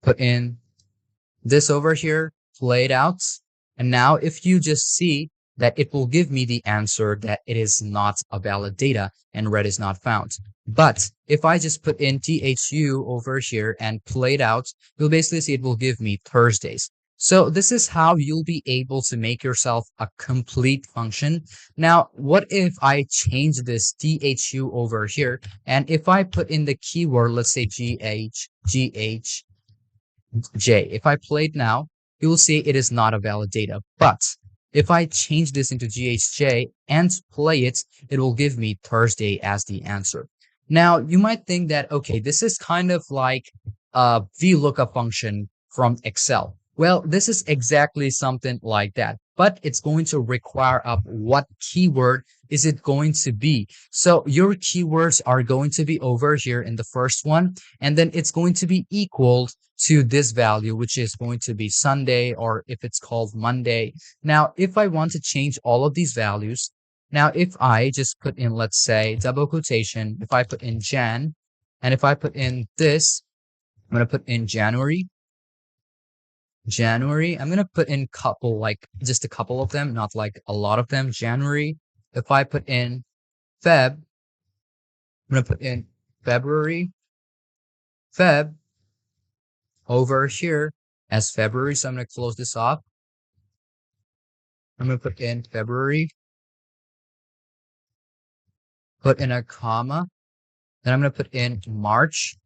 Put in this over here, play it out. And now if you just see that it will give me the answer that it is not a valid data and red is not found. But if I just put in THU over here and play it out, you'll basically see it will give me Thursdays. So this is how you'll be able to make yourself a complete function. Now, what if I change this THU over here, and if I put in the keyword, let's say GHJ, if I play it now, you will see it is not a valid data. But if I change this into GHJ and play it, it will give me Thursday as the answer. Now, you might think that, okay, this is kind of like a VLOOKUP function from Excel. Well, this is exactly something like that, but it's going to require up what keyword is it going to be. So your keywords are going to be over here in the first one, and then it's going to be equal to this value, which is going to be Sunday, or if it's called Monday. Now, if I want to change all of these values, now if I just put in, let's say, double quotation, if I put in Jan, and if I put in this, I'm going to put in January, I'm going to put in couple, like just a couple of them, not like a lot of them. January. If I put in Feb, I'm going to put in February, Feb over here as February. So I'm going to close this off. I'm going to put in February, put in a comma. Then I'm going to put in March,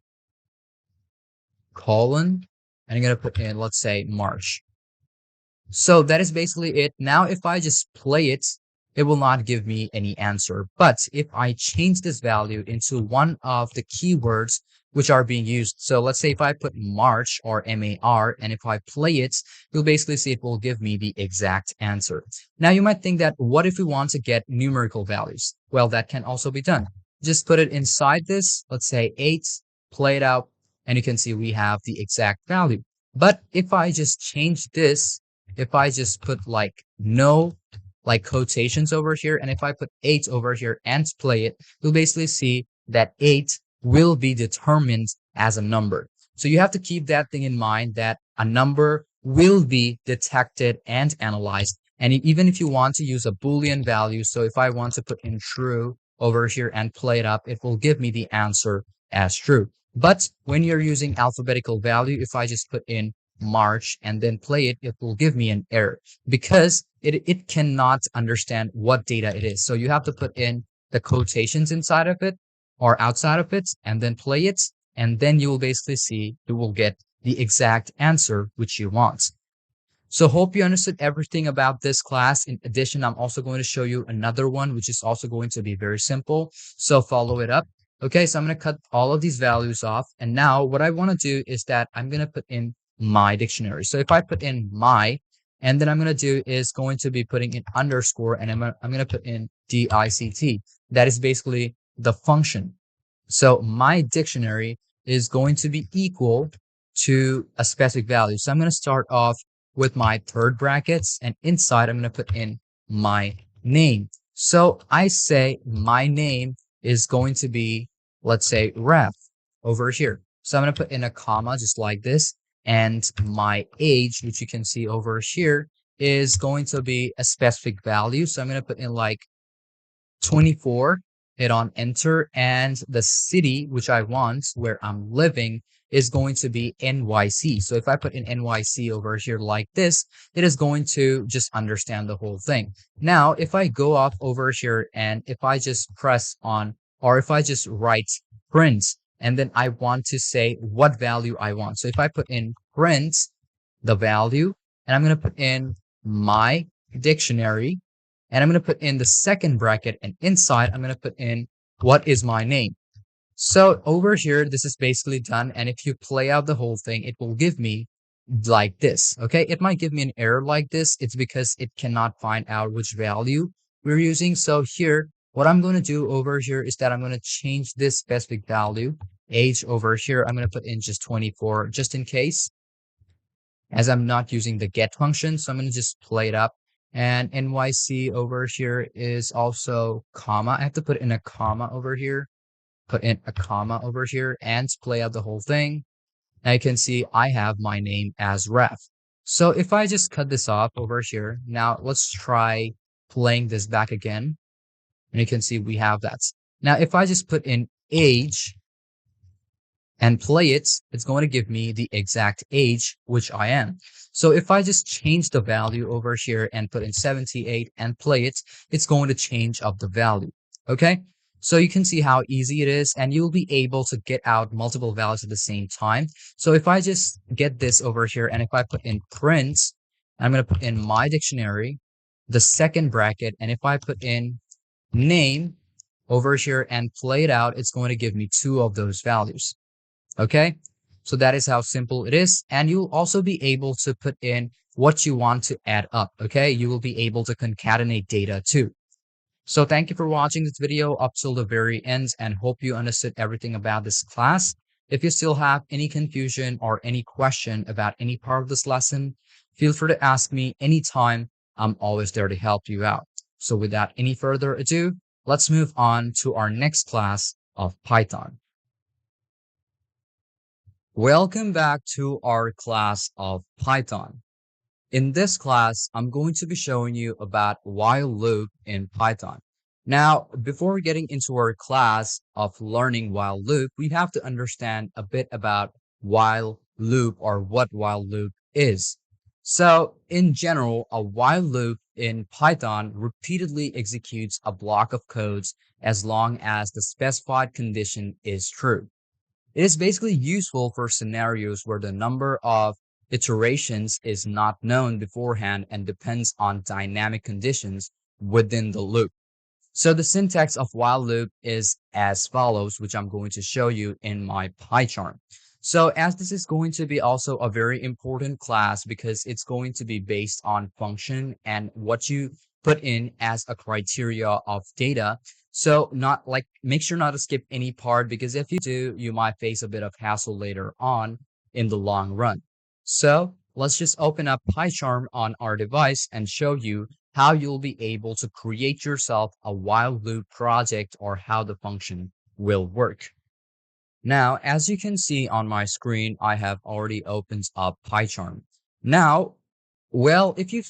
colon, and I'm going to put in, let's say, March. So that is basically it. Now, if I just play it, it will not give me any answer. But if I change this value into one of the keywords which are being used, so let's say if I put March or MAR, and if I play it, you'll basically see it will give me the exact answer. Now, you might think that, what if we want to get numerical values? Well, that can also be done. Just put it inside this, let's say 8, play it out, and you can see we have the exact value. But if I just change this, if I just put like no like quotations over here, and if I put 8 over here and play it, you'll basically see that 8 will be determined as a number. So you have to keep that thing in mind, that a number will be detected and analyzed. And even if you want to use a Boolean value, so if I want to put in true over here and play it up, it will give me the answer as true. But when you're using alphabetical value, if I just put in March and then play it, it will give me an error because it cannot understand what data it is. So you have to put in the quotations inside of it or outside of it and then play it. And then you will basically see you will get the exact answer which you want. So hope you understood everything about this class. In addition, I'm also going to show you another one, which is also going to be very simple. So follow it up. Okay, so I'm going to cut all of these values off. And now what I want to do is that I'm going to put in my dictionary. So if I put in my, and then I'm going to do is going to be putting in underscore, and I'm going to put in DICT. That is basically the function. So my dictionary is going to be equal to a specific value. So I'm going to start off with my third brackets, and inside I'm going to put in my name. So I say my name is going to be, let's say, ref over here. So I'm going to put in a comma just like this. And my age, which you can see over here, is going to be a specific value. So I'm going to put in like 24, hit on enter, and the city which I want, where I'm living, is going to be NYC. So if I put in NYC over here like this, it is going to just understand the whole thing. Now, if I go off over here and if I just press on, or if I just write print, and then I want to say what value I want. So if I put in print, the value, and I'm going to put in my dictionary, and I'm going to put in the second bracket, and inside I'm going to put in what is my name? So over here, this is basically done. And if you play out the whole thing, it will give me like this. Okay. It might give me an error like this. It's because it cannot find out which value we're using. So here, what I'm going to do over here is that I'm going to change this specific value, age over here. I'm going to put in just 24 just in case, as I'm not using the get function. So I'm going to just play it up. And NYC over here is also comma. I have to put in a comma over here, put in a comma over here, and play out the whole thing. Now you can see I have my name as ref. So if I just cut this off over here, now let's try playing this back again. And you can see we have that. Now if I just put in age and play it, it's going to give me the exact age which I am. So if I just change the value over here and put in 78 and play it, it's going to change up the value. Okay. So you can see how easy it is, and you'll be able to get out multiple values at the same time. So if I just get this over here, and if I put in print, I'm going to put in my dictionary, the second bracket, and if I put in name over here and play it out, it's going to give me two of those values. Okay, so that is how simple it is. And you'll also be able to put in what you want to add up. Okay, you will be able to concatenate data too. So thank you for watching this video up till the very end, and hope you understood everything about this class. If you still have any confusion or any question about any part of this lesson, feel free to ask me anytime. I'm always there to help you out. So without any further ado, let's move on to our next class of Python. Welcome back to our class of Python. In this class, I'm going to be showing you about while loop in Python. Now, before getting into our class of learning while loop, we have to understand a bit about while loop, or what while loop is. So in general, a while loop in Python repeatedly executes a block of codes as long as the specified condition is true. It is basically useful for scenarios where the number of iterations is not known beforehand and depends on dynamic conditions within the loop. So the syntax of while loop is as follows, which I'm going to show you in my pie chart. So as this is going to be also a very important class, because it's going to be based on function and what you put in as a criteria of data. So not like, make sure not to skip any part, because if you do, you might face a bit of hassle later on in the long run. So let's just open up PyCharm on our device and show you how you'll be able to create yourself a while loop project, or how the function will work. Now, as you can see on my screen, I have already opened up PyCharm. Now, well, if you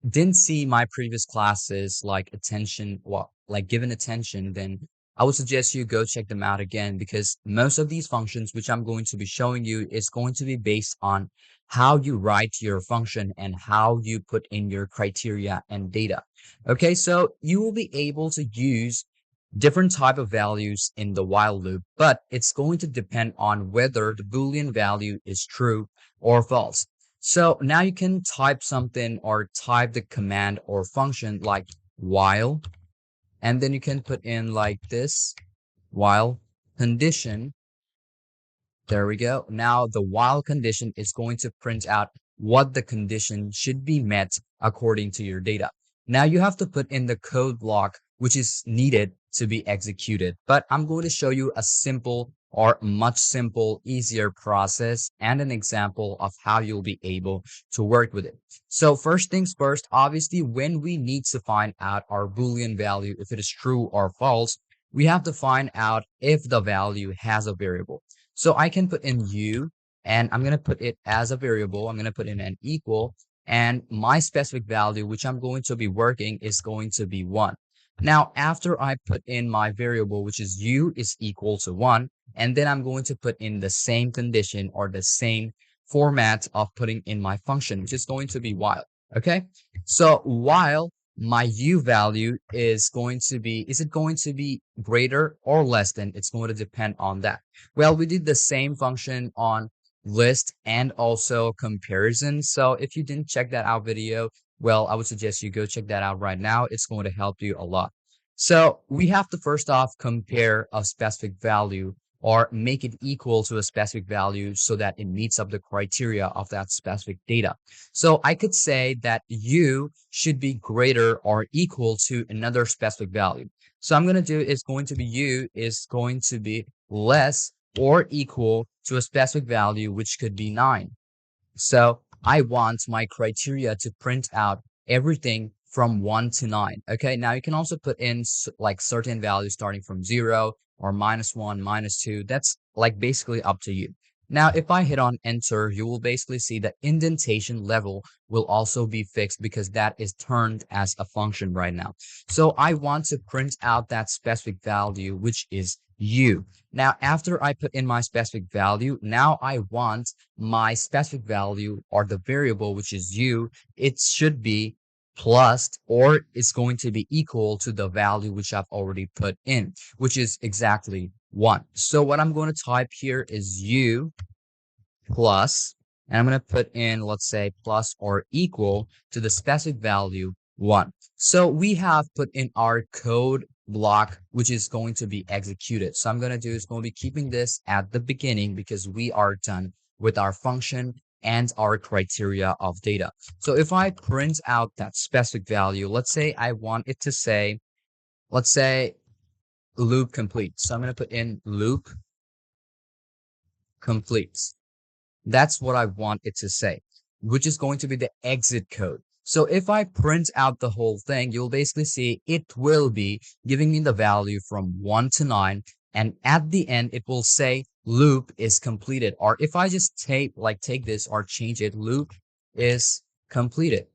didn't see my previous classes like attention, well, like given attention, then I would suggest you go check them out again, because most of these functions which I'm going to be showing you is going to be based on how you write your function and how you put in your criteria and data. Okay, so you will be able to use different type of values in the while loop, but it's going to depend on whether the Boolean value is true or false. So now you can type something, or type the command or function like while, and then you can put in like this, while condition. There we go. Now the while condition is going to print out what the condition should be met according to your data. Now you have to put in the code block which is needed to be executed, but I'm going to show you a simple, or much simple, easier process and an example of how you'll be able to work with it. So first things first, obviously, when we need to find out our Boolean value, if it is true or false, we have to find out if the value has a variable. So I can put in u, and I'm going to put it as a variable. I'm going to put in an equal, and my specific value, which I'm going to be working, is going to be 1. Now, after I put in my variable, which is u is equal to 1, and then I'm going to put in the same condition, or the same format of putting in my function, which is going to be while. Okay, so while my u value is going to be, is it going to be greater or less than? It's going to depend on that. Well, we did the same function on list and also comparison. So if you didn't check that out video, well, I would suggest you go check that out right now. It's going to help you a lot. So we have to first off compare a specific value or make it equal to a specific value so that it meets up the criteria of that specific data. So I could say that u should be greater or equal to another specific value. So I'm going to do is going to be u is going to be less or equal to a specific value, which could be 9. So I want my criteria to print out everything from 1 to 9. Okay, now you can also put in like certain values starting from 0 or -1, -2. That's like basically up to you. Now, if I hit on enter, you will basically see the indentation level will also be fixed because that is turned as a function right now. So I want to print out that specific value, which is u. Now, after I put in my specific value, now I want my specific value or the variable, which is u, it should be plus or it's going to be equal to the value which I've already put in, which is exactly 1. So what I'm going to type here is u plus, and I'm going to put in, let's say, plus or equal to the specific value 1. So we have put in our code block, which is going to be executed. So I'm going to do is going to be keeping this at the beginning because we are done with our function and our criteria of data. So if I print out that specific value, let's say I want it to say, let's say loop complete. So I'm going to put in loop completes. That's what I want it to say, which is going to be the exit code. So if I print out the whole thing, you'll basically see it will be giving me the value from 1 to 9. And at the end, it will say loop is completed. Or if I just take this or change it, loop is completed.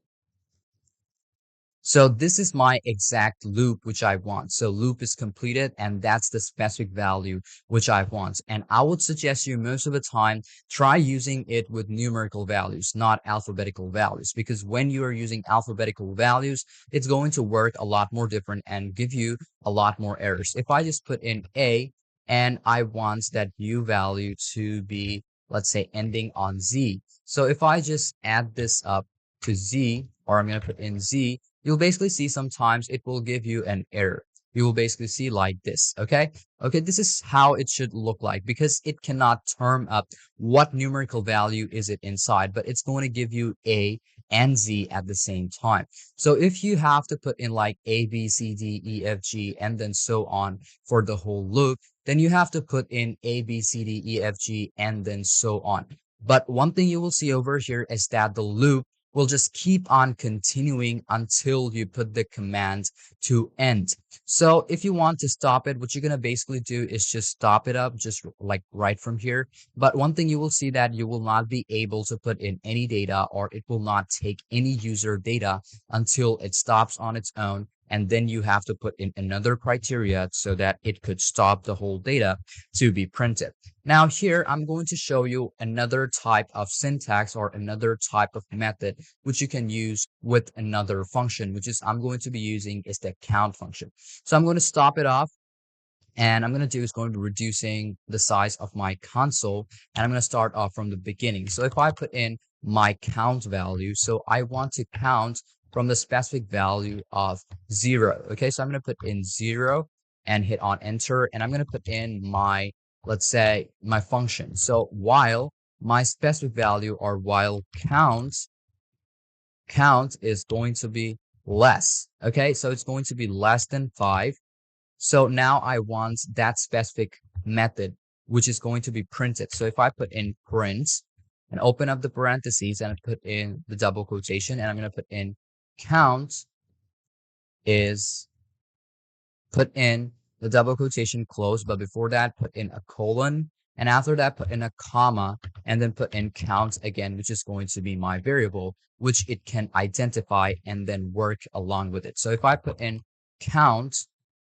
So this is my exact loop which I want. So loop is completed and that's the specific value which I want. And I would suggest you most of the time try using it with numerical values, not alphabetical values, because when you are using alphabetical values, it's going to work a lot more different and give you a lot more errors. If I just put in A and I want that u value to be, let's say, ending on Z. So if I just add this up to Z, or I'm going to put in Z, you'll basically see sometimes it will give you an error. You will basically see like this, okay? Okay, this is how it should look like because it cannot term up what numerical value is it inside, but it's going to give you A and Z at the same time. So if you have to put in like A, B, C, D, E, F, G, and then so on for the whole loop, then you have to put in A, B, C, D, E, F, G, and then so on. But one thing you will see over here is that the loop will just keep on continuing until you put the command to end. So if you want to stop it, what you're going to basically do is just stop it up, just like right from here. But one thing you will see that you will not be able to put in any data or it will not take any user data until it stops on its own. And then you have to put in another criteria so that it could stop the whole data to be printed. Now here, I'm going to show you another type of syntax or another type of method which you can use with another function, which is I'm going to be using is the count function. So I'm going to stop it off. And I'm going to do is going to be reducing the size of my console. And I'm going to start off from the beginning. So if I put in my count value, so I want to count from the specific value of 0. Okay, so I'm going to put in 0 and hit on enter. And I'm going to put in my, let's say, my function. So while my specific value or while count is going to be less. Okay, so it's going to be less than 5. So now I want that specific method, which is going to be printed. So if I put in print and open up the parentheses and put in the double quotation, and I'm going to put in count is put in the double quotation close, but before that, put in a colon. And after that, put in a comma and then put in count again, which is going to be my variable, which it can identify and then work along with it. So if I put in count,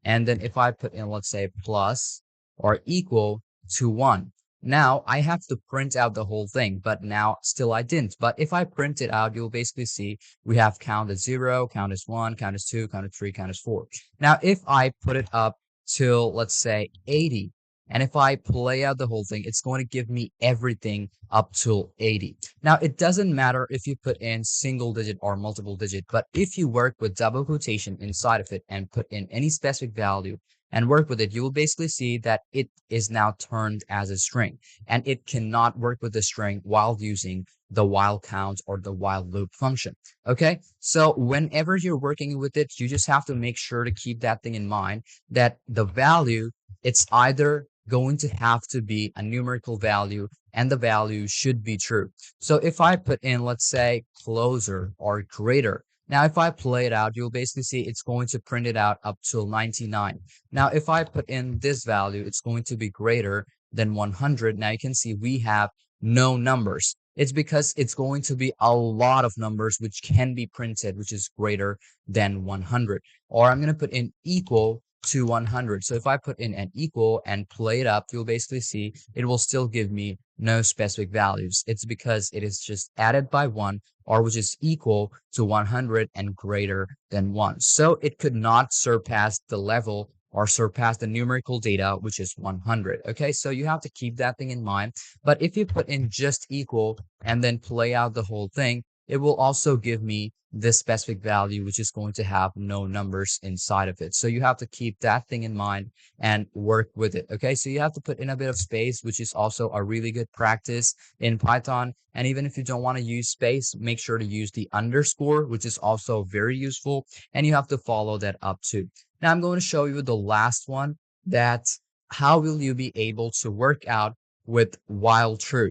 and then if I put in, let's say, plus or equal to 1, now I have to print out the whole thing, but now still I didn't. But if I print it out, you'll basically see we have count as 0, count as 1, count as 2, count as 3, count as 4. Now, if I put it up till, let's say, 80, And if I play out the whole thing, it's going to give me everything up till 80. Now, it doesn't matter if you put in single digit or multiple digit, but if you work with double quotation inside of it and put in any specific value and work with it, you will basically see that it is now turned as a string, and it cannot work with the string while using the while count or the while loop function. Okay, so whenever you're working with it, you just have to make sure to keep that thing in mind, that the value, it's either going to have to be a numerical value and the value should be true. So if I put in, let's say, closer or greater, now if I play it out, you'll basically see it's going to print it out up till 99. Now if I put in this value, it's going to be greater than 100. Now you can see we have no numbers. It's because it's going to be a lot of numbers which can be printed, which is greater than 100. Or I'm going to put in equal to 100. So if I put in an equal and play it up, you'll basically see it will still give me no specific values. It's because it is just added by 1, or which is equal to 100 and greater than 1. So it could not surpass the level or surpass the numerical data, which is 100. Okay, so you have to keep that thing in mind. But if you put in just equal and then play out the whole thing, it will also give me this specific value, which is going to have no numbers inside of it. So you have to keep that thing in mind and work with it. Okay, so you have to put in a bit of space, which is also a really good practice in Python. And even if you don't want to use space, make sure to use the underscore, which is also very useful. And you have to follow that up too. Now I'm going to show you the last one, that how will you be able to work out with while true.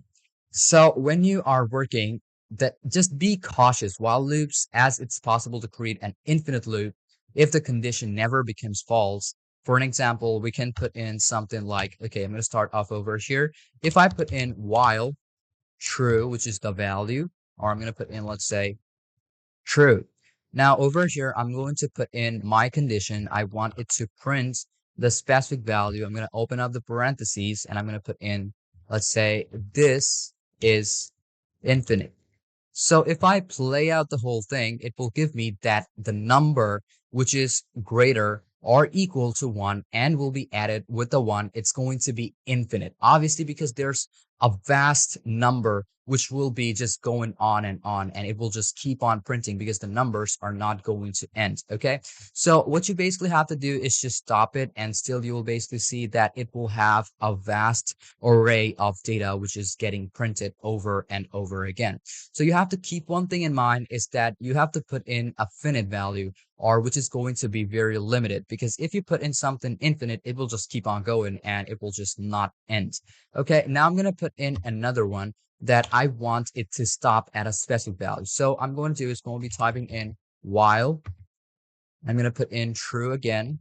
So when you are working, that just be cautious while loops, as it's possible to create an infinite loop if the condition never becomes false. For an example, we can put in something like, okay, I'm going to start off over here. If I put in while true, which is the value, or I'm going to put in, let's say, true. Now over here, I'm going to put in my condition. I want it to print the specific value. I'm going to open up the parentheses and I'm going to put in, let's say, this is infinite. So if I play out the whole thing, it will give me that the number which is greater or equal to 1 and will be added with the 1, it's going to be infinite. Obviously, because there's a vast number which will be just going on, and it will just keep on printing because the numbers are not going to end. Okay, so what you basically have to do is just stop it, and still you will basically see that it will have a vast array of data which is getting printed over and over again. So you have to keep one thing in mind, is that you have to put in a finite value, or which is going to be very limited, because if you put in something infinite, it will just keep on going and it will just not end. Okay, now I'm going to put in another one that I want it to stop at a specific value. So I'm going to do is going to be typing in while. I'm going to put in true again.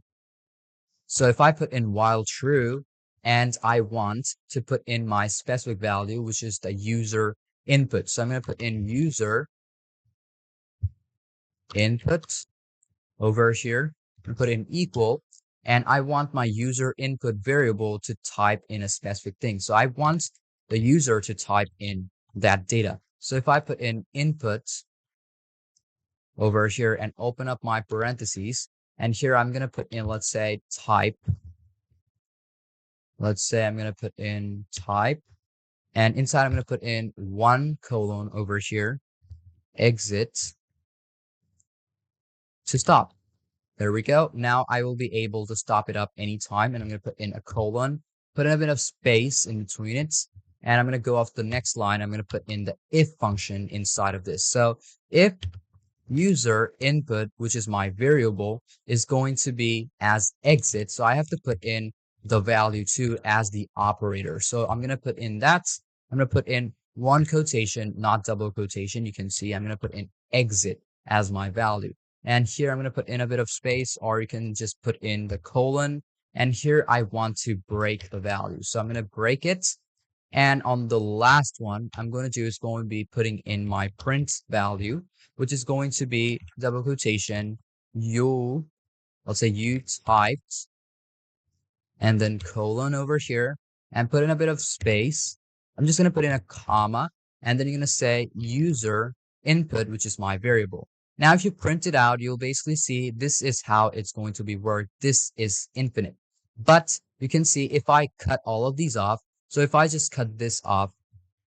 So if I put in while true and I want to put in my specific value, which is the user input. So I'm going to put in user input over here and put in equal, and I want my user input variable to type in a specific thing. So I want the user to type in that data. So if I put in input over here and open up my parentheses, and here I'm going to put in, let's say, type. Let's say I'm going to put in type, and inside I'm going to put in 1 colon over here, exit to stop. There we go. Now I will be able to stop it up anytime, and I'm going to put in a colon, put in a bit of space in between it, and I'm going to go off the next line. I'm going to put in the if function inside of this. So if user input, which is my variable, is going to be as exit, so I have to put in the value 2 as the operator. So I'm going to put in that. I'm going to put in 1 quotation, not double quotation. You can see I'm going to put in exit as my value. And here I'm going to put in a bit of space, or you can just put in the colon. And here I want to break the value. So I'm going to break it. And on the last one, I'm going to do is going to be putting in my print value, which is going to be double quotation, let's say you typed, and then colon over here, and put in a bit of space. I'm just going to put in a comma, and then you're going to say user input, which is my variable. Now, if you print it out, you'll basically see this is how it's going to be worked. This is infinite. But you can see if I cut all of these off, so if I just cut this off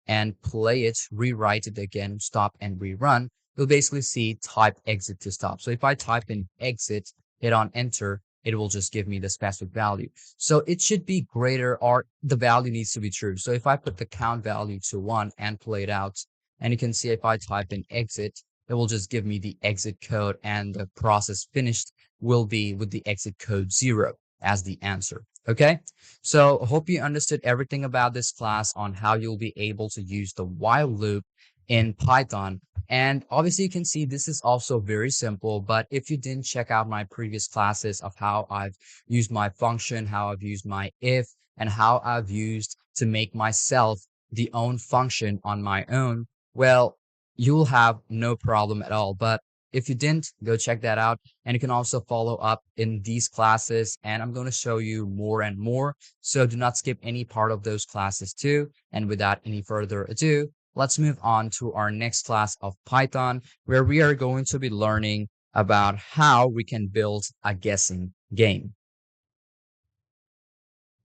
and play it, rewrite it again, stop and rerun, you'll basically see type exit to stop. So if I type in exit, hit on enter, it will just give me the specific value. So it should be greater, or the value needs to be true. So if I put the count value to 1 and play it out, and you can see if I type in exit, it will just give me the exit code, and the process finished will be with the exit code 0 as the answer. Okay, so I hope you understood everything about this class on how you'll be able to use the while loop in Python. And obviously you can see this is also very simple, but if you didn't check out my previous classes of how I've used my function, how I've used my if, and how I've used to make myself the own function on my own, well, you'll have no problem at all. But if you didn't, go check that out. And you can also follow up in these classes, and I'm going to show you more and more. So do not skip any part of those classes too. And without any further ado, let's move on to our next class of Python, where we are going to be learning about how we can build a guessing game.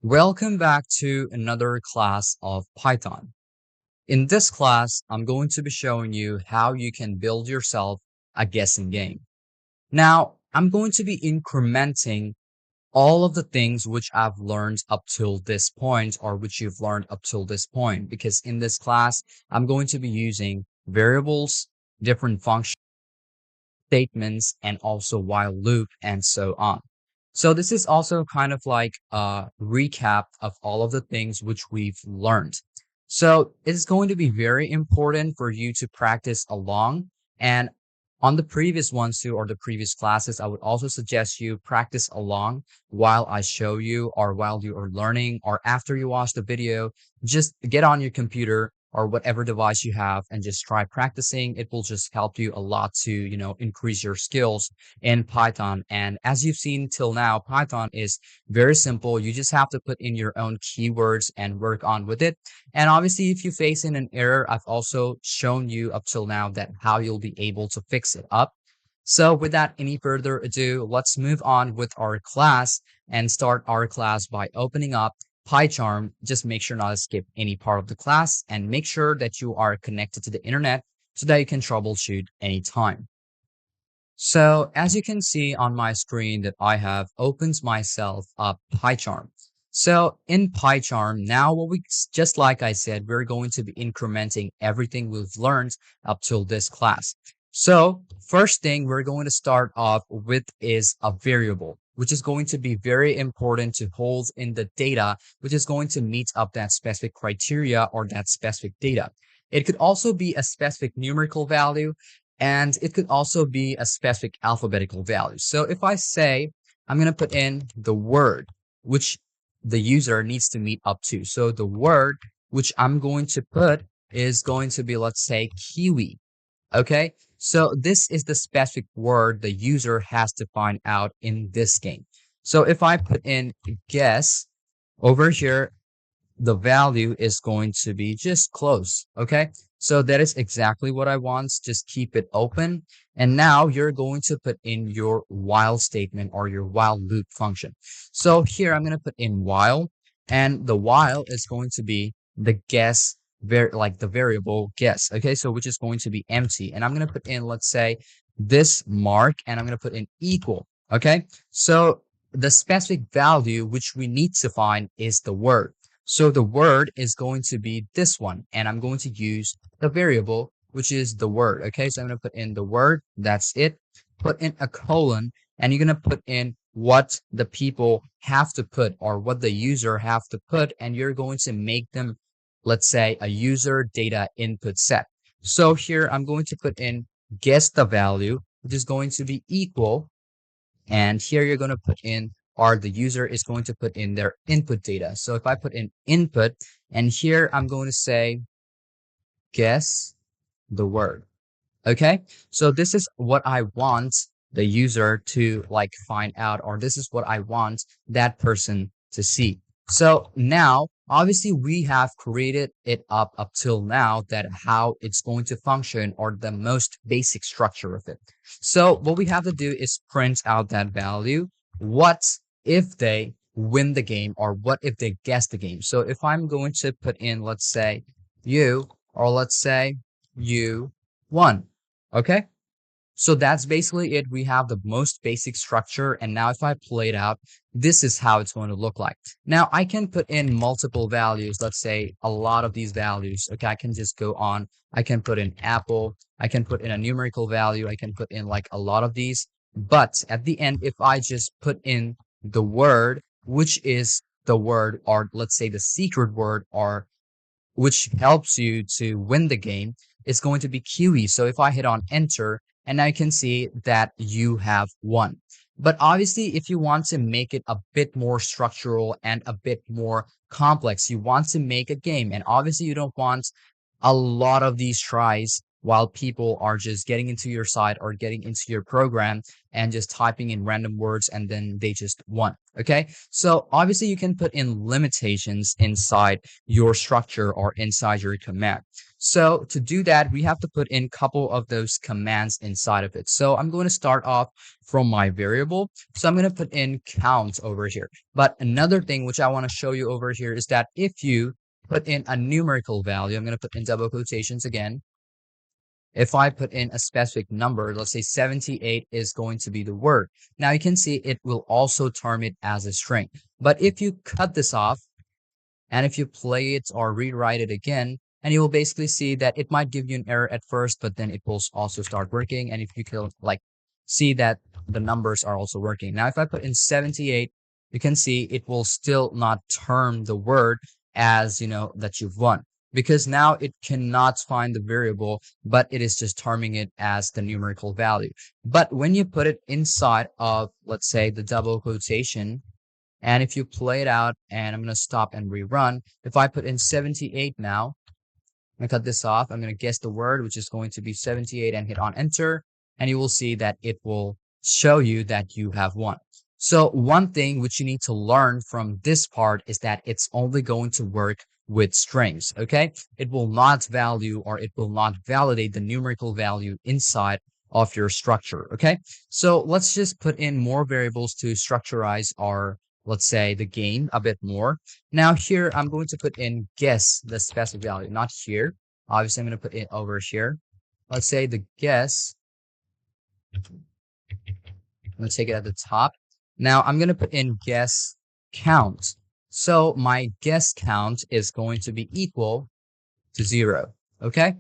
Welcome back to another class of Python. In this class, I'm going to be showing you how you can build yourself a guessing game. Now, I'm going to be incrementing all of the things which I've learned up till this point, or which you've learned up till this point, because in this class, I'm going to be using variables, different functions, statements, and also while loop, and so on. So this is also kind of like a recap of all of the things which we've learned. So it's going to be very important for you to practice along. And on the previous ones too, or the previous classes, I would also suggest you practice along while I show you, or while you are learning, or after you watch the video. Just get on your computer or whatever device you have and just try practicing. It will just help you a lot to, increase your skills in Python. And as you've seen till now, Python is very simple. You just have to put in your own keywords and work on with it. And obviously, if you face in an error, I've also shown you up till now that how you'll be able to fix it up. So without any further ado, let's move on with our class and start our class by opening up PyCharm. Just make sure not to skip any part of the class, and make sure that you are connected to the internet so that you can troubleshoot anytime. So as you can see on my screen that I have opened myself up PyCharm. So in PyCharm, now just like I said, we're going to be incrementing everything we've learned up till this class. So first thing we're going to start off with is a variable, which is going to be very important to hold in the data, which is going to meet up that specific criteria or that specific data. It could also be a specific numerical value, and it could also be a specific alphabetical value. So if I say I'm going to put in the word which the user needs to meet up to. So the word which I'm going to put is going to be, let's say, kiwi. Okay, so this is the specific word the user has to find out in this game. So if I put in guess over here, the value is going to be just close. Okay, so that is exactly what I want. Just keep it open. And now you're going to put in your while statement or your while loop function. So here I'm going to put in while, and the while is going to be the guess, like the variable guess. Okay, so which is going to be empty. And I'm going to put in, let's say, this mark, and I'm going to put in equal. Okay, so the specific value which we need to find is the word. So the word is going to be this one, and I'm going to use the variable, which is the word. Okay, so I'm going to put in the word. That's it. Put in a colon, and you're going to put in what the people have to put, or what the user have to put, and you're going to make them, let's say, a user data input set. So here I'm going to put in guess the value, which is going to be equal, and here you're going to put in, or the user is going to put in their input data. So if I put in input, and here I'm going to say guess the word. Okay, so this is what I want the user to like find out, or this is what I want that person to see. So now obviously we have created it up till now, that how it's going to function, or the most basic structure of it. So what we have to do is print out that value. What if they win the game, or what if they guess the game. So if I'm going to put in, let's say you, or let's say you won. Okay. So that's basically it. We have the most basic structure. And now if I play it out, this is how it's going to look like. Now I can put in multiple values. Let's say a lot of these values. Okay. I can just go on. I can put in apple. I can put in a numerical value. I can put in like a lot of these. But at the end, if I just put in the word, which is the word, or let's say the secret word, or which helps you to win the game, is going to be QE. So if I hit on enter, and I can see that you have won. But obviously, if you want to make it a bit more structural and a bit more complex, you want to make a game. And obviously, you don't want a lot of these tries while people are just getting into your site or getting into your program and just typing in random words and then they just won. Okay. So obviously you can put in limitations inside your structure or inside your command. So to do that, we have to put in a couple of those commands inside of it. So I'm going to start off from my variable. So I'm going to put in count over here. But another thing which I want to show you over here is that if you put in a numerical value, I'm going to put in double quotations again. If I put in a specific number, let's say 78 is going to be the word. Now you can see it will also term it as a string. But if you cut this off and if you play it or rewrite it again, and you will basically see that it might give you an error at first, but then it will also start working. And if you can like see that the numbers are also working. Now, if I put in 78, you can see it will still not term the word as, that you've won, because now it cannot find the variable, but it is just terming it as the numerical value. But when you put it inside of, let's say, the double quotation, and if you play it out, and I'm going to stop and rerun, if I put in 78 now, I'm going to cut this off, I'm going to guess the word, which is going to be 78, and hit on enter, and you will see that it will show you that you have won. So one thing which you need to learn from this part is that it's only going to work with strings, okay? It will not value, or it will not validate the numerical value inside of your structure, okay? So let's just put in more variables to structurize our, let's say, the game a bit more. Now here, I'm going to put in guess the specific value, not here. Obviously, I'm going to put it over here. Let's say the guess. I'm going to take it at the top. Now I'm going to put in guess count. So my guess count is going to be equal to 0. Okay.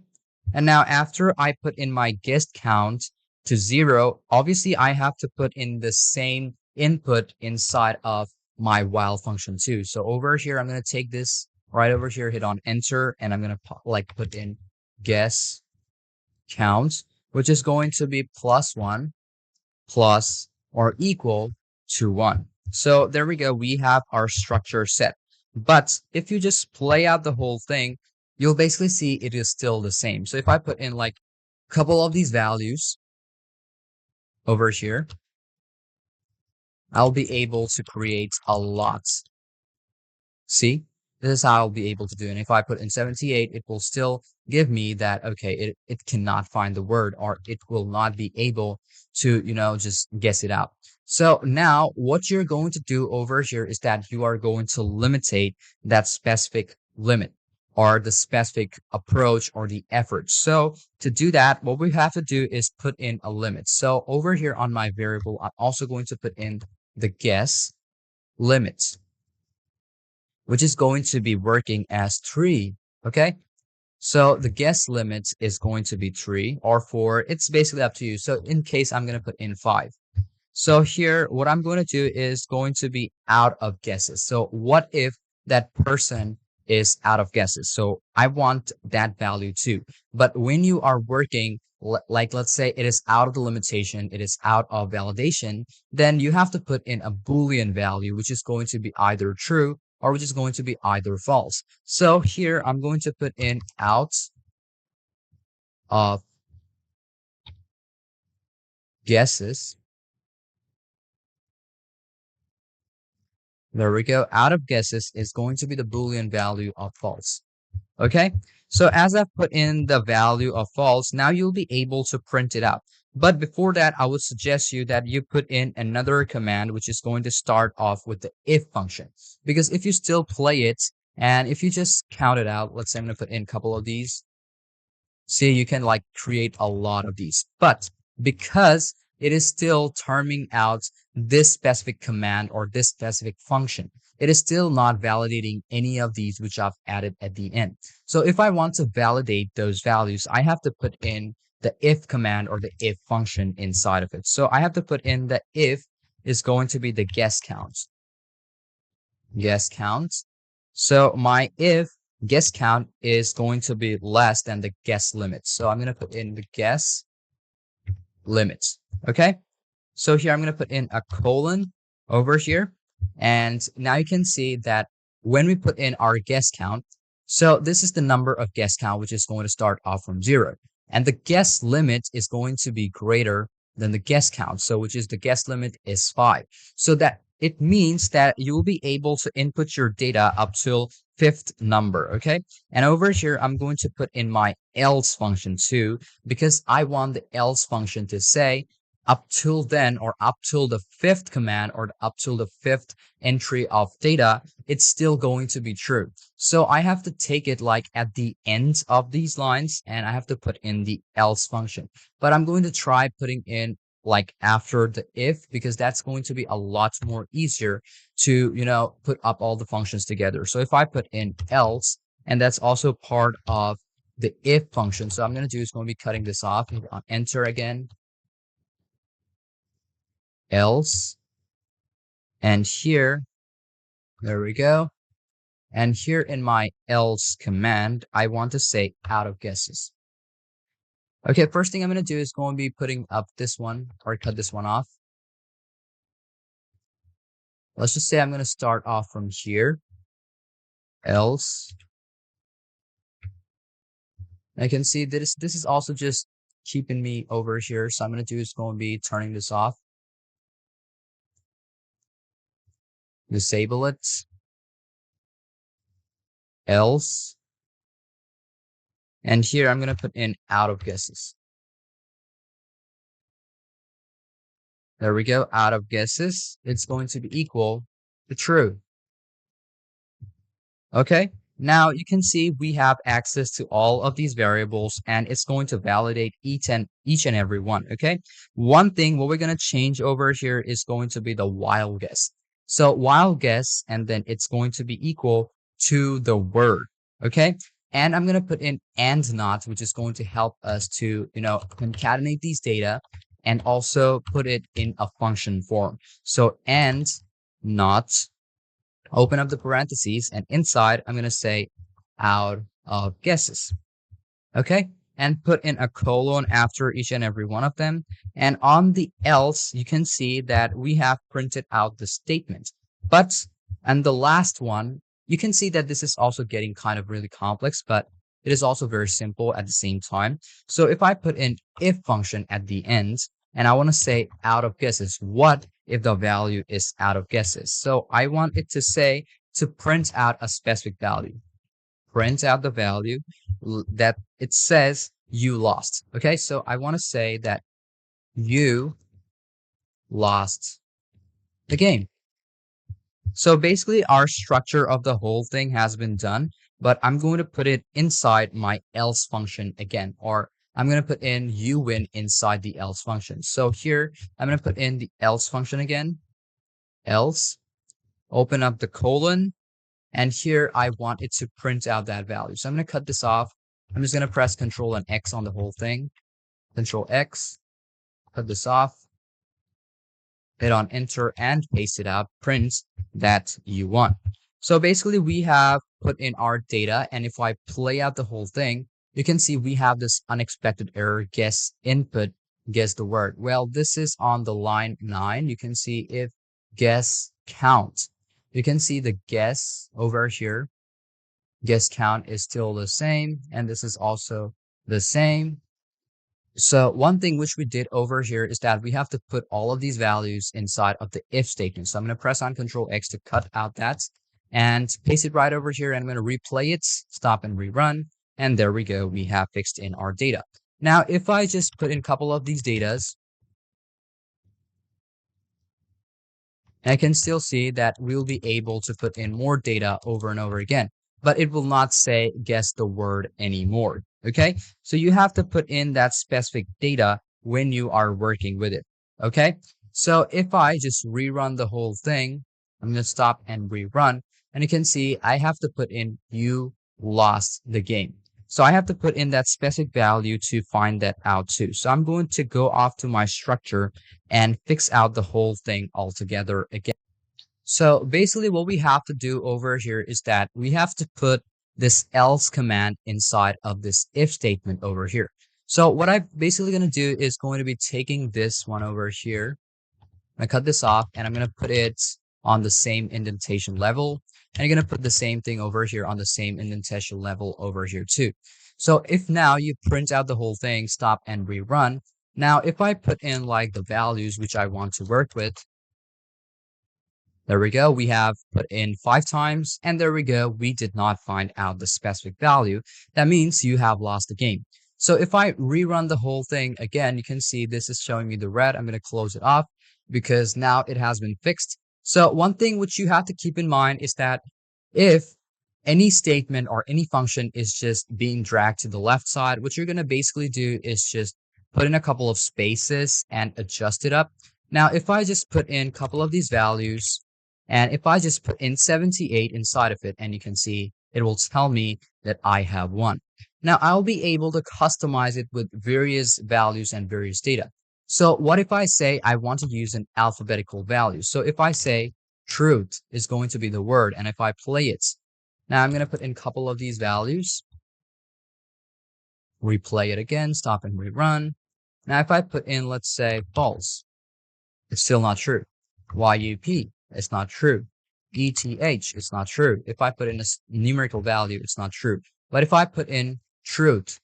And now after I put in my guess count to 0, obviously I have to put in the same input inside of my while function too. So over here, I'm going to take this right over here, hit on enter, and I'm going to put in guess count, which is going to be +1 plus or equal to 1. So there we go. We have our structure set. But if you just play out the whole thing, you'll basically see it is still the same. So if I put in like a couple of these values over here, I'll be able to create a lot. See, this is how I'll be able to do it. And if I put in 78, it will still give me that, okay, it cannot find the word, or it will not be able to, just guess it out. So now what you're going to do over here is that you are going to limitate that specific limit, or the specific approach, or the effort. So to do that, what we have to do is put in a limit. So over here on my variable, I'm also going to put in the guess limit, which is going to be working as 3. Okay. So the guess limit is going to be 3 or 4. It's basically up to you. So in case I'm going to put in 5. So here, what I'm going to do is going to be out of guesses. So what if that person is out of guesses? So I want that value too. But when you are working, like let's say it is out of the limitation, it is out of validation, then you have to put in a Boolean value, which is going to be either true or which is going to be either false. So here I'm going to put in out of guesses. There we go. Out of guesses is going to be the Boolean value of false. Okay, so as I've put in the value of false, now you'll be able to print it out. But before that, I would suggest you that you put in another command, which is going to start off with the if function. Because if you still play it, and if you just count it out, let's say I'm going to put in a couple of these. See, you can like create a lot of these, but because it is still terming out this specific command or this specific function, it is still not validating any of these which I've added at the end. So if I want to validate those values, I have to put in the if command or the if function inside of it. So I have to put in the if is going to be the guess count. Guess count. So my if guess count is going to be less than the guess limit. So I'm going to put in the guess limits. Okay. So here I'm going to put in a colon over here. And now you can see that when we put in our guess count, so this is the number of guess count, which is going to start off from 0. And the guess limit is going to be greater than the guess count. So which is the guess limit is 5. So that it means that you will be able to input your data up till 5th number. Okay. And over here, I'm going to put in my else function too, because I want the else function to say up till then, or up till the 5th command, or up till the 5th entry of data, it's still going to be true. So I have to take it like at the end of these lines, and I have to put in the else function. But I'm going to try putting in like after the if, because that's going to be a lot more easier to, put up all the functions together. So if I put in else, and that's also part of the if function. So I'm going to do is going to be cutting this off, enter again, else, and here, there we go. And here in my else command, I want to say out of guesses. Okay, first thing I'm going to do is going to be putting up this one, or cut this one off. Let's just say I'm going to start off from here, else. I can see this is also just keeping me over here. So I'm going to do is going to be turning this off. Disable it. Else. And here I'm going to put in out of guesses. There we go. Out of guesses, it's going to be equal to true. Okay. Now you can see we have access to all of these variables, and it's going to validate each and every one. Okay. One thing, what we're going to change over here is going to be the while guess. So while guess, and then it's going to be equal to the word. Okay. And I'm going to put in and not, which is going to help us to, concatenate these data and also put it in a function form. So and not, open up the parentheses, and inside I'm going to say out of guesses. Okay. And put in a colon after each and every one of them. And on the else, you can see that we have printed out the statement. And the last one, you can see that this is also getting kind of really complex, but it is also very simple at the same time. So if I put in if function at the end, and I want to say out of guesses, what if the value is out of guesses? So I want it to say to print out a specific value. Print out the value that it says you lost. Okay, so I want to say that you lost the game. So basically our structure of the whole thing has been done, but I'm going to put it inside my else function again, or I'm going to put in you win inside the else function. So here I'm going to put in the else function again, else, open up the colon, and here I want it to print out that value. So I'm going to cut this off. I'm just going to press Control and X on the whole thing. Control X, cut this off, hit on enter and paste it out, print that you won. So basically we have put in our data, and if I play out the whole thing, you can see we have this unexpected error, guess input, guess the word. Well, this is on the line 9. You can see if guess count. You can see the guess over here. Guess count is still the same, and this is also the same. So one thing which we did over here is that we have to put all of these values inside of the if statement. So I'm going to press on Control X to cut out that. and paste it right over here. And I'm going to replay it, stop and rerun. And there we go. We have fixed in our data. Now, if I just put in a couple of these datas, I can still see that we'll be able to put in more data over and over again, but it will not say guess the word anymore. Okay, so you have to put in that specific data when you are working with it. Okay, so if I just rerun the whole thing, I'm going to stop and rerun, and you can see I have to put in you lost the game. So I have to put in that specific value to find that out too. So I'm going to go off to my structure and fix out the whole thing altogether again. So basically what we have to do over here is that we have to put this else command inside of this if statement over here. So what I'm basically going to do is going to be taking this one over here. I'm going to cut this off and I'm going to put it on the same indentation level. And you're going to put the same thing over here on the same indentation level over here too. So if now you print out the whole thing, stop and rerun. Now, if I put in like the values which I want to work with, there we go. We have put in 5 times, and there we go. We did not find out the specific value. That means you have lost the game. So if I rerun the whole thing again, you can see this is showing me the red. I'm going to close it off because now it has been fixed. So one thing which you have to keep in mind is that if any statement or any function is just being dragged to the left side, what you're going to basically do is just put in a couple of spaces and adjust it up. Now, if I just put in a couple of these values, and if I just put in 78 inside of it, and you can see it will tell me that I have won. Now, I'll be able to customize it with various values and various data. So what if I say I want to use an alphabetical value? So if I say truth is going to be the word, and if I play it, now I'm going to put in a couple of these values, replay it again, stop and rerun. Now, if I put in, let's say, false, it's still not true. YUP, it's not true. ETH, it's not true. If I put in a numerical value, it's not true. But if I put in truth,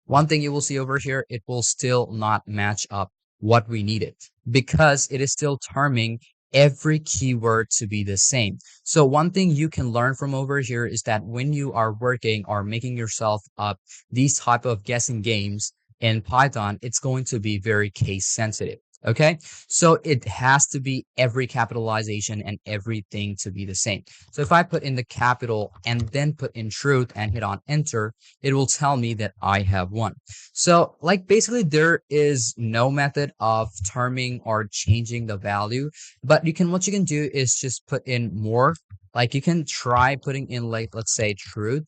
one thing you will see over here, it will still not match up what we needed because it is still terming every keyword to be the same. So one thing you can learn from over here is that when you are working or making yourself up these type of guessing games in Python, it's going to be very case sensitive. Okay, so it has to be every capitalization and everything to be the same. So if I put in the capital and then put in truth and hit on enter, it will tell me that I have won. So like basically there is no method of terming or changing the value, but what you can do is just put in more. Like you can try putting in like, let's say truth.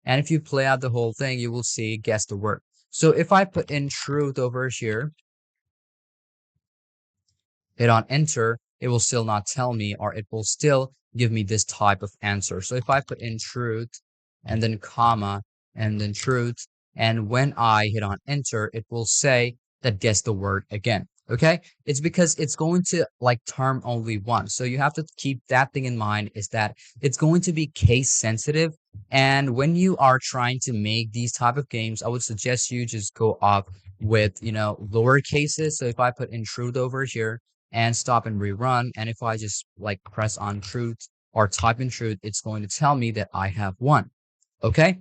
And if you play out the whole thing, you will see guess the word. So if I put in truth over here, hit on enter, it will still not tell me, or it will still give me this type of answer. So if I put in truth and then comma and then truth, and when I hit on enter, it will say that guess the word again. Okay, it's because it's going to like term only one. So you have to keep that thing in mind, is that it's going to be case sensitive. And when you are trying to make these type of games, I would suggest you just go up with, lower cases. So if I put in truth over here and stop and rerun, and if I just like press on truth or type in truth, it's going to tell me that I have won. Okay,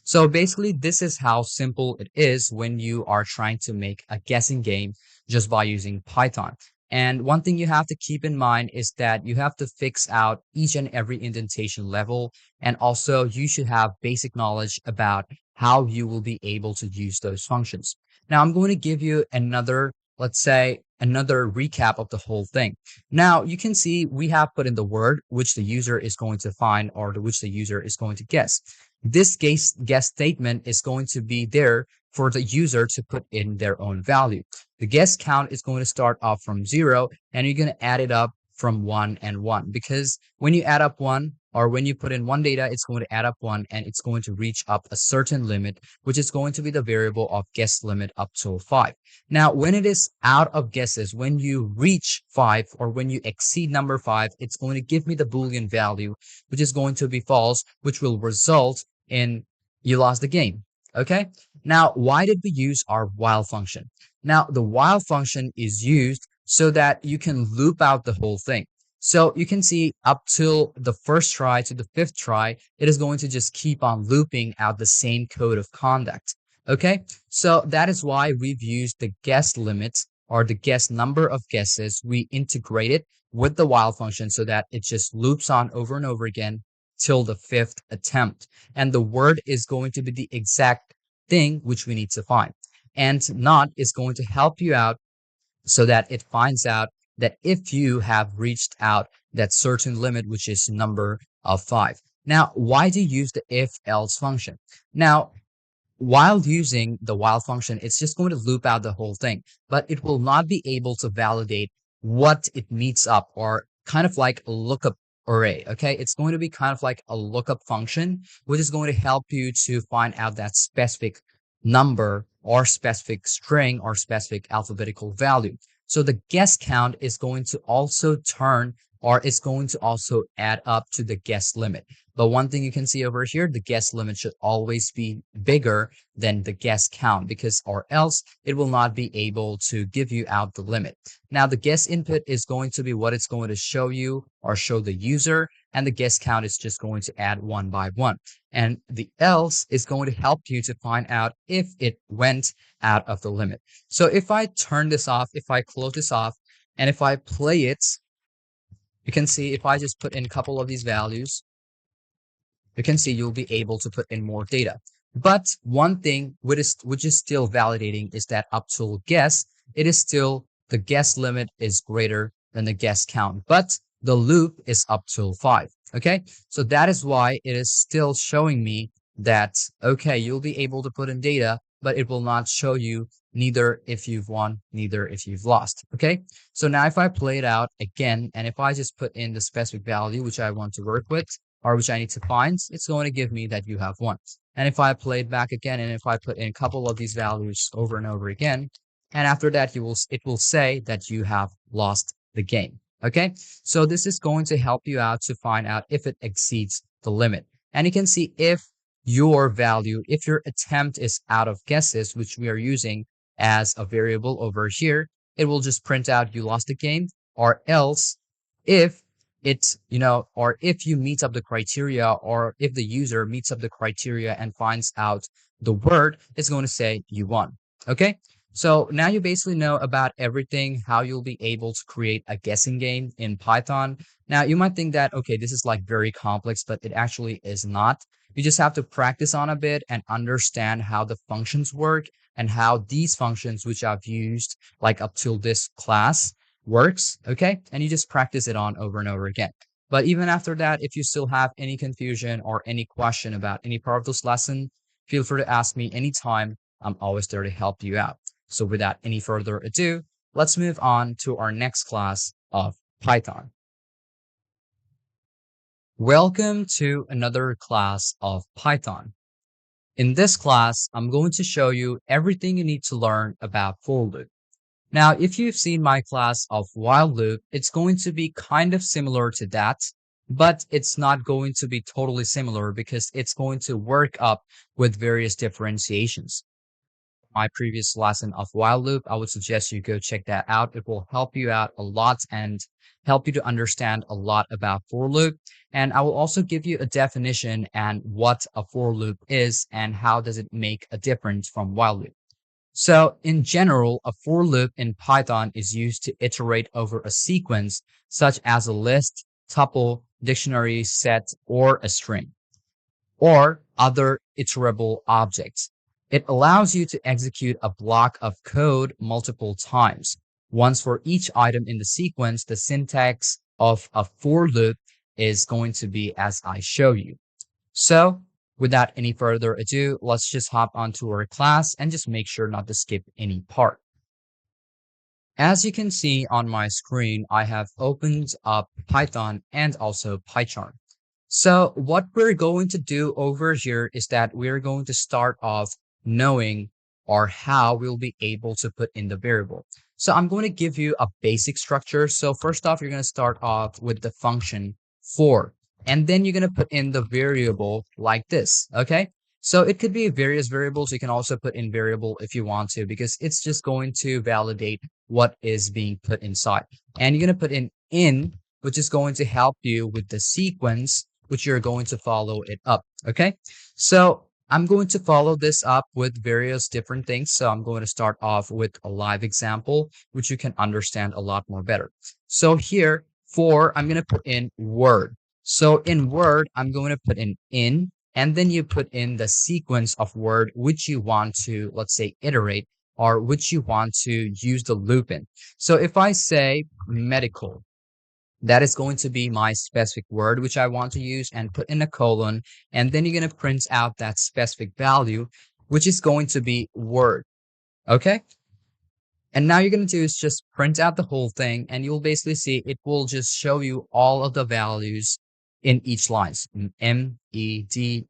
so basically this is how simple it is when you are trying to make a guessing game just by using Python. And one thing you have to keep in mind is that you have to fix out each and every indentation level, and also you should have basic knowledge about how you will be able to use those functions. Now I'm going to give you another, let's say, another recap of the whole thing. Now you can see we have put in the word which the user is going to find, or which the user is going to guess. This guess statement is going to be there for the user to put in their own value. The guess count is going to start off from 0, and you're going to add it up from 1 and 1, because when you add up 1, or when you put in one data, it's going to add up 1, and it's going to reach up a certain limit, which is going to be the variable of guess limit up to 5. Now, when it is out of guesses, when you reach 5 or when you exceed number 5, it's going to give me the Boolean value, which is going to be false, which will result in you lost the game. Okay, now why did we use our while function? Now the while function is used so that you can loop out the whole thing. So you can see up till the first try to the fifth try, it is going to just keep on looping out the same code of conduct. Okay, so that is why we've used the guess limit or the guess number of guesses. We integrate it with the while function so that it just loops on over and over again till the fifth attempt. And the word is going to be the exact thing which we need to find. And not is going to help you out so that it finds out that if you have reached out that certain limit, which is number of 5. Now, why do you use the if else function? Now, while using the while function, it's just going to loop out the whole thing, but it will not be able to validate what it meets up, or kind of like a lookup array. Okay, it's going to be kind of like a lookup function, which is going to help you to find out that specific number or specific string or specific alphabetical value. So the guess count is going to also turn, or it's going to also add up to the guess limit. But one thing you can see over here, the guess limit should always be bigger than the guess count, because or else it will not be able to give you out the limit. Now the guess input is going to be what it's going to show you or show the user, and the guess count is just going to add one by one. And the else is going to help you to find out if it went out of the limit. So if I turn this off, if I close this off, and if I play it, you can see if I just put in a couple of these values, you can see you'll be able to put in more data. But one thing which is still validating is that up till guess, it is still the guess limit is greater than the guess count, but the loop is up till 5. Okay, so that is why it is still showing me that, okay, you'll be able to put in data, but it will not show you neither if you've won, neither if you've lost. Okay, so now if I play it out again, and if I just put in the specific value which I want to work with, or which I need to find, it's going to give me that you have won. And if I play it back again, and if I put in a couple of these values over and over again, and after that, it will say that you have lost the game. Okay, so this is going to help you out to find out if it exceeds the limit. And you can see if your value, if your attempt is out of guesses, which we are using as a variable over here, it will just print out you lost the game, or else if it's, or if you meet up the criteria, or if the user meets up the criteria and finds out the word, it's going to say you won. Okay, so now you basically know about everything, how you'll be able to create a guessing game in Python. Now you might think that, okay, this is like very complex, but it actually is not. You just have to practice on a bit and understand how the functions work, and how these functions, which I've used like up till this class, works. Okay, and you just practice it on over and over again. But even after that, if you still have any confusion or any question about any part of this lesson, feel free to ask me anytime. I'm always there to help you out. So without any further ado, let's move on to our next class of Python. Welcome to another class of Python. In this class, I'm going to show you everything you need to learn about for loop. Now, if you've seen my class of while loop, it's going to be kind of similar to that, but it's not going to be totally similar because it's going to work up with various differentiations. My previous lesson of while loop, I would suggest you go check that out. It will help you out a lot and help you to understand a lot about for loop. And I will also give you a definition and what a for loop is and how does it make a difference from while loop. So in general, a for loop in Python is used to iterate over a sequence such as a list, tuple, dictionary, set, or a string, or other iterable objects. It allows you to execute a block of code multiple times. Once for each item in the sequence, the syntax of a for loop is going to be as I show you. So without any further ado, let's just hop onto our class and just make sure not to skip any part. As you can see on my screen, I have opened up Python and also PyCharm. So what we're going to do over here is that we're going to start off knowing or how we'll be able to put in the variable. So I'm going to give you a basic structure. So first off, you're going to start off with the function for. And then you're going to put in the variable like this, okay? So it could be various variables. You can also put in variable if you want to, because it's just going to validate what is being put inside. And you're going to put in which is going to help you with the sequence, which you're going to follow it up. Okay. So I'm going to follow this up with various different things. So I'm going to start off with a live example, which you can understand a lot more better. So here I'm going to put in word. So in word, I'm going to put in, and then you put in the sequence of word which you want to, let's say, iterate, or which you want to use the loop in. So if I say medical, that is going to be my specific word which I want to use, and put in a colon, and then you're going to print out that specific value, which is going to be word. Okay. And now you're going to do is just print out the whole thing, and you'll basically see it will just show you all of the values in each line. MEDICAL.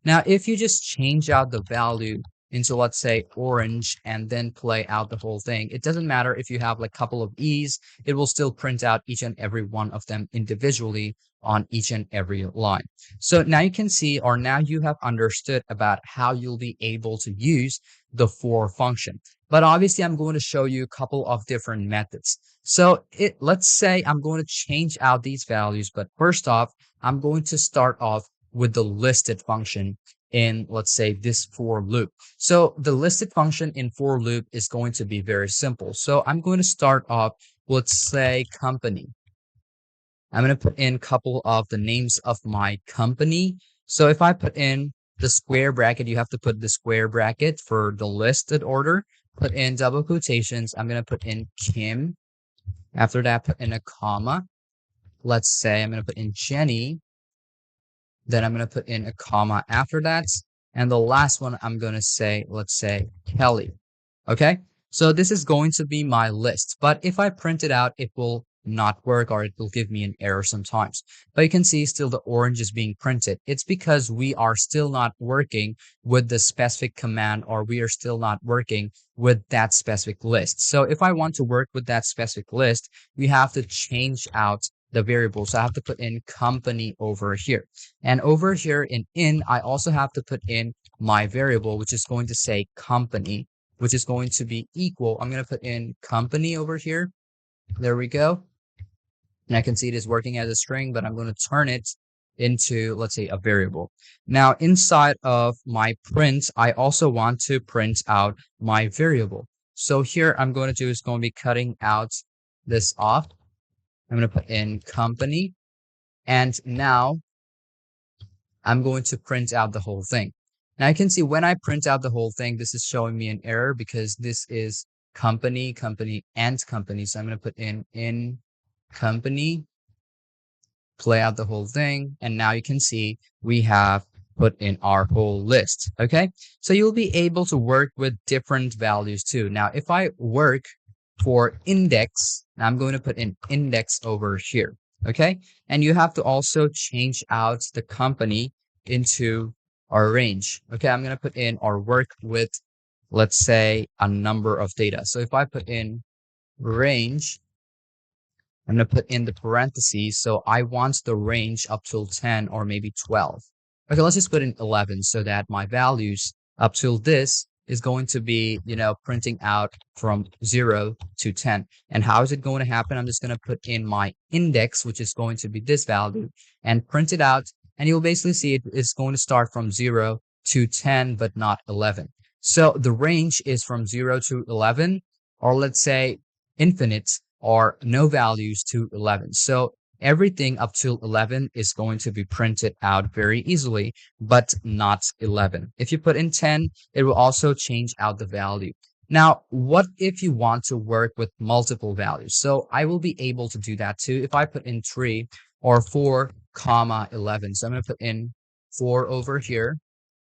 Now, if you just change out the value into, let's say, orange, and then play out the whole thing, it doesn't matter if you have like a couple of E's, it will still print out each and every one of them individually on each and every line. So now you can see, or now you have understood about how you'll be able to use the for function. But obviously, I'm going to show you a couple of different methods. So let's say I'm going to change out these values, but first off, I'm going to start off with the listed function in, let's say, this for loop. So the listed function in for loop is going to be very simple. So I'm going to start off, let's say, company. I'm going to put in a couple of the names of my company. So if I put in the square bracket, you have to put the square bracket for the listed order. Put in double quotations. I'm going to put in Kim. After that, put in a comma. Let's say I'm going to put in Jenny. Then I'm going to put in a comma after that. And the last one, I'm going to say, let's say, Kelly. Okay. So this is going to be my list. But if I print it out, it will not work, or it will give me an error sometimes. But you can see still the orange is being printed. It's because we are still not working with the specific command, or we are still not working with that specific list. So if I want to work with that specific list, we have to change out the variable. So I have to put in company over here. And over here in, I also have to put in my variable, which is going to say company, which is going to be equal. I'm going to put in company over here. There we go. And I can see it is working as a string, but I'm going to turn it into, let's say, a variable. Now, inside of my print, I also want to print out my variable. So here I'm going to do is going to be cutting out this off. I'm going to put in company. And now I'm going to print out the whole thing. Now I can see when I print out the whole thing, this is showing me an error because this is company, and company. So I'm going to put in company, play out the whole thing, and now you can see we have put in our whole list. Okay, so you'll be able to work with different values too. Now if I work for index, I'm going to put in index over here. Okay, and you have to also change out the company into our range. Okay, I'm going to put in or work with, let's say, a number of data. So if I put in range, I'm going to put in the parentheses. So I want the range up till 10 or maybe 12. Okay, let's just put in 11 so that my values up till this is going to be, printing out from 0 to 10. And how is it going to happen? I'm just going to put in my index, which is going to be this value, and print it out. And you'll basically see it is going to start from 0 to 10, but not 11. So the range is from 0 to 11, or let's say infinite, or no values to 11. So everything up to 11 is going to be printed out very easily, but not 11. If you put in 10, it will also change out the value. Now, what if you want to work with multiple values? So I will be able to do that too. If I put in 3 or 4, comma 11. So I'm going to put in 4 over here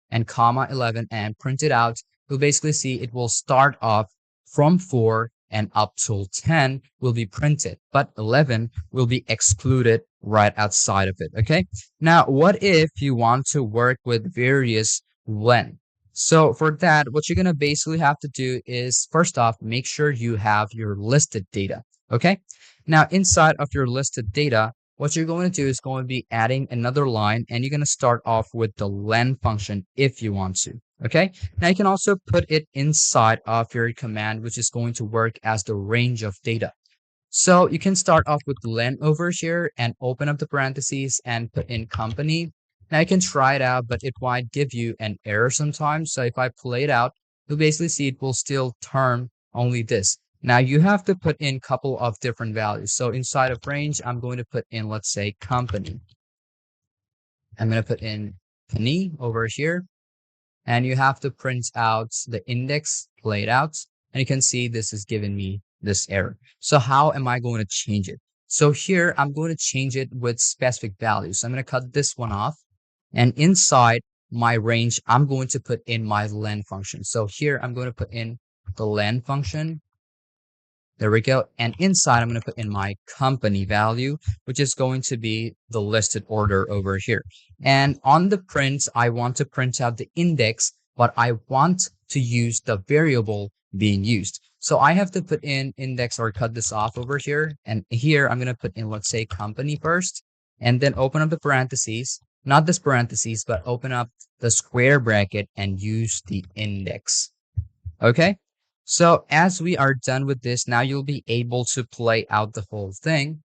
and comma 11 and print it out. You'll basically see it will start off from 4 and up till 10 will be printed, but 11 will be excluded right outside of it. Okay. Now, what if you want to work with various len? So for that, what you're going to basically have to do is, first off, make sure you have your listed data. Okay. Now, inside of your listed data, what you're going to do is going to be adding another line, and you're going to start off with the len function if you want to. Okay, now you can also put it inside of your command, which is going to work as the range of data. So you can start off with len over here and open up the parentheses and put in company. Now you can try it out, but it might give you an error sometimes. So if I play it out, you'll basically see it will still turn only this. Now you have to put in a couple of different values. So inside of range, I'm going to put in, let's say, company. I'm going to put in penny over here, and you have to print out the index, play it out, and you can see this is giving me this error. So how am I going to change it? So here I'm going to change it with specific values. So I'm going to cut this one off, and inside my range, I'm going to put in my len function. So here I'm going to put in the len function. There we go. And inside, I'm going to put in my company value, which is going to be the listed order over here. And on the print, I want to print out the index, but I want to use the variable being used. So I have to put in index or cut this off over here. And here, I'm going to put in, let's say, company first, and then open up the parentheses, not this parentheses, but open up the square bracket and use the index. Okay. So as we are done with this, now you'll be able to play out the whole thing.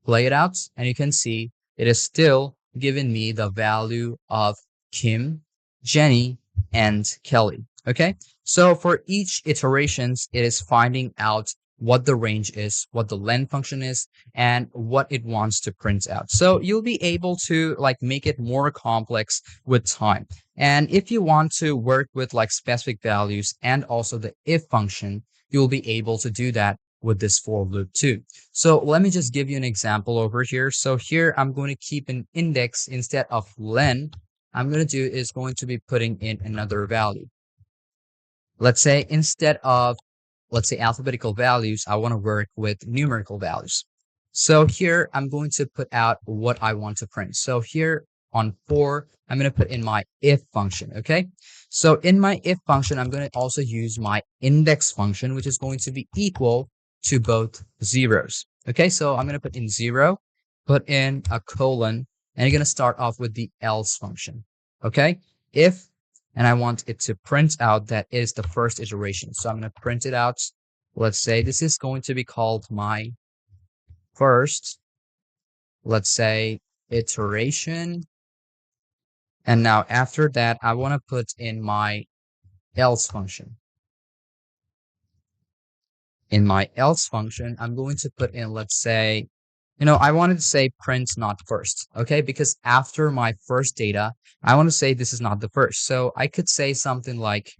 Play it out, and you can see it is still giving me the value of Kim, Jenny, and Kelly. Okay, so for each iterations, it is finding out what the range is, what the len function is, and what it wants to print out. So you'll be able to like make it more complex with time. And if you want to work with like specific values and also the if function, you'll be able to do that with this for loop too. So let me just give you an example over here. So here I'm going to keep an index instead of len. I'm going to do is going to be putting in another value. Let's say instead of, let's say, alphabetical values, I want to work with numerical values. So here I'm going to put out what I want to print. So here on 4, I'm going to put in my if function. Okay. So in my if function, I'm going to also use my index function, which is going to be equal to both zeros. Okay. So I'm going to put in 0, put in a colon, and you're going to start off with the else function. Okay. If, and I want it to print out that is the first iteration. So I'm going to print it out. Let's say this is going to be called my first, let's say, iteration. And now after that, I want to put in my else function. In my else function, I'm going to put in, let's say, I wanted to say print not first, okay? Because after my first data, I want to say this is not the first. So I could say something like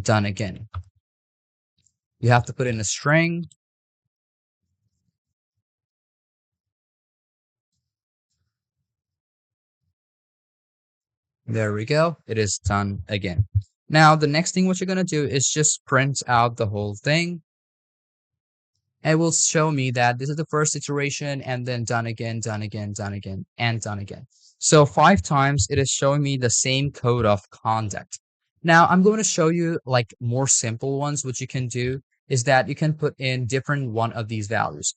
done again. You have to put in a string. There we go. It is done again. Now, the next thing what you're going to do is just print out the whole thing. It will show me that this is the first iteration and then done again, done again, done again, and done again. So 5 times it is showing me the same code of conduct. Now I'm going to show you like more simple ones. What you can do is that you can put in different one of these values.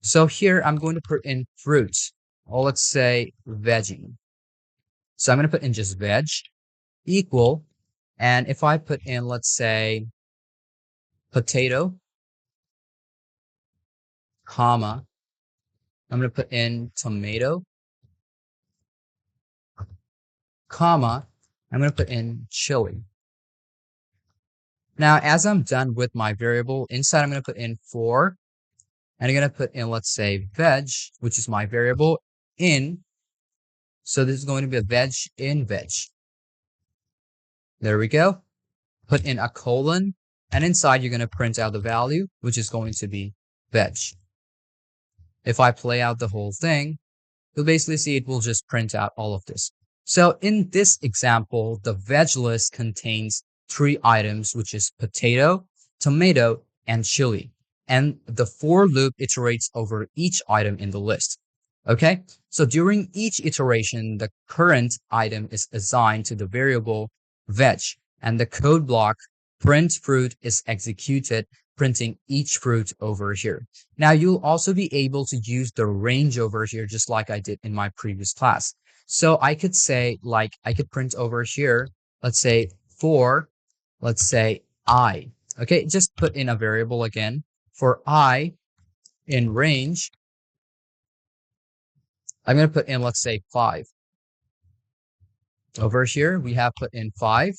So here I'm going to put in fruits, or let's say veggie. So I'm going to put in just veg equal. And if I put in, let's say, potato, comma, I'm going to put in tomato, comma, I'm going to put in chili. Now, as I'm done with my variable, inside I'm going to put in 4, and I'm going to put in, let's say, veg, which is my variable, in. So this is going to be a veg in veg. There we go. Put in a colon, and inside you're going to print out the value, which is going to be veg. If I play out the whole thing, you'll basically see it will just print out all of this. So in this example, the veg list contains 3 items, which is potato, tomato, and chili. And the for loop iterates over each item in the list. Okay, so during each iteration, the current item is assigned to the variable veg, and the code block print fruit is executed, printing each fruit over here. Now you'll also be able to use the range over here, just like I did in my previous class. So I could say, like, I could print over here, let's say for, let's say I. Okay, just put in a variable again. for I in range, I'm going to put in, let's say, 5. Over here, we have put in 5.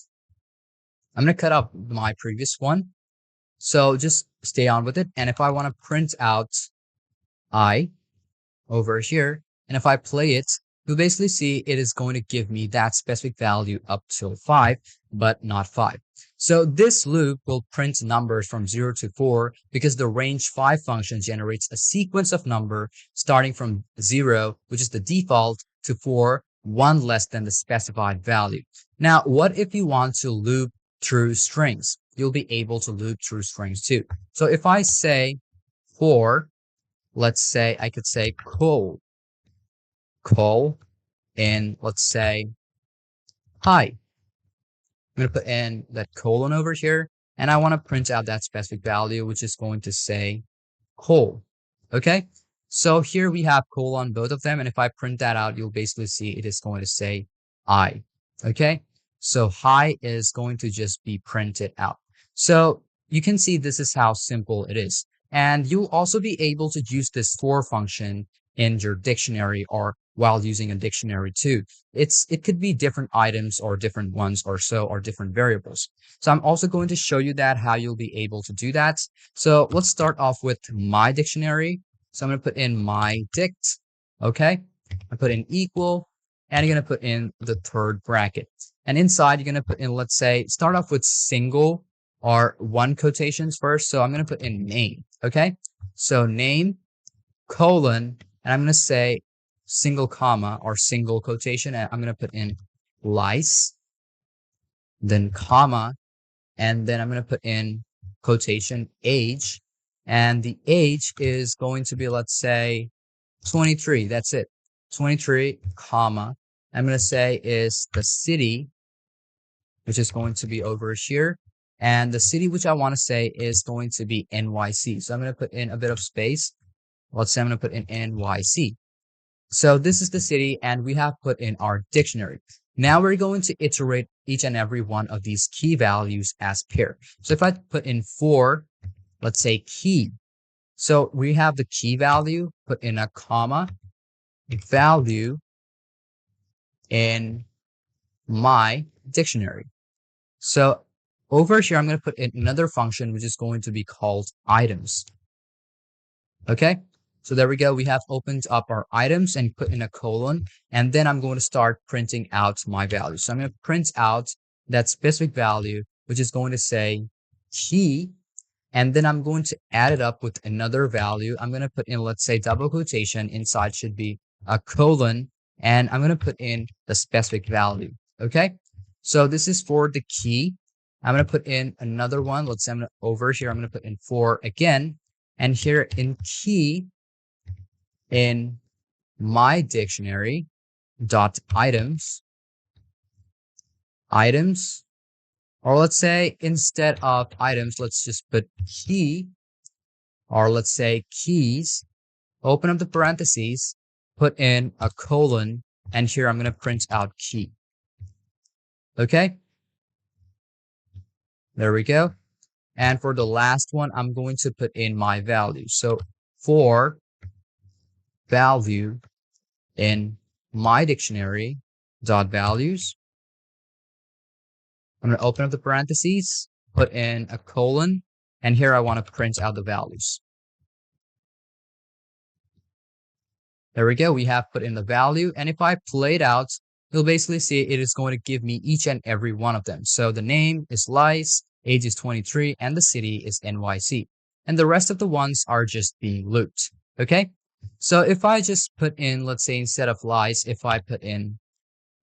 I'm going to cut up my previous one. So just stay on with it. And if I want to print out I over here, and if I play it, you'll basically see it is going to give me that specific value up till 5, but not 5. So this loop will print numbers from 0 to 4 because the range 5 function generates a sequence of number starting from 0, which is the default, to 4, 1 less than the specified value. Now, what if you want to loop through strings? You'll be able to loop through strings too. So if I say for, let's say I could say call, and let's say hi. I'm going to put in that colon over here, and I want to print out that specific value, which is going to say call. Okay, so here we have call on both of them, and if I print that out, you'll basically see it is going to say I. Okay, so hi is going to just be printed out. So you can see this is how simple it is. And you'll also be able to use this for function in your dictionary or while using a dictionary too. It could be different items or different ones or so, or different variables. So I'm also going to show you that how you'll be able to do that. So let's start off with my dictionary. So I'm going to put in my dict. Okay, I put in equal, and you're going to put in the third bracket. And inside, you're going to put in, let's say, start off with single or one quotations first. So I'm going to put in name. Okay, so name, colon, and I'm going to say single comma or single quotation, and I'm going to put in lice, then comma, and then I'm going to put in quotation age, and the age is going to be, let's say, 23. That's it, 23, comma. I'm going to say is the city, which is going to be over here. And the city which I want to say is going to be NYC. So I'm going to put in a bit of space. Let's say I'm going to put in NYC. So this is the city, and we have put in our dictionary. Now we're going to iterate each and every one of these key values as pair. So if I put in for, let's say key. So we have the key value, put in a comma, value in my dictionary. So over here, I'm going to put in another function, which is going to be called items. Okay, so there we go. We have opened up our items and put in a colon, and then I'm going to start printing out my value. So I'm going to print out that specific value, which is going to say key, and then I'm going to add it up with another value. I'm going to put in, let's say, double quotation. Inside should be a colon, and I'm going to put in the specific value. Okay, so this is for the key. I'm going to put in another one. Let's say over here, I'm going to put in for again. And here in key, in my dictionary, dot items, or let's say instead of items, let's just put key, or let's say keys, open up the parentheses, put in a colon, and here I'm going to print out key. Okay, there we go. And for the last one, I'm going to put in my value. So for value in my dictionary dot values, I'm going to open up the parentheses, put in a colon, and here I want to print out the values. There we go. We have put in the value. And if I play it out, you'll basically see it is going to give me each and every one of them. So the name is lice, age is 23, and the city is NYC. And the rest of the ones are just being looped. Okay, so if I just put in, let's say instead of lice, if I put in,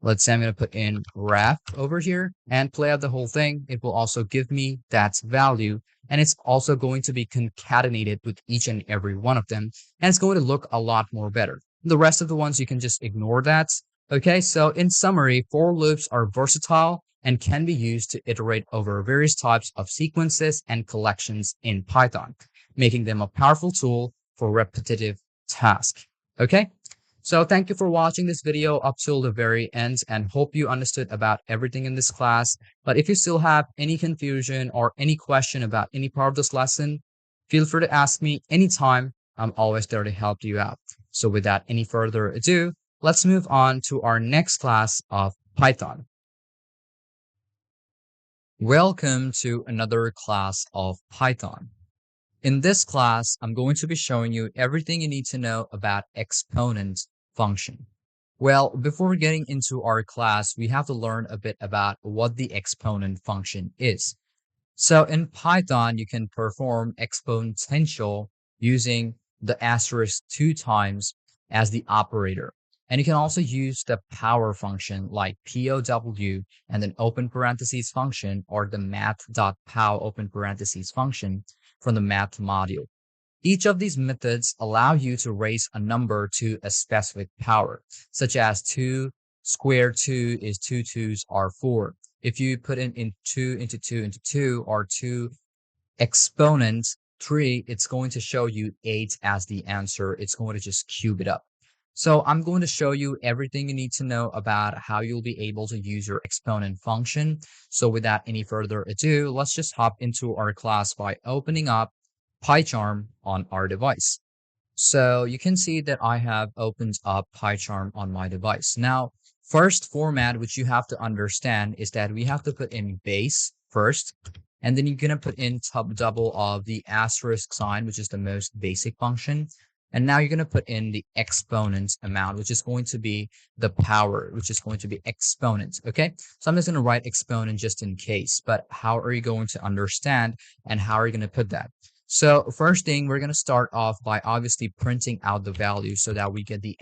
let's say I'm going to put in ref over here and play out the whole thing, it will also give me that value. And it's also going to be concatenated with each and every one of them. And it's going to look a lot more better. The rest of the ones, you can just ignore that. Okay, so in summary, for loops are versatile and can be used to iterate over various types of sequences and collections in Python, making them a powerful tool for repetitive tasks. Okay, so thank you for watching this video up till the very end, and hope you understood about everything in this class. But if you still have any confusion or any question about any part of this lesson, Feel free to ask me anytime. I'm always there to help you out. So without any further ado, let's move on to our next class of Python. Welcome to another class of Python. In this class, I'm going to be showing you everything you need to know about exponent function. Well, before getting into our class, we have to learn a bit about what the exponent function is. So in Python, you can perform exponential using the asterisk 2 times as the operator. And you can also use the power function like POW and then open parentheses function or the math.pow open parentheses function from the math module. Each of these methods allow you to raise a number to a specific power, such as 2 squared 2 is 2 2s are 4. If you put in 2 into 2 into 2 or 2 exponent 3, it's going to show you 8 as the answer. It's going to just cube it up. So I'm going to show you everything you need to know about how you'll be able to use your exponent function. So without any further ado, let's just hop into our class by opening up PyCharm on our device. So you can see that I have opened up PyCharm on my device. Now, first format which you have to understand is that we have to put in base first, and then you're going to put in double of the asterisk sign, which is the most basic function. And now you're going to put in the exponent amount, which is going to be the power, which is going to be exponent. Okay, so I'm just going to write exponent just in case, but how are you going to understand and how are you going to put that? So first thing, we're going to start off by obviously printing out the value so that we get the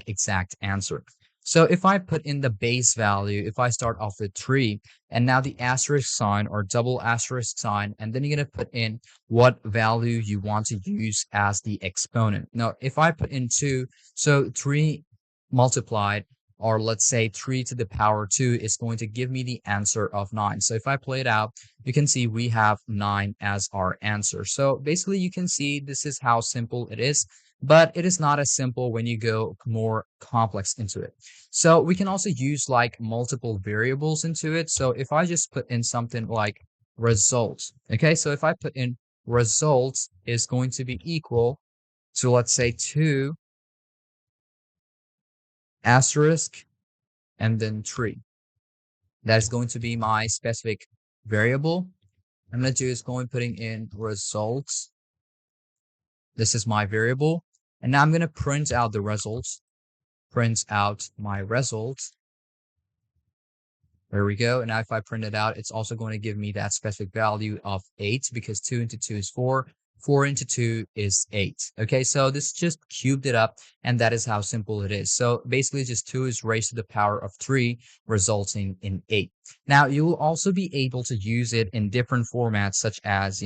exact answer. So if I put in the base value, if I start off with 3 and now the asterisk sign or double asterisk sign, and then you're going to put in what value you want to use as the exponent. Now, if I put in 2, so 3 multiplied, or let's say 3 to the power 2 is going to give me the answer of 9. So if I play it out, you can see we have 9 as our answer. So basically you can see this is how simple it is, but it is not as simple when you go more complex into it. So we can also use like multiple variables into it. So if I just put in something like results, okay, so if I put in results is going to be equal to, let's say, 2 asterisk and then 3. That is going to be my specific variable. I'm going to do is going putting in results. This is my variable. And now I'm going to print out the results. Print out my results. There we go. And now if I print it out, it's also going to give me that specific value of 8 because 2 into 2 is 4. 4 into 2 is 8. Okay, so this just cubed it up, and that is how simple it is. So basically just 2 is raised to the power of 3, resulting in 8. Now, you will also be able to use it in different formats, such as,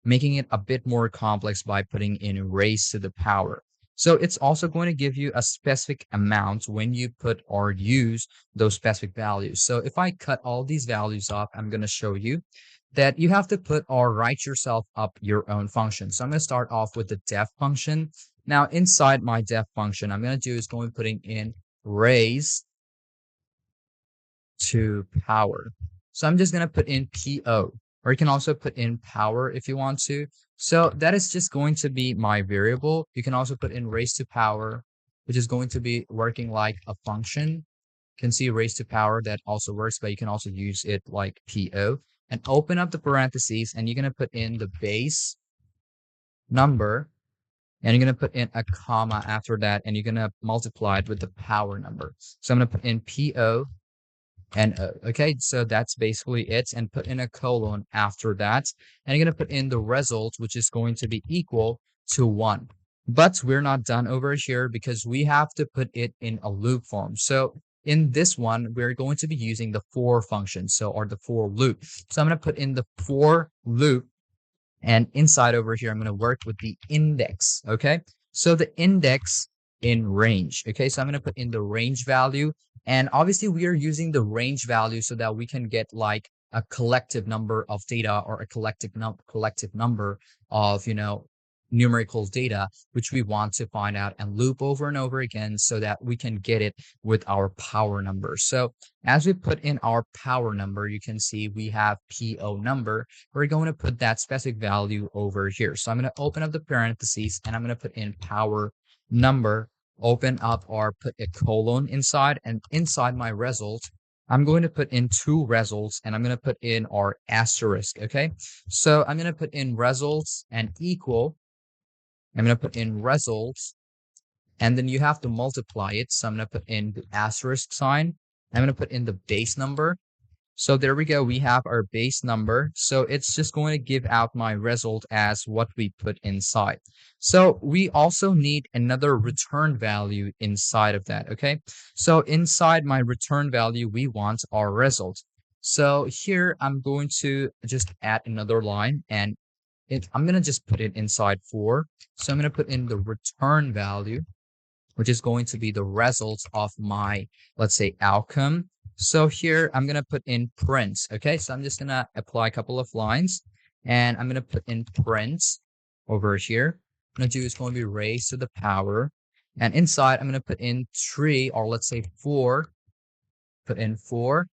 making it a bit more complex by putting in raised to the power. So it's also going to give you a specific amount when you put or use those specific values. So if I cut all these values off, I'm going to show you that you have to put or write yourself up your own function. So I'm going to start off with the def function. Now inside my def function, I'm going to do is going putting in raise to power. So I'm just going to put in PO, or you can also put in power if you want to. So that is just going to be my variable. You can also put in raise to power, which is going to be working like a function. You can see raise to power, that also works, but you can also use it like PO. And open up the parentheses, and you're going to put in the base number, and you're going to put in a comma after that, and you're going to multiply it with the power number. So I'm going to put in PO and O. Okay, so that's basically it, and put in a colon after that, and you're going to put in the result, which is going to be equal to 1. But we're not done over here because we have to put it in a loop form. So in this one, we're going to be using the for function, or the for loop. So I'm going to put in the for loop, and inside over here, I'm going to work with the index. Okay, so the index in range. Okay, so I'm going to put in the range value, and obviously we are using the range value so that we can get like a collective number of data or a collective number of numerical data, which we want to find out and loop over and over again so that we can get it with our power number. So as we put in our power number, you can see we have PO number. We're going to put that specific value over here. So I'm going to open up the parentheses and I'm going to put in power number, open up or put a colon inside, and inside my result, I'm going to put in two results and I'm going to put in our asterisk. Okay. So I'm going to put in results and equal. I'm going to put in results and then you have to multiply it. So I'm going to put in the asterisk sign. I'm going to put in the base number. So there we go. We have our base number. So it's just going to give out my result as what we put inside. So we also need another return value inside of that. Okay. So inside my return value, we want our result. So here I'm going to just add another line and I'm going to just put it inside for. So I'm going to put in the return value, which is going to be the results of my, let's say, outcome. So here I'm going to put in print. Okay, so I'm just going to apply a couple of lines and I'm going to put in print over here. I'm going to do is going to be raised to the power. And inside I'm going to put in 3 or let's say 4. Put in 4,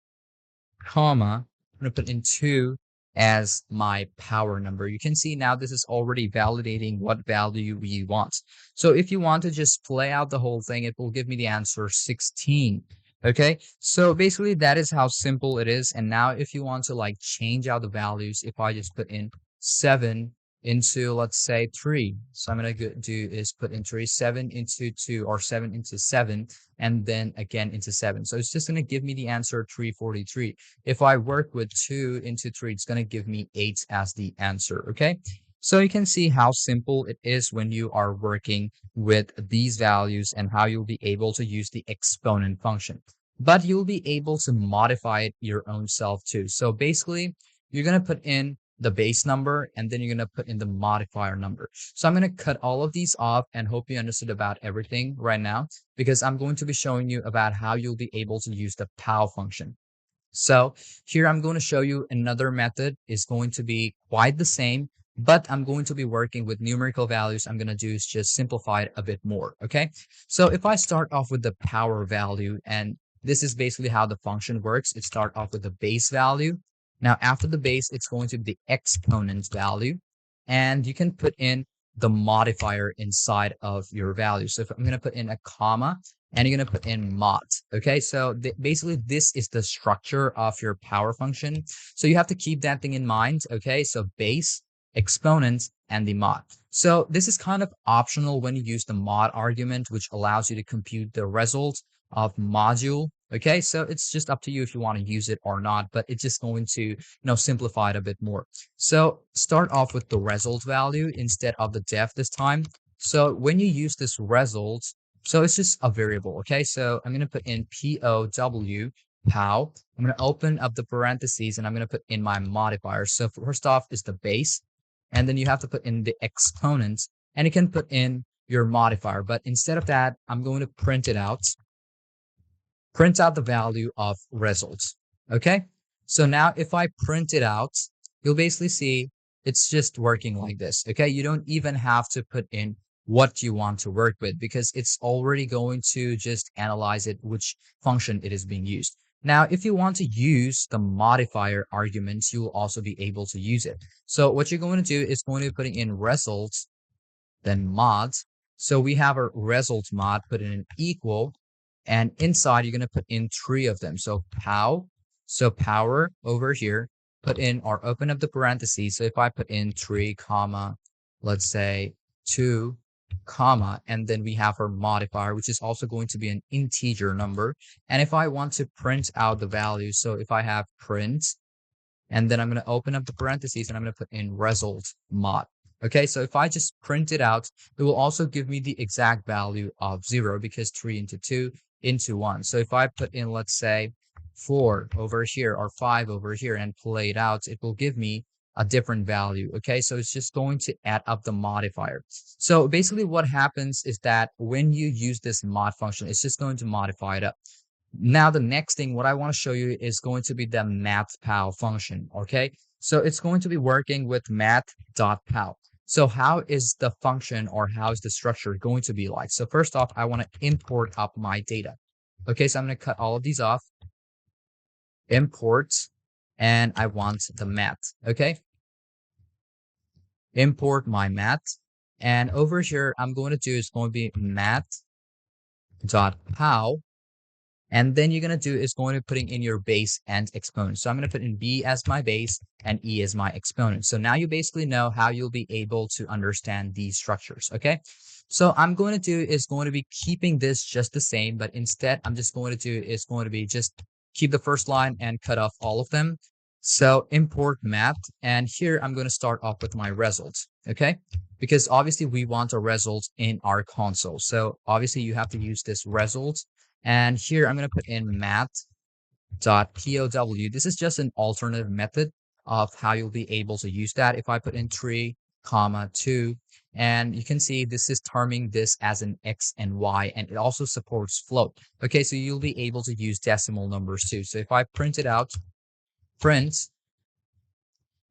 comma. I'm going to put in 2 as my power number. You can see now this is already validating what value we want. So if you want to just play out the whole thing, it will give me the answer 16. Okay, so basically that is how simple it is. And now if you want to like change out the values, if I just put in 7 into, let's say, 3. So I'm going to do is put in 3, 7 into 2 or 7 into 7 and then again into 7. So it's just going to give me the answer 343. If I work with 2 into 3, it's going to give me 8 as the answer. Okay. So you can see how simple it is when you are working with these values and how you'll be able to use the exponent function. But you'll be able to modify it your own self too. So basically, you're going to put in the base number and then you're going to put in the modifier number. So I'm going to cut all of these off and hope you understood about everything right now, because I'm going to be showing you about how you'll be able to use the POW function. So here I'm going to show you another method. Is going to be quite the same, but I'm going to be working with numerical values. I'm going to do is just simplify it a bit more. Okay. So if I start off with the power value, and this is basically how the function works. It starts off with the base value. Now, after the base, it's going to be the exponent value, and you can put in the modifier inside of your value. So if I'm going to put in a comma and you're going to put in mod. Okay, so basically this is the structure of your power function. So you have to keep that thing in mind. Okay, so base, exponent, and the mod. So this is kind of optional when you use the mod argument, which allows you to compute the result of module. Okay, so it's just up to you if you want to use it or not, but it's just going to, simplify it a bit more. So start off with the result value instead of the def this time. So when you use this result, so it's just a variable. Okay, so I'm going to put in POW, POW. I'm going to open up the parentheses and I'm going to put in my modifier. So first off is the base, and then you have to put in the exponent, and you can put in your modifier. But instead of that, I'm going to print it out. Print out the value of results. Okay, so now if I print it out, you'll basically see it's just working like this. Okay, you don't even have to put in what you want to work with, because it's already going to just analyze it, which function it is being used. Now, if you want to use the modifier arguments, you will also be able to use it. So what you're going to do is going to be putting in results, then mod. So we have our result mod, put in an equal, and inside you're going to put in 3 of them. So POW, so power over here, put in or open up the parentheses. So if I put in 3 comma, let's say 2 comma, and then we have our modifier, which is also going to be an integer number. And if I want to print out the value, so if I have print, and then I'm going to open up the parentheses and I'm going to put in result mod. Okay, so if I just print it out, it will also give me the exact value of 0, because 3 into 2 into 1. So if I put in, let's say, 4 over here or 5 over here and play it out, it will give me a different value. Okay, so it's just going to add up the modifier. So basically what happens is that when you use this mod function, it's just going to modify it up. Now, the next thing, what I want to show you is going to be the math.pow function. Okay, so it's going to be working with math.pow. So how is the function or how is the structure going to be like? So first off, I want to import up my data. Okay, so I'm going to cut all of these off, import, and I want the math. Okay, import my math. And over here, I'm going to do is going to be math.how. And then you're going to do is going to putting in your base and exponent. So I'm going to put in B as my base and E as my exponent. So now you basically know how you'll be able to understand these structures. Okay. So I'm going to do is going to be keeping this just the same, but instead I'm just going to do is going to be just keep the first line and cut off all of them. So import math, and here I'm going to start off with my results. Okay. Because obviously we want a result in our console. So obviously you have to use this result. And here I'm going to put in math.pow. This is just an alternative method of how you'll be able to use that. If I put in 3, comma 2, and you can see this is terming this as an X and Y, and it also supports float. Okay, so you'll be able to use decimal numbers too. So if I print it out, print,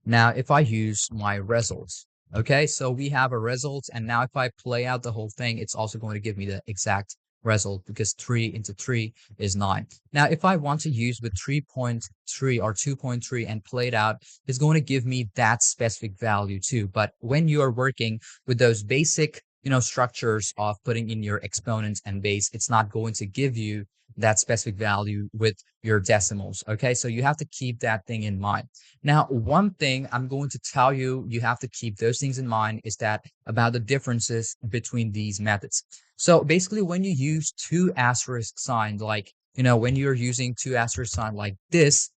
now if I use my results, okay, so we have a result, and now if I play out the whole thing, it's also going to give me the exact result because 3 into 3 is 9. Now, if I want to use with 3.3 or 2.3 and play it out, it's going to give me that specific value too. But when you are working with those basic, structures of putting in your exponents and base, it's not going to give you that specific value with your decimals. Okay, so you have to keep that thing in mind. Now, one thing I'm going to tell you, you have to keep those things in mind is that about the differences between these methods. So basically, when you use two asterisk signs, like, when you're using two asterisk sign like this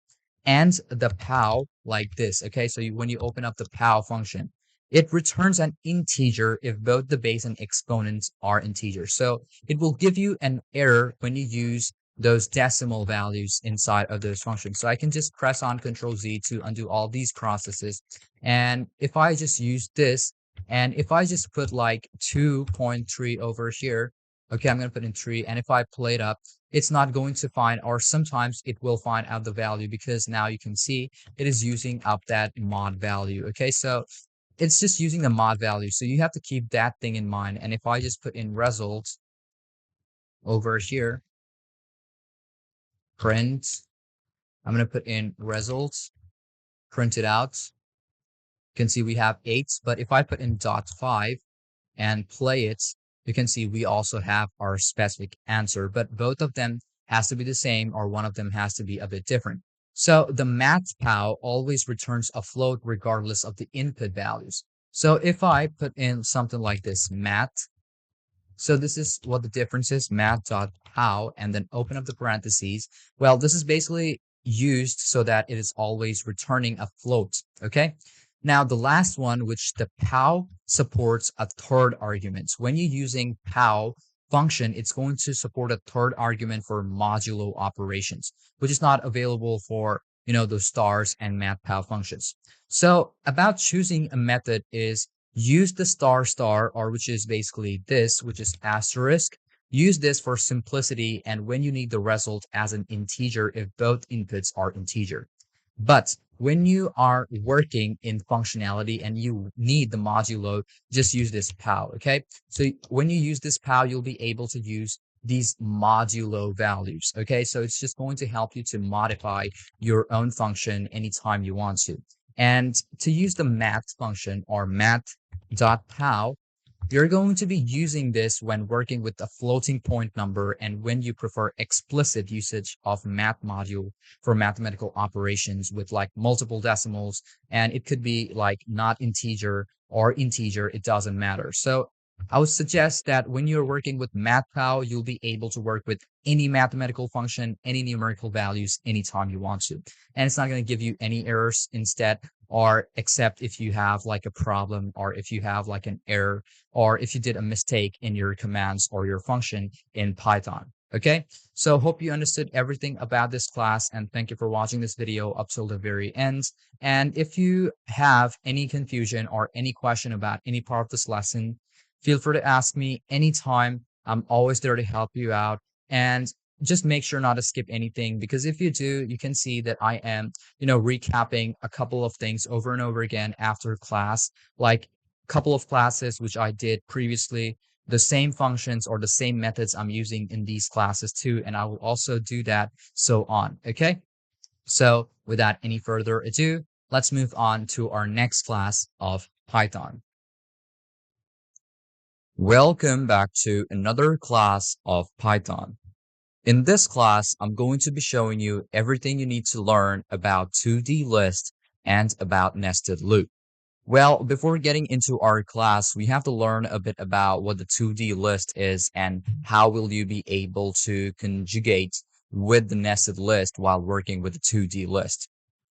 and the pow like this, okay? So when you open up the pow function, it returns an integer if both the base and exponents are integers. So it will give you an error when you use those decimal values inside of those functions. So I can just press on Control Z to undo all these processes. And if I just use this, and if I just put like 2.3 over here, okay, I'm going to put in 3. And if I play it up, it's not going to find, or sometimes it will find out the value because now you can see it is using up that mod value. Okay, so it's just using the mod value. So you have to keep that thing in mind. And if I just put in results over here, print, I'm going to put in results, print it out. You can see we have 8, but if I put in .5 and play it, you can see we also have our specific answer, but both of them has to be the same or one of them has to be a bit different. So the math.pow always returns a float regardless of the input values. So if I put in something like this, math, so this is what the difference is, math.pow, and then open up the parentheses. Well, this is basically used so that it is always returning a float, okay? Now, the last one, which the pow supports a third argument. When you're using pow function, it's going to support a third argument for modulo operations, which is not available for, those stars and math.pow functions. So about choosing a method is use the star star, or which is basically this, which is asterisk. Use this for simplicity and when you need the result as an integer if both inputs are integer. But when you are working in functionality and you need the modulo, just use this pow, okay? So when you use this pow, you'll be able to use these modulo values, okay? So it's just going to help you to modify your own function anytime you want to. And to use the math function or math.pow, you're going to be using this when working with a floating point number and when you prefer explicit usage of math module for mathematical operations with like multiple decimals, and it could be like not integer or integer, it doesn't matter. So I would suggest that when you're working with math.pow, you'll be able to work with any mathematical function, any numerical values, anytime you want to. And it's not going to give you any errors instead, or except if you have like a problem or if you have like an error or if you did a mistake in your commands or your function in Python. Okay, so hope you understood everything about this class and thank you for watching this video up till the very end. And if you have any confusion or any question about any part of this lesson, feel free to ask me anytime. I'm always there to help you out. And just make sure not to skip anything, because if you do, you can see that I am, recapping a couple of things over and over again after class. Like couple of classes which I did previously, the same functions or the same methods I'm using in these classes too, and I will also do that so on. Okay, so without any further ado, let's move on to our next class of Python. Welcome back to another class of Python. In this class, I'm going to be showing you everything you need to learn about 2D list and about nested loop. Well, before getting into our class, we have to learn a bit about what the 2D list is and how will you be able to conjugate with the nested list while working with the 2D list.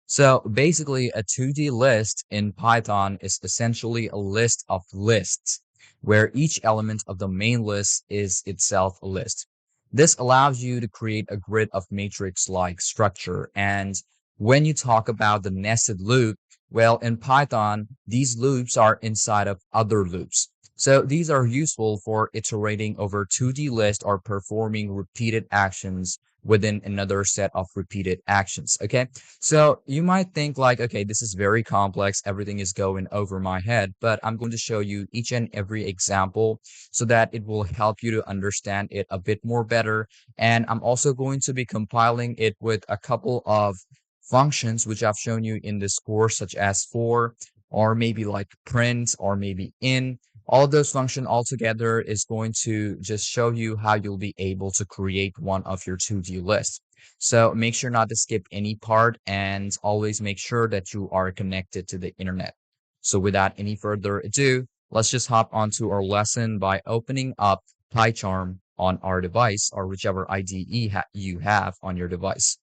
So basically, a 2D list in Python is essentially a list of lists where each element of the main list is itself a list. This allows you to create a grid of matrix-like structure. And when you talk about the nested loop, well, in Python, these loops are inside of other loops. So these are useful for iterating over 2D list or performing repeated actions within another set of repeated actions. Okay, so you might think like, okay, this is very complex, everything is going over my head, but I'm going to show you each and every example so that it will help you to understand it a bit more better. And I'm also going to be compiling it with a couple of functions which I've shown you in this course, such as for, or maybe like print, or maybe in. All those functions all together is going to just show you how you'll be able to create one of your 2D lists. So make sure not to skip any part and always make sure that you are connected to the internet. So without any further ado, let's just hop onto our lesson by opening up PyCharm on our device or whichever IDE you have on your device.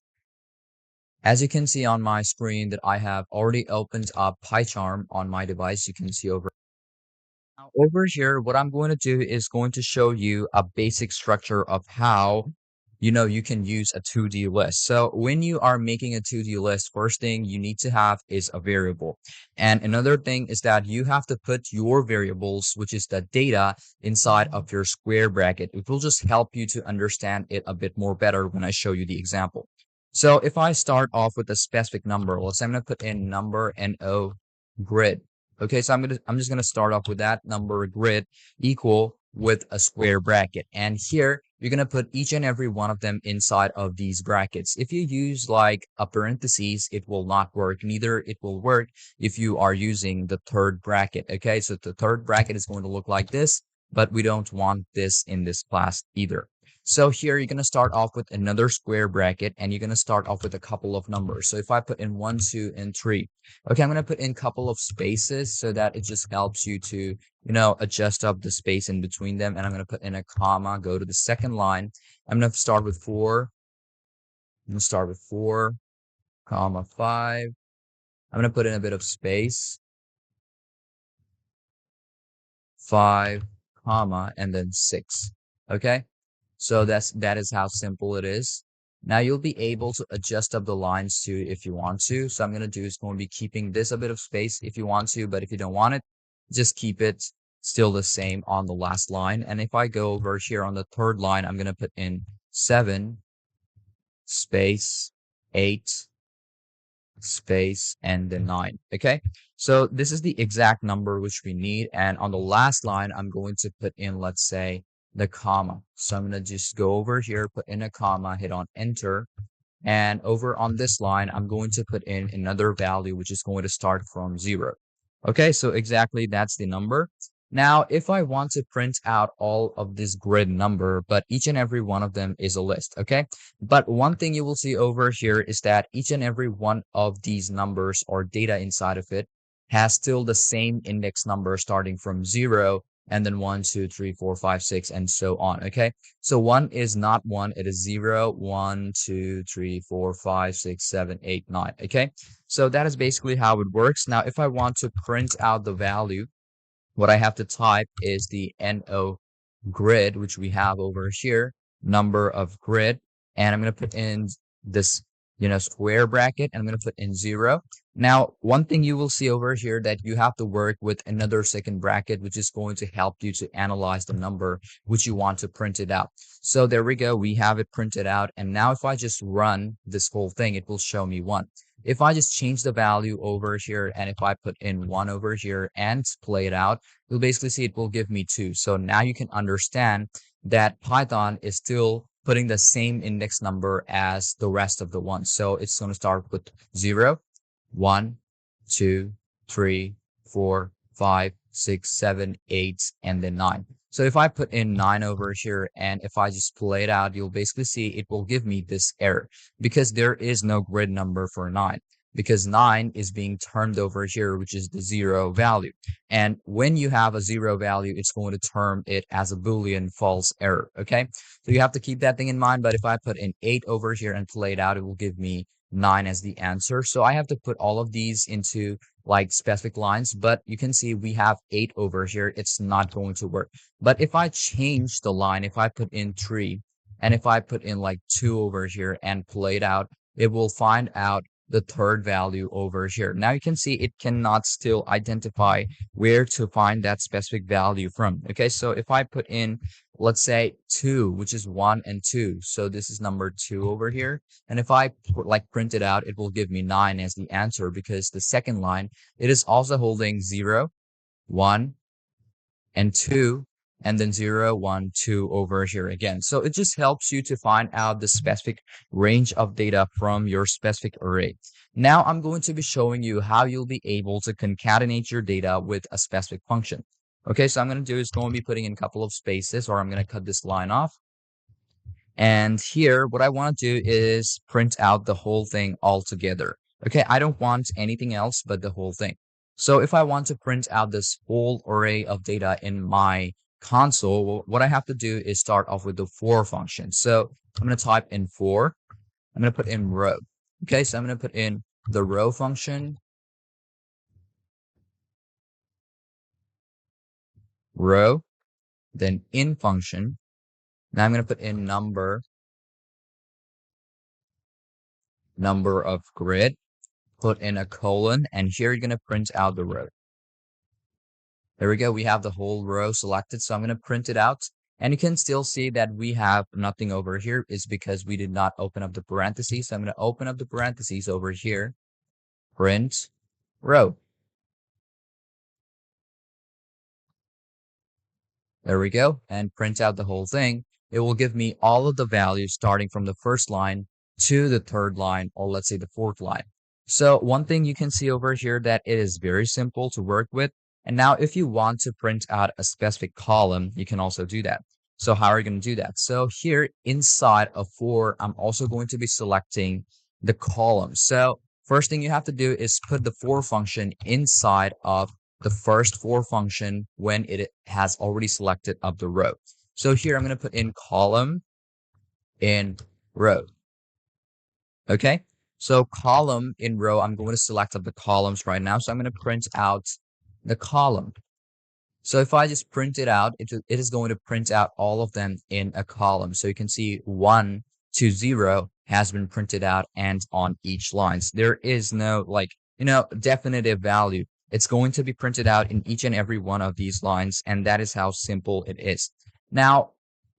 As you can see on my screen that I have already opened up PyCharm on my device, you can see over here, what I'm going to do is going to show you a basic structure of how, you can use a 2D list. So when you are making a 2D list, first thing you need to have is a variable. And another thing is that you have to put your variables, which is the data, inside of your square bracket. It will just help you to understand it a bit more better when I show you the example. So if I start off with a specific number, let's say I'm going to put in number no grid. Okay, so I'm just gonna start off with that number grid equal with a square bracket. And here you're gonna put each and every one of them inside of these brackets. If you use like a parentheses, it will not work. Neither it will work if you are using the third bracket. Okay, so the third bracket is going to look like this, but we don't want this in this class either. So here you're going to start off with another square bracket and you're going to start off with a couple of numbers. So if I put in 1, 2, and 3, okay, I'm going to put in a couple of spaces so that it just helps you to, adjust up the space in between them. And I'm going to put in a comma, go to the second line. I'm going to start with 4. I'm going to start with 4, comma 5. I'm going to put in a bit of space, 5, comma, and then 6. Okay. So that is how simple it is. Now you'll be able to adjust up the lines too if you want to. So I'm going to do is going to be keeping this a bit of space if you want to, but if you don't want it, just keep it still the same on the last line. And if I go over here on the third line, I'm going to put in 7 space 8 space and then 9. Okay, so this is the exact number which we need. And on the last line, I'm going to put in, let's say, the comma. So I'm going to just go over here, put in a comma, hit on enter. And over on this line, I'm going to put in another value, which is going to start from 0. Okay, so exactly that's the number. Now, if I want to print out all of this grid number, but each and every one of them is a list, okay? But one thing you will see over here is that each and every one of these numbers or data inside of it has still the same index number starting from 0 and then 1, 2, 3, 4, 5, 6, and so on. Okay, so 1 is not 1, it is 0, 1, 2, 3, 4, 5, 6, 7, 8, 9. Okay, so that is basically how it works. Now, if I want to print out the value, what I have to type is the no grid, which we have over here, number of grid, and I'm going to put in this square bracket, and I'm going to put in 0. Now, one thing you will see over here that you have to work with another second bracket, which is going to help you to analyze the number which you want to print it out. So there we go. We have it printed out. And now if I just run this whole thing, it will show me 1. if I just change the value over here and if I put in 1 over here and play it out, you'll basically see it will give me 2. So now you can understand that Python is still putting the same index number as the rest of the ones. So it's going to start with 0, 1, 2, 3, 4, 5, 6, 7, 8, and then 9. So if I put in 9 over here and if I just play it out, you'll basically see it will give me this error because there is no grid number for 9 because 9 is being termed over here, which is the 0 value. And when you have a 0 value, it's going to term it as a Boolean false error. Okay. So you have to keep that thing in mind. But if I put in 8 over here and play it out, it will give me 9 as the answer. So I have to put all of these into like specific lines, but you can see we have 8 over here. It's not going to work. But if I change the line, if I put in 3 and if I put in like 2 over here and play it out, it will find out the third value over here. Now you can see it cannot still identify where to find that specific value from. Okay, so if I put in, let's say 2, which is 1 and 2, so this is number 2 over here, and if I like print it out, it will give me 9 as the answer because the second line, it is also holding 0, 1, and 2, and then 0, 1, 2 over here again. So it just helps you to find out the specific range of data from your specific array. Now I'm going to be showing you how you'll be able to concatenate your data with a specific function. Okay, so I'm going to do is going to be putting in a couple of spaces, or I'm going to cut this line off. And here, what I want to do is print out the whole thing all together. Okay, I don't want anything else but the whole thing. So if I want to print out this whole array of data in my console, what I have to do is start off with the for function. So I'm going to type in for. I'm going to put in row. Okay, so I'm going to put in the row function, row, then in function. Now I'm going to put in number of grid, put in a colon, and here you're going to print out the row. There we go. We have the whole row selected. So I'm going to print it out. And you can still see that we have nothing over here is because we did not open up the parentheses. So I'm going to open up the parentheses over here, print row. There we go. And print out the whole thing. It will give me all of the values starting from the first line to the third line, or let's say the fourth line. So one thing you can see over here that it is very simple to work with. And now if you want to print out a specific column, you can also do that. So how are you going to do that? So here inside of for, I'm also going to be selecting the column. So first thing you have to do is put the for function inside of the first for function when it has already selected up the row. So here I'm going to put in column in row. Okay, so column in row, I'm going to select up the columns right now. So I'm going to print out the column. So if I just print it out, it is going to print out all of them in a column. So you can see 1 to 0 has been printed out and on each lines. There is no definitive value. It's going to be printed out in each and every one of these lines, and that is how simple it is. Now,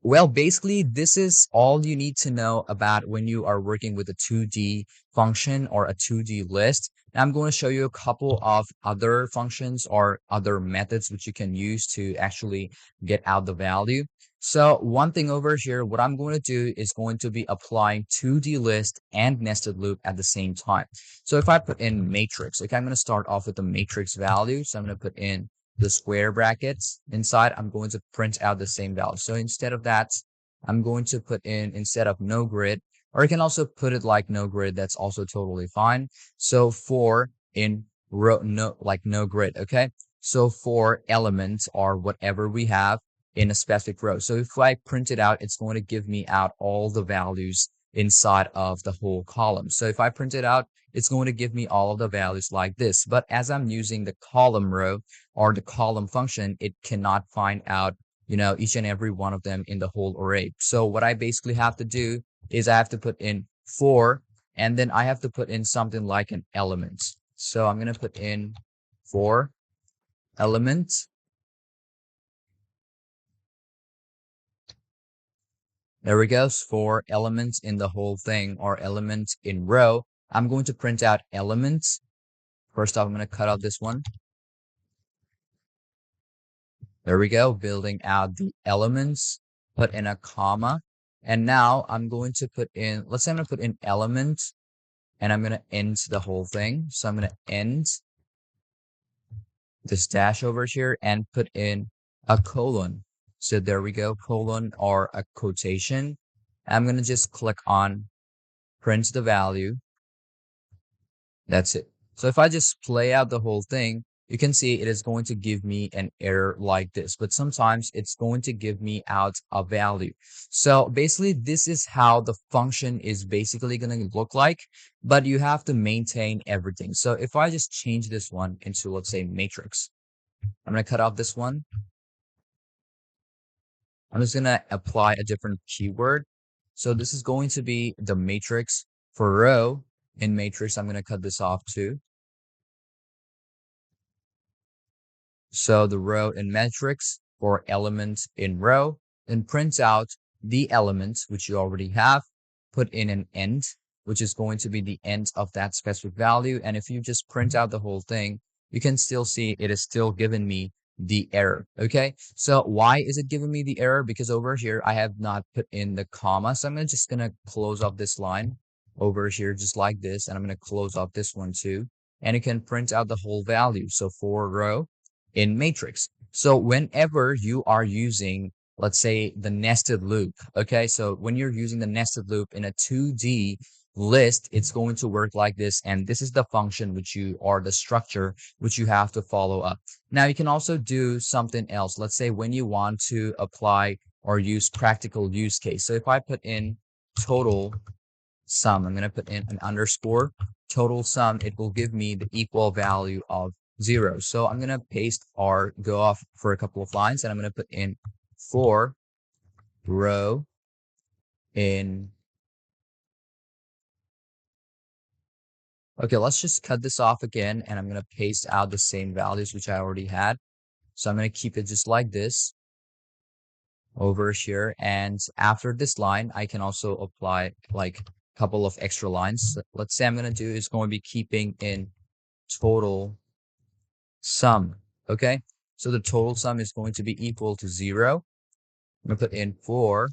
well, basically, this is all you need to know about when you are working with a 2D function or a 2D list. Now, I'm going to show you a couple of other functions or other methods which you can use to actually get out the value. So one thing over here, what I'm going to do is going to be applying 2D list and nested loop at the same time. So if I put in matrix, okay, I'm going to start off with the matrix value. So I'm going to put in the square brackets inside. I'm going to print out the same value. So instead of that, I'm going to put in, instead of no grid, or you can also put it like no grid. That's also totally fine. So for in row, no grid. Okay. So for elements or whatever we have in a specific row. So if I print it out, it's going to give me out all the values inside of the whole column. So if I print it out, it's going to give me all of the values like this. But as I'm using the column row or the column function, it cannot find out, each and every one of them in the whole array. So what I basically have to do is I have to put in for, and then I have to put in something like an element. So I'm going to put in for element. There we go. For elements in the whole thing or elements in row, I'm going to print out elements. First off, I'm going to cut out this one. There we go, building out the elements, put in a comma. And now I'm going to put in, let's say I'm going to put in element, and I'm going to end the whole thing. So I'm going to end this dash over here and put in a colon. So there we go, colon or a quotation. I'm going to just click on print the value. That's it. So if I just play out the whole thing, you can see it is going to give me an error like this, but sometimes it's going to give me out a value. So basically, this is how the function is basically going to look like, but you have to maintain everything. So if I just change this one into, let's say, matrix, I'm going to cut off this one. I'm just going to apply a different keyword. So this is going to be the matrix for row. In matrix, I'm going to cut this off too. So the row in matrix for element in row, then print out the elements which you already have, put in an end, which is going to be the end of that specific value. And if you just print out the whole thing, you can still see it is still giving me the error. Okay, so why is it giving me the error? Because over here I have not put in the comma. So I'm just gonna close off this line over here just like this, and I'm gonna close off this one too, and you can print out the whole value. So for row in matrix. So whenever you are using, let's say, the nested loop, okay, so when you're using the nested loop in a 2D list, it's going to work like this, and this is the function which you, or the structure which you have to follow up. Now you can also do something else. Let's say when you want to apply or use practical use case. So if I put in total sum, I'm going to put in an underscore total sum, it will give me the equal value of 0. So I'm going to paste or go off for a couple of lines, and I'm going to put in for row in. Okay, let's just cut this off again, and I'm going to paste out the same values which I already had. So I'm going to keep it just like this over here. And after this line, I can also apply like a couple of extra lines. Let's say I'm going to do is going to be keeping in total sum. Okay, so the total sum is going to be equal to 0. I'm going to put in for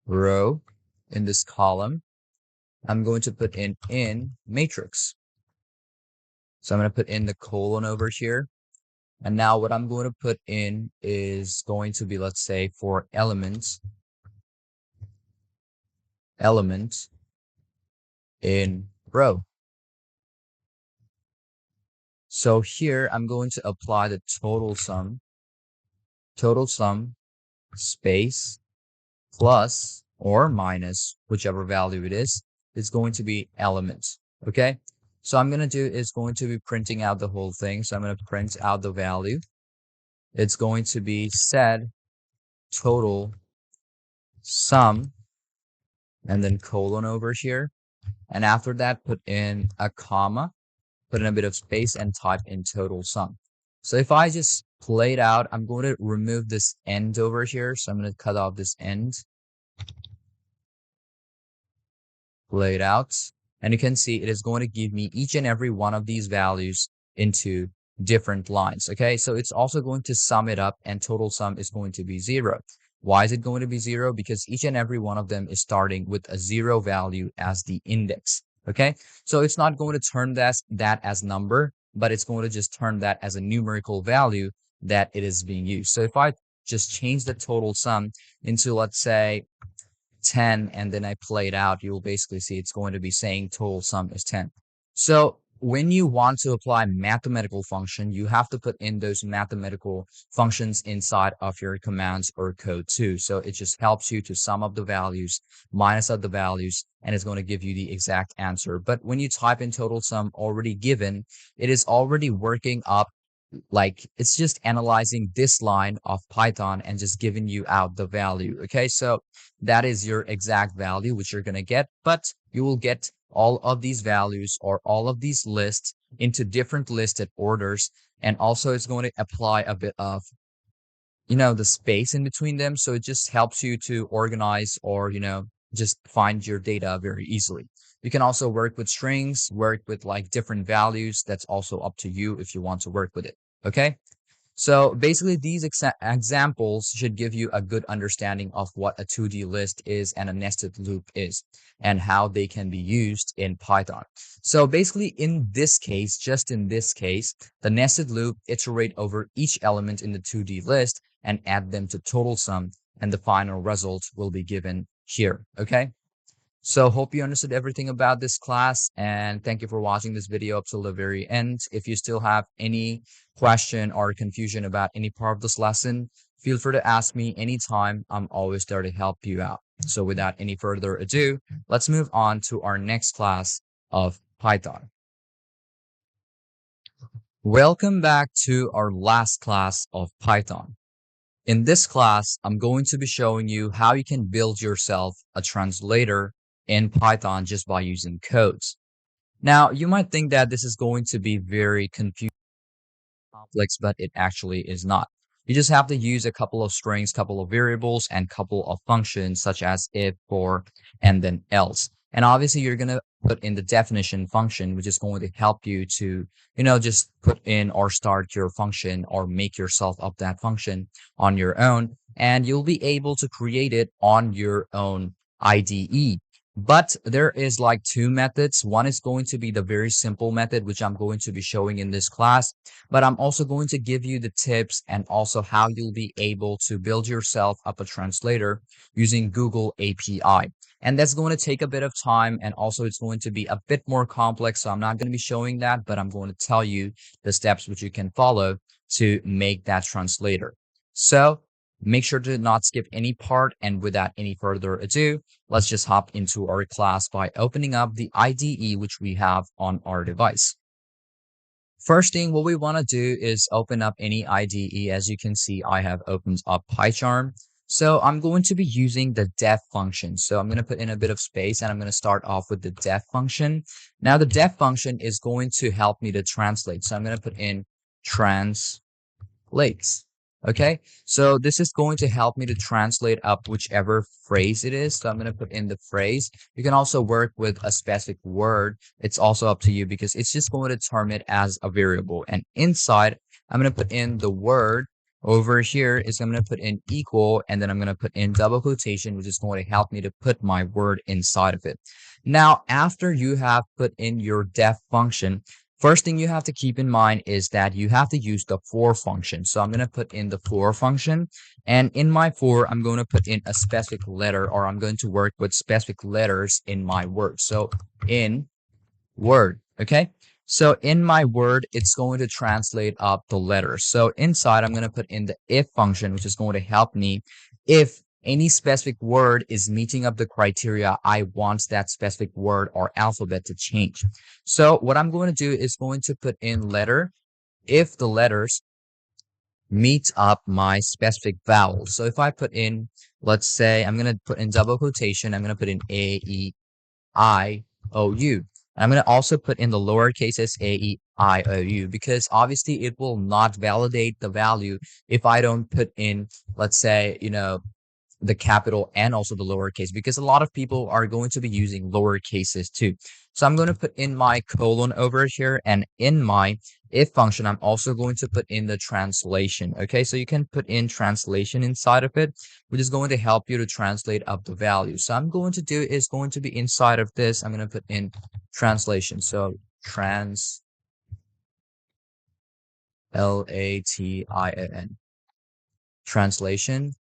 row in this column. I'm going to put in matrix. So I'm going to put in the colon over here. And now what I'm going to put in is going to be, let's say, for element in row. So here I'm going to apply the total sum space plus or minus whichever value it is going to be element. Okay, so I'm going to do is going to be printing out the whole thing. So I'm going to print out the value. It's going to be said total sum and then colon over here, and after that put in a comma, put in a bit of space, and type in total sum. So if I just play it out, I'm going to remove this end over here. So I'm going to cut off this end, play it out, and you can see it is going to give me each and every one of these values into different lines. Okay, so it's also going to sum it up, and total sum is going to be 0. Why is it going to be 0? Because each and every one of them is starting with a 0 value as the index. Okay, so it's not going to turn that as number, but it's going to just turn that as a numerical value that it is being used. So if I just change the total sum into, let's say, 10, and then I play it out, you'll basically see it's going to be saying total sum is 10. So when you want to apply mathematical function, you have to put in those mathematical functions inside of your commands or code too. So it just helps you to sum up the values, minus out the values, and it's going to give you the exact answer. But when you type in total sum already given, it is already working up, like it's just analyzing this line of Python and just giving you out the value. Okay, so that is your exact value which you're going to get, but you will get all of these values or all of these lists into different listed orders. And also it's going to apply a bit of, the space in between them. So it just helps you to organize or, just find your data very easily. You can also work with strings, work with like different values. That's also up to you if you want to work with it. Okay. So basically, these examples should give you a good understanding of what a 2D list is and a nested loop is and how they can be used in Python. So basically, in this case, just in this case, the nested loop iterate over each element in the 2D list and add them to total sum, and the final result will be given here. Okay. So hope you understood everything about this class, and thank you for watching this video up till the very end. If you still have any question or confusion about any part of this lesson, feel free to ask me anytime. I'm always there to help you out. So without any further ado, let's move on to our next class of Python. Welcome back to our last class of Python. In this class, I'm going to be showing you how you can build yourself a translator in Python just by using codes. Now, you might think that this is going to be very confusing, complex, but it actually is not. You just have to use a couple of strings, couple of variables, and couple of functions such as if, for, and then else. And obviously, you're going to put in the definition function, which is going to help you to, just put in or start your function or make yourself up that function on your own. And you'll be able to create it on your own IDE. But there is like two methods. One is going to be the very simple method, which I'm going to be showing in this class. But I'm also going to give you the tips and also how you'll be able to build yourself up a translator using Google API. And that's going to take a bit of time, and also it's going to be a bit more complex. So I'm not going to be showing that, but I'm going to tell you the steps which you can follow to make that translator. So make sure to not skip any part, and without any further ado, let's just hop into our class by opening up the IDE which we have on our device. First thing, what we want to do is open up any IDE. As you can see, I have opened up PyCharm. So I'm going to be using the def function. So I'm going to put in a bit of space, and I'm going to start off with the def function. Now the def function is going to help me to translate. So I'm going to put in translates. Okay, so this is going to help me to translate up whichever phrase it is. So I'm going to put in the phrase. You can also work with a specific word. It's also up to you because it's just going to term it as a variable. And inside, I'm going to put in the word. Over here is I'm going to put in equal, and then I'm going to put in double quotation, which is going to help me to put my word inside of it. Now, after you have put in your def function, first thing you have to keep in mind is that you have to use the for function. So I'm going to put in the for function, and in my for, I'm going to put in a specific letter, or I'm going to work with specific letters in my word. So in word, okay? So in my word, it's going to translate up the letters. So inside, I'm going to put in the if function, which is going to help me if any specific word is meeting up the criteria I want that specific word or alphabet to change. So what I'm going to do is going to put in letter if the letters meet up my specific vowel. So if I put in, let's say, I'm going to put in double quotation, I'm going to put in A, E, I, O, U. I'm going to also put in the lowercase s a, e, I, o, u, because obviously it will not validate the value if I don't put in, let's say, the capital and also the lowercase, because a lot of people are going to be using lower cases too. So I'm going to put in my colon over here, and in my if function, I'm also going to put in the translation. Okay, so you can put in translation inside of it, which is going to help you to translate up the value. So I'm going to do is going to be inside of this. I'm going to put in translation. So Latin translation.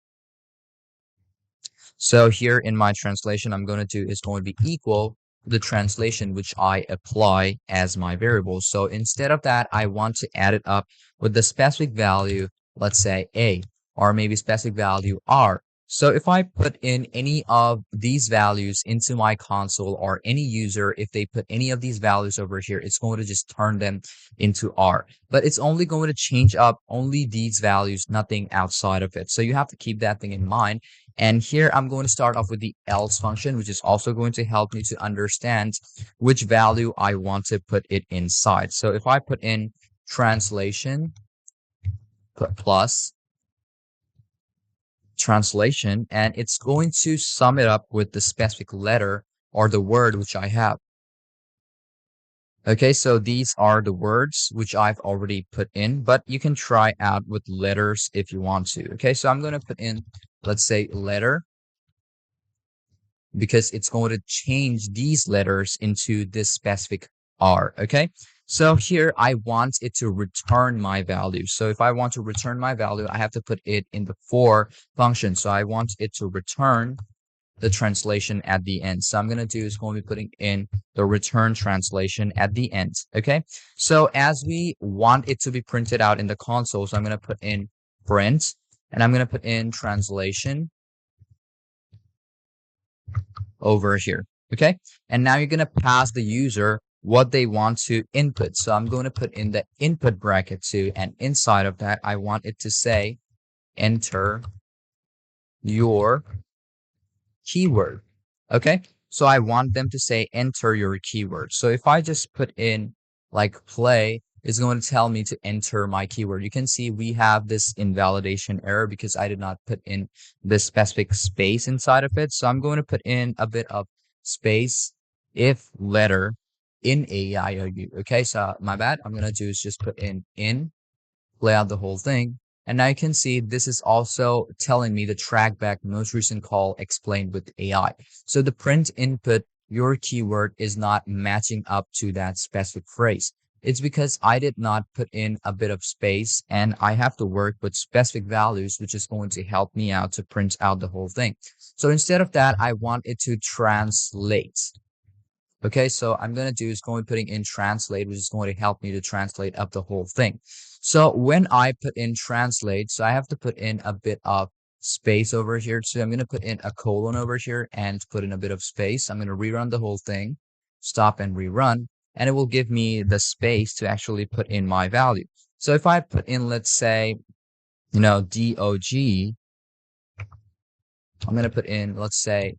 So here in my translation, I'm going to do is going to be equal to the translation which I apply as my variable. So instead of that, I want to add it up with the specific value, let's say A, or maybe specific value R. So if I put in any of these values into my console, or any user, if they put any of these values over here, it's going to just turn them into R. But it's only going to change up only these values, nothing outside of it. So you have to keep that thing in mind. And here I'm going to start off with the else function, which is also going to help me to understand which value I want to put it inside. So if I put in translation plus translation, and it's going to sum it up with the specific letter or the word which I have. Okay, so these are the words which I've already put in, but you can try out with letters if you want to. Okay, so I'm going to put in, let's say, letter, because it's going to change these letters into this specific R. Okay, so here I want it to return my value. So if I want to return my value, I have to put it in the for function. So I want it to return the translation at the end. So I'm going to do is going to be putting in the return translation at the end. Okay, so as we want it to be printed out in the console, so I'm going to put in print, and I'm going to put in translation over here. Okay, and now you're going to pass the user what they want to input. So I'm going to put in the input bracket too, and inside of that I want it to say enter your keyword. Okay, so I want them to say enter your keyword. So if I just put in like play, it's going to tell me to enter my keyword. You can see we have this invalidation error because I did not put in this specific space inside of it. So I'm going to put in a bit of space if letter in AEIOU. Okay, so my bad. I'm going to do is just put in, play out the whole thing. And now you can see this is also telling me the trackback most recent call explained with AI. So the print input, your keyword is not matching up to that specific phrase. It's because I did not put in a bit of space, and I have to work with specific values, which is going to help me out to print out the whole thing. So instead of that, I want it to translate. Okay, so I'm going to do is going to putting in translate, which is going to help me to translate up the whole thing. So when I put in translate, so I have to put in a bit of space over here. So I'm going to put in a colon over here and put in a bit of space. I'm going to rerun the whole thing, stop and rerun, and it will give me the space to actually put in my value. So if I put in, let's say, DOG, I'm going to put in, let's say,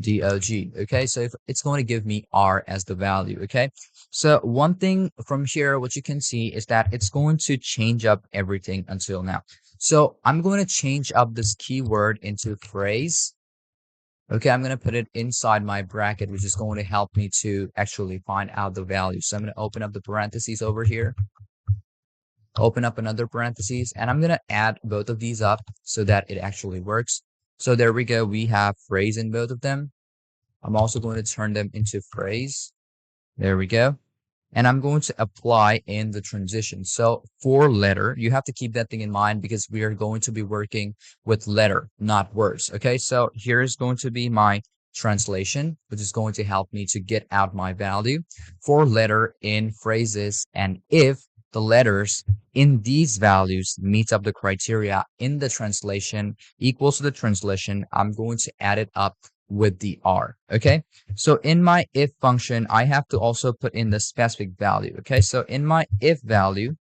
DOG. Okay, so if it's going to give me R as the value. Okay, so one thing from here, what you can see is that it's going to change up everything until now. So I'm going to change up this keyword into phrase. Okay, I'm going to put it inside my bracket, which is going to help me to actually find out the value. So I'm going to open up the parentheses over here, open up another parentheses, and I'm going to add both of these up so that it actually works. So there we go. We have phrase in both of them. I'm also going to turn them into phrase. There we go. And I'm going to apply in the transition. So for letter, you have to keep that thing in mind because we are going to be working with letter, not words. Okay, so here's going to be my translation, which is going to help me to get out my value for letter in phrases. And if the letters in these values meet up the criteria in the translation equals to the translation, I'm going to add it up with the R. Okay, so in my if function, I have to also put in the specific value. Okay, so in my if value,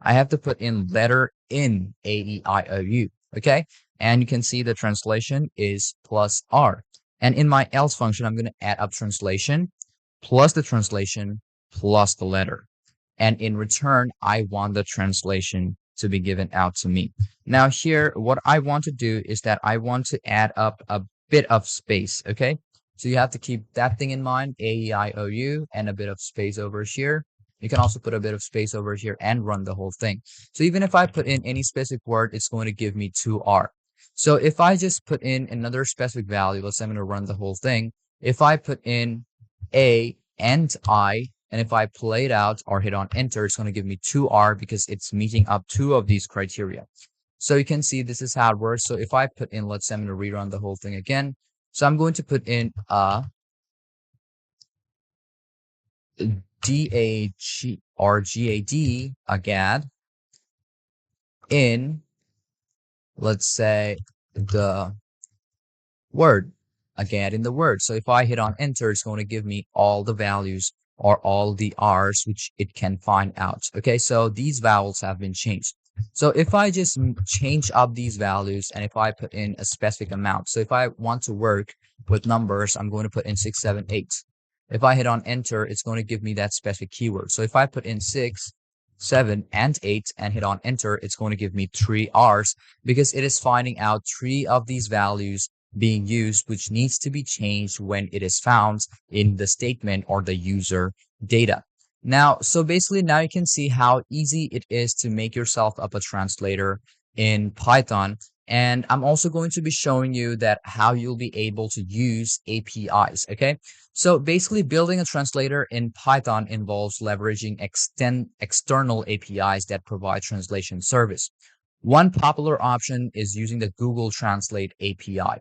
I have to put in letter in AEIOU. Okay, and you can see the translation is plus R. And in my else function, I'm going to add up translation plus the translation plus the letter. And in return, I want the translation to be given out to me. Now here, what I want to do is that I want to add up a bit of space. Okay, so you have to keep that thing in mind, AEIOU, and a bit of space over here. You can also put a bit of space over here and run the whole thing. So even if I put in any specific word, it's going to give me 2R. So if I just put in another specific value, let's say I'm going to run the whole thing. If I put in A and I, and if I play it out or hit on enter, it's going to give me 2R because it's meeting up two of these criteria. So you can see this is how it works. So if I put in, let's say I'm going to rerun the whole thing again. So I'm going to put in DAG or GAD, agad, in, let's say, the word, agad in the word. So if I hit on enter, it's going to give me all the values or all the R's which it can find out. Okay, so these vowels have been changed. So if I just change up these values and if I put in a specific amount, so if I want to work with numbers, I'm going to put in 6, 7, 8. If I hit on enter, it's going to give me that specific keyword. So if I put in 6, 7, and 8 and hit on enter, it's going to give me 3 R's because it is finding out 3 of these values being used, which needs to be changed when it is found in the statement or the user data. Now, so basically now you can see how easy it is to make yourself up a translator in Python. And I'm also going to be showing you that how you'll be able to use APIs. Okay. So basically building a translator in Python involves leveraging external APIs that provide translation service. One popular option is using the Google Translate API.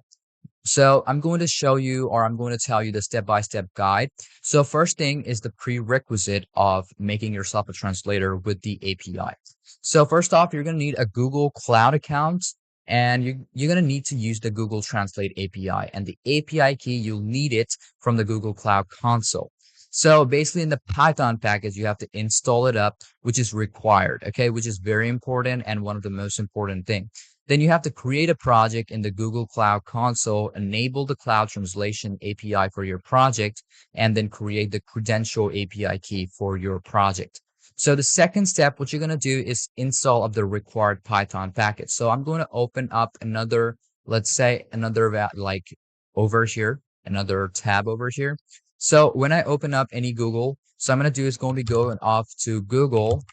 So I'm going to show you, or I'm going to tell you the step-by-step guide. So first thing is the prerequisite of making yourself a translator with the API. So first off, you're going to need a Google Cloud account, and you're going to need to use the Google Translate API. And the API key, you'll need it from the Google Cloud Console. So basically in the Python package, you have to install it up, which is required, okay, which is very important and one of the most important things. Then you have to create a project in the Google Cloud Console, enable the Cloud Translation API for your project, and then create the credential API key for your project. So the second step, what you're going to do is install of the required Python package. So I'm going to open up another, let's say another like over here, another tab over here. So when I open up any Google, so I'm going to do is going to be going off to Google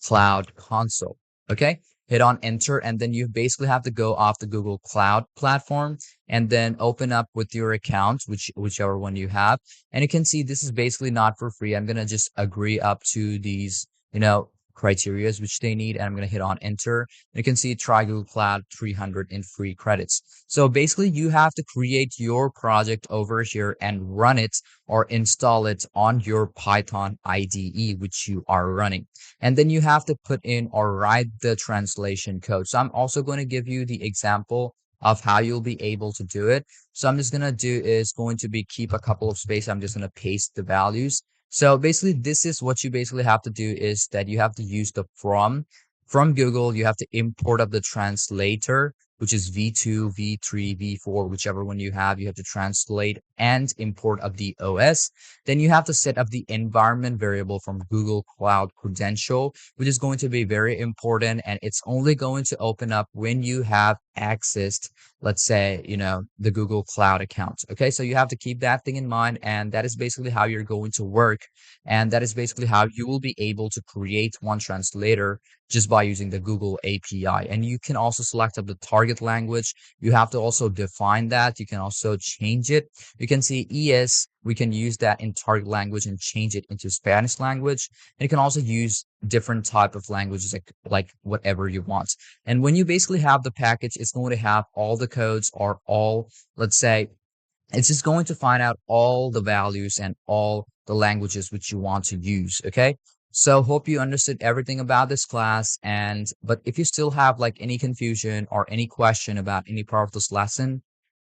Cloud Console. Okay, hit on enter, and then you basically have to go off the Google Cloud platform and then open up with your account, whichever one you have. And you can see this is basically not for free. I'm gonna just agree up to these, criterias which they need, and I'm gonna hit on enter. And you can see try Google Cloud 300 in free credits. So basically you have to create your project over here and run it or install it on your Python IDE which you are running. And then you have to put in or write the translation code. So I'm also going to give you the example of how you'll be able to do it. So I'm just going to do is going to be keep a couple of space. I'm just going to paste the values. So basically this is what you basically have to do is that you have to use the from Google. You have to import up the translator, which is V2, V3, V4, whichever one you have to translate and import up the OS. Then you have to set up the environment variable from Google Cloud Credential, which is going to be very important. And it's only going to open up when you have accessed, let's say, the Google Cloud account. Okay, so you have to keep that thing in mind. And that is basically how you're going to work. And that is basically how you will be able to create one translator just by using the Google API. And you can also select up the target language. You have to also define that. You can also change it. You can see ES, we can use that in target language and change it into Spanish language. And you can also use different type of languages like whatever you want. And when you basically have the package, it's going to have all the codes or all, let's say, it's just going to find out all the values and all the languages which you want to use. Okay. So hope you understood everything about this class. But if you still have like any confusion or any question about any part of this lesson,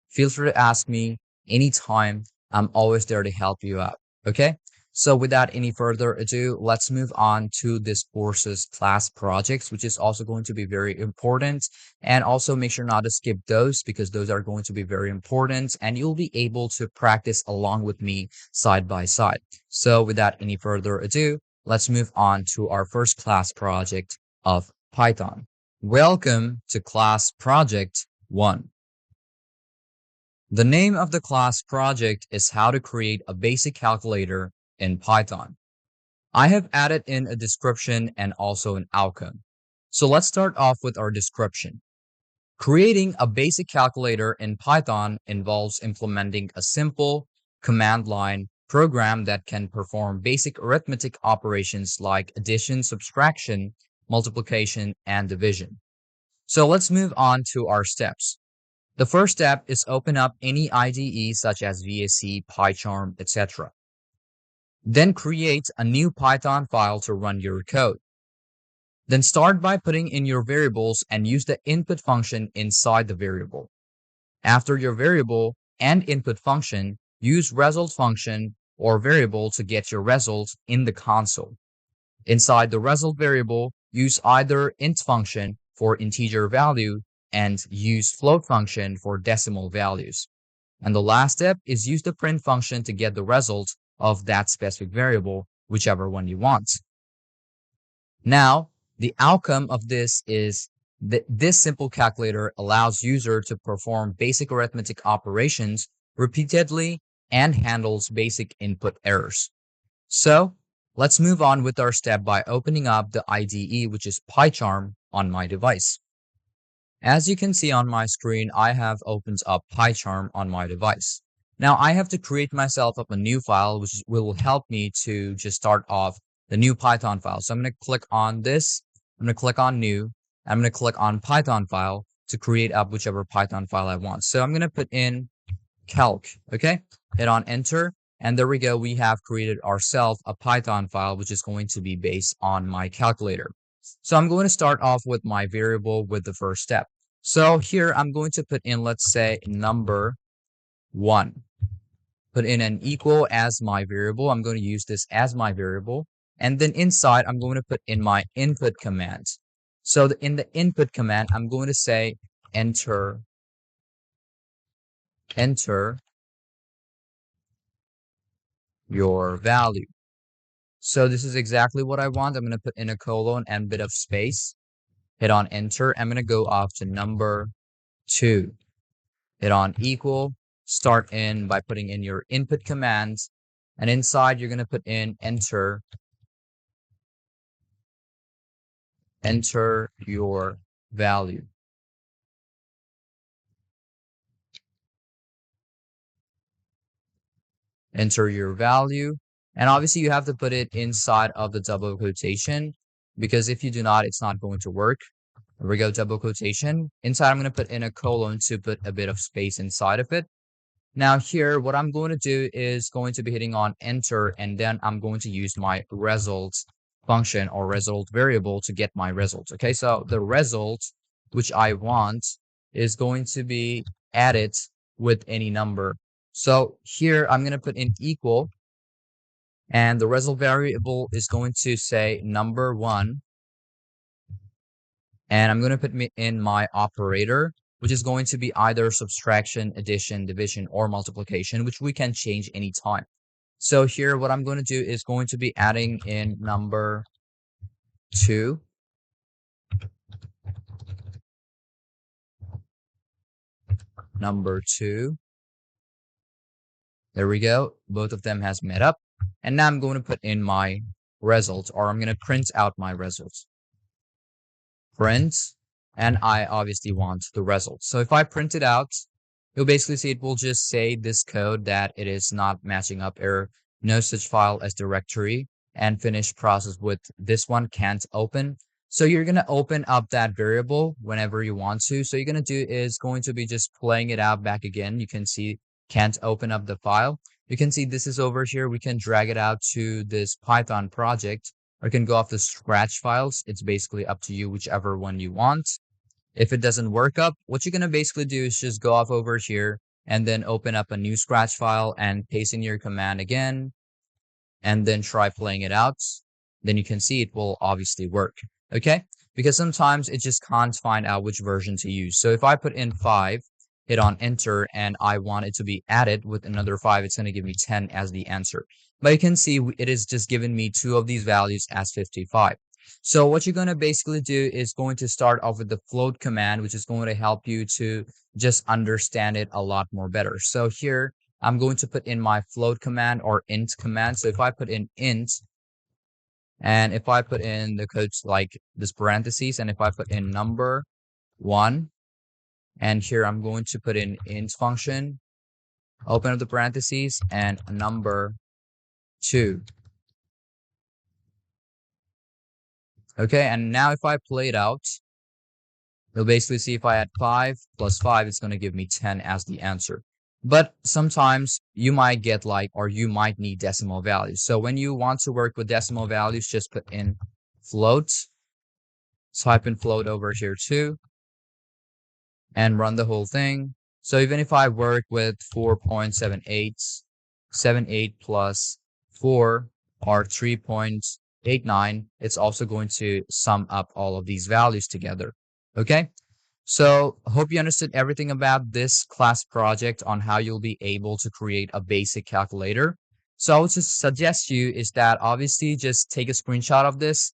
feel free to ask me anytime. I'm always there to help you out. Okay. So without any further ado, let's move on to this course's class projects, which is also going to be very important. And also make sure not to skip those because those are going to be very important and you'll be able to practice along with me side by side. So without any further ado, let's move on to our first class project of Python. Welcome to class project 1. The name of the class project is how to create a basic calculator in Python. I have added in a description and also an outcome. So let's start off with our description. Creating a basic calculator in Python involves implementing a simple command line program that can perform basic arithmetic operations like addition, subtraction, multiplication, and division. So let's move on to our steps. The first step is open up any IDE such as VSC, PyCharm, etc. Then create a new Python file to run your code. Then start by putting in your variables and use the input function inside the variable. After your variable and input function, use result function or variable to get your result in the console. Inside the result variable, use either int function for integer value and use float function for decimal values. And the last step is use the print function to get the result of that specific variable, whichever one you want. Now, the outcome of this is that this simple calculator allows user to perform basic arithmetic operations repeatedly and handles basic input errors. So let's move on with our step by opening up the IDE, which is PyCharm, on my device. As you can see on my screen, I have opened up PyCharm on my device. Now I have to create myself up a new file, which will help me to just start off the new Python file. So I'm going to click on this. I'm going to click on new. I'm going to click on Python file to create up whichever Python file I want. So I'm going to put in calc. Okay. Hit on enter. And there we go. We have created ourselves a Python file, which is going to be based on my calculator. So I'm going to start off with my variable with the first step. So here I'm going to put in, let's say, number 1. Put in an equal as my variable. I'm going to use this as my variable. And then inside, I'm going to put in my input command. So in the input command, I'm going to say enter your value. So this is exactly what I want. I'm going to put in a colon and a bit of space. Hit on enter. I'm going to go off to number 2. Hit on equal. Start in by putting in your input commands. And inside, you're going to put in enter your value. Enter your value. And obviously, you have to put it inside of the double quotation, because if you do not, it's not going to work. There we go, double quotation. Inside, I'm going to put in a colon to put a bit of space inside of it. Now here, what I'm going to do is going to be hitting on enter, and then I'm going to use my results function or result variable to get my results. Okay, so the result which I want is going to be added with any number. So here I'm going to put in equal, and the result variable is going to say number 1. And I'm going to put in my operator, which is going to be either subtraction, addition, division, or multiplication, which we can change anytime. So here, what I'm going to do is going to be adding in number 2. Number 2. There we go. Both of them has met up. And now I'm going to put in my results, or I'm going to print out my results. Print, and I obviously want the results. So if I print it out, you'll basically see it will just say this code that it is not matching up, error, no such file as directory, and finish process with this one can't open. So you're going to open up that variable whenever you want to. So you're going to do is going to be just playing it out back again. You can see can't open up the file. You can see this is over here. We can drag it out to this Python project, or you can go off the scratch files. It's basically up to you, whichever one you want. If it doesn't work up, what you're going to basically do is just go off over here and then open up a new scratch file and paste in your command again, and then try playing it out. Then you can see it will obviously work. Okay, because sometimes it just can't find out which version to use. So if I put in 5, hit on enter, and I want it to be added with another 5, it's going to give me 10 as the answer. But you can see it is just giving me 2 of these values as 55. So what you're going to basically do is going to start off with the float command, which is going to help you to just understand it a lot more better. So here, I'm going to put in my float command or int command. So if I put in int, and if I put in the codes like this parentheses, and if I put in number 1, and here I'm going to put in int function, open up the parentheses, and number 2. Okay, and now if I play it out, you'll basically see if I add 5 plus 5, it's going to give me 10 as the answer. But sometimes you might get or you might need decimal values. So when you want to work with decimal values, just put in float, type in float over here too, and run the whole thing. So even if I work with 4.78, 78 plus 4 or 3.89, it's also going to sum up all of these values together. Okay, so I hope you understood everything about this class project on how you'll be able to create a basic calculator. So I would just suggest you is that obviously just take a screenshot of this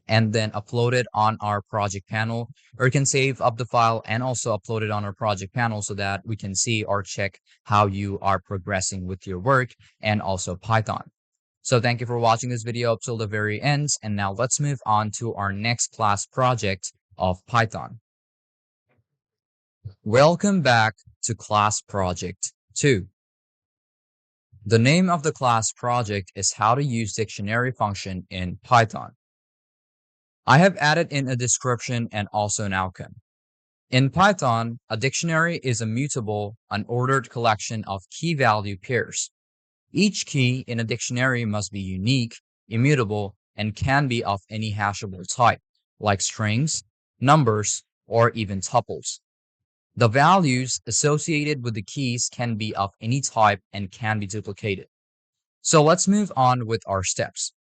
and then upload it on our project panel, or you can save up the file and also upload it on our project panel so that we can see or check how you are progressing with your work and also Python. So thank you for watching this video up till the very end. And now let's move on to our next class project of Python. Welcome back to class project 2. The name of the class project is how to use dictionary function in Python. I have added in a description and also an outcome. In Python, a dictionary is a mutable, unordered collection of key value pairs. Each key in a dictionary must be unique, immutable, and can be of any hashable type, like strings, numbers, or even tuples. The values associated with the keys can be of any type and can be duplicated. So let's move on with our steps.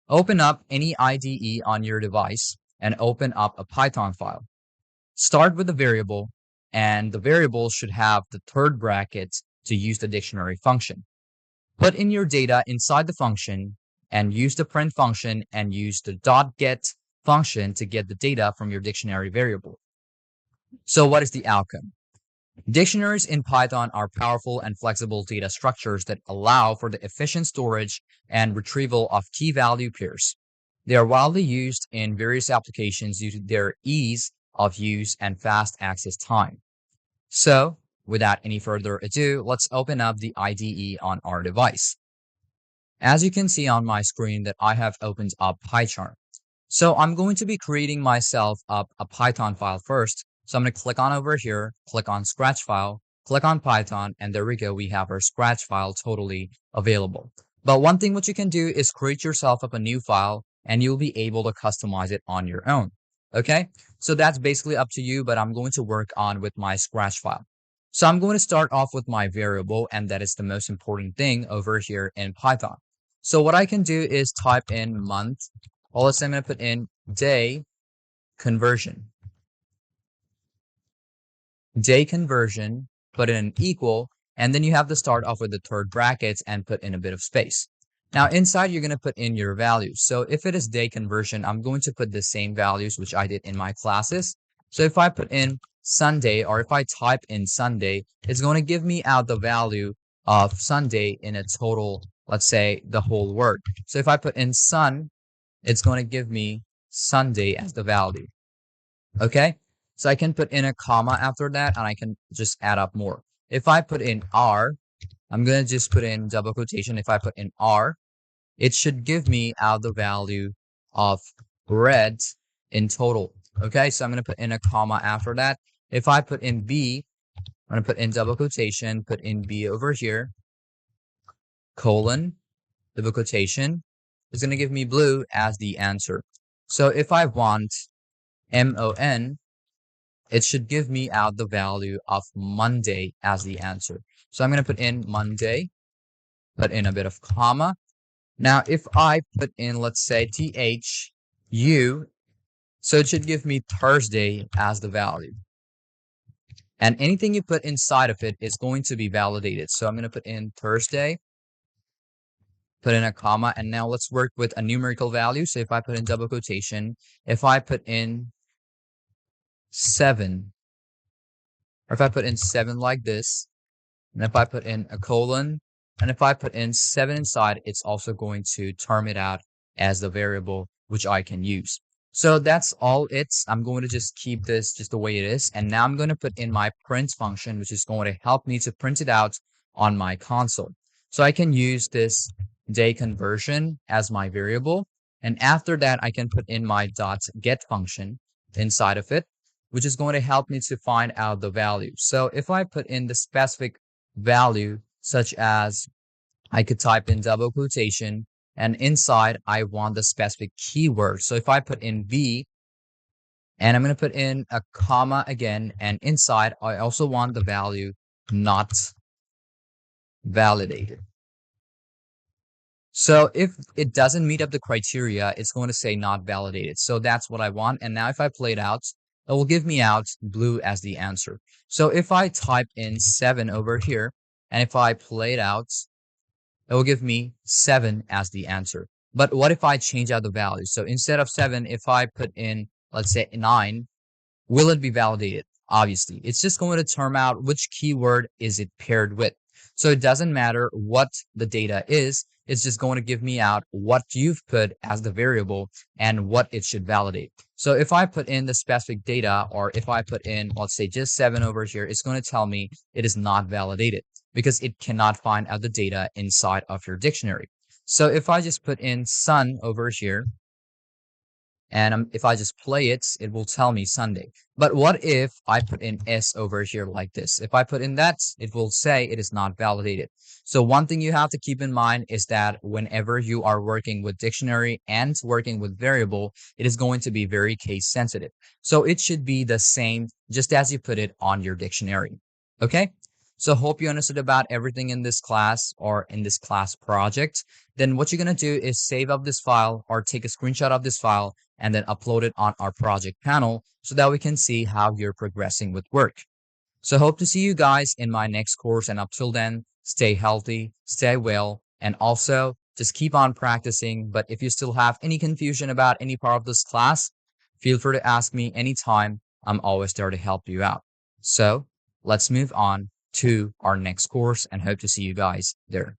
Open up any IDE on your device and open up a Python file. Start with the variable, and the variable should have the third bracket to use the dictionary function. Put in your data inside the function and use the print function and use the .get function to get the data from your dictionary variable. So what is the outcome? Dictionaries in Python are powerful and flexible data structures that allow for the efficient storage and retrieval of key value pairs. They are widely used in various applications due to their ease of use and fast access time. So, without any further ado, let's open up the IDE on our device. As you can see on my screen that I have opened up PyCharm. So I'm going to be creating myself up a Python file first. So I'm going to click on over here, click on Scratch File, click on Python, and there we go. We have our Scratch file totally available. But one thing what you can do is create yourself up a new file, and you'll be able to customize it on your own. Okay, so that's basically up to you, but I'm going to work on with my Scratch file. So I'm going to start off with my variable, and that is the most important thing over here in Python. So what I can do is type in month. Well, let's say I'm going to put in day conversion. Day conversion, put in an equal, and then you have to start off with the third brackets and put in a bit of space. Now inside, you're going to put in your values. So if it is day conversion, I'm going to put the same values which I did in my classes. So if I put in Sunday, or if I type in Sunday, it's going to give me out the value of Sunday in a total, let's say, the whole word. So if I put in sun, it's going to give me Sunday as the value. Okay? So I can put in a comma after that, and I can just add up more. If I put in R, I'm going to just put in double quotation. If I put in R, it should give me out the value of red in total. Okay, so I'm going to put in a comma after that. If I put in B, I'm going to put in double quotation, put in B over here, colon, double quotation. It's going to give me blue as the answer. So if I want MON, it should give me out the value of Monday as the answer. So I'm going to put in Monday, put in a bit of comma. Now, if I put in, let's say, THU, so it should give me Thursday as the value. And anything you put inside of it is going to be validated. So I'm going to put in Thursday, put in a comma, and now let's work with a numerical value. So if I put in double quotation, if I put in 7, or if I put in 7 like this, and if I put in a colon, and if I put in 7 inside, it's also going to term it out as the variable which I can use. So that's all I'm going to just keep this just the way it is. And now I'm going to put in my print function, which is going to help me to print it out on my console. So I can use this day conversion as my variable. And after that, I can put in my .get function inside of it, which is going to help me to find out the value. So if I put in the specific value, such as I could type in double quotation, and inside I want the specific keyword. So if I put in V, and I'm going to put in a comma again, and inside I also want the value not validated. So if it doesn't meet up the criteria, it's going to say not validated. So that's what I want. And now if I play it out, it will give me out blue as the answer. So if I type in 7 over here, and if I play it out, it will give me 7 as the answer. But what if I change out the value? So instead of 7, if I put in, let's say 9, will it be validated? Obviously, it's just going to term out which keyword is it paired with. So it doesn't matter what the data is, it's just going to give me out what you've put as the variable and what it should validate. So if I put in the specific data, or if I put in, let's say just 7 over here, it's going to tell me it is not validated because it cannot find out the data inside of your dictionary. So if I just put in sun over here, and if I just play it, it will tell me Sunday. But what if I put in S over here like this? If I put in that, it will say it is not validated. So one thing you have to keep in mind is that whenever you are working with dictionary and working with variable, it is going to be very case sensitive. So it should be the same just as you put it on your dictionary. Okay? So hope you understood about everything in this class or in this class project. Then what you're going to do is save up this file or take a screenshot of this file and then upload it on our project panel so that we can see how you're progressing with work. So hope to see you guys in my next course, and up till then, stay healthy, stay well, and also just keep on practicing. But if you still have any confusion about any part of this class, feel free to ask me anytime. I'm always there to help you out. So let's move on to our next course and hope to see you guys there.